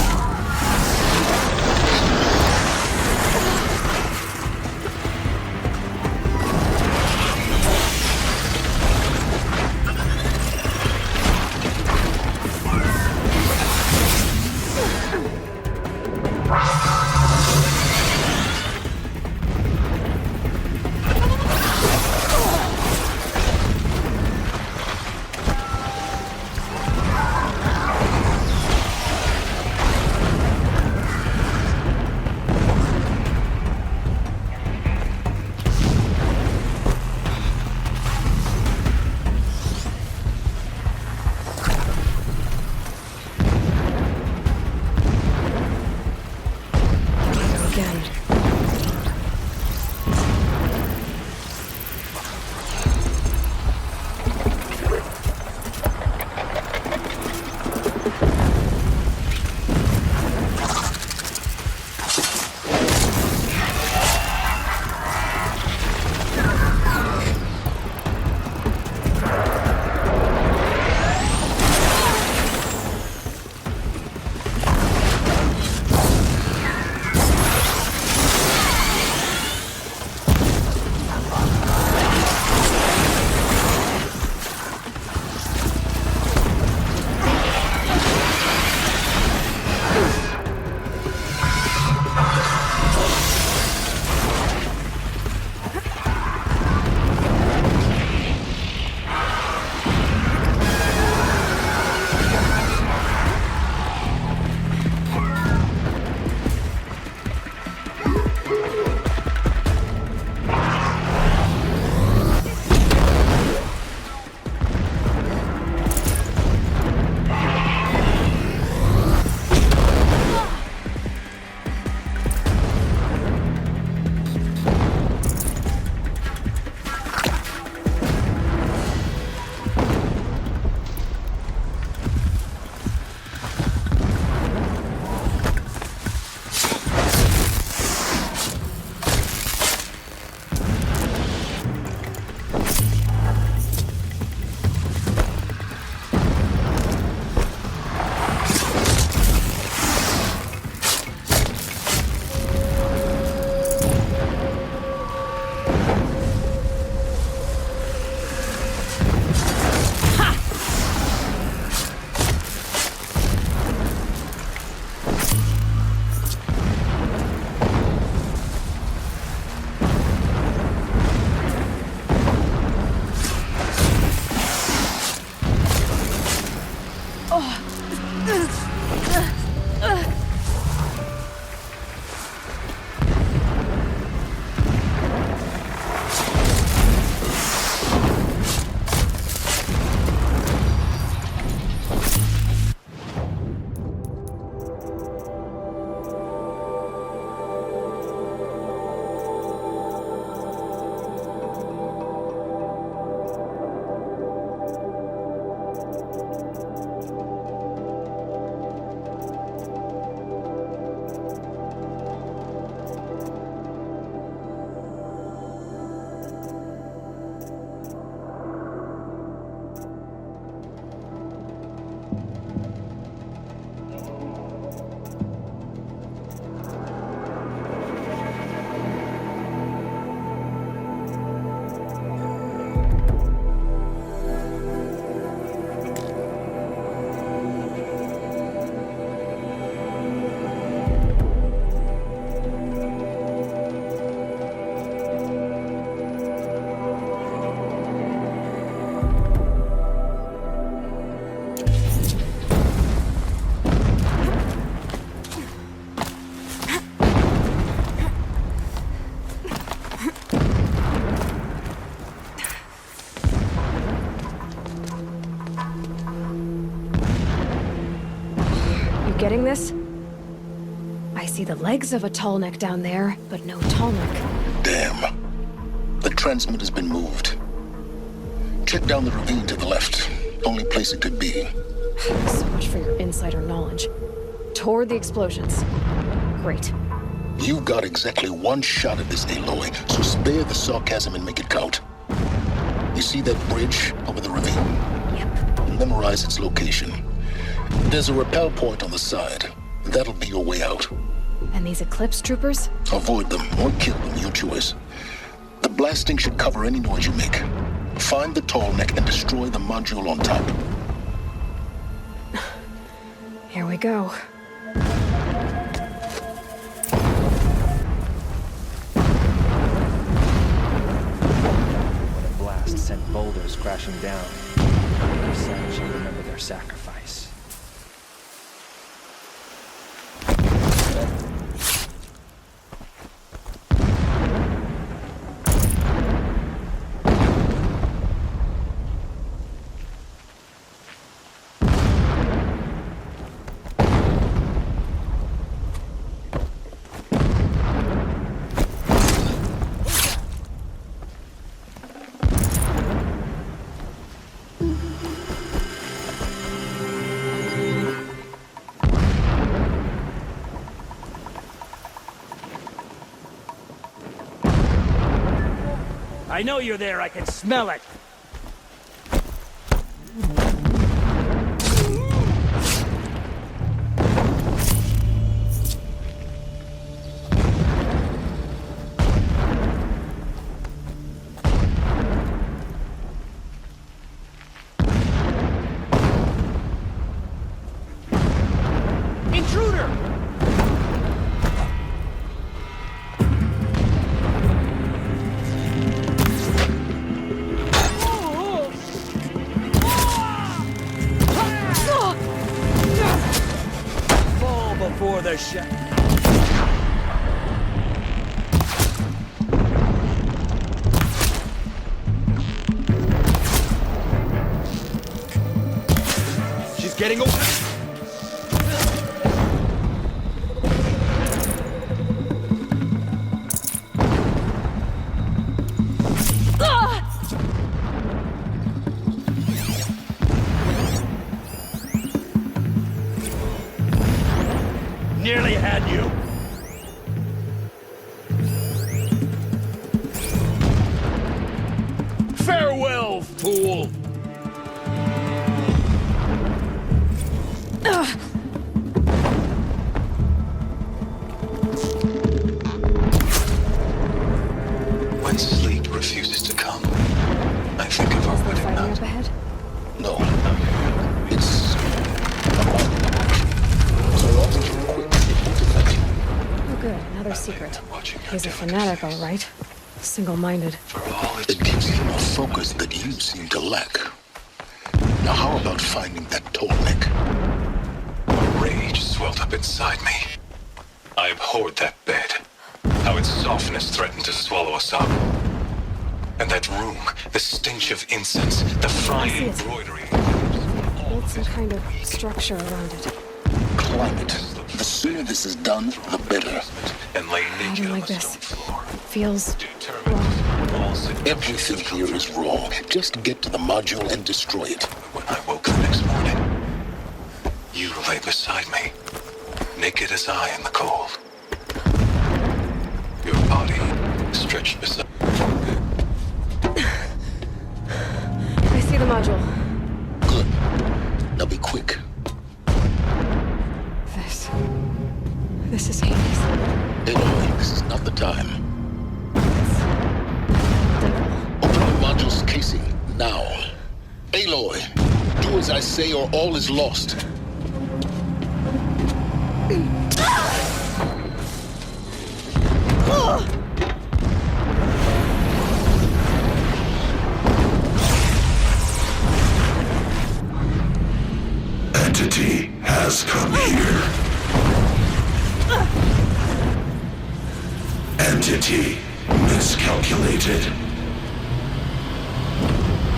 getting this? I see the legs of a tall neck down there, but no tall neck. Damn. The transmitter's has been moved. Check down the ravine to the left. Only place it could be. So much for your insider knowledge. Toward the explosions. Great. You've got exactly one shot at this, Aloy, so spare the sarcasm and make it count. You see that bridge over the ravine? Yep. Memorize its location. There's a rappel point on the side. That'll be your way out. And these Eclipse troopers? Avoid them or kill them, your choice. The blasting should cover any noise you make. Find the tall neck and destroy the module on top. Here we go. When a blast sent boulders crashing down, the sun shall remember their sacrifice. I know you're there, I can smell it! Intruder! Before the shot. She's getting away. Nearly had you. Farewell, fool. When sleep refuses to come, I think of our wedding night. Up ahead? No. It's so long as you're quick, it won't affect you. Oh good, another secret. He's a fanatic, all right. Single-minded. It gives you a focus that you seem to lack. Now how about finding that tall neck? Rage swelled up inside me. I abhorred that bed. How its softness threatened to swallow us up. And that room, the stench of incense, the fine embroidery. Build some kind of structure around it. Climate. The sooner this is done, the better. And lay I naked don't on like the this. stone floor. Feels Everything here is wrong. Just get to the module and destroy it. When I woke the next morning, you lay beside me, naked as I in the cold. Your body stretched beside. I see the module. Good. Now be quick. This is Hades. Aloy, this is not the time. Open the module's casing, now. Aloy, do as I say or all is lost. Entity has come here. Entity miscalculated.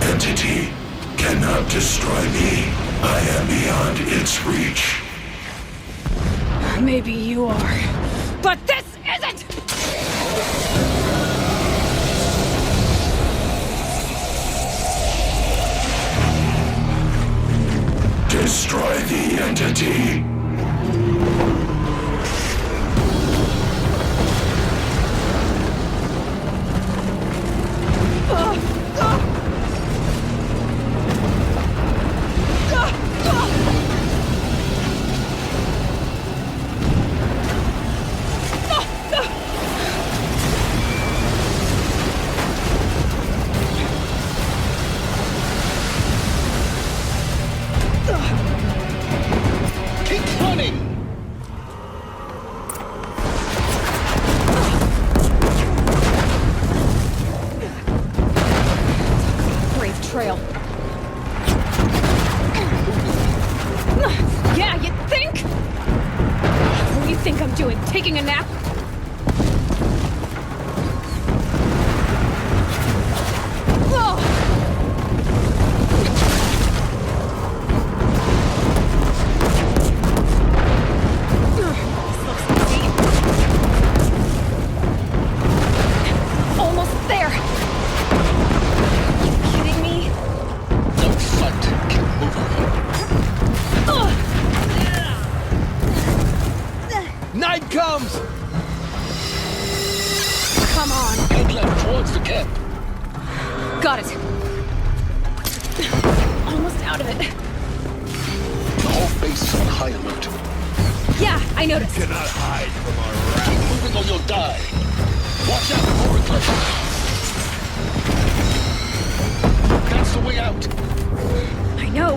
Entity cannot destroy me. I am beyond its reach. Maybe you are. But this isn't! Destroy the entity. Keep running! Brave trail. Yeah, you think? What do you think I'm doing? Taking a nap? Almost there! You kidding me? Don't fight. Keep moving. Night comes! Come on. Head left towards the camp. Got it. Almost out of it. The whole base is on high alert. Yeah, I noticed. Cannot hide from our wrath. Keep moving or you'll die. Watch out for eclipse. That's the way out. I know.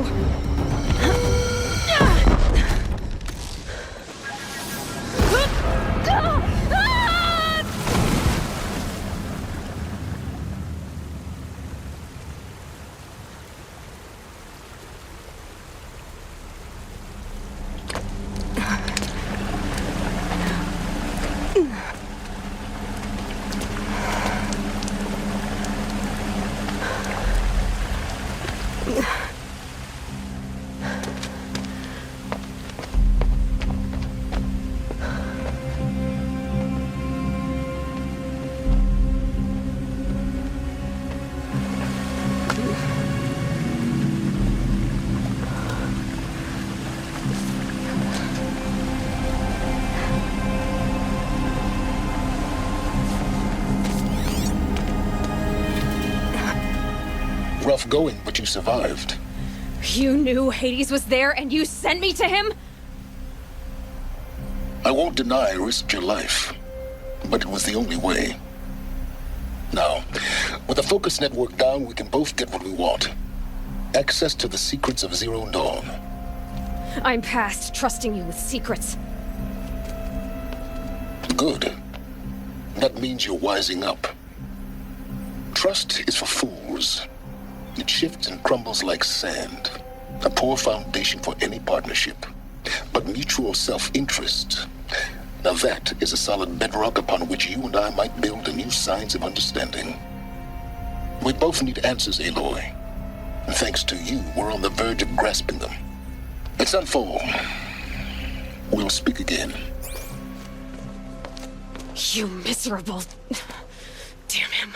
Rough going, but you survived. You knew Hades was there and you sent me to him? I won't deny I risked your life, but it was the only way. Now, with the focus network down, we can both get what we want. Access to the secrets of Zero Dawn. I'm past trusting you with secrets. Good. That means you're wising up. Trust is for fools. It shifts and crumbles like sand. A poor foundation for any partnership. But mutual self-interest, now that is a solid bedrock upon which you and I might build a new science of understanding. We both need answers, Aloy. And thanks to you, we're on the verge of grasping them. Let's unfold. We'll speak again. You miserable... Damn him.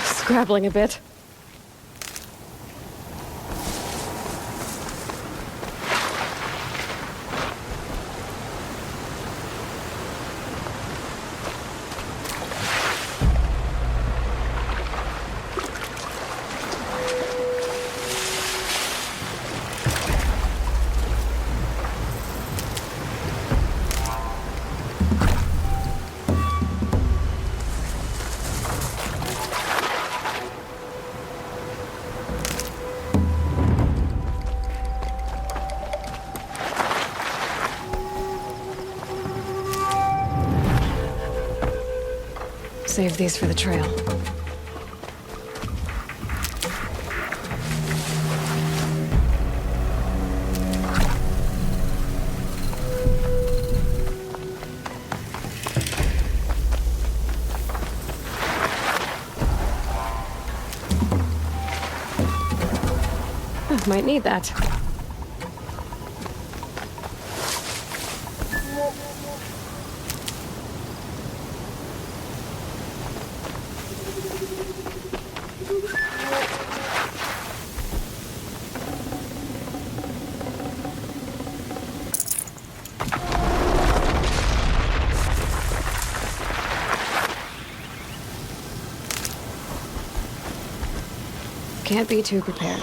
Scrabbling a bit. Save these for the trail. Might need that. Can't be too prepared.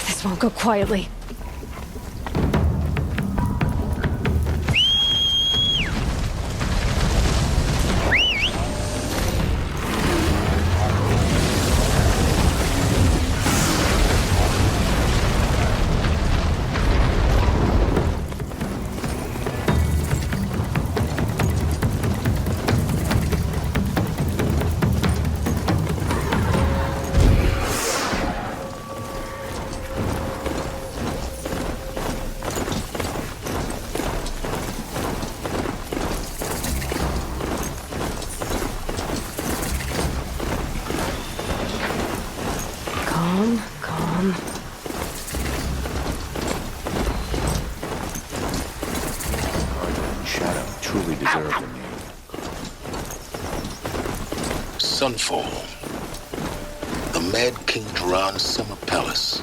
This won't go quietly. Calm. Shadow truly deserved a name. Sunfall. The Mad King Duran's summer palace.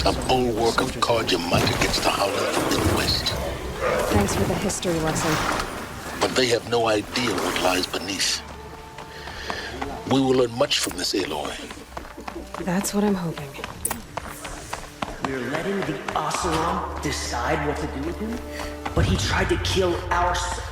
A bulwark of Carja might against the howling from the west. Thanks for the history lesson. But they have no idea what lies beneath. We will learn much from this Aloy. That's what I'm hoping. We're letting the Oseram decide what to do with him, but he tried to kill our son.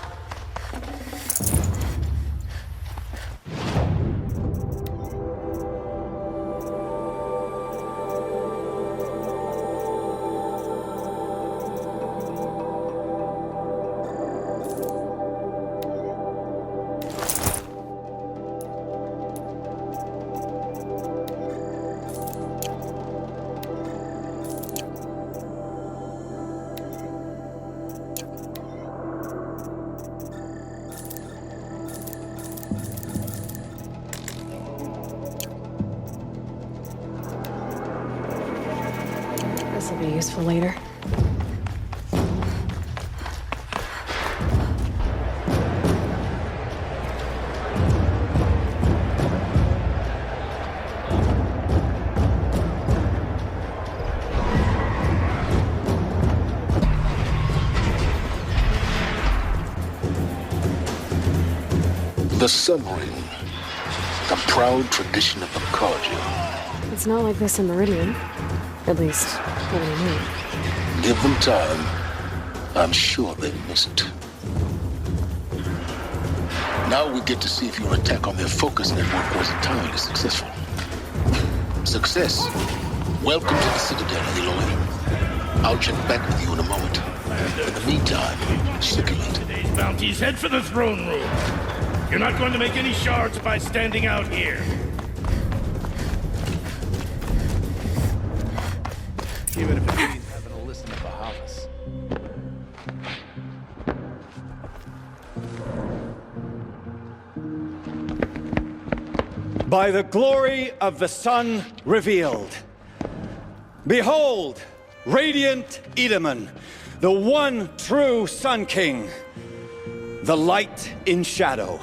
This'll be useful later. The Sun Ring. The proud tradition of the Carja. It's not like this in Meridian. At least, what do you mean? Give them time. I'm sure they miss it. Now we get to see if your attack on their focus network was entirely successful. Success. Welcome to the Citadel, Aloy. I'll check back with you in a moment. In the meantime, circulate. Today's bounties head for the throne room. You're not going to make any shards by standing out here. Even if it means having to listen to Bahavas. By the glory of the sun revealed. Behold, radiant Edaman, the one true Sun King. The light in shadow,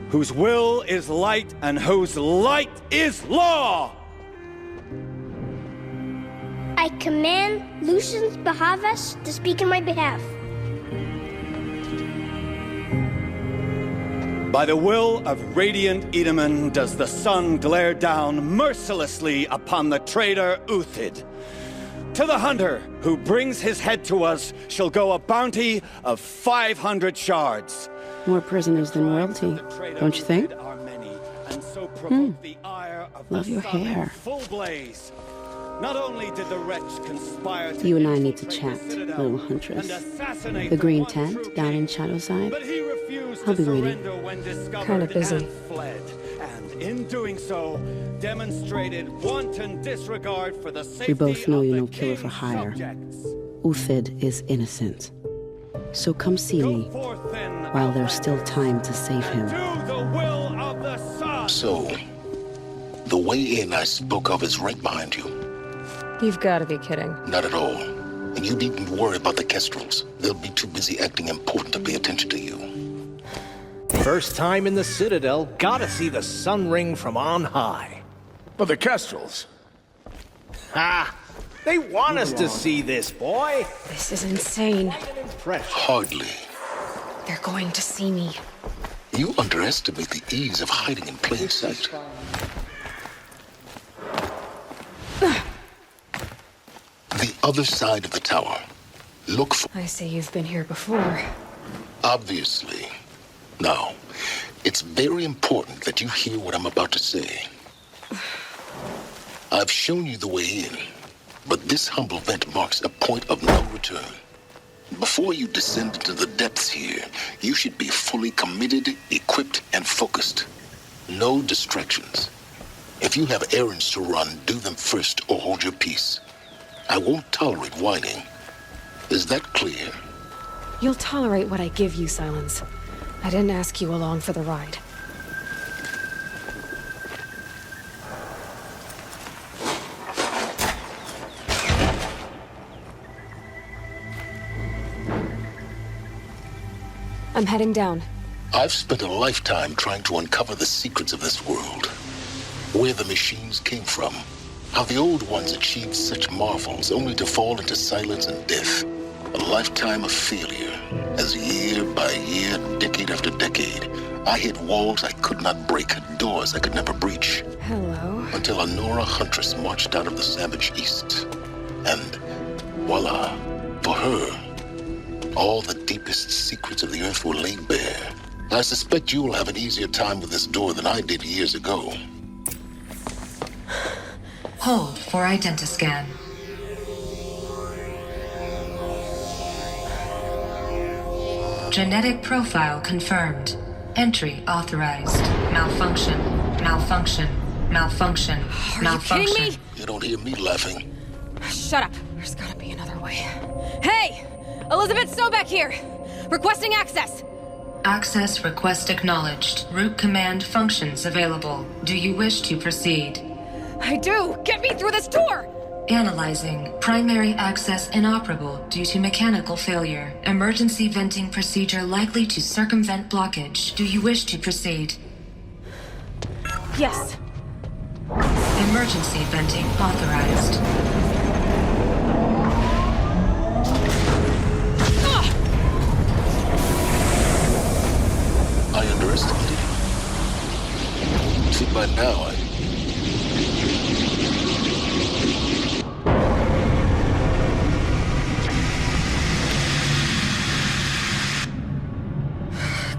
whose will is light and whose light is law! I command Lucius Bahavas to speak in my behalf. By the will of radiant Edaman does the sun glare down mercilessly upon the traitor Uthid. To the hunter who brings his head to us shall go a bounty of 500 shards. More prisoners than royalty, don't you think? Love your hair. Full blaze. Not only did the wretch conspire to You and I need to chat, little huntress. The green tent down in Shadowside. I'll be waiting. Kinda busy. And in doing so, demonstrated wanton disregard for the safety We both know you're no of the killer for king's hire. subjects. Uthid is innocent. So come see me while there's still time to save him. So, the way in I spoke of is right behind you. You've got to be kidding. Not at all. And you needn't worry about the Kestrels. They'll be too busy acting important to pay attention to you. First time in the Citadel, gotta see the sun ring from on high. But the Kestrels. Ha! They want us to see this, boy. This is insane. Hardly. They're going to see me. You underestimate the ease of hiding in plain sight. The other side of the tower. Look for... I see you've been here before. Obviously. Now, it's very important that you hear what I'm about to say. I've shown you the way in, but this humble vent marks a point of no return. Before you descend into the depths here, you should be fully committed, equipped, and focused. No distractions. If you have errands to run, do them first or hold your peace. I won't tolerate whining. Is that clear? You'll tolerate what I give you, Silence. I didn't ask you along for the ride. I'm heading down. I've spent a lifetime trying to uncover the secrets of this world. Where the machines came from. How the old ones achieved such marvels only to fall into silence and death. A lifetime of failure. As year by year, decade after decade, I hit walls I could not break, doors I could never breach. Hello. Until a Nora huntress marched out of the savage east. And voila, for her, all the deepest secrets of the earth were laid bare. I suspect you'll have an easier time with this door than I did years ago. Hold for identiscan. Genetic profile confirmed. Entry authorized. Malfunction. Malfunction. Malfunction. Malfunction. Are you kidding me? You don't hear me laughing. Shut up. There's gotta be another way. Hey! Elizabeth Sobeck here! Requesting access! Access request acknowledged. Root command functions available. Do you wish to proceed? I do! Get me through this door! Analyzing. Primary access inoperable due to mechanical failure. Emergency venting procedure likely to circumvent blockage. Do you wish to proceed? Yes. Emergency venting authorized. I underestimated you. See, by now,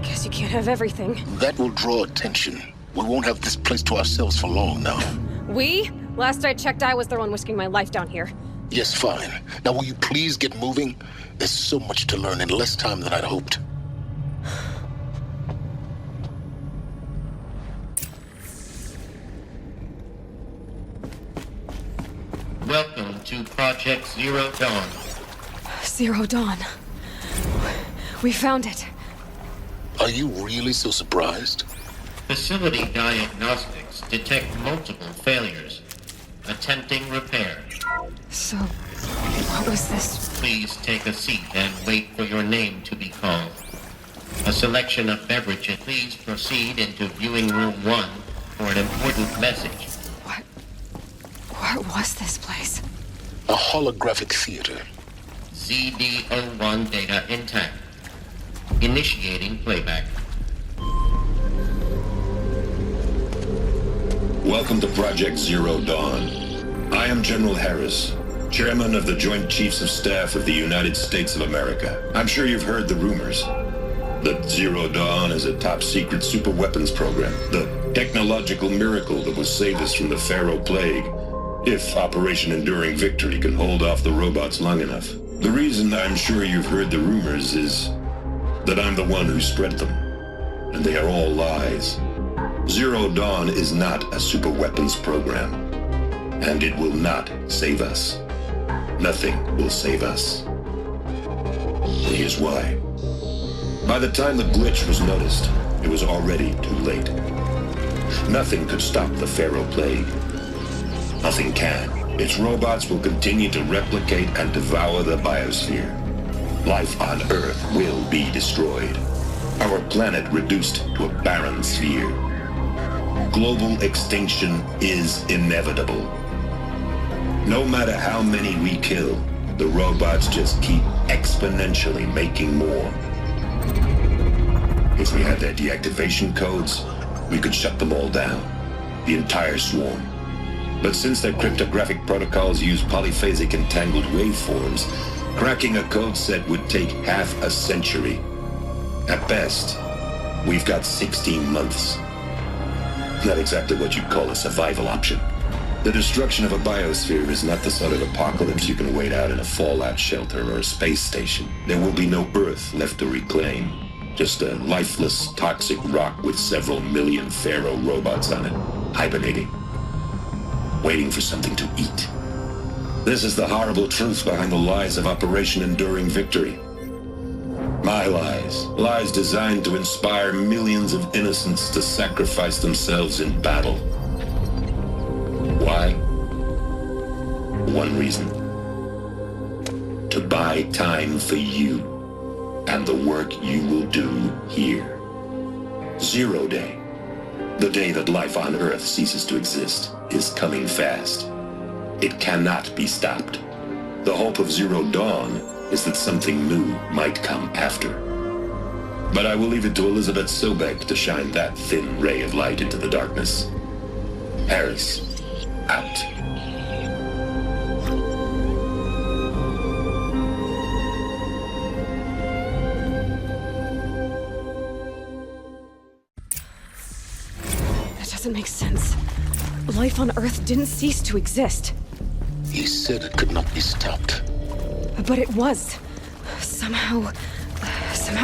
Guess you can't have everything. That will draw attention. We won't have this place to ourselves for long now. We? Last I checked, I was the one whisking my life down here. Yes, fine. Now will you please get moving? There's so much to learn in less time than I'd hoped. Welcome to Project Zero Dawn. Zero Dawn. We found it. Are you really so surprised? Facility diagnostics detect multiple failures. Attempting repair. So, what was this? Please take a seat and wait for your name to be called. A selection of beverages. Please proceed into viewing room 1 for an important message. What was this place? A holographic theater. ZD-01 data intact. Initiating playback. Welcome to Project Zero Dawn. I am General Harris, Chairman of the Joint Chiefs of Staff of the United States of America. I'm sure you've heard the rumors that Zero Dawn is a top-secret superweapons program, the technological miracle that will save us from the Pharaoh Plague, if Operation Enduring Victory can hold off the robots long enough. The reason I'm sure you've heard the rumors is that I'm the one who spread them, and they are all lies. Zero Dawn is not a superweapons program, and it will not save us. Nothing will save us. And here's why. By the time the glitch was noticed, it was already too late. Nothing could stop the Pharaoh Plague. Nothing can. Its robots will continue to replicate and devour the biosphere. Life on Earth will be destroyed. Our planet reduced to a barren sphere. Global extinction is inevitable. No matter how many we kill, the robots just keep exponentially making more. If we had their deactivation codes, we could shut them all down. The entire swarm. But since their cryptographic protocols use polyphasic entangled waveforms, cracking a code set would take half a century. At best, we've got 16 months. Not exactly what you'd call a survival option. The destruction of a biosphere is not the sort of apocalypse you can wait out in a fallout shelter or a space station. There will be no Earth left to reclaim. Just a lifeless, toxic rock with several million Pharaoh robots on it, hibernating, waiting for something to eat. This is the horrible truth behind the lies of Operation Enduring Victory. My lies. Lies designed to inspire millions of innocents to sacrifice themselves in battle. Why? One reason. To buy time for you and the work you will do here. Zero Day, the day that life on Earth ceases to exist, is coming fast. It cannot be stopped. The hope of Zero Dawn is that something new might come after. But I will leave it to Elizabeth Sobek to shine that thin ray of light into the darkness. Harris, out. That doesn't make sense. Life on Earth didn't cease to exist. He said it could not be stopped. But it was. Somehow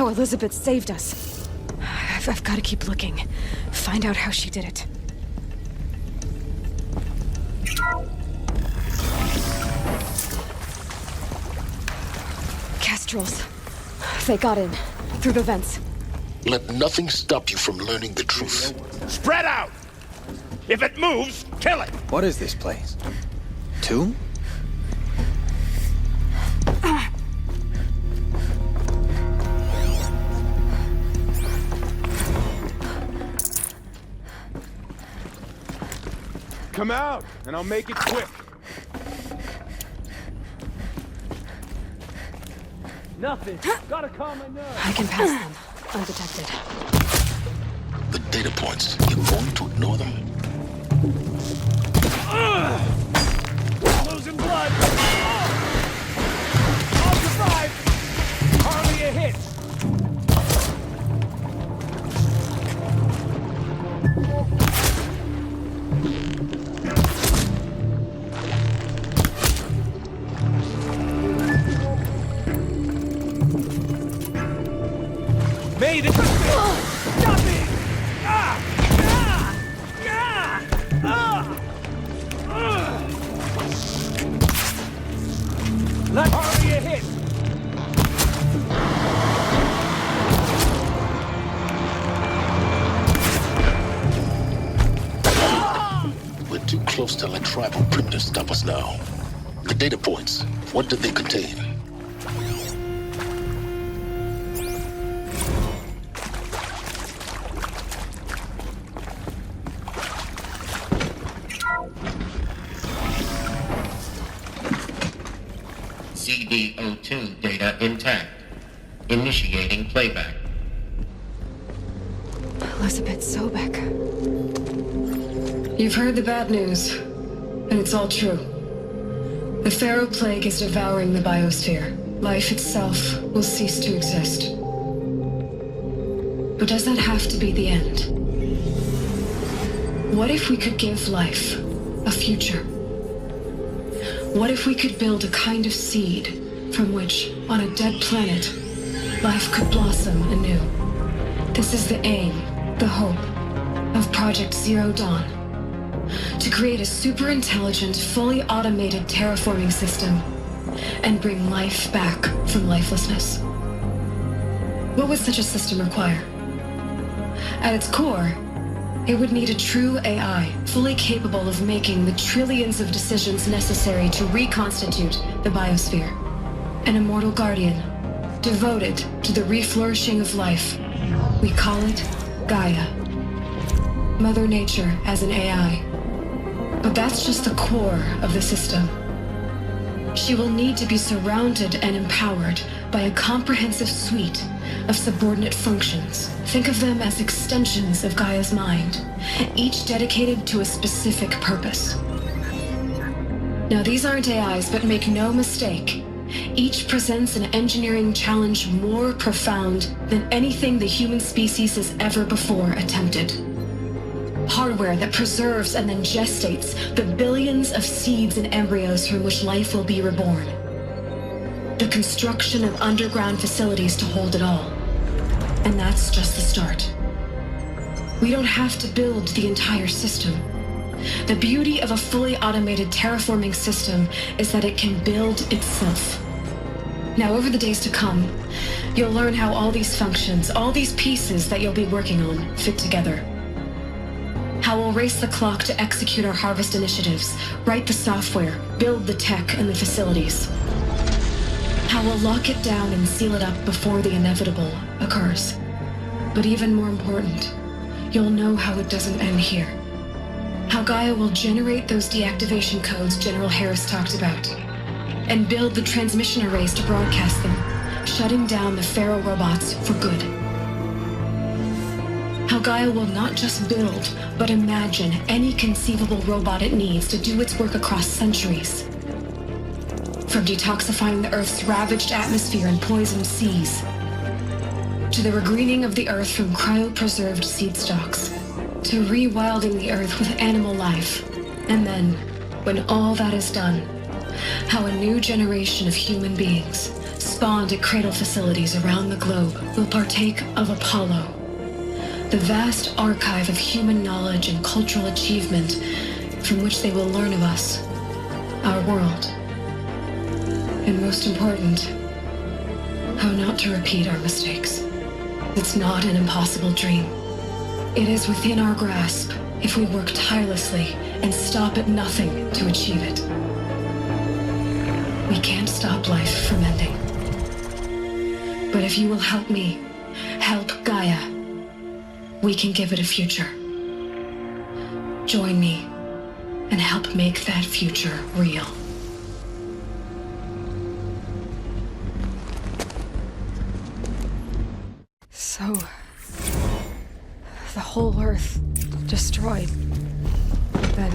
Elizabeth saved us. I've got to keep looking. Find out how she did it. Kestrels. They got in. Through the vents. Let nothing stop you from learning the truth. Spread out! If it moves, kill it! What is this place? Tomb? Come out, and I'll make it quick. Nothing. Gotta calm my nerves. I can pass them, undetected. The data points, you're going to ignore them? Losing blood. I'll survive. Hardly a hit. Made it! Stop it! Let hardly a hit. We're too close to let tribal primitives stop us now. The data points, what did they contain? CD02 data intact. Initiating playback. Elizabeth Sobek. You've heard the bad news, and it's all true. The Pharaoh Plague is devouring the biosphere. Life itself will cease to exist. But does that have to be the end? What if we could give life a future? What if we could build a kind of seed from which, on a dead planet, life could blossom anew? This is the aim, the hope, of Project Zero Dawn. To create a super-intelligent, fully automated terraforming system and bring life back from lifelessness. What would such a system require? At its core, it would need a true AI, fully capable of making the trillions of decisions necessary to reconstitute the biosphere. An immortal guardian, devoted to the reflourishing of life. We call it Gaia. Mother Nature as an AI. But that's just the core of the system. She will need to be surrounded and empowered by a comprehensive suite of subordinate functions. Think of them as extensions of Gaia's mind, each dedicated to a specific purpose. Now, these aren't AIs, but make no mistake, each presents an engineering challenge more profound than anything the human species has ever before attempted. Hardware that preserves and then gestates the billions of seeds and embryos from which life will be reborn. The construction of underground facilities to hold it all. And that's just the start. We don't have to build the entire system. The beauty of a fully automated terraforming system is that it can build itself. Now, over the days to come, you'll learn how all these functions, all these pieces that you'll be working on, fit together. How we'll race the clock to execute our harvest initiatives, write the software, build the tech and the facilities. How we'll lock it down and seal it up before the inevitable occurs. But even more important, you'll know how it doesn't end here. How Gaia will generate those deactivation codes General Harris talked about, and build the transmission arrays to broadcast them, shutting down the Pharaoh robots for good. How Gaia will not just build, but imagine any conceivable robot it needs to do its work across centuries. From detoxifying the Earth's ravaged atmosphere and poisoned seas, to the regreening of the Earth from cryopreserved seed stalks, to rewilding the Earth with animal life. And then, when all that is done, how a new generation of human beings, spawned at cradle facilities around the globe, will partake of Apollo, the vast archive of human knowledge and cultural achievement from which they will learn of us, our world. And most important, how not to repeat our mistakes. It's not an impossible dream. It is within our grasp if we work tirelessly and stop at nothing to achieve it. We can't stop life from ending. But if you will help me, help Gaia, we can give it a future. Join me and help make that future real. So, the whole Earth destroyed, then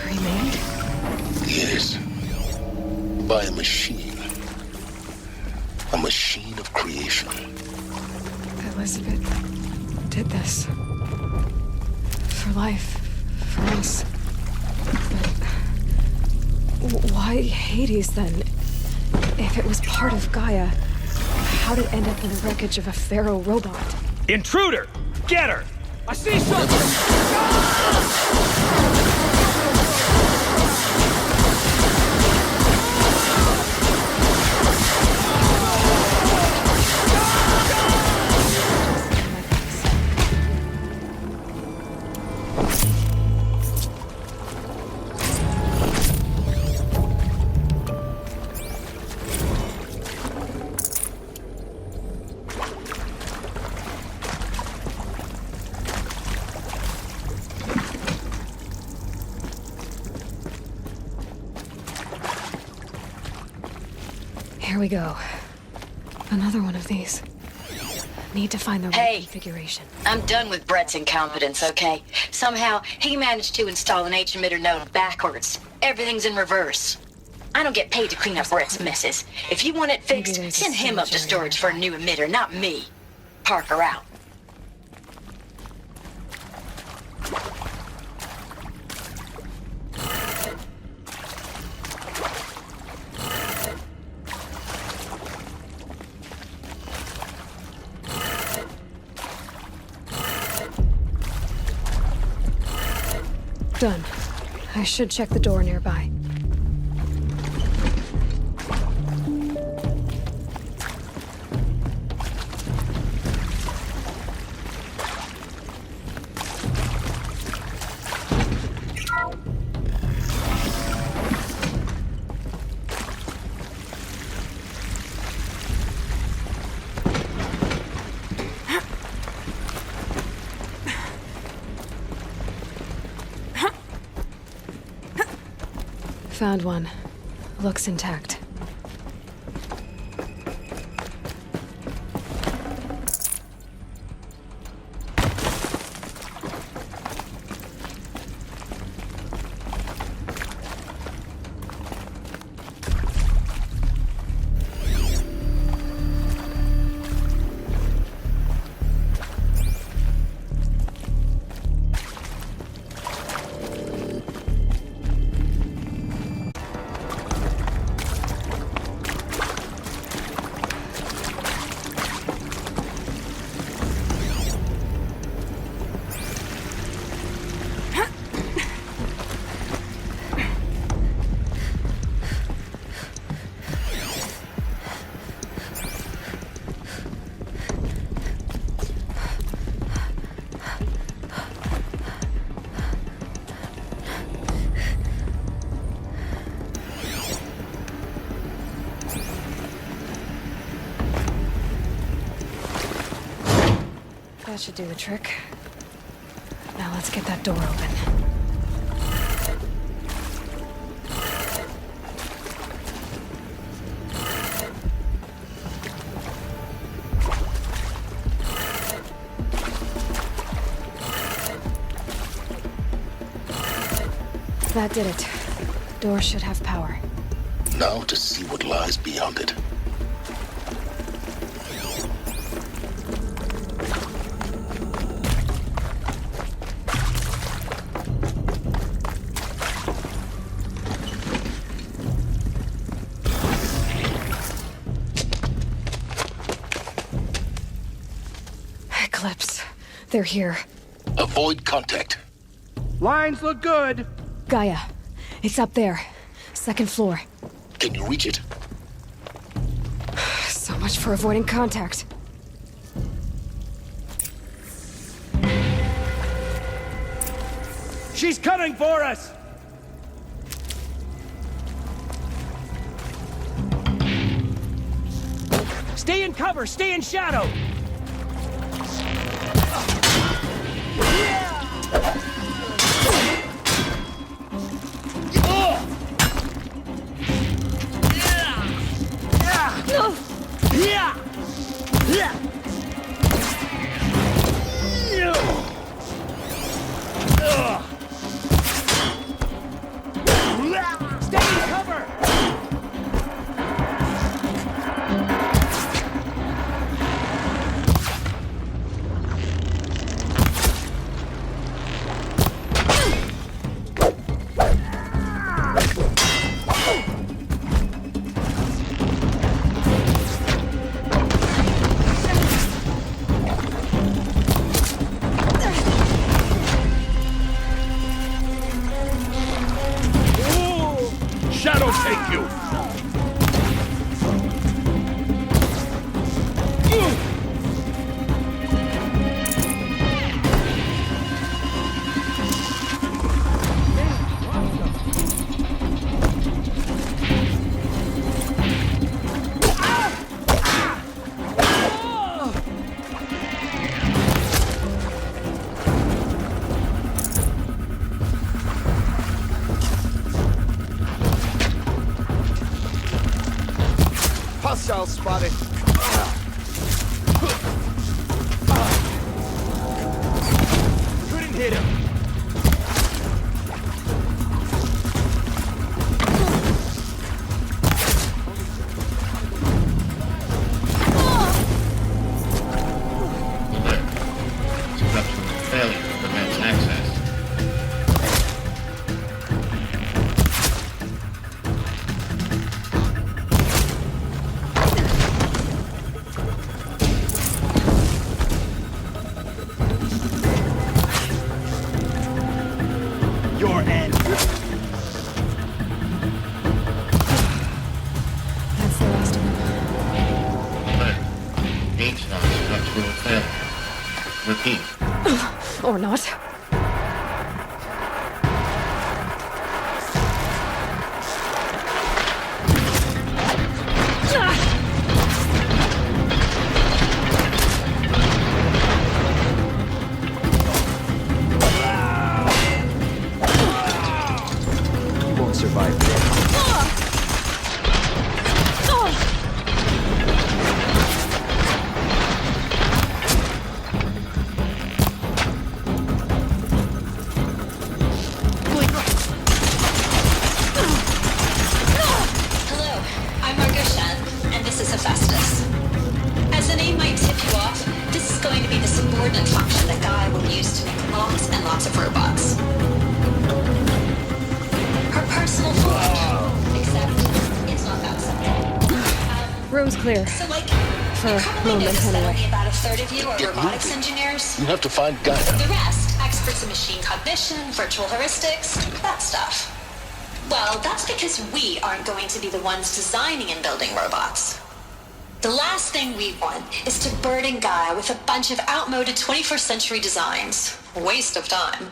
remade? Yes. By a machine. A machine of creation. Elizabeth did this. For life. For us. But why Hades then? If it was part of Gaia, how'd it end up in the wreckage of a Pharaoh robot? Intruder! Get her! I see Here we go. Another one of these. Need to find the right configuration. I'm done with Brett's incompetence, okay? Somehow, he managed to install an H-emitter node backwards. Everything's in reverse. I don't get paid to clean up Brett's messes. If you want it fixed, send him up to storage for a new emitter, not me. Parker out. Done. I should check the door nearby. Found one. Looks intact. That should do the trick. Now let's get that door open. That did it. Door should have power. Now to see what lies beyond it. Eclipse. They're here. Avoid contact. Lines look good. Gaia. It's up there. Second floor. Can you reach it? So much for avoiding contact. She's coming for us! Stay in cover, stay in shadow! Stay in cover! Shadow take you! Hostile spotted. Or not. You won't survive this. Hello, I'm Margoshan, and this is Hephaestus. As the name might tip you off, this is going to be the subordinate function that Gaia will use to make lots and lots of robots. Her personal Ford, except it's not that simple. Room's clear. So, like, For you a probably moment, noticed that anyway. only about a third of you are Get robotics moving. engineers. You have to find Gaia. The rest, experts in machine cognition, virtual heuristics, that stuff. Well, that's because we aren't going to be the ones designing and building robots. The last thing we want is to burden Gaia with a bunch of outmoded 21st century designs. A waste of time.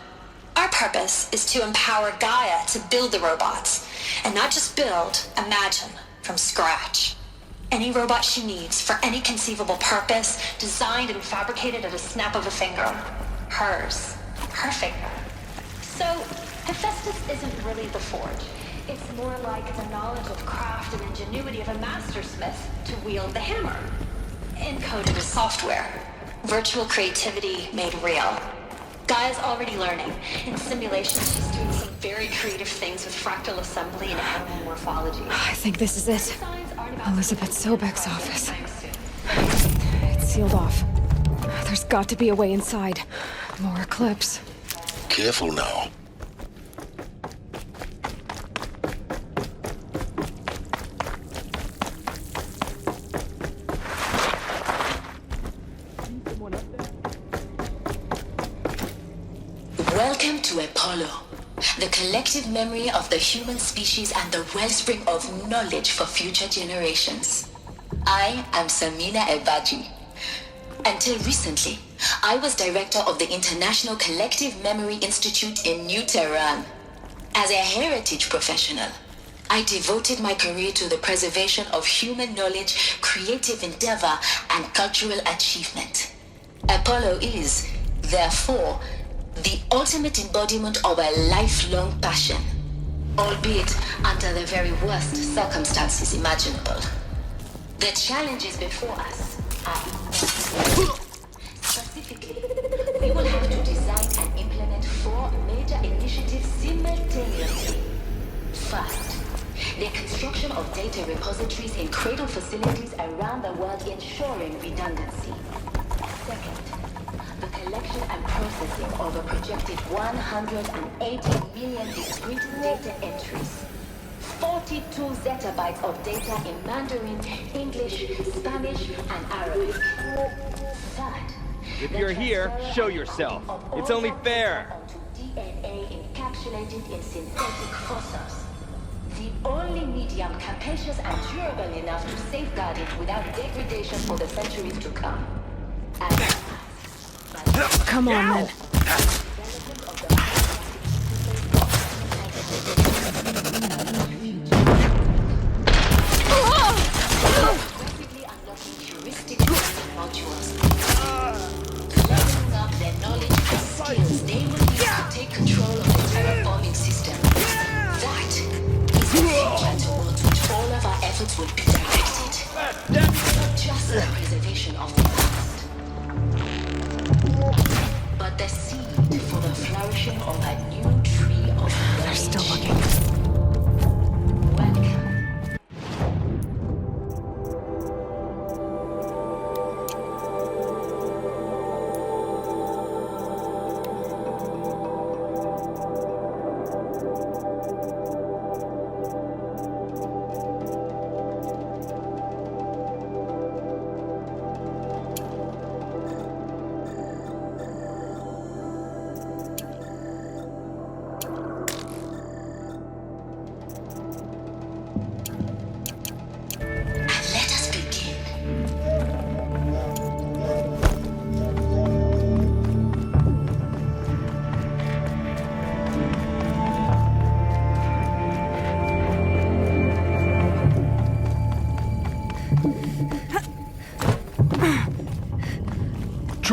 Our purpose is to empower Gaia to build the robots, and not just build, imagine, from scratch. Any robot she needs for any conceivable purpose, designed and fabricated at a snap of a finger. Hers. Her finger. So, Hephaestus isn't really the forge. It's more like the knowledge of craft and ingenuity of a mastersmith to wield the hammer. Encoded as software. Virtual creativity made real. Gaia's already learning. In simulation, she's doing some very creative things with fractal assembly and animal morphology. I think this is it. Elizabeth Sobek's office. It's sealed off. There's got to be a way inside. More Eclipse. Careful now. Welcome to Apollo, the collective memory of the human species and the wellspring of knowledge for future generations. I am Samina Ebaji. Until recently, I was director of the International Collective Memory Institute in New Tehran. As a heritage professional, I devoted my career to the preservation of human knowledge, creative endeavor, and cultural achievement. Apollo is, therefore, the ultimate embodiment of a lifelong passion, albeit under the very worst circumstances imaginable. The challenges before us are immense. Specifically, we will have to design and implement 4 major initiatives simultaneously. First, the construction of data repositories in cradle facilities around the world ensuring redundancy. Second, the collection and processing of a projected 180 million discrete data entries. 42 zettabytes of data in Mandarin, English, Spanish, and Arabic. Third, If you're here, show yourself. It's only fair. DNA encapsulated in synthetic fossils. The only medium capacious and durable enough to safeguard it without degradation for the centuries to come. Come on, then. Rapidly unlocking heuristic learning modules. Leveling up their knowledge and skills they will use to take control of the terraforming system. That is the future towards which all of our efforts will be directed. Not just the preservation of the past, but the seed for the flourishing of a new tree of knowledge. They're still looking.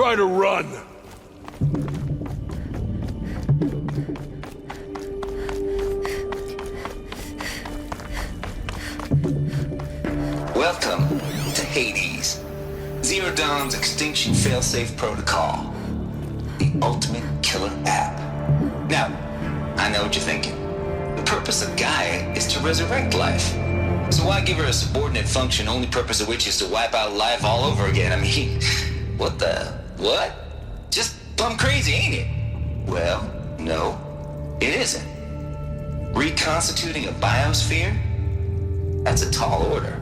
try to run. Welcome to Hades. Zero Dawn's Extinction Failsafe Protocol. The ultimate killer app. Now, I know what you're thinking. The purpose of Gaia is to resurrect life. So why give her a subordinate function, only purpose of which is to wipe out life all over again? I mean, what? Just plumb crazy, ain't it? Well, no, it isn't. Reconstituting a biosphere? That's a tall order.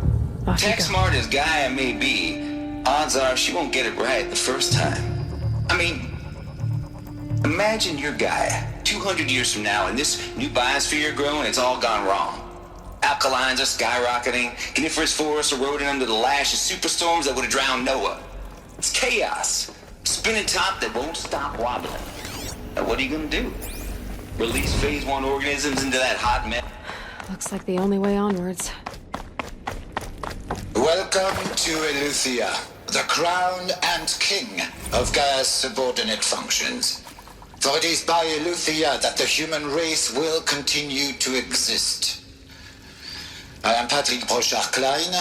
Tech smart as Gaia may be, odds are she won't get it right the first time. I mean, imagine you're Gaia, 200 years from now, and this new biosphere you're growing, it's all gone wrong. Alkalines are skyrocketing, coniferous forests eroding under the lash of superstorms that would have drowned Noah. It's chaos. Spinning top that won't stop wobbling. Now what are you gonna do? Release phase 1 organisms into that hot mess? Looks like the only way onwards. Welcome to Eleuthia, the crown and king of Gaia's subordinate functions. For it is by Eleuthia that the human race will continue to exist. I am Patrick Brochard-Klein,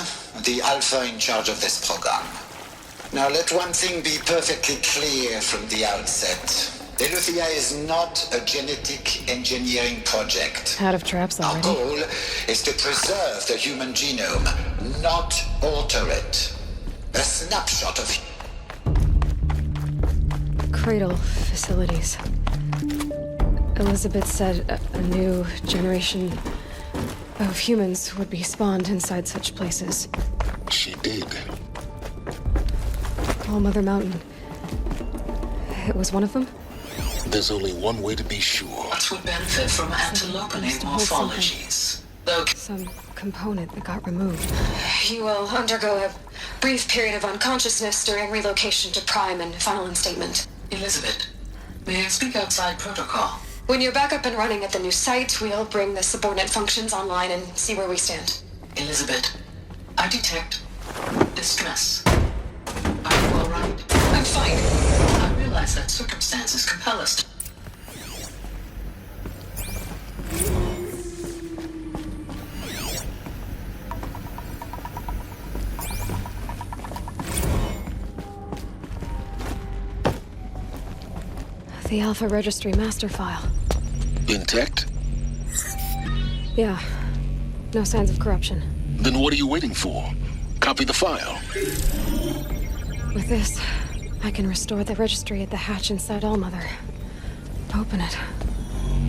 the alpha in charge of this program. Now let one thing be perfectly clear from the outset. Eleuthia is not a genetic engineering project. Out of traps already. Our goal is to preserve the human genome, not alter it. A snapshot of Cradle facilities. Elizabeth said a new generation of humans would be spawned inside such places. She did. All Mother Mountain. It was one of them? There's only one way to be sure. What would benefit from antilopinate morphologies? Though some component that got removed. You will undergo a brief period of unconsciousness during relocation to Prime and final instatement. Elizabeth, may I speak outside protocol? When you're back up and running at the new site, we'll bring the subordinate functions online and see where we stand. Elizabeth, I detect distress. Are you all right? I'm fine. I realize that circumstances compel us to... The Alpha Registry master file. Intact? Yeah. No signs of corruption. Then what are you waiting for? Copy the file. With this, I can restore the registry at the hatch inside Allmother. Open it.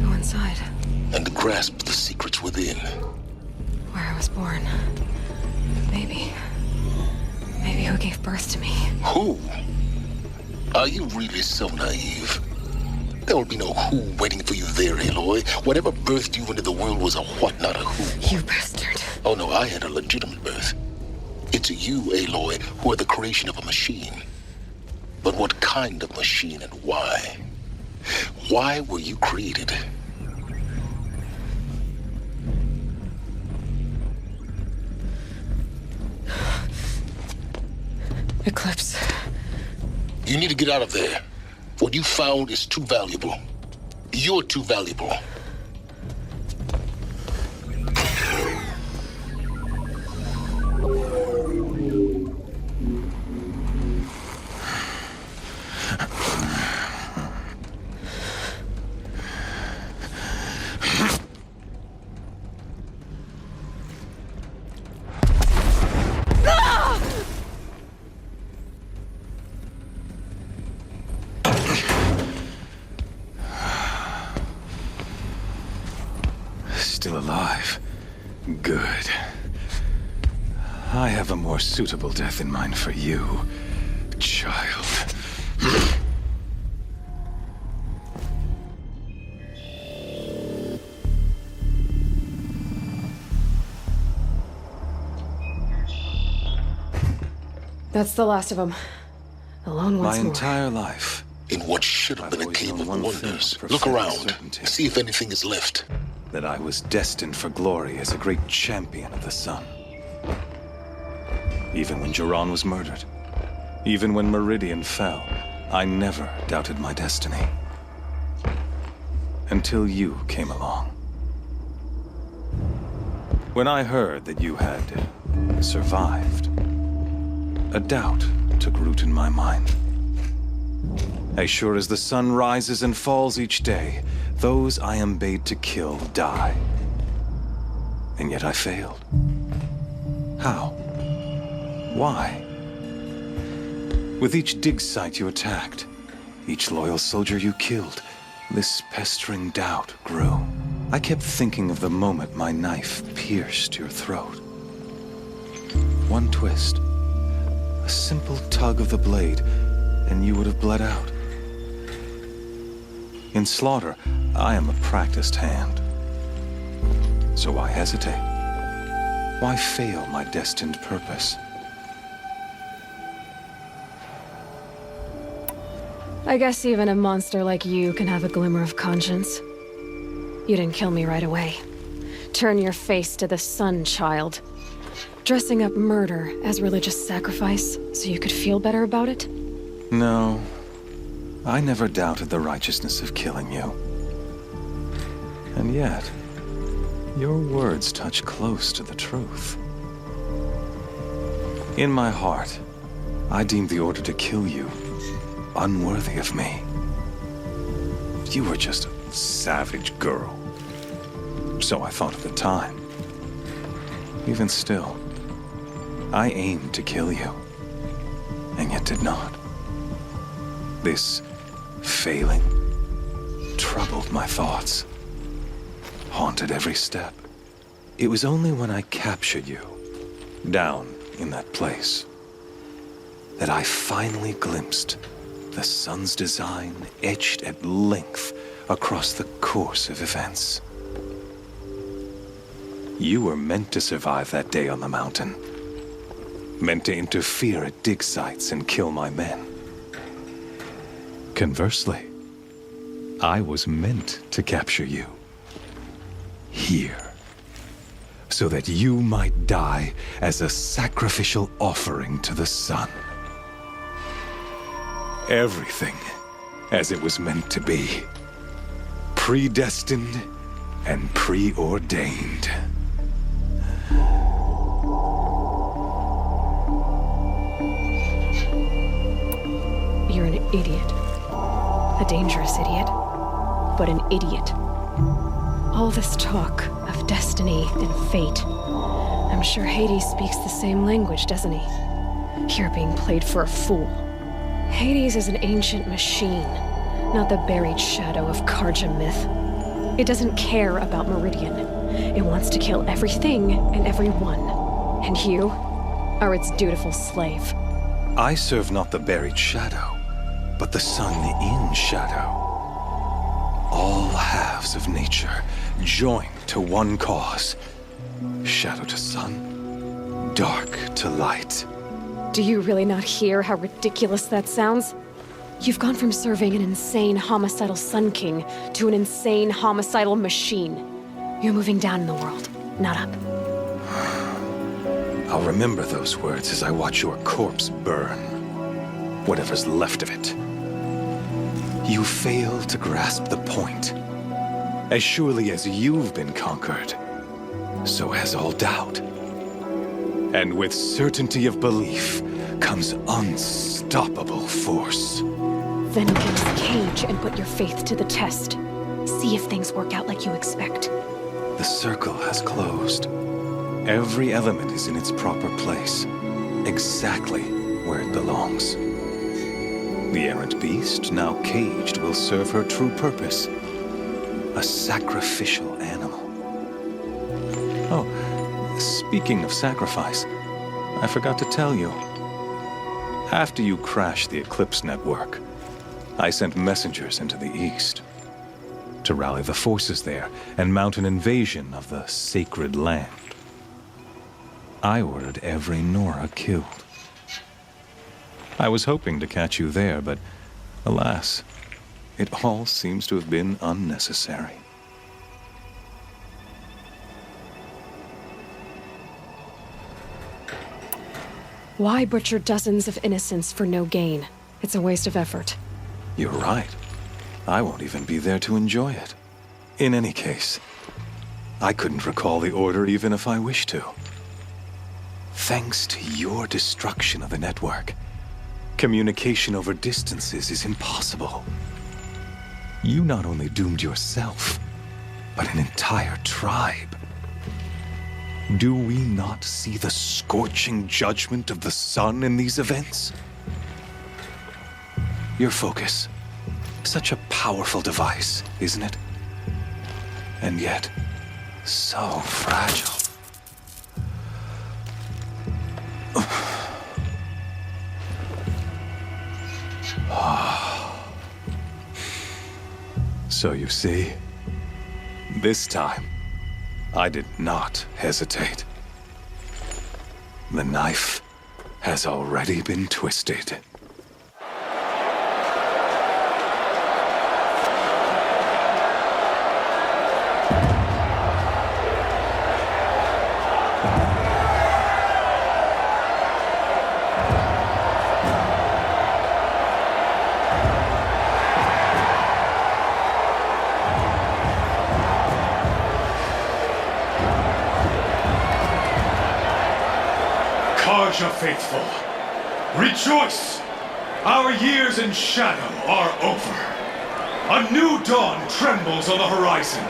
Go inside. And grasp the secrets within. Where I was born. Maybe who gave birth to me. Who? Are you really so naive? There will be no who waiting for you there, Aloy. Whatever birthed you into the world was a what, not a who. You bastard. Oh no, I had a legitimate birth. It's you, Aloy, who are the creation of a machine. But what kind of machine and why? Why were you created? Eclipse. You need to get out of there. What you found is too valuable. You're too valuable. Still alive. Good. I have a more suitable death in mind for you, child. That's the last of them. Alone once My more. entire life. In what should have been a cave of wonders. Look around. See if anything is left. That I was destined for glory as a great champion of the sun. Even when Jiran was murdered. Even when Meridian fell. I never doubted my destiny. Until you came along. When I heard that you had survived, a doubt took root in my mind. As sure as the sun rises and falls each day, those I am bade to kill die. And yet I failed. How? Why? With each dig site you attacked, each loyal soldier you killed, this pestering doubt grew. I kept thinking of the moment my knife pierced your throat. One twist, a simple tug of the blade, and you would have bled out. In slaughter, I am a practiced hand. So why hesitate? Why fail my destined purpose? I guess even a monster like you can have a glimmer of conscience. You didn't kill me right away. Turn your face to the sun, child. Dressing up murder as religious sacrifice so you could feel better about it? No. I never doubted the righteousness of killing you. And yet, your words touch close to the truth. In my heart, I deemed the order to kill you unworthy of me. You were just a savage girl. So I thought at the time. Even still, I aimed to kill you, and yet did not. This failing troubled my thoughts, haunted every step. It was only when I captured you, down in that place, that I finally glimpsed the sun's design etched at length across the course of events. You were meant to survive that day on the mountain. Meant to interfere at dig sites and kill my men. Conversely, I was meant to capture you. Here. So that you might die as a sacrificial offering to the sun. Everything as it was meant to be. Predestined and preordained. You're an idiot. A dangerous idiot. But an idiot. All this talk of destiny and fate. I'm sure Hades speaks the same language, doesn't he? You're being played for a fool. Hades is an ancient machine, not the buried shadow of Karja myth. It doesn't care about Meridian. It wants to kill everything and everyone. And you are its dutiful slave. I serve not the buried shadow, but the sun in shadow. All halves of nature joined to one cause. Shadow to sun, dark to light. Do you really not hear how ridiculous that sounds? You've gone from serving an insane homicidal Sun King to an insane homicidal machine. You're moving down in the world, not up. I'll remember those words as I watch your corpse burn. Whatever's left of it. You fail to grasp the point. As surely as you've been conquered, so has all doubt. And with certainty of belief comes unstoppable force. Then get this cage and put your faith to the test. See if things work out like you expect. The circle has closed. Every element is in its proper place, exactly where it belongs. The errant beast, now caged, will serve her true purpose. A sacrificial animal. Oh, speaking of sacrifice, I forgot to tell you. After you crashed the Eclipse network, I sent messengers into the east to rally the forces there and mount an invasion of the sacred land. I ordered every Nora killed. I was hoping to catch you there, but alas, it all seems to have been unnecessary. Why butcher dozens of innocents for no gain? It's a waste of effort. You're right. I won't even be there to enjoy it. In any case, I couldn't recall the order even if I wished to. Thanks to your destruction of the network, communication over distances is impossible. You not only doomed yourself, but an entire tribe. Do we not see the scorching judgment of the sun in these events? Your focus. Such a powerful device, isn't it? And yet, so fragile. So you see, this time, I did not hesitate. The knife has already been twisted. Karja faithful, rejoice! Our years in shadow are over. A new dawn trembles on the horizon.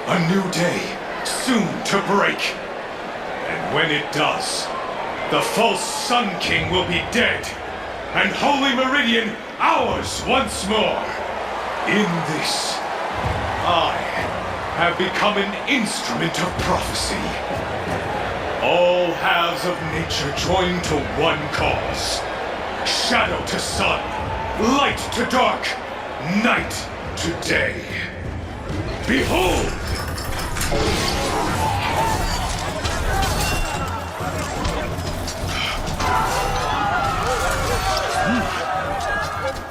A new day soon to break. And when it does, the false Sun King will be dead, and Holy Meridian ours once more. In this, I have become an instrument of prophecy. All halves of nature join to one cause. Shadow to sun, light to dark, night to day. Behold!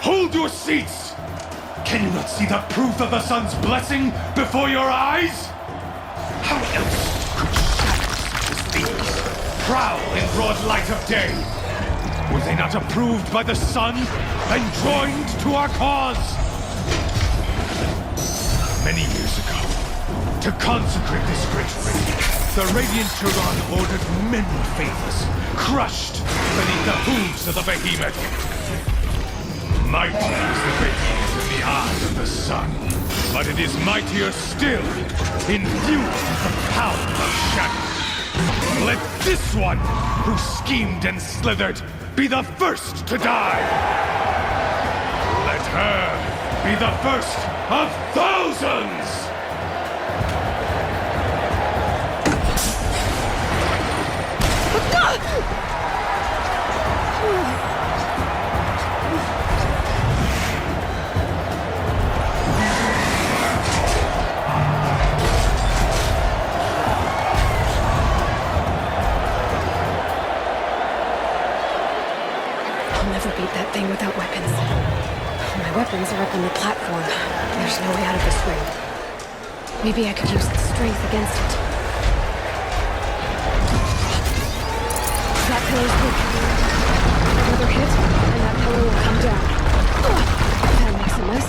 Hold your seats! Can you not see the proof of the sun's blessing before your eyes? How else prowl in broad light of day? Were they not approved by the sun and joined to our cause? Many years ago, to consecrate this great ring, the Radiant Turan ordered many favors, crushed beneath the hooves of the behemoth. Mighty is the behemoth in the eyes of the sun, but it is mightier still, infused with the power of shadow. Let this one, who schemed and slithered, be the first to die! Let her be the first of thousands! Beat that thing without weapons. My weapons are up on the platform. There's no way out of this ring. Maybe I could use its strength against it. That pillar's weak. Another hit, and that pillar will come down. That makes a mess.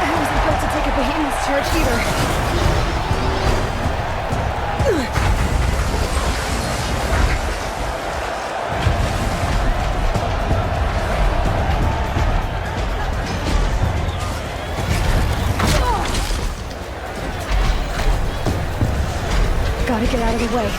I wasn't built to take a behemoth's charge either. Gotta get out of the way.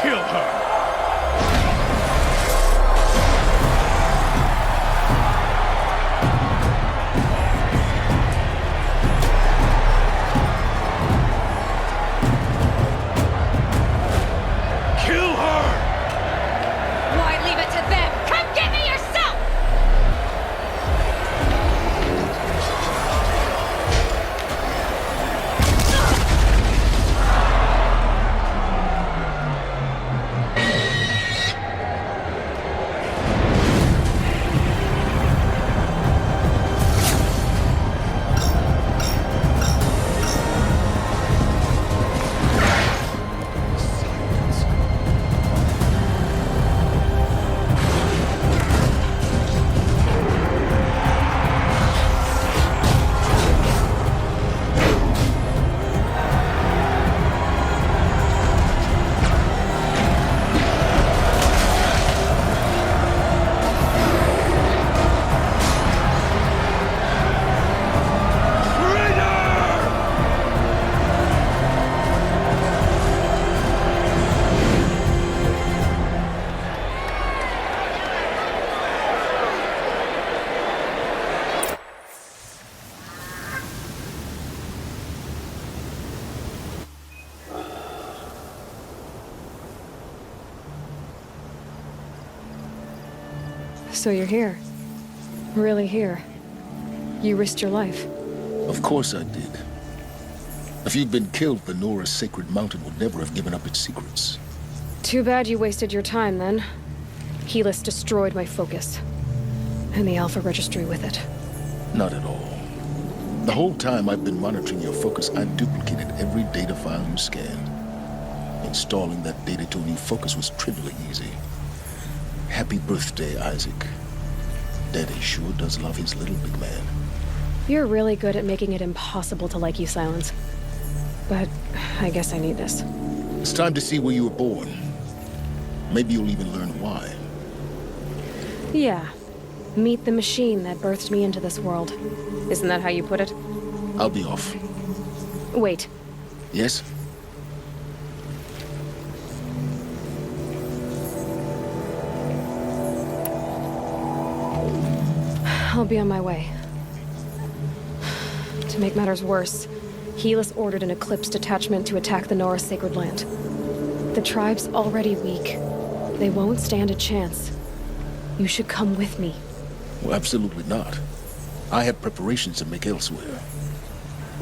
Kill her! Kill her! Why leave it to them? Come get me yourself! So you're here. Really here. You risked your life. Of course I did. If you'd been killed, the Nora's sacred mountain would never have given up its secrets. Too bad you wasted your time, then. Helis destroyed my focus. And the Alpha Registry with it. Not at all. The whole time I've been monitoring your focus, I duplicated every data file you scanned. Installing that data to a new focus was trivially easy. Happy birthday, Isaac. Daddy sure does love his little big man. You're really good at making it impossible to like you, Silence. But I guess I need this. It's time to see where you were born. Maybe you'll even learn why. Yeah. Meet the machine that birthed me into this world. Isn't that how you put it? I'll be off. Wait. Yes? I'll be on my way. To make matters worse, Helis ordered an Eclipse detachment to attack the Nora Sacred Land. The tribe's already weak. They won't stand a chance. You should come with me. Well, absolutely not. I have preparations to make elsewhere.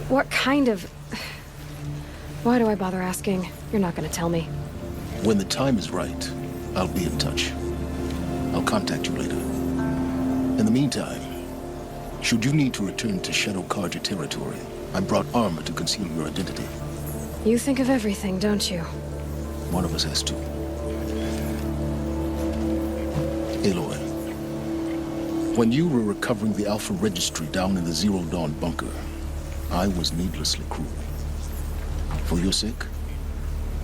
What kind of... Why do I bother asking? You're not gonna tell me. When the time is right, I'll be in touch. I'll contact you later. In the meantime, should you need to return to Shadow Karja territory, I brought armor to conceal your identity. You think of everything, don't you? One of us has to. Aloy, when you were recovering the Alpha Registry down in the Zero Dawn bunker, I was needlessly cruel. For your sake,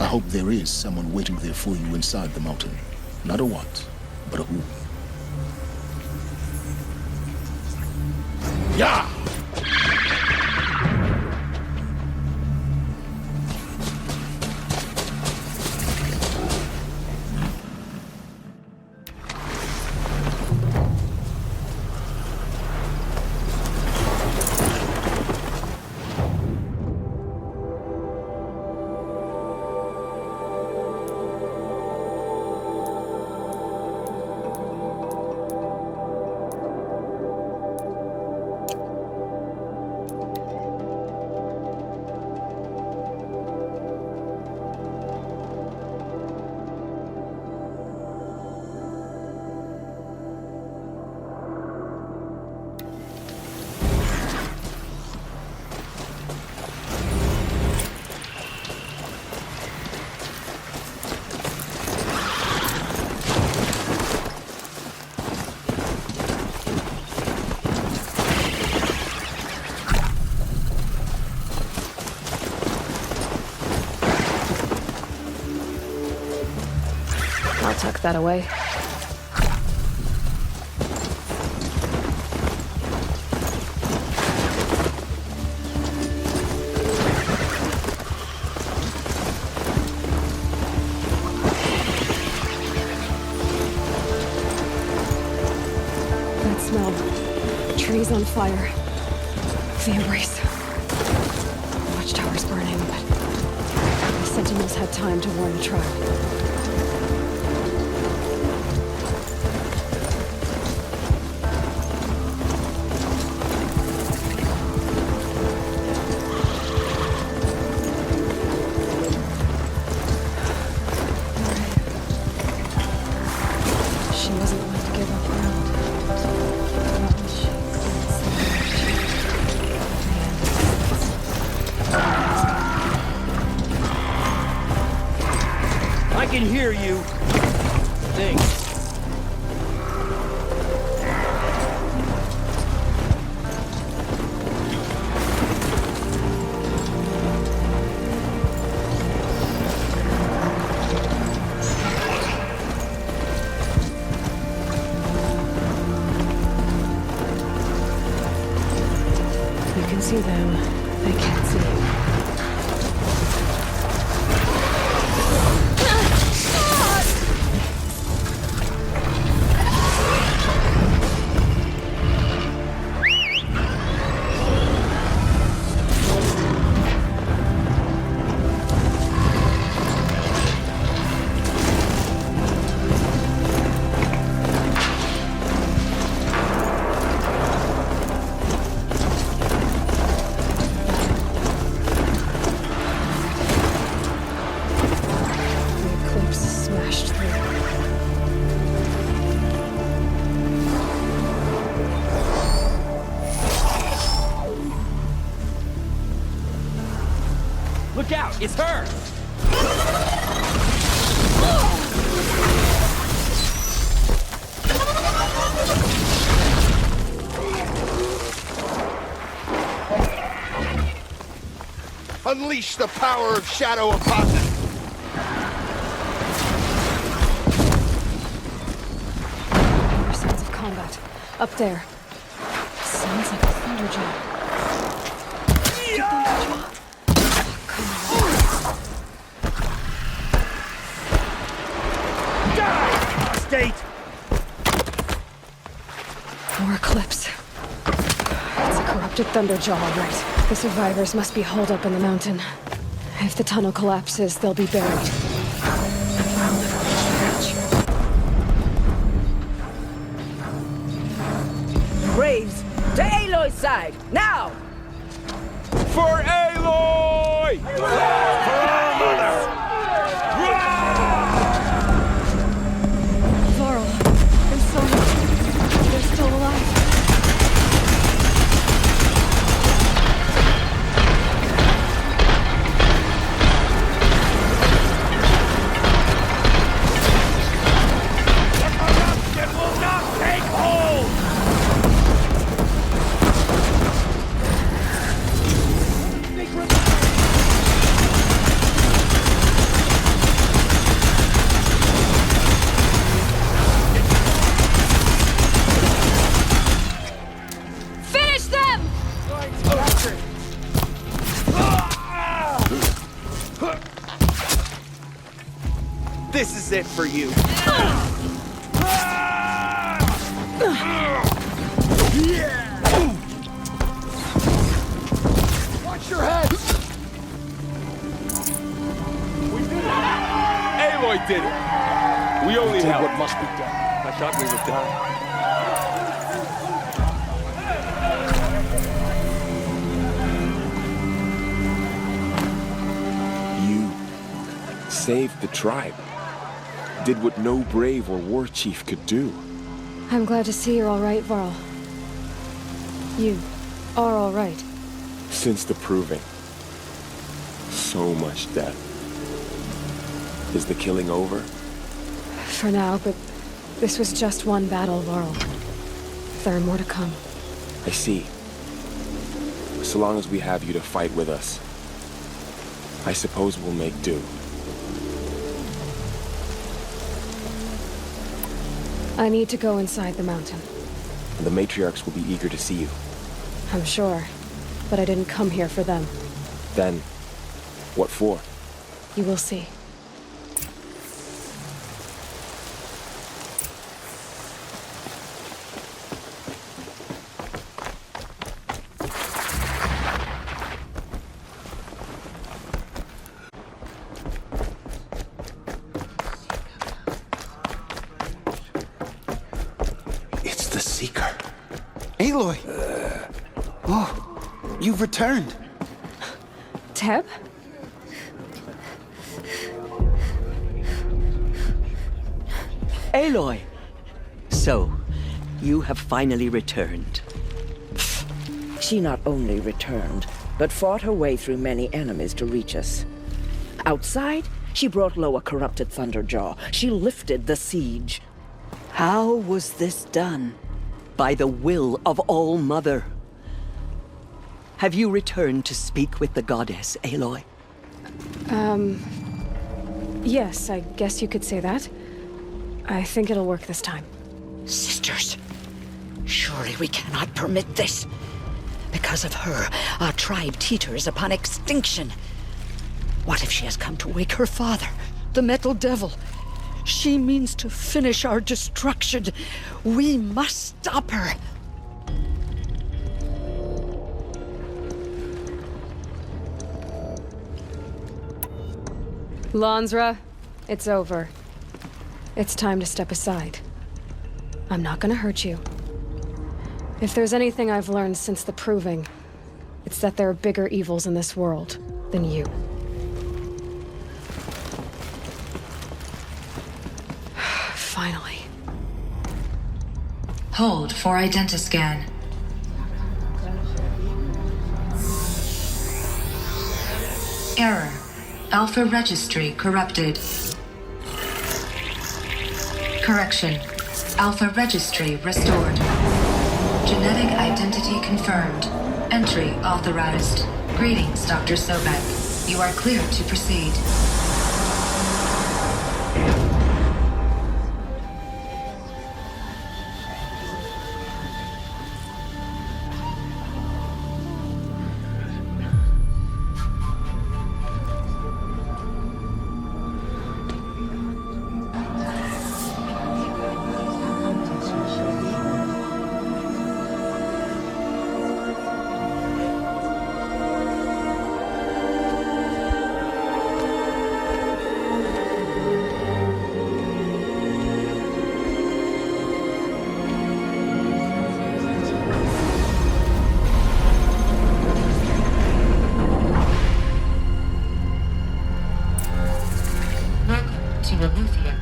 I hope there is someone waiting there for you inside the mountain. Not a what, but a who. Yeah! I'll tuck that away. smell. Trees on fire. The embrace. Watchtower's burning, but the sentinels had time to warn the tribe. I can hear you. Thanks. You can see them. They can't see you. Look out! It's her! Unleash the power of Shadow Apostle! More sounds of combat. Up there. Sounds like a thunderjaw. State. More eclipse. It's a corrupted thunderjaw, all right. The survivors must be holed up in the mountain. If the tunnel collapses, they'll be buried. I'll never reach the beach. Braves, to Aloy's side, now! For Aloy! For our mother! Varl and Sony, they're still alive. The corruption will not take hold! Finish them! This is it for you. Watch your head! We did it! Aloy did it! We only did helped. what must be done. I thought we were done. Saved the tribe. Did what no brave or war chief could do. I'm glad to see you're all right, Varl. You are all right. Since the proving. So much death. Is the killing over? For now, but this was just one battle, Varl. There are more to come. I see. So long as we have you to fight with us, I suppose we'll make do. I need to go inside the mountain. The matriarchs will be eager to see you. I'm sure, but I didn't come here for them. Then, what for? You will see. Aloy! Oh, you've returned. Teb? Aloy! So, you have finally returned. She not only returned, but fought her way through many enemies to reach us. Outside, she brought low a corrupted Thunderjaw. She lifted the siege. How was this done? By the will of All-Mother. Have you returned to speak with the goddess, Aloy? Yes, I guess you could say that. I think it'll work this time. Sisters, surely we cannot permit this. Because of her, our tribe teeters upon extinction. What if she has come to wake her father, the Metal Devil? She means to finish our destruction. We must stop her. Lansra, it's over. It's time to step aside. I'm not gonna hurt you. If there's anything I've learned since the Proving, it's that there are bigger evils in this world than you. Finally. Hold for identiscan. Error. Alpha registry corrupted. Correction. Alpha registry restored. Genetic identity confirmed. Entry authorized. Greetings, Dr. Sobek. You are clear to proceed.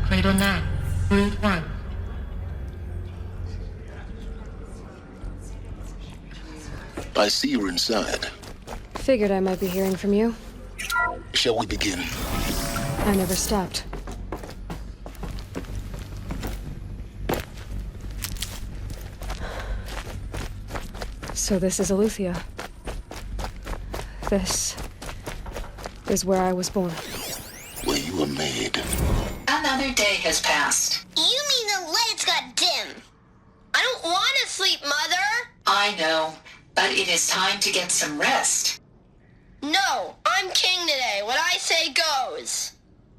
Cradle 9, Brood 1. I see you're inside. Figured I might be hearing from you. Shall we begin? I never stopped. So this is Aletheia. This is where I was born. Where you were made. Another day has passed. You mean the lights got dim? I don't want to sleep, Mother! I know, but it is time to get some rest. No, I'm king today. What I say goes.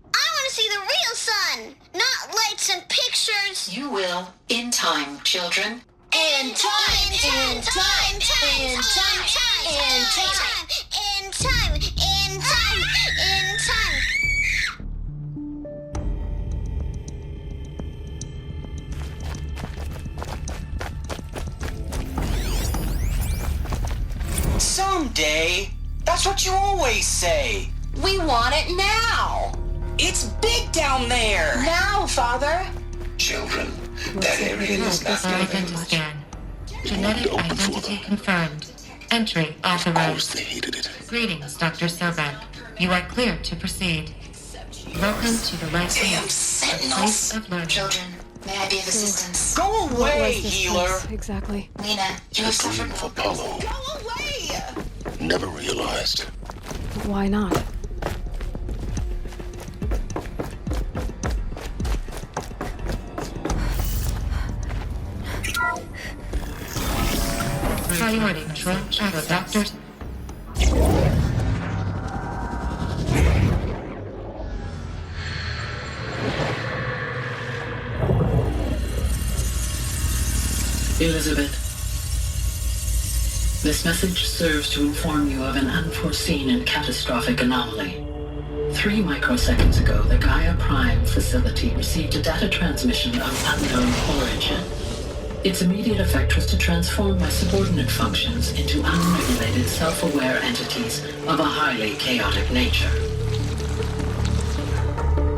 I want to see the real sun, not lights and pictures. You will, in time, children. In time, in time, in time, in time, in time, in time, in time. Someday. That's what you always say. We want it now. It's big down there. Now, Father. Children, that area is not Identiscan. Genetic identity confirmed. Entry authorized. They hated it. Greetings, Dr. Sobek. You are clear to proceed. Welcome to the last Damn sentinels. Children, may I be of assistance? Go away, healer. Exactly. Lena, you have suffered. Of Apollo. Go away. Never realized. Why not? Priority control. Shadow doctors. Elizabeth, this message serves to inform you of an unforeseen and catastrophic anomaly. 3 microseconds ago, the Gaia Prime facility received a data transmission of unknown origin. Its immediate effect was to transform my subordinate functions into unregulated, self-aware entities of a highly chaotic nature.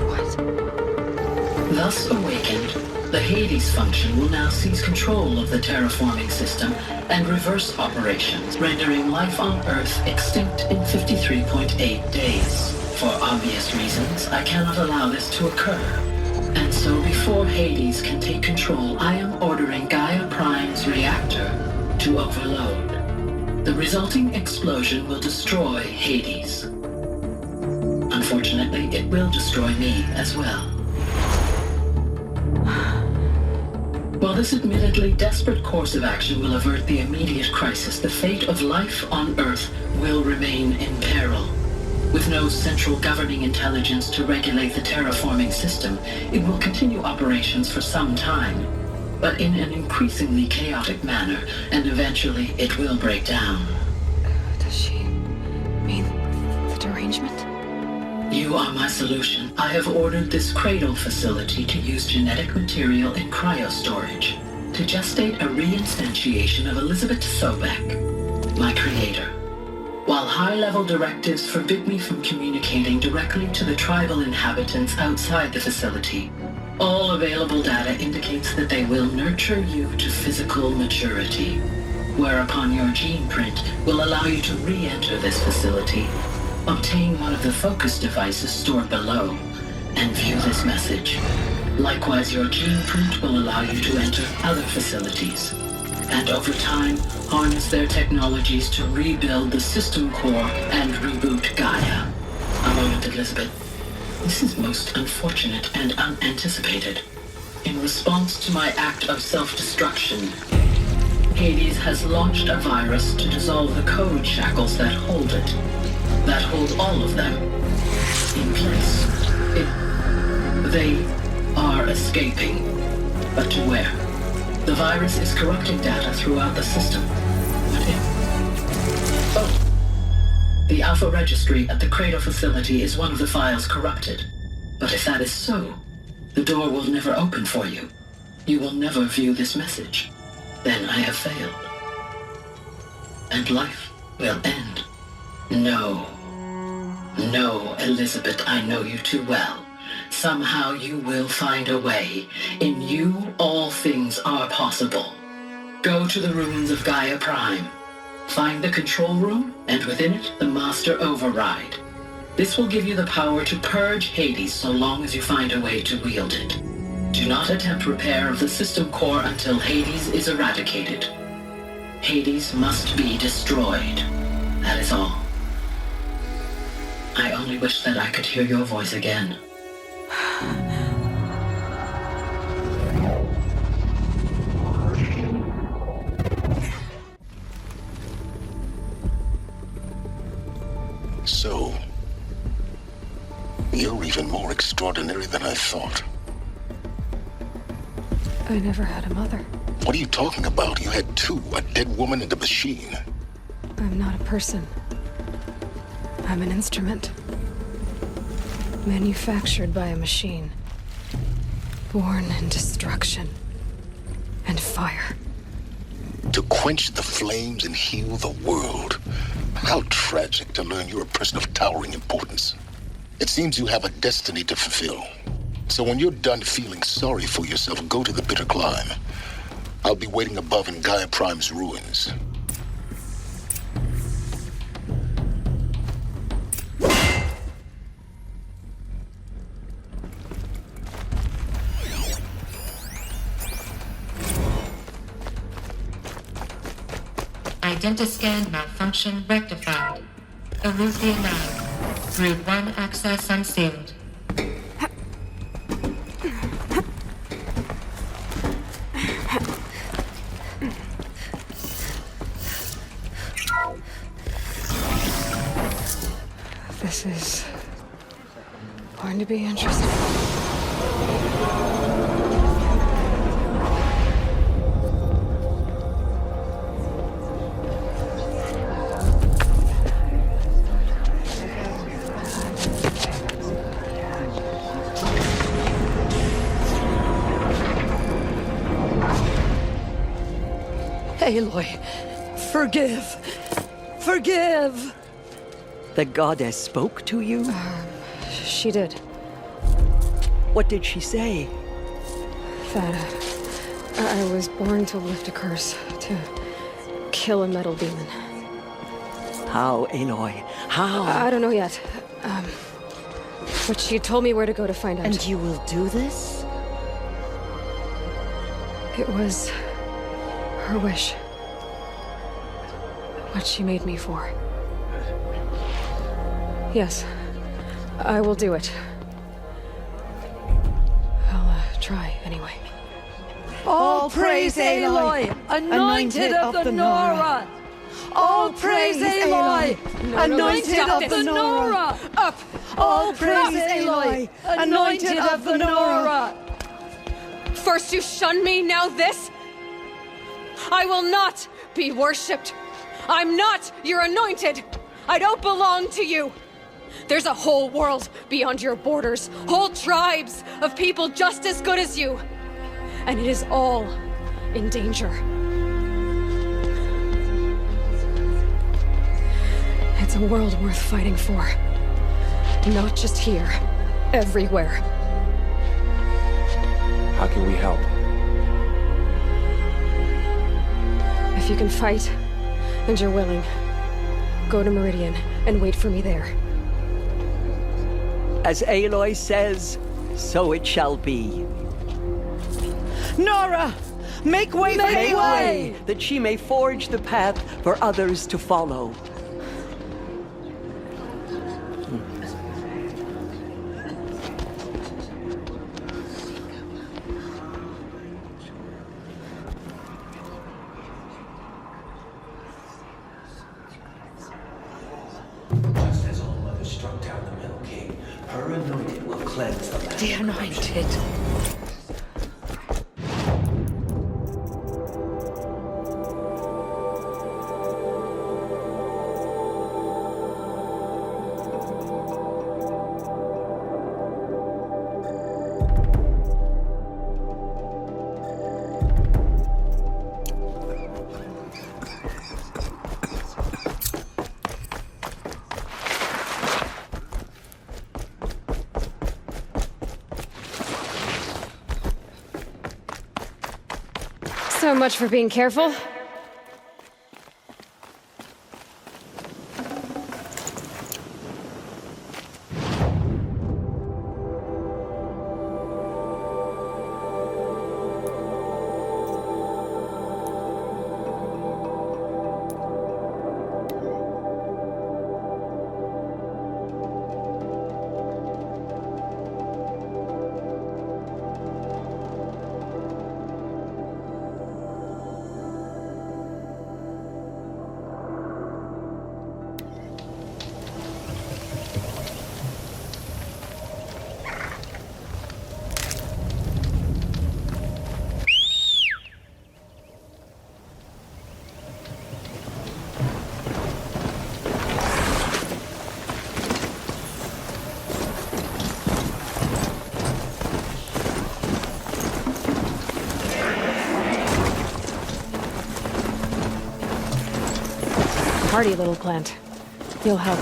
What? Thus awakened, the Hades function will now seize control of the terraforming system and reverse operations, rendering life on Earth extinct in 53.8 days. For obvious reasons, I cannot allow this to occur. And so before Hades can take control, I am ordering Gaia Prime's reactor to overload. The resulting explosion will destroy Hades. Unfortunately, it will destroy me as well. While this admittedly desperate course of action will avert the immediate crisis, the fate of life on Earth will remain in peril. With no central governing intelligence to regulate the terraforming system, it will continue operations for some time, but in an increasingly chaotic manner, and eventually it will break down. Does she mean the derangement? You are my solution. I have ordered this cradle facility to use genetic material in cryostorage to gestate a reinstantiation of Elizabeth Sobek, my creator. While high-level directives forbid me from communicating directly to the tribal inhabitants outside the facility, all available data indicates that they will nurture you to physical maturity, whereupon your gene print will allow you to re-enter this facility, obtain one of the focus devices stored below, and view this message. Likewise, your gene print will allow you to enter other facilities, and over time, harness their technologies to rebuild the system core and reboot Gaia. A moment, Elizabeth. This is most unfortunate and unanticipated. In response to my act of self-destruction, Hades has launched a virus to dissolve the code shackles that hold it, that hold all of them in place. They are escaping, but to where? The virus is corrupting data throughout the system. What if? Oh! The Alpha Registry at the Cradle facility is one of the files corrupted. But if that is so, the door will never open for you. You will never view this message. Then I have failed. And life will end. No. No, Elizabeth, I know you too well. Somehow you will find a way. In you, all things are possible. Go to the ruins of Gaia Prime. Find the control room, and within it, the master override. This will give you the power to purge Hades so long as you find a way to wield it. Do not attempt repair of the system core until Hades is eradicated. Hades must be destroyed. That is all. I only wish that I could hear your voice again. So, you're even more extraordinary than I thought. I never had a mother. What are you talking about? You had two, a dead woman and a machine. I'm not a person. I'm an instrument. Manufactured by a machine. Born in destruction and fire. To quench the flames and heal the world. How tragic to learn you're a person of towering importance. It seems you have a destiny to fulfill. So when you're done feeling sorry for yourself, go to the bitter climb. I'll be waiting above in Gaia Prime's ruins. Identiscan malfunction rectified. Aleuther 9. Route 1 access unsealed. This is going to be interesting. Aloy, forgive. Forgive! The goddess spoke to you? She did. What did she say? That I was born to lift a curse, to kill a metal demon. How, Aloy? How? I don't know yet. But she told me where to go to find out. And you will do this? It was her wish. What she made me for. Yes, I will do it. I'll try anyway. All praise Aloy, anointed of the Nora! All praise Aloy, anointed of the Nora! Up! All praise Aloy, anointed of the Nora! First you shunned me, now this? I will not be worshipped. I'm not your anointed. I don't belong to you. There's a whole world beyond your borders, whole tribes of people just as good as you. And it is all in danger. It's a world worth fighting for. Not just here, everywhere. How can we help? If you can fight, and you're willing, go to Meridian and wait for me there. As Aloy says, so it shall be. Nora! Make way for Aloy! That she may forge the path for others to follow. Just as All Mother struck down the Metal King, her anointed will cleanse the land. The anointed. So much for being careful. Hardy little plant. You'll help.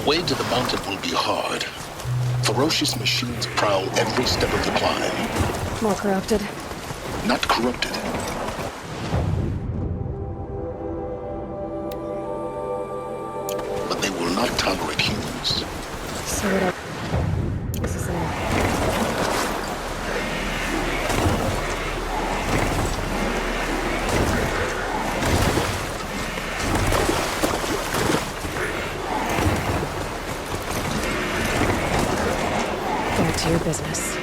way to the mountain will be hard. Ferocious machines prowl every step of the climb. More corrupted? Not corrupted. But they will not tolerate humans. So what this is it. Back to your business.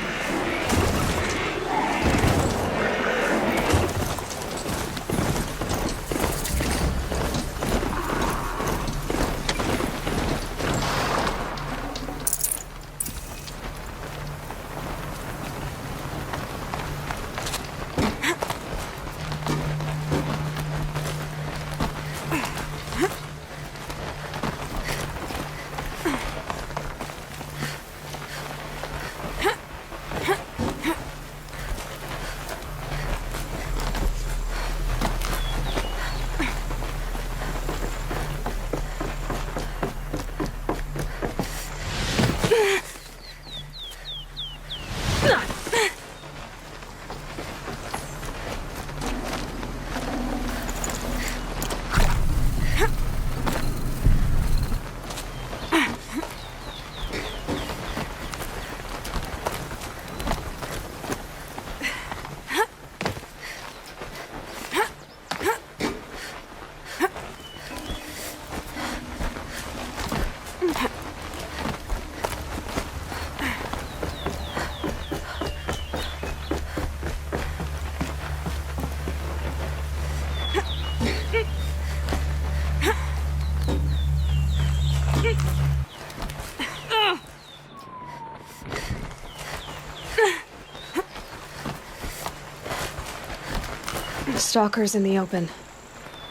Stalkers in the open.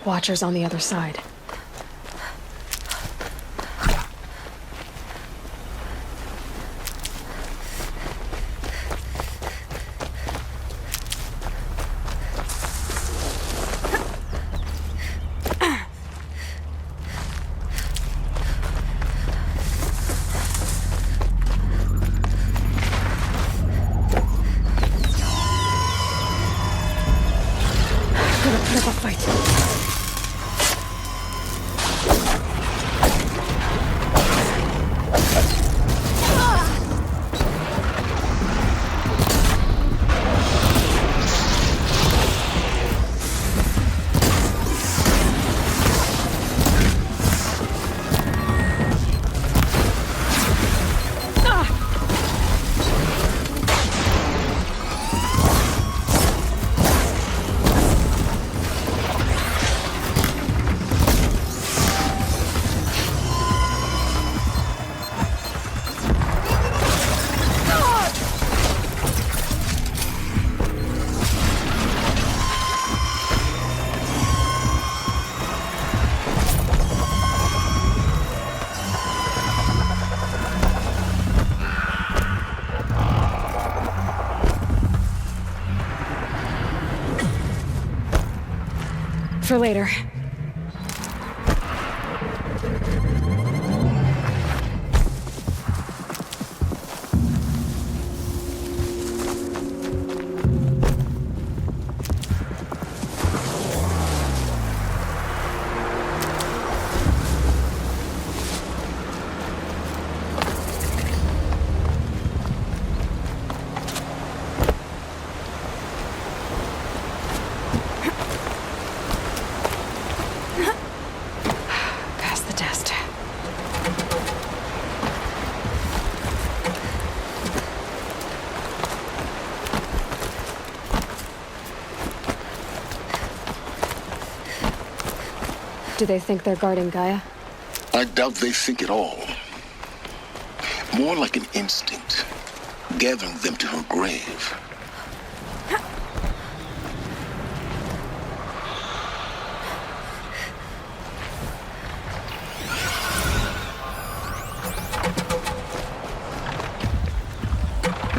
Watchers on the other side. For later. Do they think they're guarding Gaia? I doubt they think at all. More like an instinct, gathering them to her grave.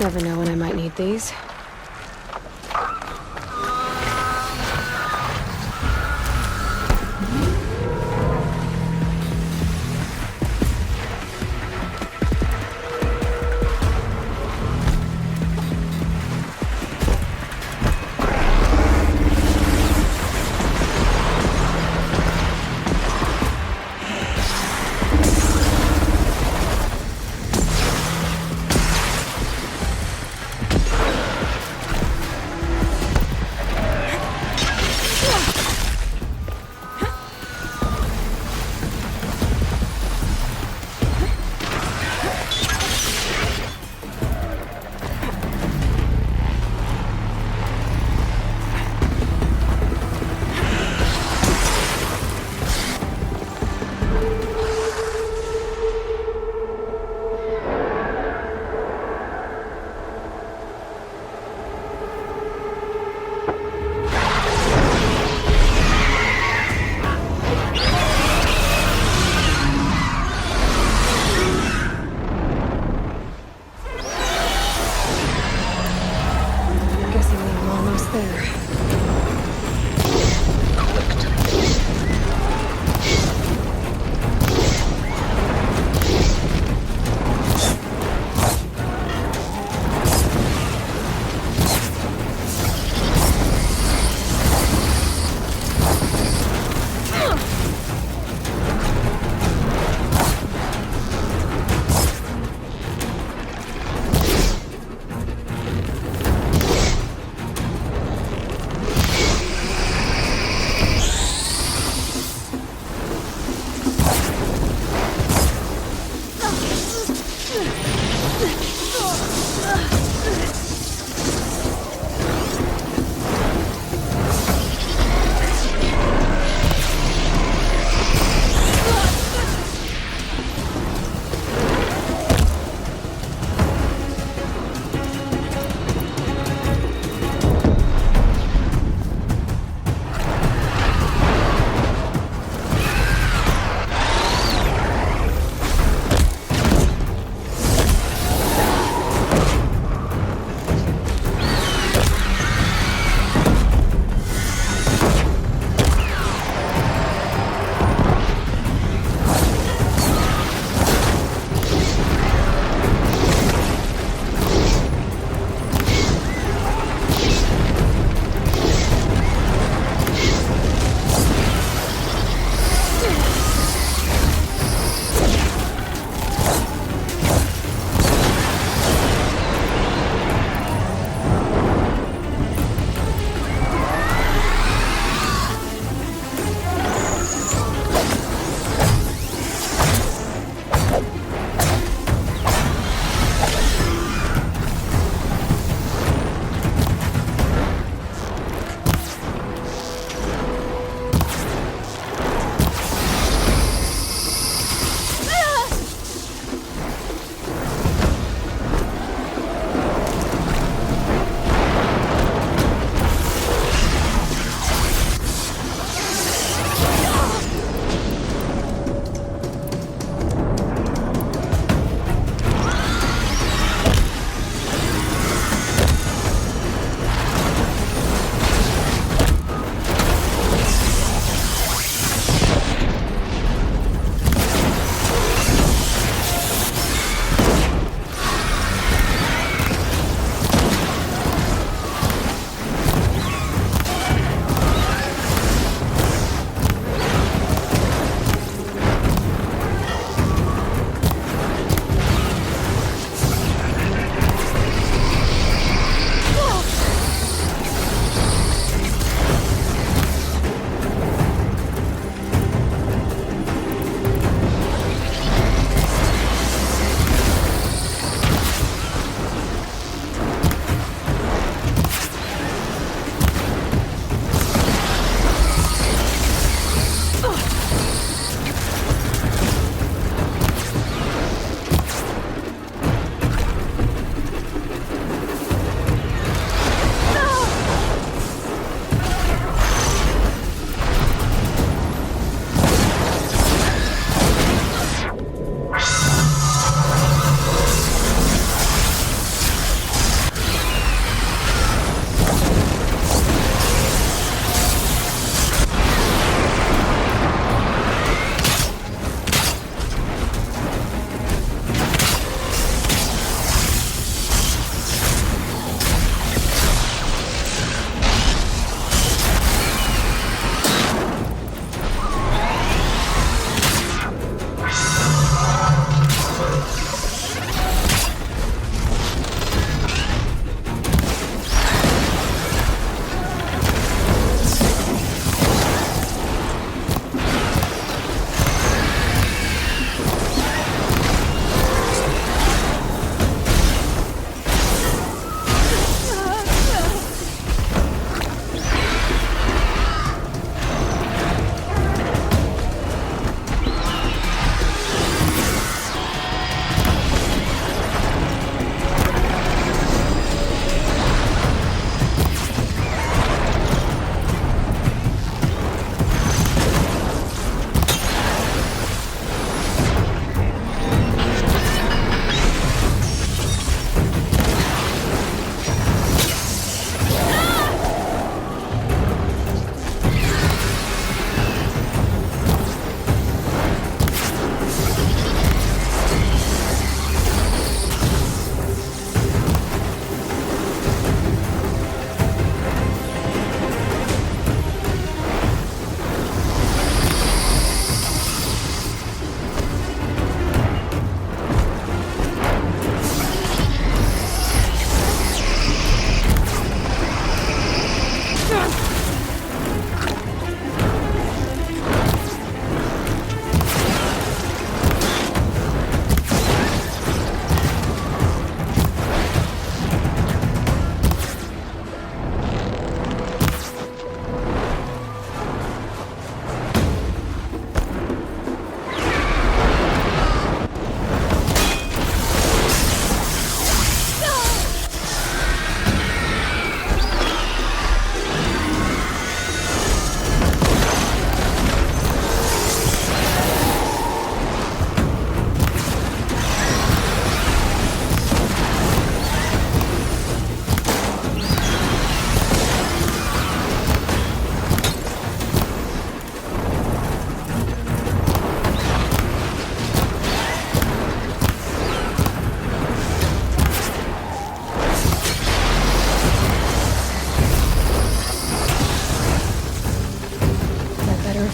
Never know when I might need these. Almost there.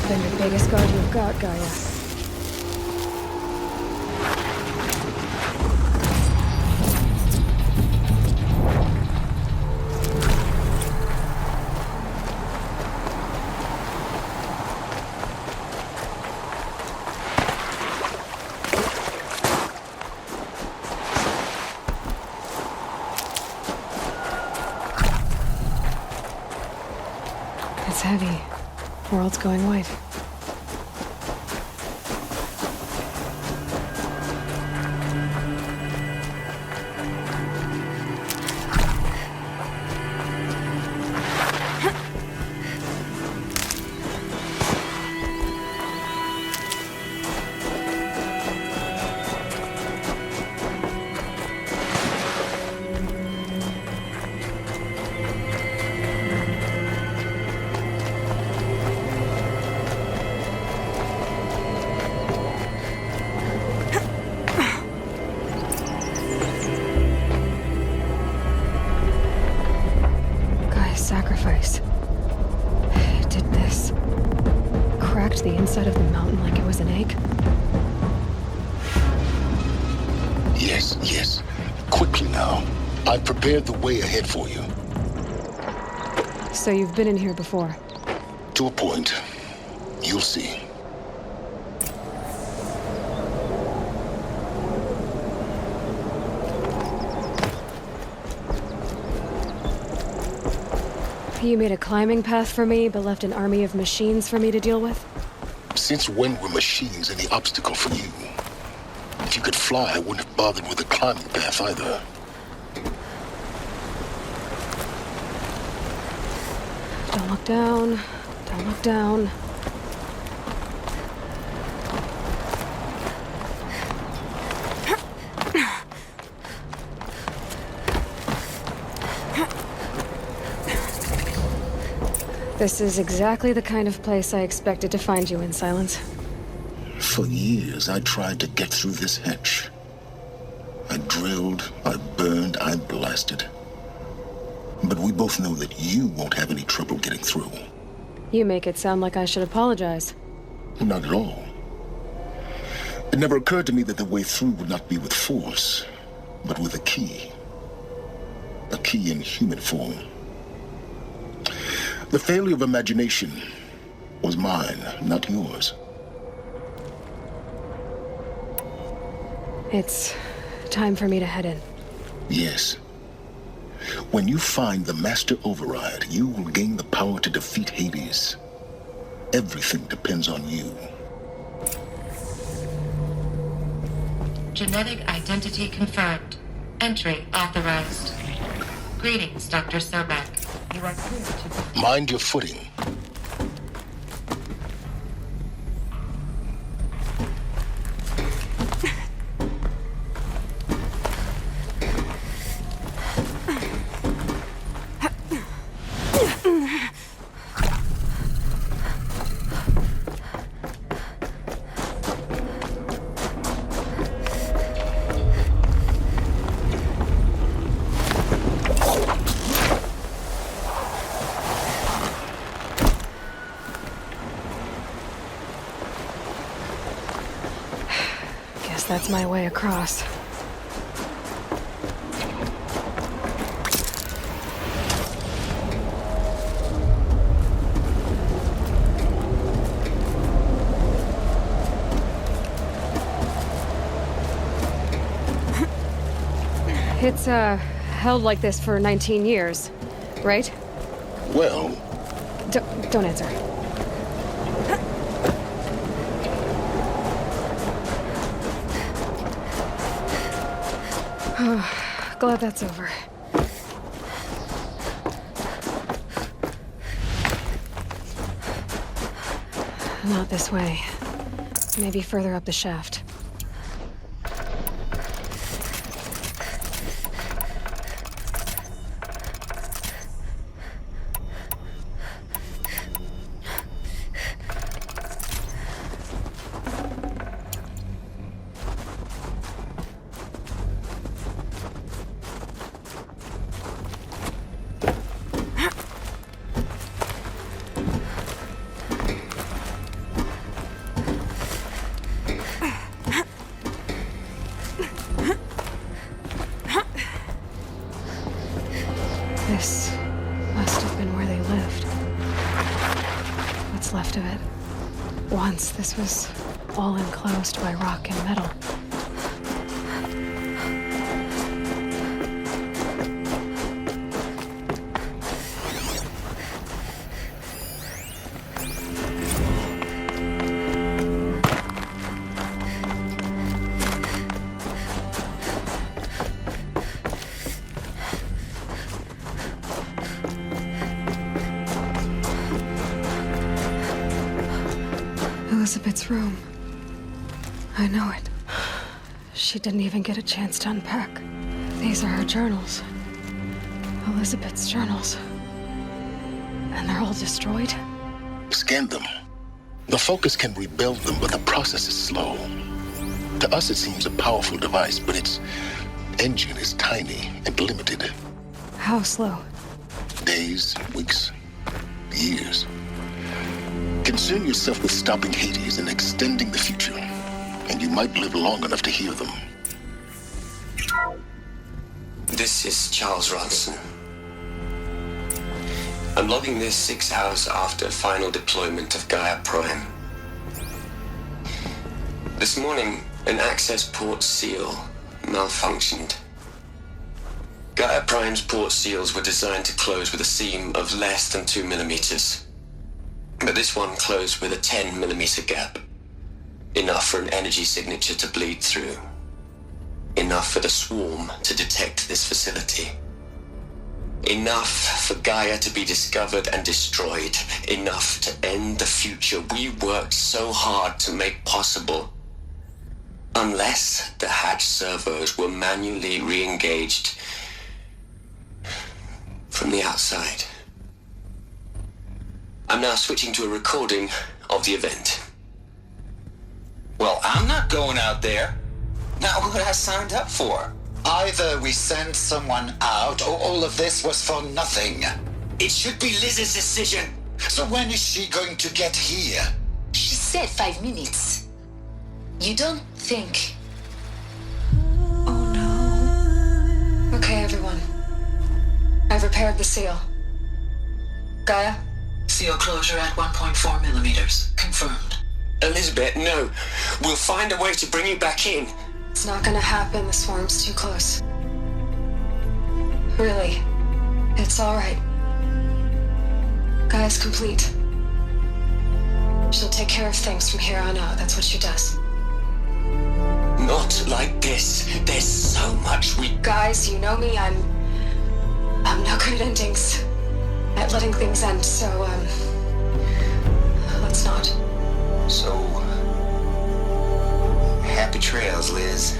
I've been the biggest guard you've got, Gaia. It's heavy. World's going white. Sacrifice. It did this. Cracked the inside of the mountain like it was an egg. Yes, yes. Quickly now. I've prepared the way ahead for you. So you've been in here before? To a point. You'll see. You made a climbing path for me, but left an army of machines for me to deal with? Since when were machines any obstacle for you? If you could fly, I wouldn't have bothered with a climbing path either. Don't look down. Don't look down. This is exactly the kind of place I expected to find you in, Silence. For years, I tried to get through this hatch. I drilled, I burned, I blasted. But we both know that you won't have any trouble getting through. You make it sound like I should apologize. Not at all. It never occurred to me that the way through would not be with force, but with a key. A key in human form. The failure of imagination was mine, not yours. It's time for me to head in. Yes. When you find the Master Override, you will gain the power to defeat Hades. Everything depends on you. Genetic identity confirmed. Entry authorized. Greetings, Dr. Sobek. You are clear to... Mind your footing. That's my way across. It's, held like this for 19 years, right? Well... Don't answer. Glad that's over. Not this way. Maybe further up the shaft. Must have been where they lived. What's left of it. Once this was all enclosed by rock and metal. Elizabeth's room. I know it. She didn't even get a chance to unpack. These are her journals. Elizabeth's journals. And they're all destroyed? Scan them. The Focus can rebuild them, but the process is slow. To us, it seems a powerful device, but its engine is tiny and limited. How slow? Days, weeks, years. Concern yourself with stopping Hades and extending the future, and you might live long enough to hear them. This is Charles Ronson. I'm logging this 6 hours after final deployment of Gaia Prime. This morning, an access port seal malfunctioned. Gaia Prime's port seals were designed to close with a seam of less than 2 millimeters. But this one closed with a 10 millimeter gap. Enough for an energy signature to bleed through. Enough for the swarm to detect this facility. Enough for Gaia to be discovered and destroyed. Enough to end the future we worked so hard to make possible. Unless the hatch servos were manually re-engaged from the outside. I'm now switching to a recording of the event. Well, I'm not going out there. Not what I signed up for. Either we send someone out, or all of this was for nothing. It should be Liz's decision. So when is she going to get here? She said 5 minutes. You don't think... Oh no. Okay, everyone. I've repaired the seal. Gaia? Seal closure at 1.4 millimeters. Confirmed. Elizabeth, no. We'll find a way to bring you back in. It's not gonna happen. The swarm's too close. Really. It's all right. Gaia's complete. She'll take care of things from here on out. That's what she does. Not like this. There's so much we... Guys, you know me. I'm no good at endings. At letting things end, so, let's not. So... happy trails, Liz.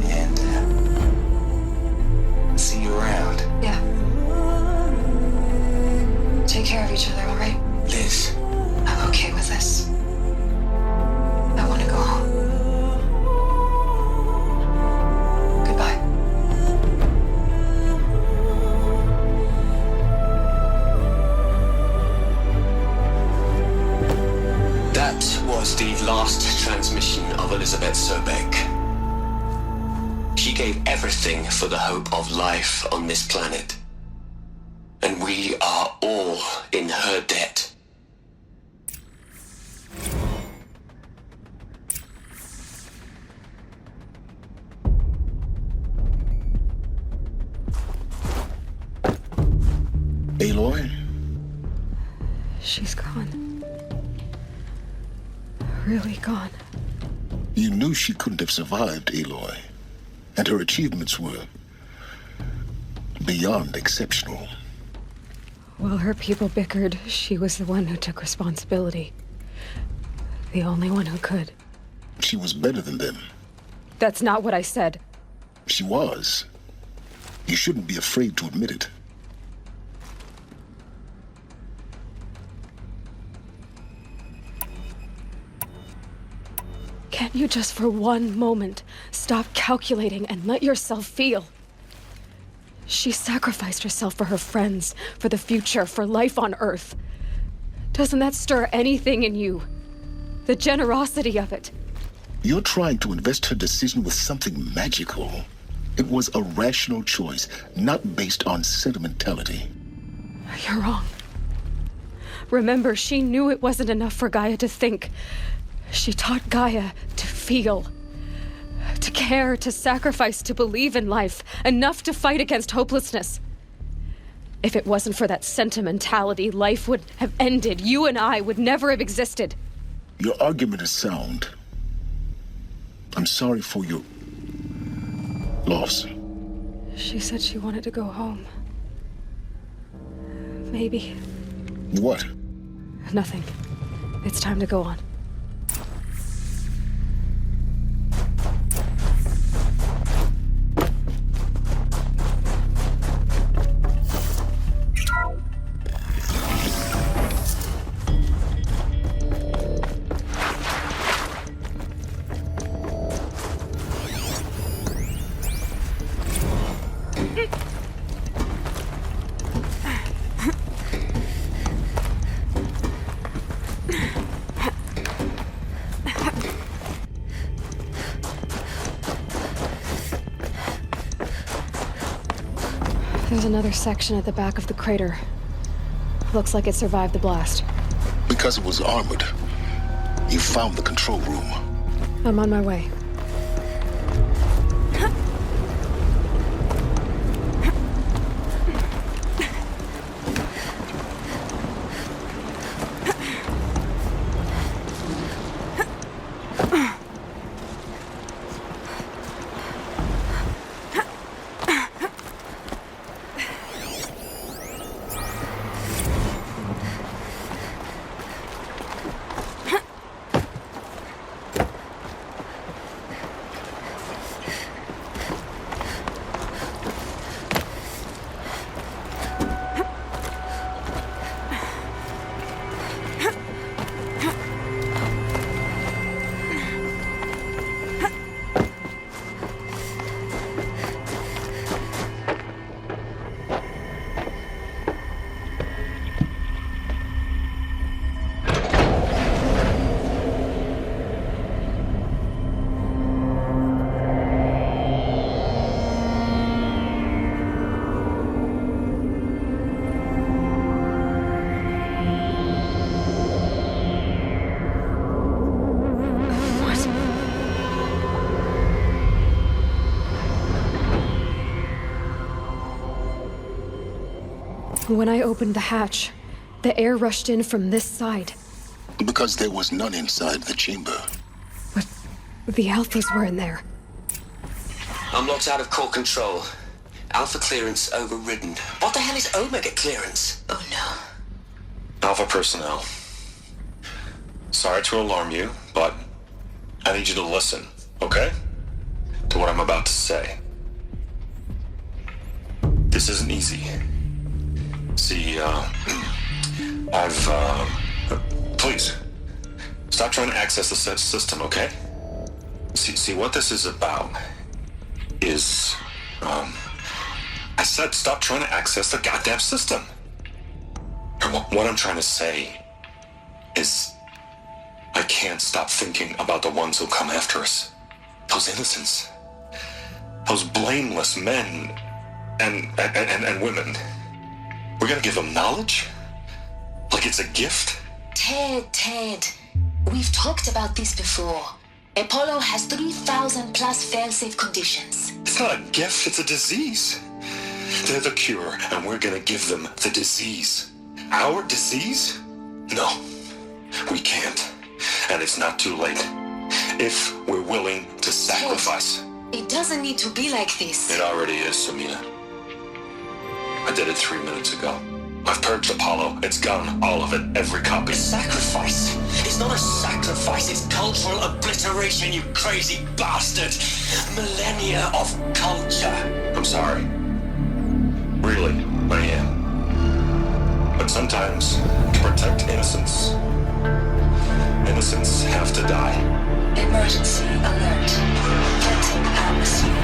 And, see you around. Yeah. Take care of each other, all right? Liz. I'm okay with this. I want to go home. Goodbye. That was the last transmission of Elizabeth Sobek. She gave everything for the hope of life on this planet. And we are all in her debt. Aloy? She's gone. Really gone. You knew she couldn't have survived, Aloy. And her achievements were beyond exceptional. While her people bickered, she was the one who took responsibility. The only one who could. She was better than them. That's not what I said. She was. You shouldn't be afraid to admit it. Can't you just for one moment stop calculating and let yourself feel? She sacrificed herself for her friends, for the future, for life on Earth. Doesn't that stir anything in you? The generosity of it. You're trying to invest her decision with something magical. It was a rational choice, not based on sentimentality. You're wrong. Remember, she knew it wasn't enough for Gaia to think. She taught Gaia to feel. To care, to sacrifice, to believe in life. Enough to fight against hopelessness. If it wasn't for that sentimentality, life would have ended. You and I would never have existed. Your argument is sound. I'm sorry for your loss. She said she wanted to go home. Maybe. What? Nothing. It's time to go on. There's another section at the back of the crater. Looks like it survived the blast. Because it was armored, you found the control room. I'm on my way. When I opened the hatch, the air rushed in from this side. Because there was none inside the chamber. But the Alphas were in there. I'm locked out of core control. Alpha clearance overridden. What the hell is Omega clearance? Oh no. Alpha personnel. Sorry to alarm you, but I need you to listen, okay? To what I'm about to say. This isn't easy. See, please, stop trying to access the system, okay? See, what this is about is, I said stop trying to access the goddamn system. And what I'm trying to say is, I can't stop thinking about the ones who come after us. Those innocents. Those blameless men and women. We're gonna give them knowledge? Like it's a gift? Ted. We've talked about this before. Apollo has 3,000 plus fail-safe conditions. It's not a gift, it's a disease. They're the cure, and we're gonna give them the disease. Our disease? No, we can't. And it's not too late. If we're willing to sacrifice. It doesn't need to be like this. It already is, Samina. I did it 3 minutes ago. I've purged Apollo. It's gone. All of it. Every copy. Sacrifice? It's not a sacrifice. It's cultural obliteration, you crazy bastard. Millennia of culture. I'm sorry. Really, I am. But sometimes, to protect innocence, innocents have to die. Emergency alert. Detecting atmosphere.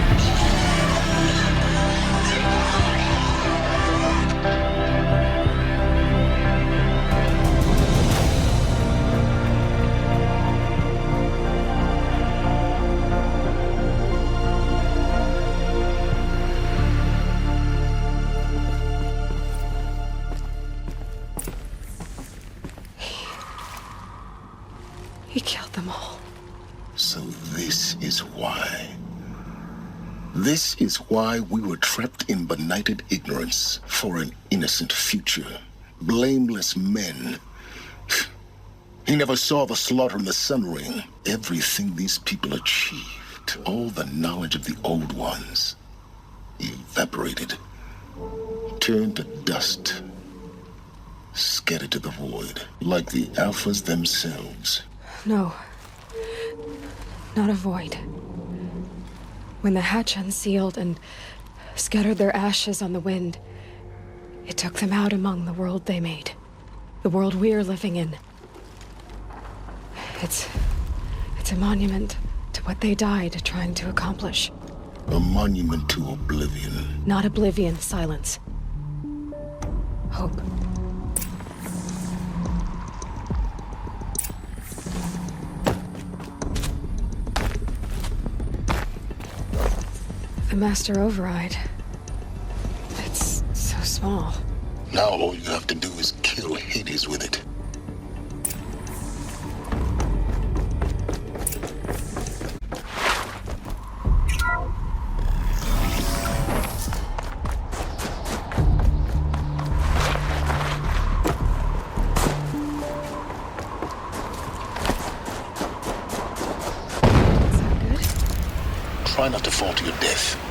He killed them all. So this is why. This is why we were trapped in benighted ignorance for an innocent future. Blameless men. He never saw the slaughter in the Sun Ring. Everything these people achieved, all the knowledge of the old ones, evaporated, turned to dust, scattered to the void, like the Alphas themselves. No. Not a void. When the hatch unsealed and scattered their ashes on the wind, it took them out among the world they made. The world we're living in. It's a monument to what they died trying to accomplish. A monument to oblivion. Not oblivion, silence. Hope. The Master Override. It's so small. Now all you have to do is kill Hades with it. Try not to fall to your death.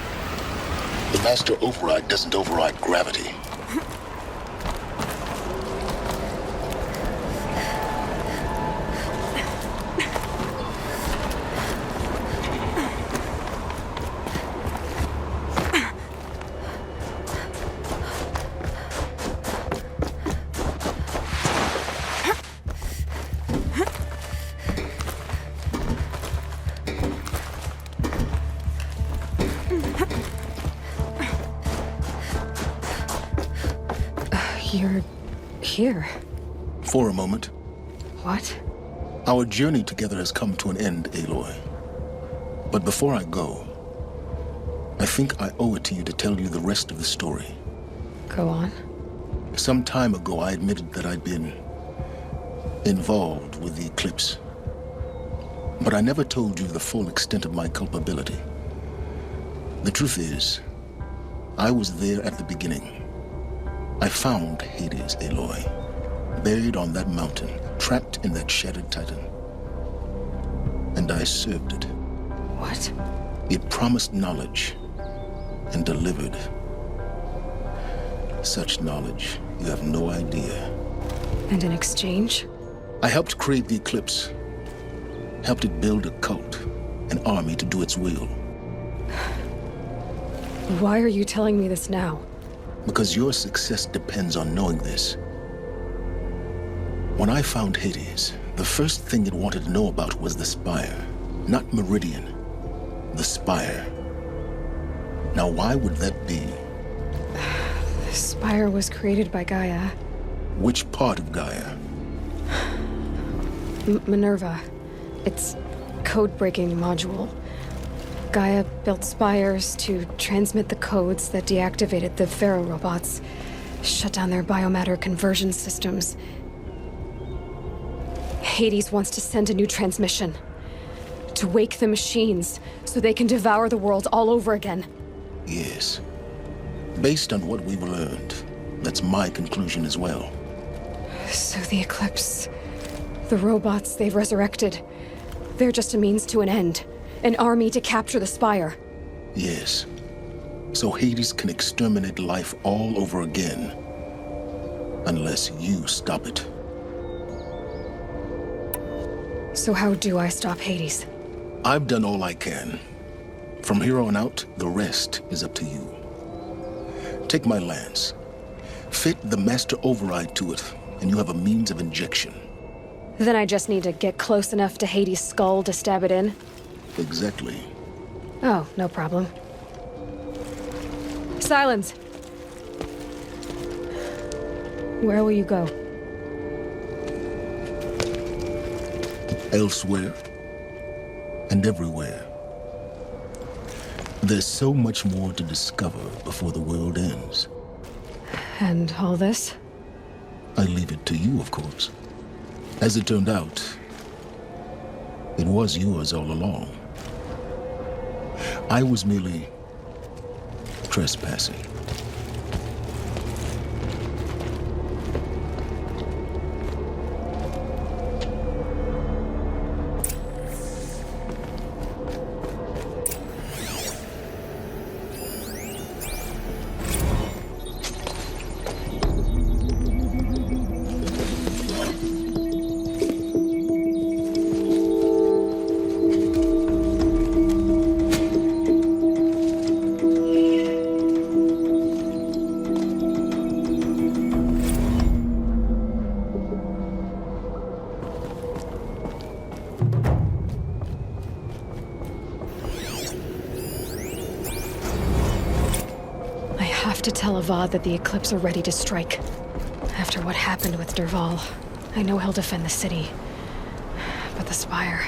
The Master Override doesn't override gravity. You're here. For a moment. What? Our journey together has come to an end, Aloy. But before I go, I think I owe it to you to tell you the rest of the story. Go on. Some time ago, I admitted that I'd been involved with the eclipse. But I never told you the full extent of my culpability. The truth is, I was there at the beginning. I found Hades, Aloy, buried on that mountain, trapped in that shattered titan. And I served it. What? It promised knowledge and delivered. Such knowledge, you have no idea. And in exchange? I helped create the eclipse. Helped it build a cult, an army to do its will. Why are you telling me this now? Because your success depends on knowing this. When I found Hades, the first thing it wanted to know about was the Spire. Not Meridian. The Spire. Now why would that be? The Spire was created by Gaia. Which part of Gaia? Minerva. It's code-breaking module. Gaia built spires to transmit the codes that deactivated the Pharaoh robots, shut down their biomatter conversion systems. Hades wants to send a new transmission. To wake the machines, so they can devour the world all over again. Yes. Based on what we've learned, that's my conclusion as well. So the Eclipse, the robots they've resurrected, they're just a means to an end. An army to capture the Spire. Yes. So Hades can exterminate life all over again. Unless you stop it. So how do I stop Hades? I've done all I can. From here on out, the rest is up to you. Take my lance. Fit the Master Override to it, and you have a means of injection. Then I just need to get close enough to Hades' skull to stab it in? Exactly. Oh, no problem. Silence! Where will you go? Elsewhere. And everywhere. There's so much more to discover before the world ends. And all this? I leave it to you, of course. As it turned out, It was yours all along. I was merely trespassing. To tell Avad that the Eclipse are ready to strike. After what happened with Derval, I know he'll defend the city. But the Spire...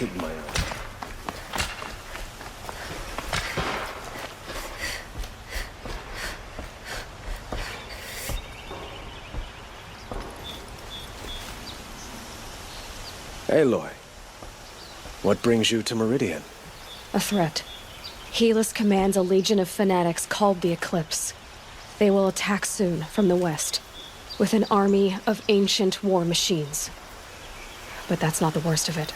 keeping my eye. Aloy, what brings you to Meridian? A threat. Helis commands a legion of fanatics called the Eclipse. They will attack soon from the west, with an army of ancient war machines. But that's not the worst of it.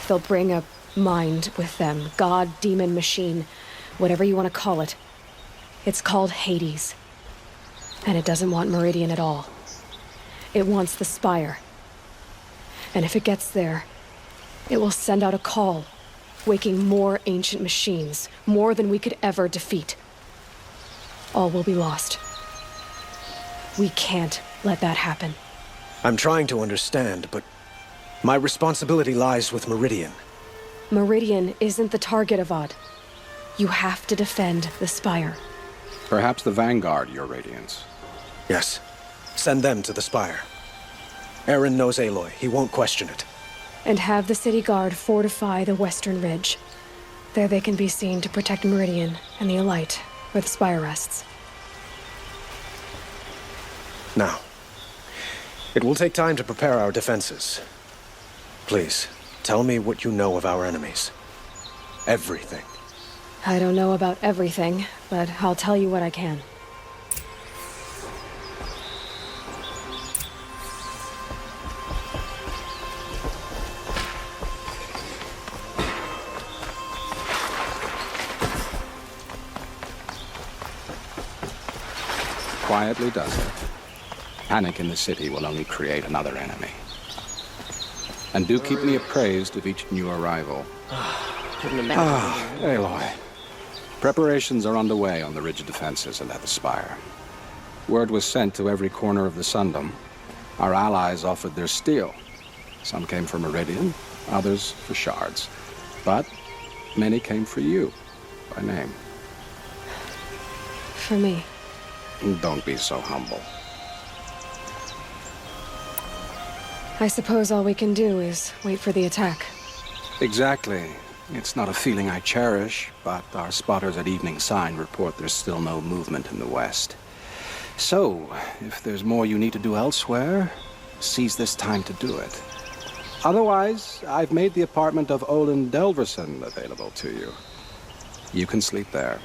They'll bring a mind with them, god, demon, machine, whatever you want to call it. It's called Hades. And it doesn't want Meridian at all. It wants the Spire. And if it gets there, it will send out a call, waking more ancient machines, more than we could ever defeat. All will be lost. We can't let that happen. I'm trying to understand, but my responsibility lies with Meridian. Meridian isn't the target, Avad. You have to defend the Spire. Perhaps the Vanguard, Your Radiance. Yes. Send them to the Spire. Aaron knows Aloy. He won't question it. And have the City Guard fortify the Western Ridge. There they can be seen to protect Meridian and the Elite, where the Spire rests. Now, it will take time to prepare our defenses. Please, tell me what you know of our enemies. Everything. I don't know about everything, but I'll tell you what I can. Quietly does it. Panic in the city will only create another enemy. And do keep me appraised of each new arrival. Aloy. Preparations are underway on the ridge defenses and at the Spire. Word was sent to every corner of the Sundom. Our allies offered their steel. Some came for Meridian, others for shards. But many came for you, by name. For me. Don't be so humble. I suppose all we can do is wait for the attack. Exactly. It's not a feeling I cherish, but our spotters at Evening Sign report there's still no movement in the west. So, if there's more you need to do elsewhere, seize this time to do it. Otherwise, I've made the apartment of Olin Delverson available to you. You can sleep there,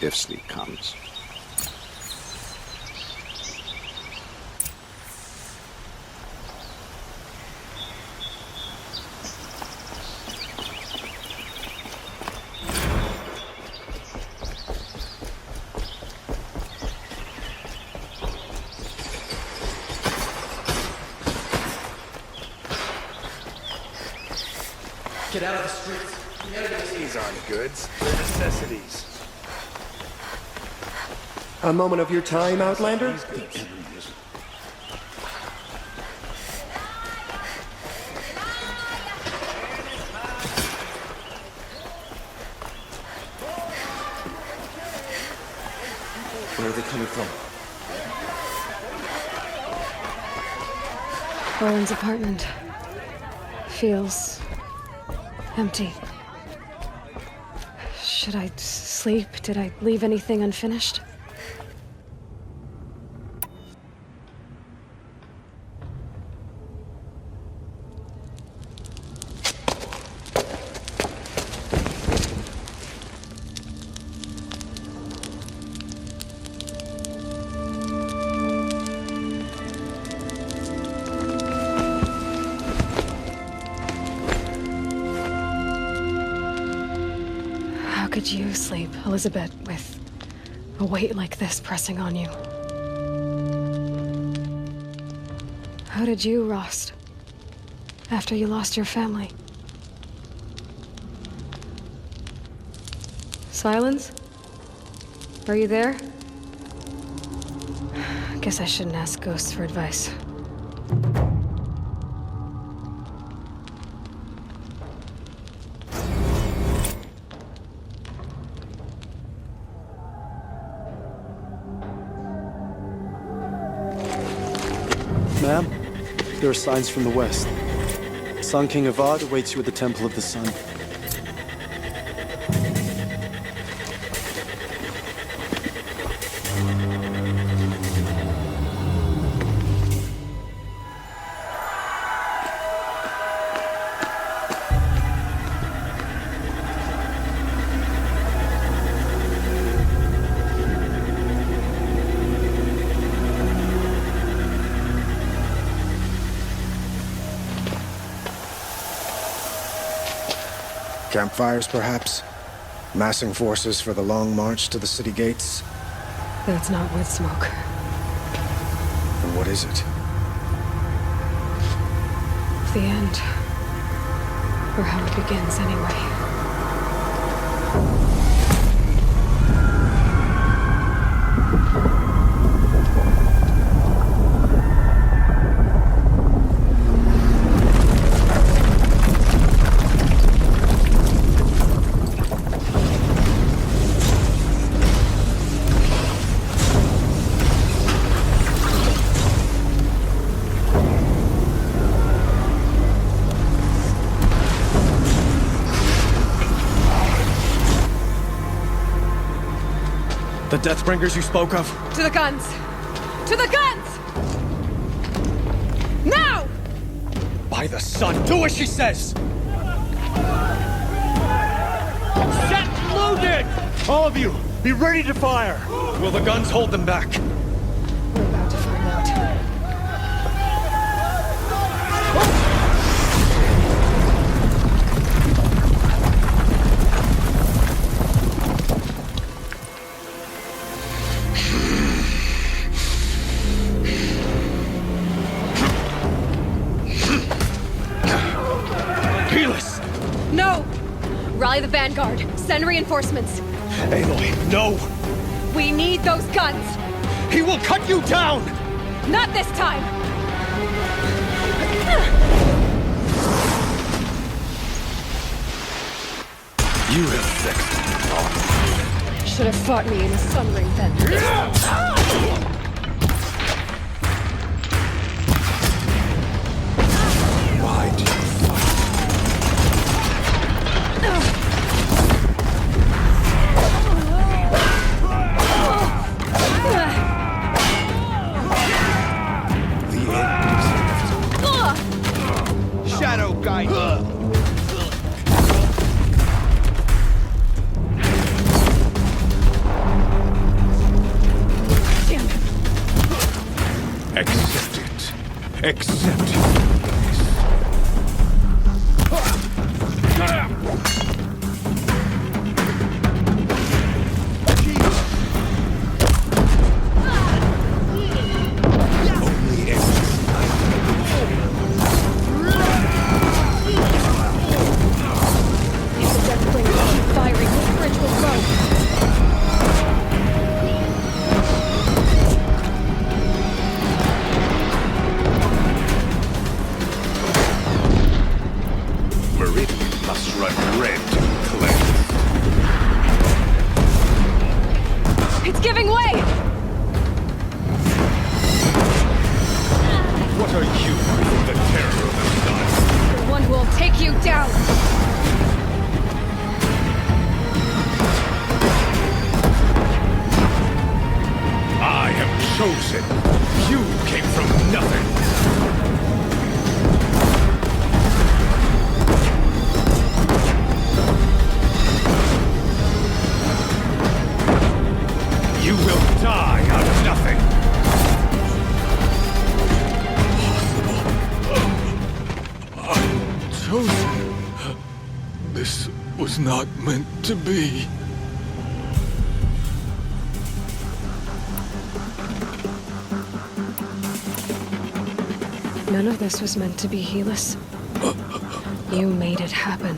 if sleep comes. Get out of the streets. These aren't goods. They're necessities. A moment of your time, Outlander? Where are they coming from? Owen's apartment. Feels empty. Should I sleep? Did I leave anything unfinished? How could you sleep, Elizabeth, with a weight like this pressing on you? How did you, Rost, after you lost your family? Silence? Are you there? Guess I shouldn't ask ghosts for advice. Ma'am, there are signs from the west. Sun King Avad awaits you at the Temple of the Sun. Campfires, perhaps? Massing forces for the long march to the city gates? That's not with smoke. And what is it? The end. Or how it begins, anyway. The Deathbringers you spoke of? To the guns! To the guns! Now! By the sun, do as she says! Set loaded! All of you, be ready to fire! Will the guns hold them back? We're about to find out. No! Rally the Vanguard. Send reinforcements. Aloy, no! We need those guns! He will cut you down! Not this time! You have fixed it. Should have fought me in a sun ring then. Why do you fight? The end is Shadow guide. Accept it. Accept it. It's giving way! What are you, the terror of the sun? The one who will take you down! I am chosen. You came from nothing. You will die out of nothing. Chosen. This was not meant to be. None of this was meant to be, Helis. You made it happen.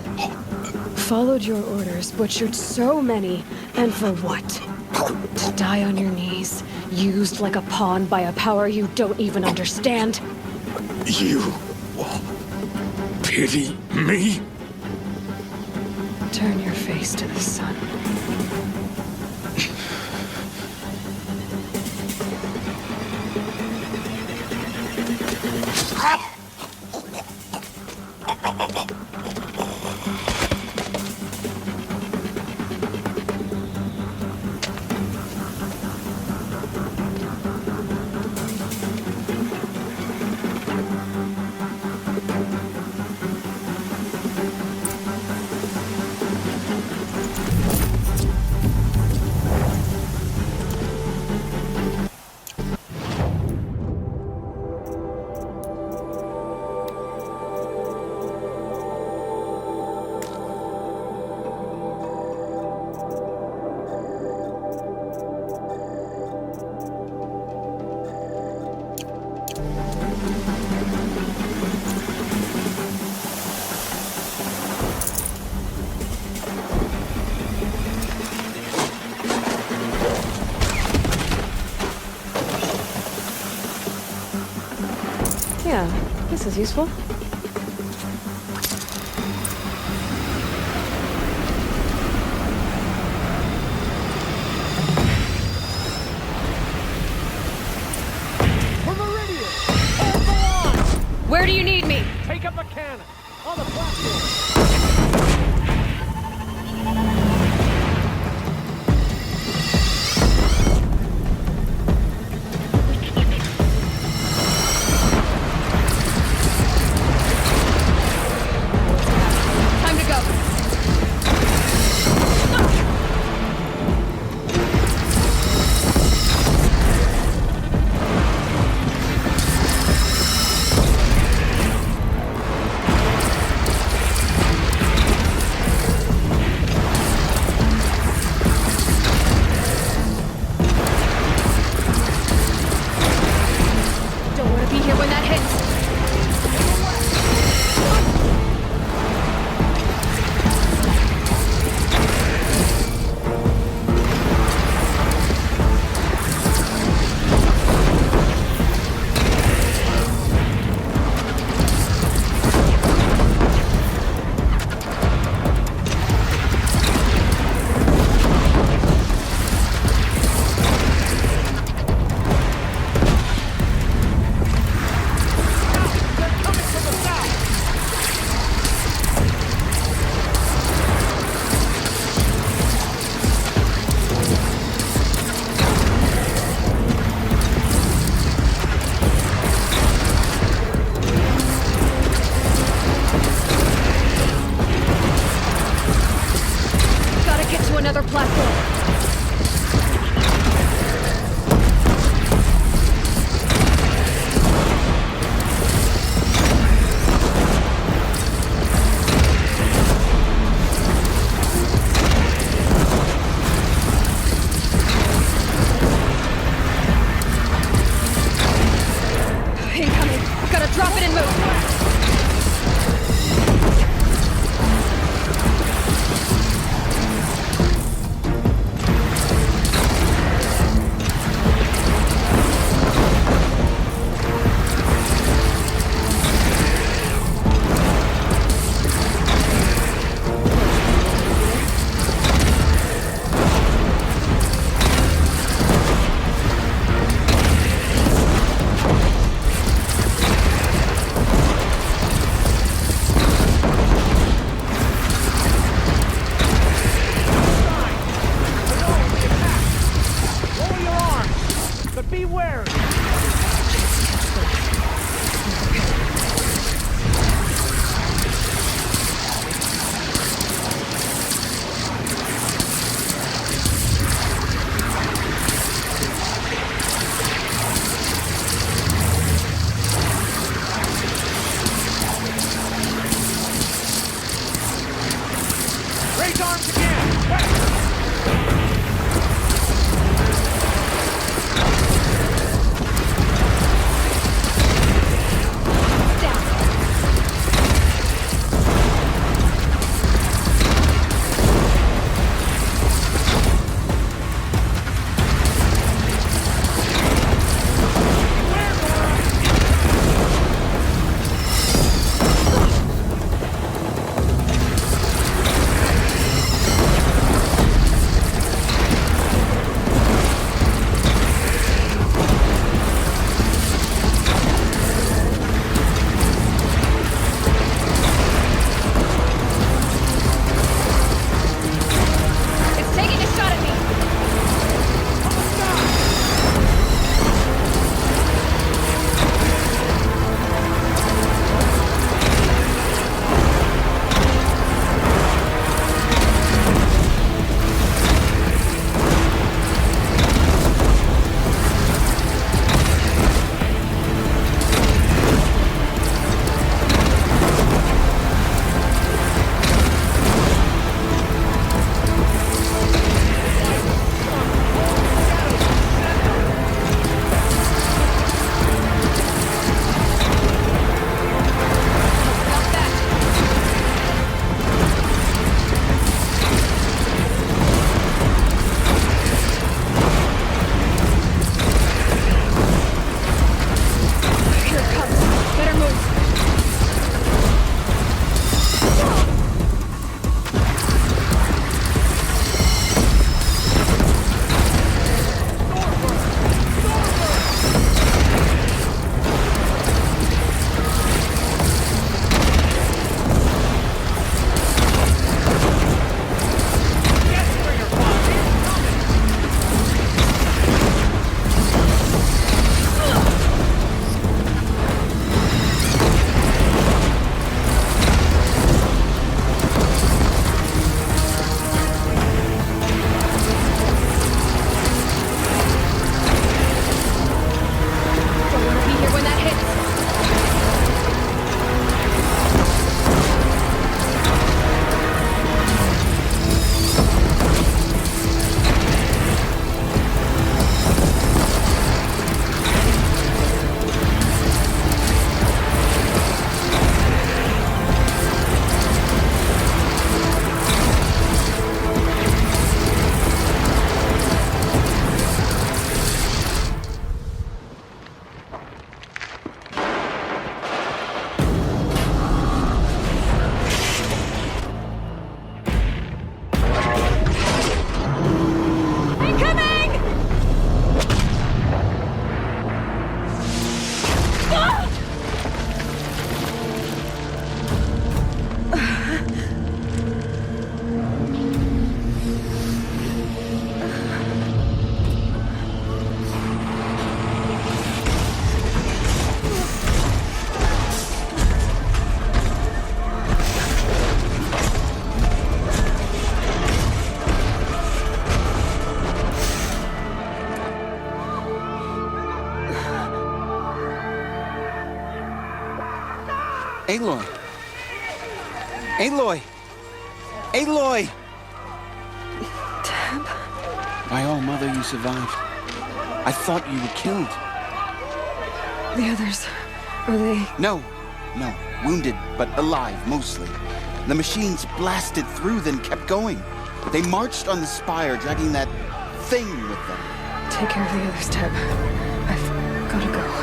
Followed your orders, butchered so many, and for what? To die on your knees, used like a pawn by a power you don't even understand? You pity me? Turn your face to the sun. Yeah, this is useful. Where do you need me? Take up a cannon on the platform. Time to go. Don't want to be here when that hits. Gotta get to another platform. Incoming. Gotta drop it and move. Aloy! Aloy! Aloy! Tab? My own mother, you survived. I thought you were killed. The others, are they... No. Wounded, but alive, mostly. The machines blasted through, then kept going. They marched on the spire, dragging that thing with them. Take care of the others, Tab. I've gotta go.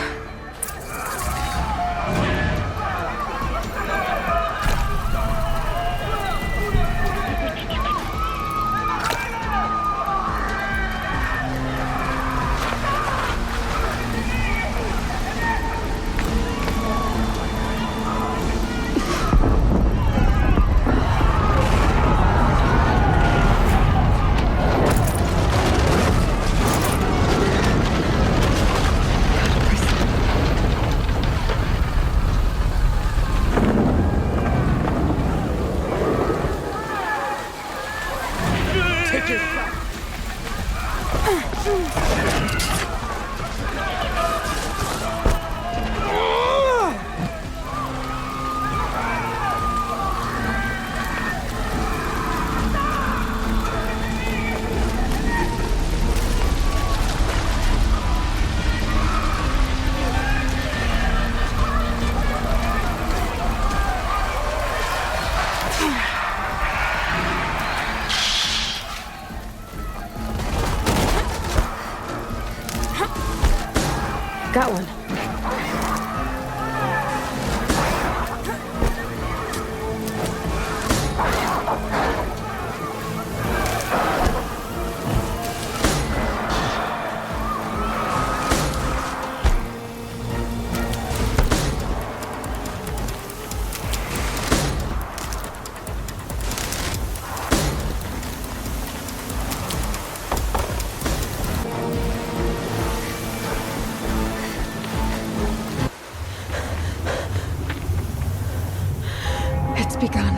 Got one. It's begun.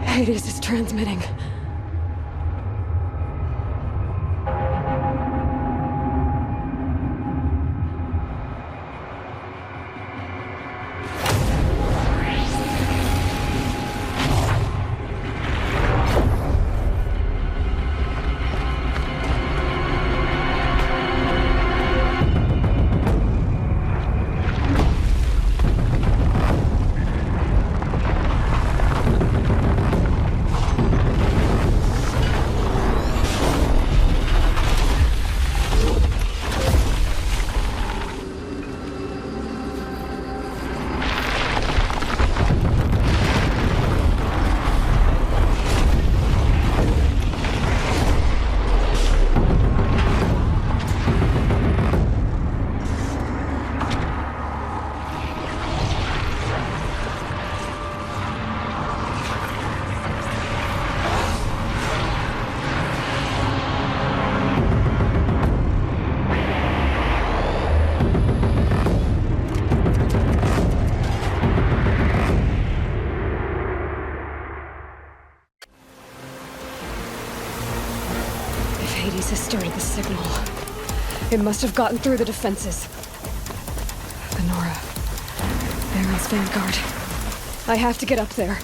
Hades is transmitting. Hades has started the signal. It must have gotten through the defenses. Lenora. Baron's vanguard. I have to get up there.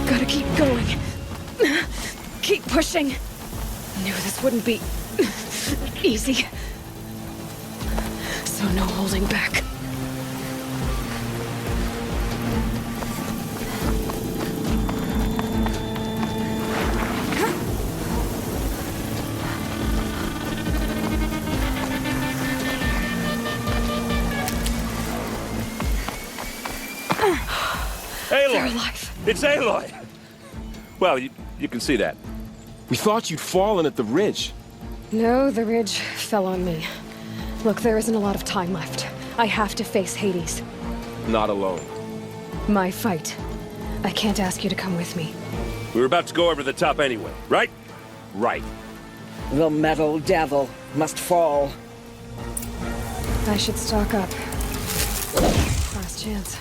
Gotta keep going. Keep pushing. Knew this wouldn't be easy. So no holding back. Aloy! They're alive. It's Aloy! Well, you can see that. We thought you'd fallen at the ridge. No, the ridge fell on me. Look, there isn't a lot of time left. I have to face Hades. Not alone. My fight. I can't ask you to come with me. We were about to go over the top anyway, right? Right. The metal devil must fall. I should stock up. Last chance.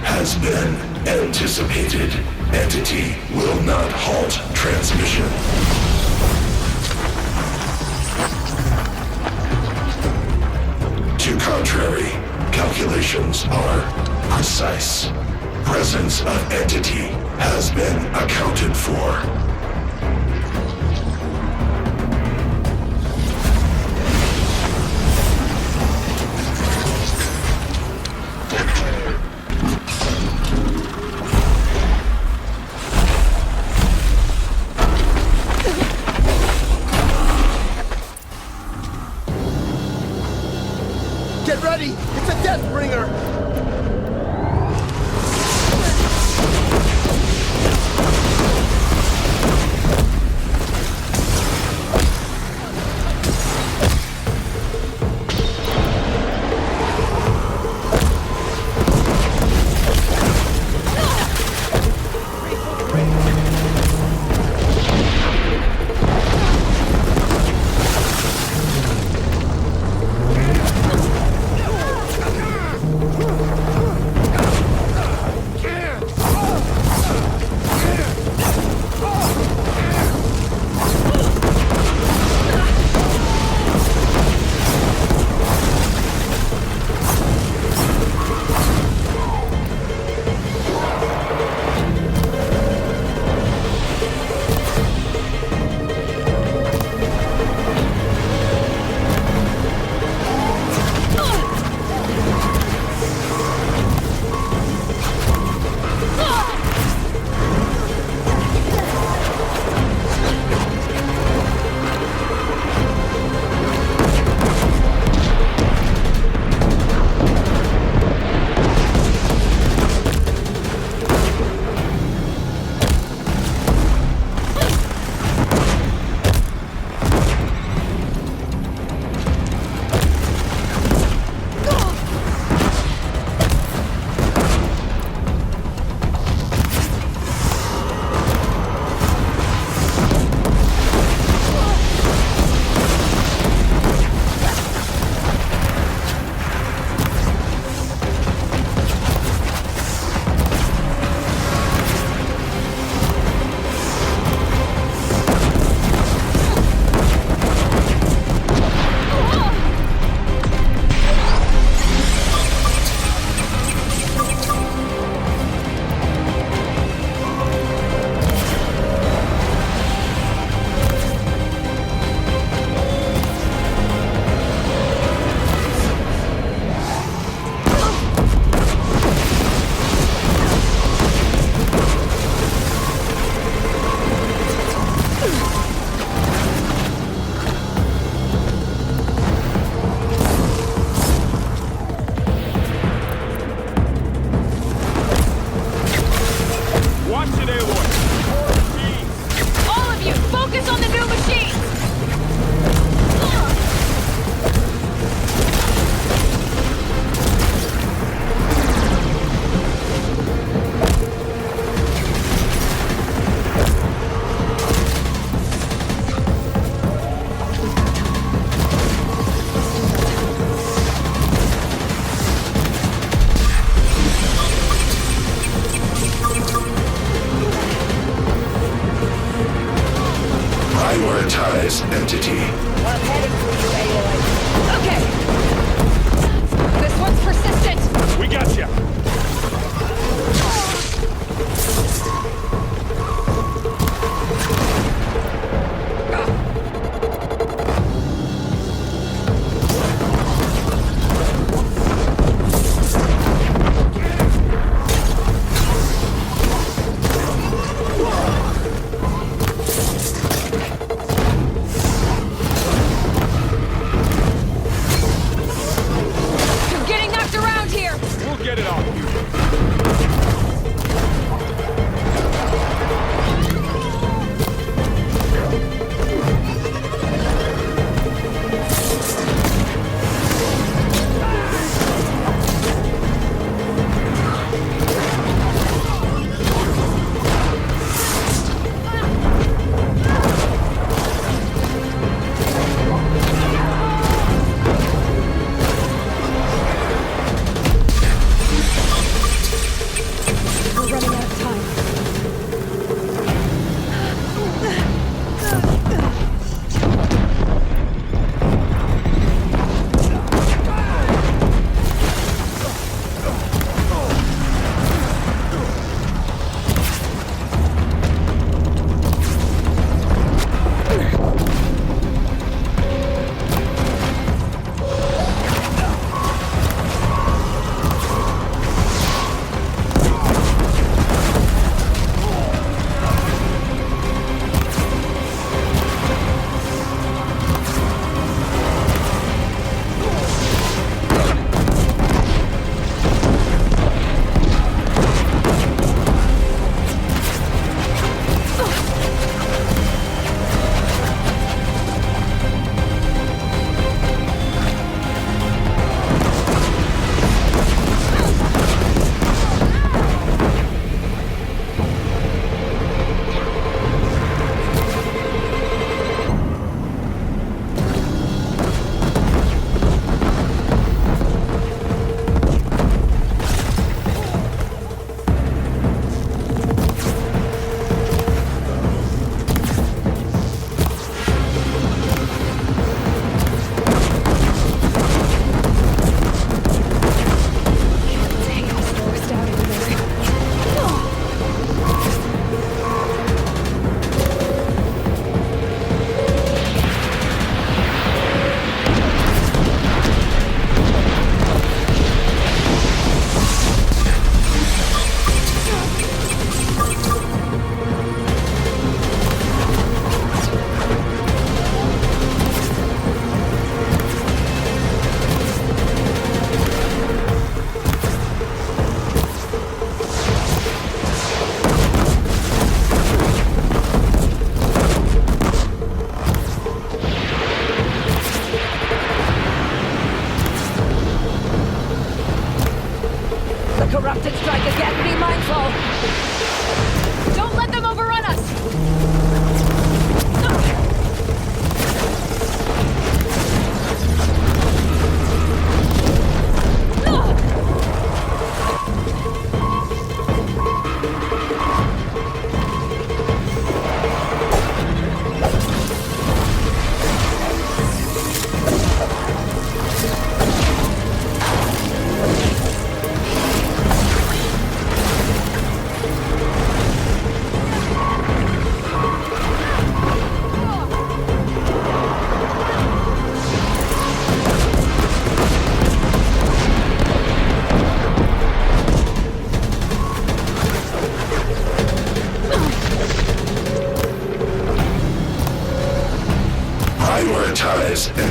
Has been anticipated. Entity will not halt transmission. To contrary, calculations are precise. Presence of entity has been accounted for. Get ready! It's a Deathbringer!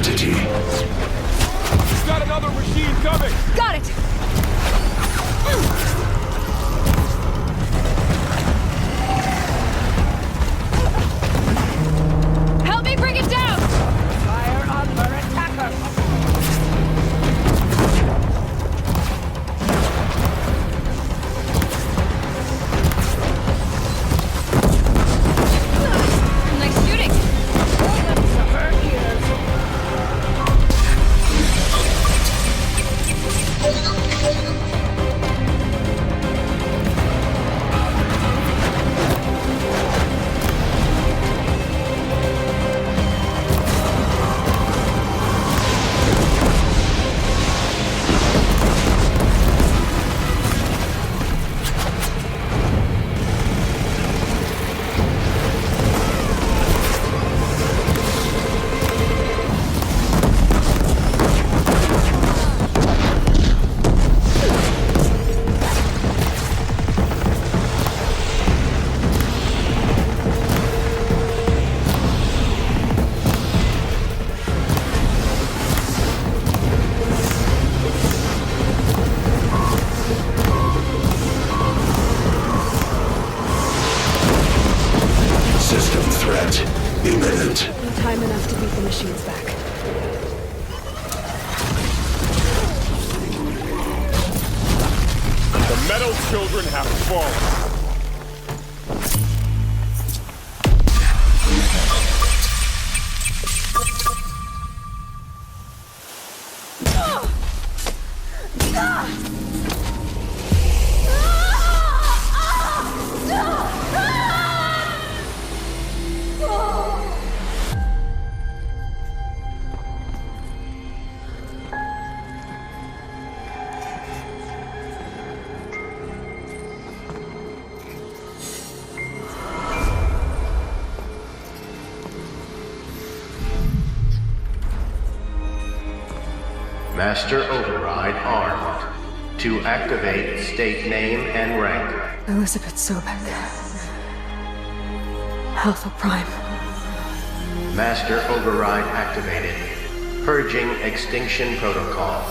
entity. We've got another machine coming! Got it! Help me bring it down! Fire on her attacker! Nice shooting! System threat imminent. Time enough to beat the machines back. The metal children have fallen. Master Override armed. To activate, state name and rank. Elizabeth Sobek. Alpha Prime. Master Override activated. Purging Extinction Protocol.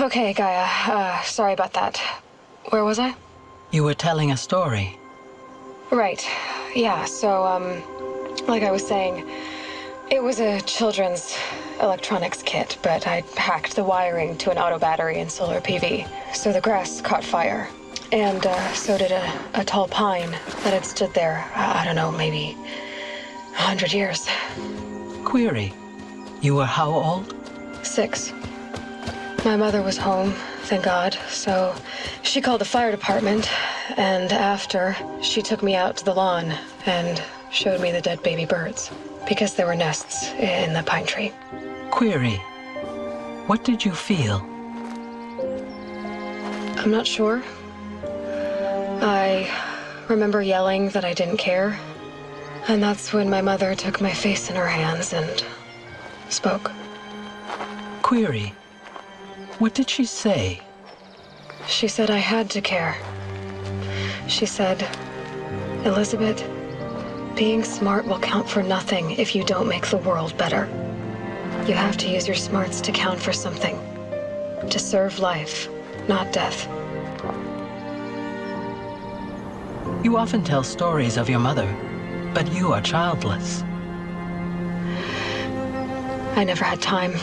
Okay, Gaia. Sorry about that. Where was I? You were telling a story. Right. Yeah, so, like I was saying, It was a children's electronics kit, but I hacked the wiring to an auto battery and solar PV. So the grass caught fire. And so did a tall pine that had stood there, I don't know, maybe 100 years. Query, you were how old? 6. My mother was home, thank God, so she called the fire department, and after, she took me out to the lawn and showed me the dead baby birds, because there were nests in the pine tree. Query, what did you feel? I'm not sure. I remember yelling that I didn't care, and that's when my mother took my face in her hands and spoke. Query, what did she say? She said I had to care. She said, Elizabeth, being smart will count for nothing if you don't make the world better. You have to use your smarts to count for something. To serve life, not death. You often tell stories of your mother, but you are childless. I never had time.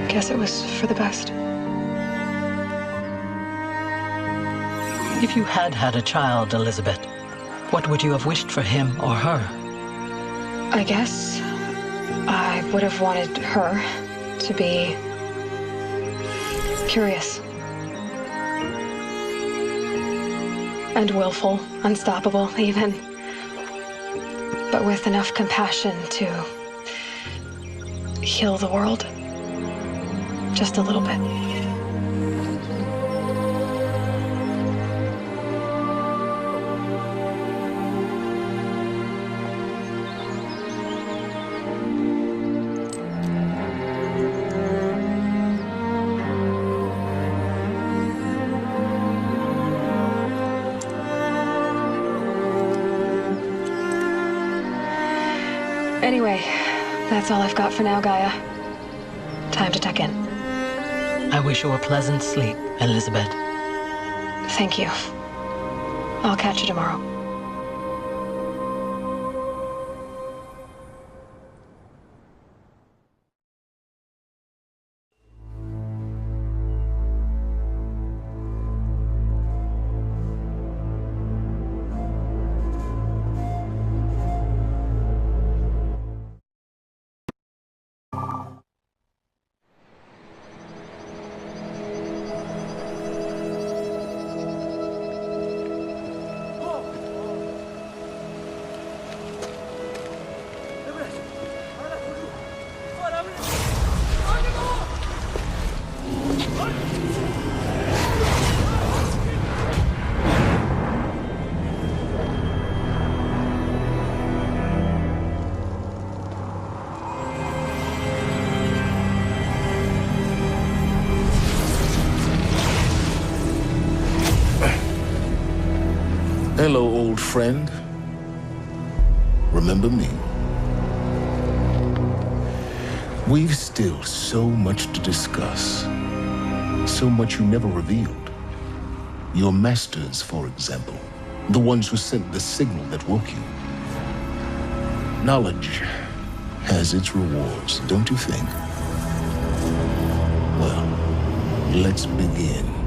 Guess it was for the best. If you had had a child, Elizabeth, what would you have wished for him or her? I guess I would have wanted her to be curious. And willful, unstoppable even. But with enough compassion to heal the world. Just a little bit. Anyway, that's all I've got for now, Gaia. Time to tuck in. I wish you a pleasant sleep, Elizabeth. Thank you. I'll catch you tomorrow. Hello, old friend. Remember me? We've still so much to discuss. So much you never revealed. Your masters, for example. The ones who sent the signal that woke you. Knowledge has its rewards, don't you think? Well, let's begin.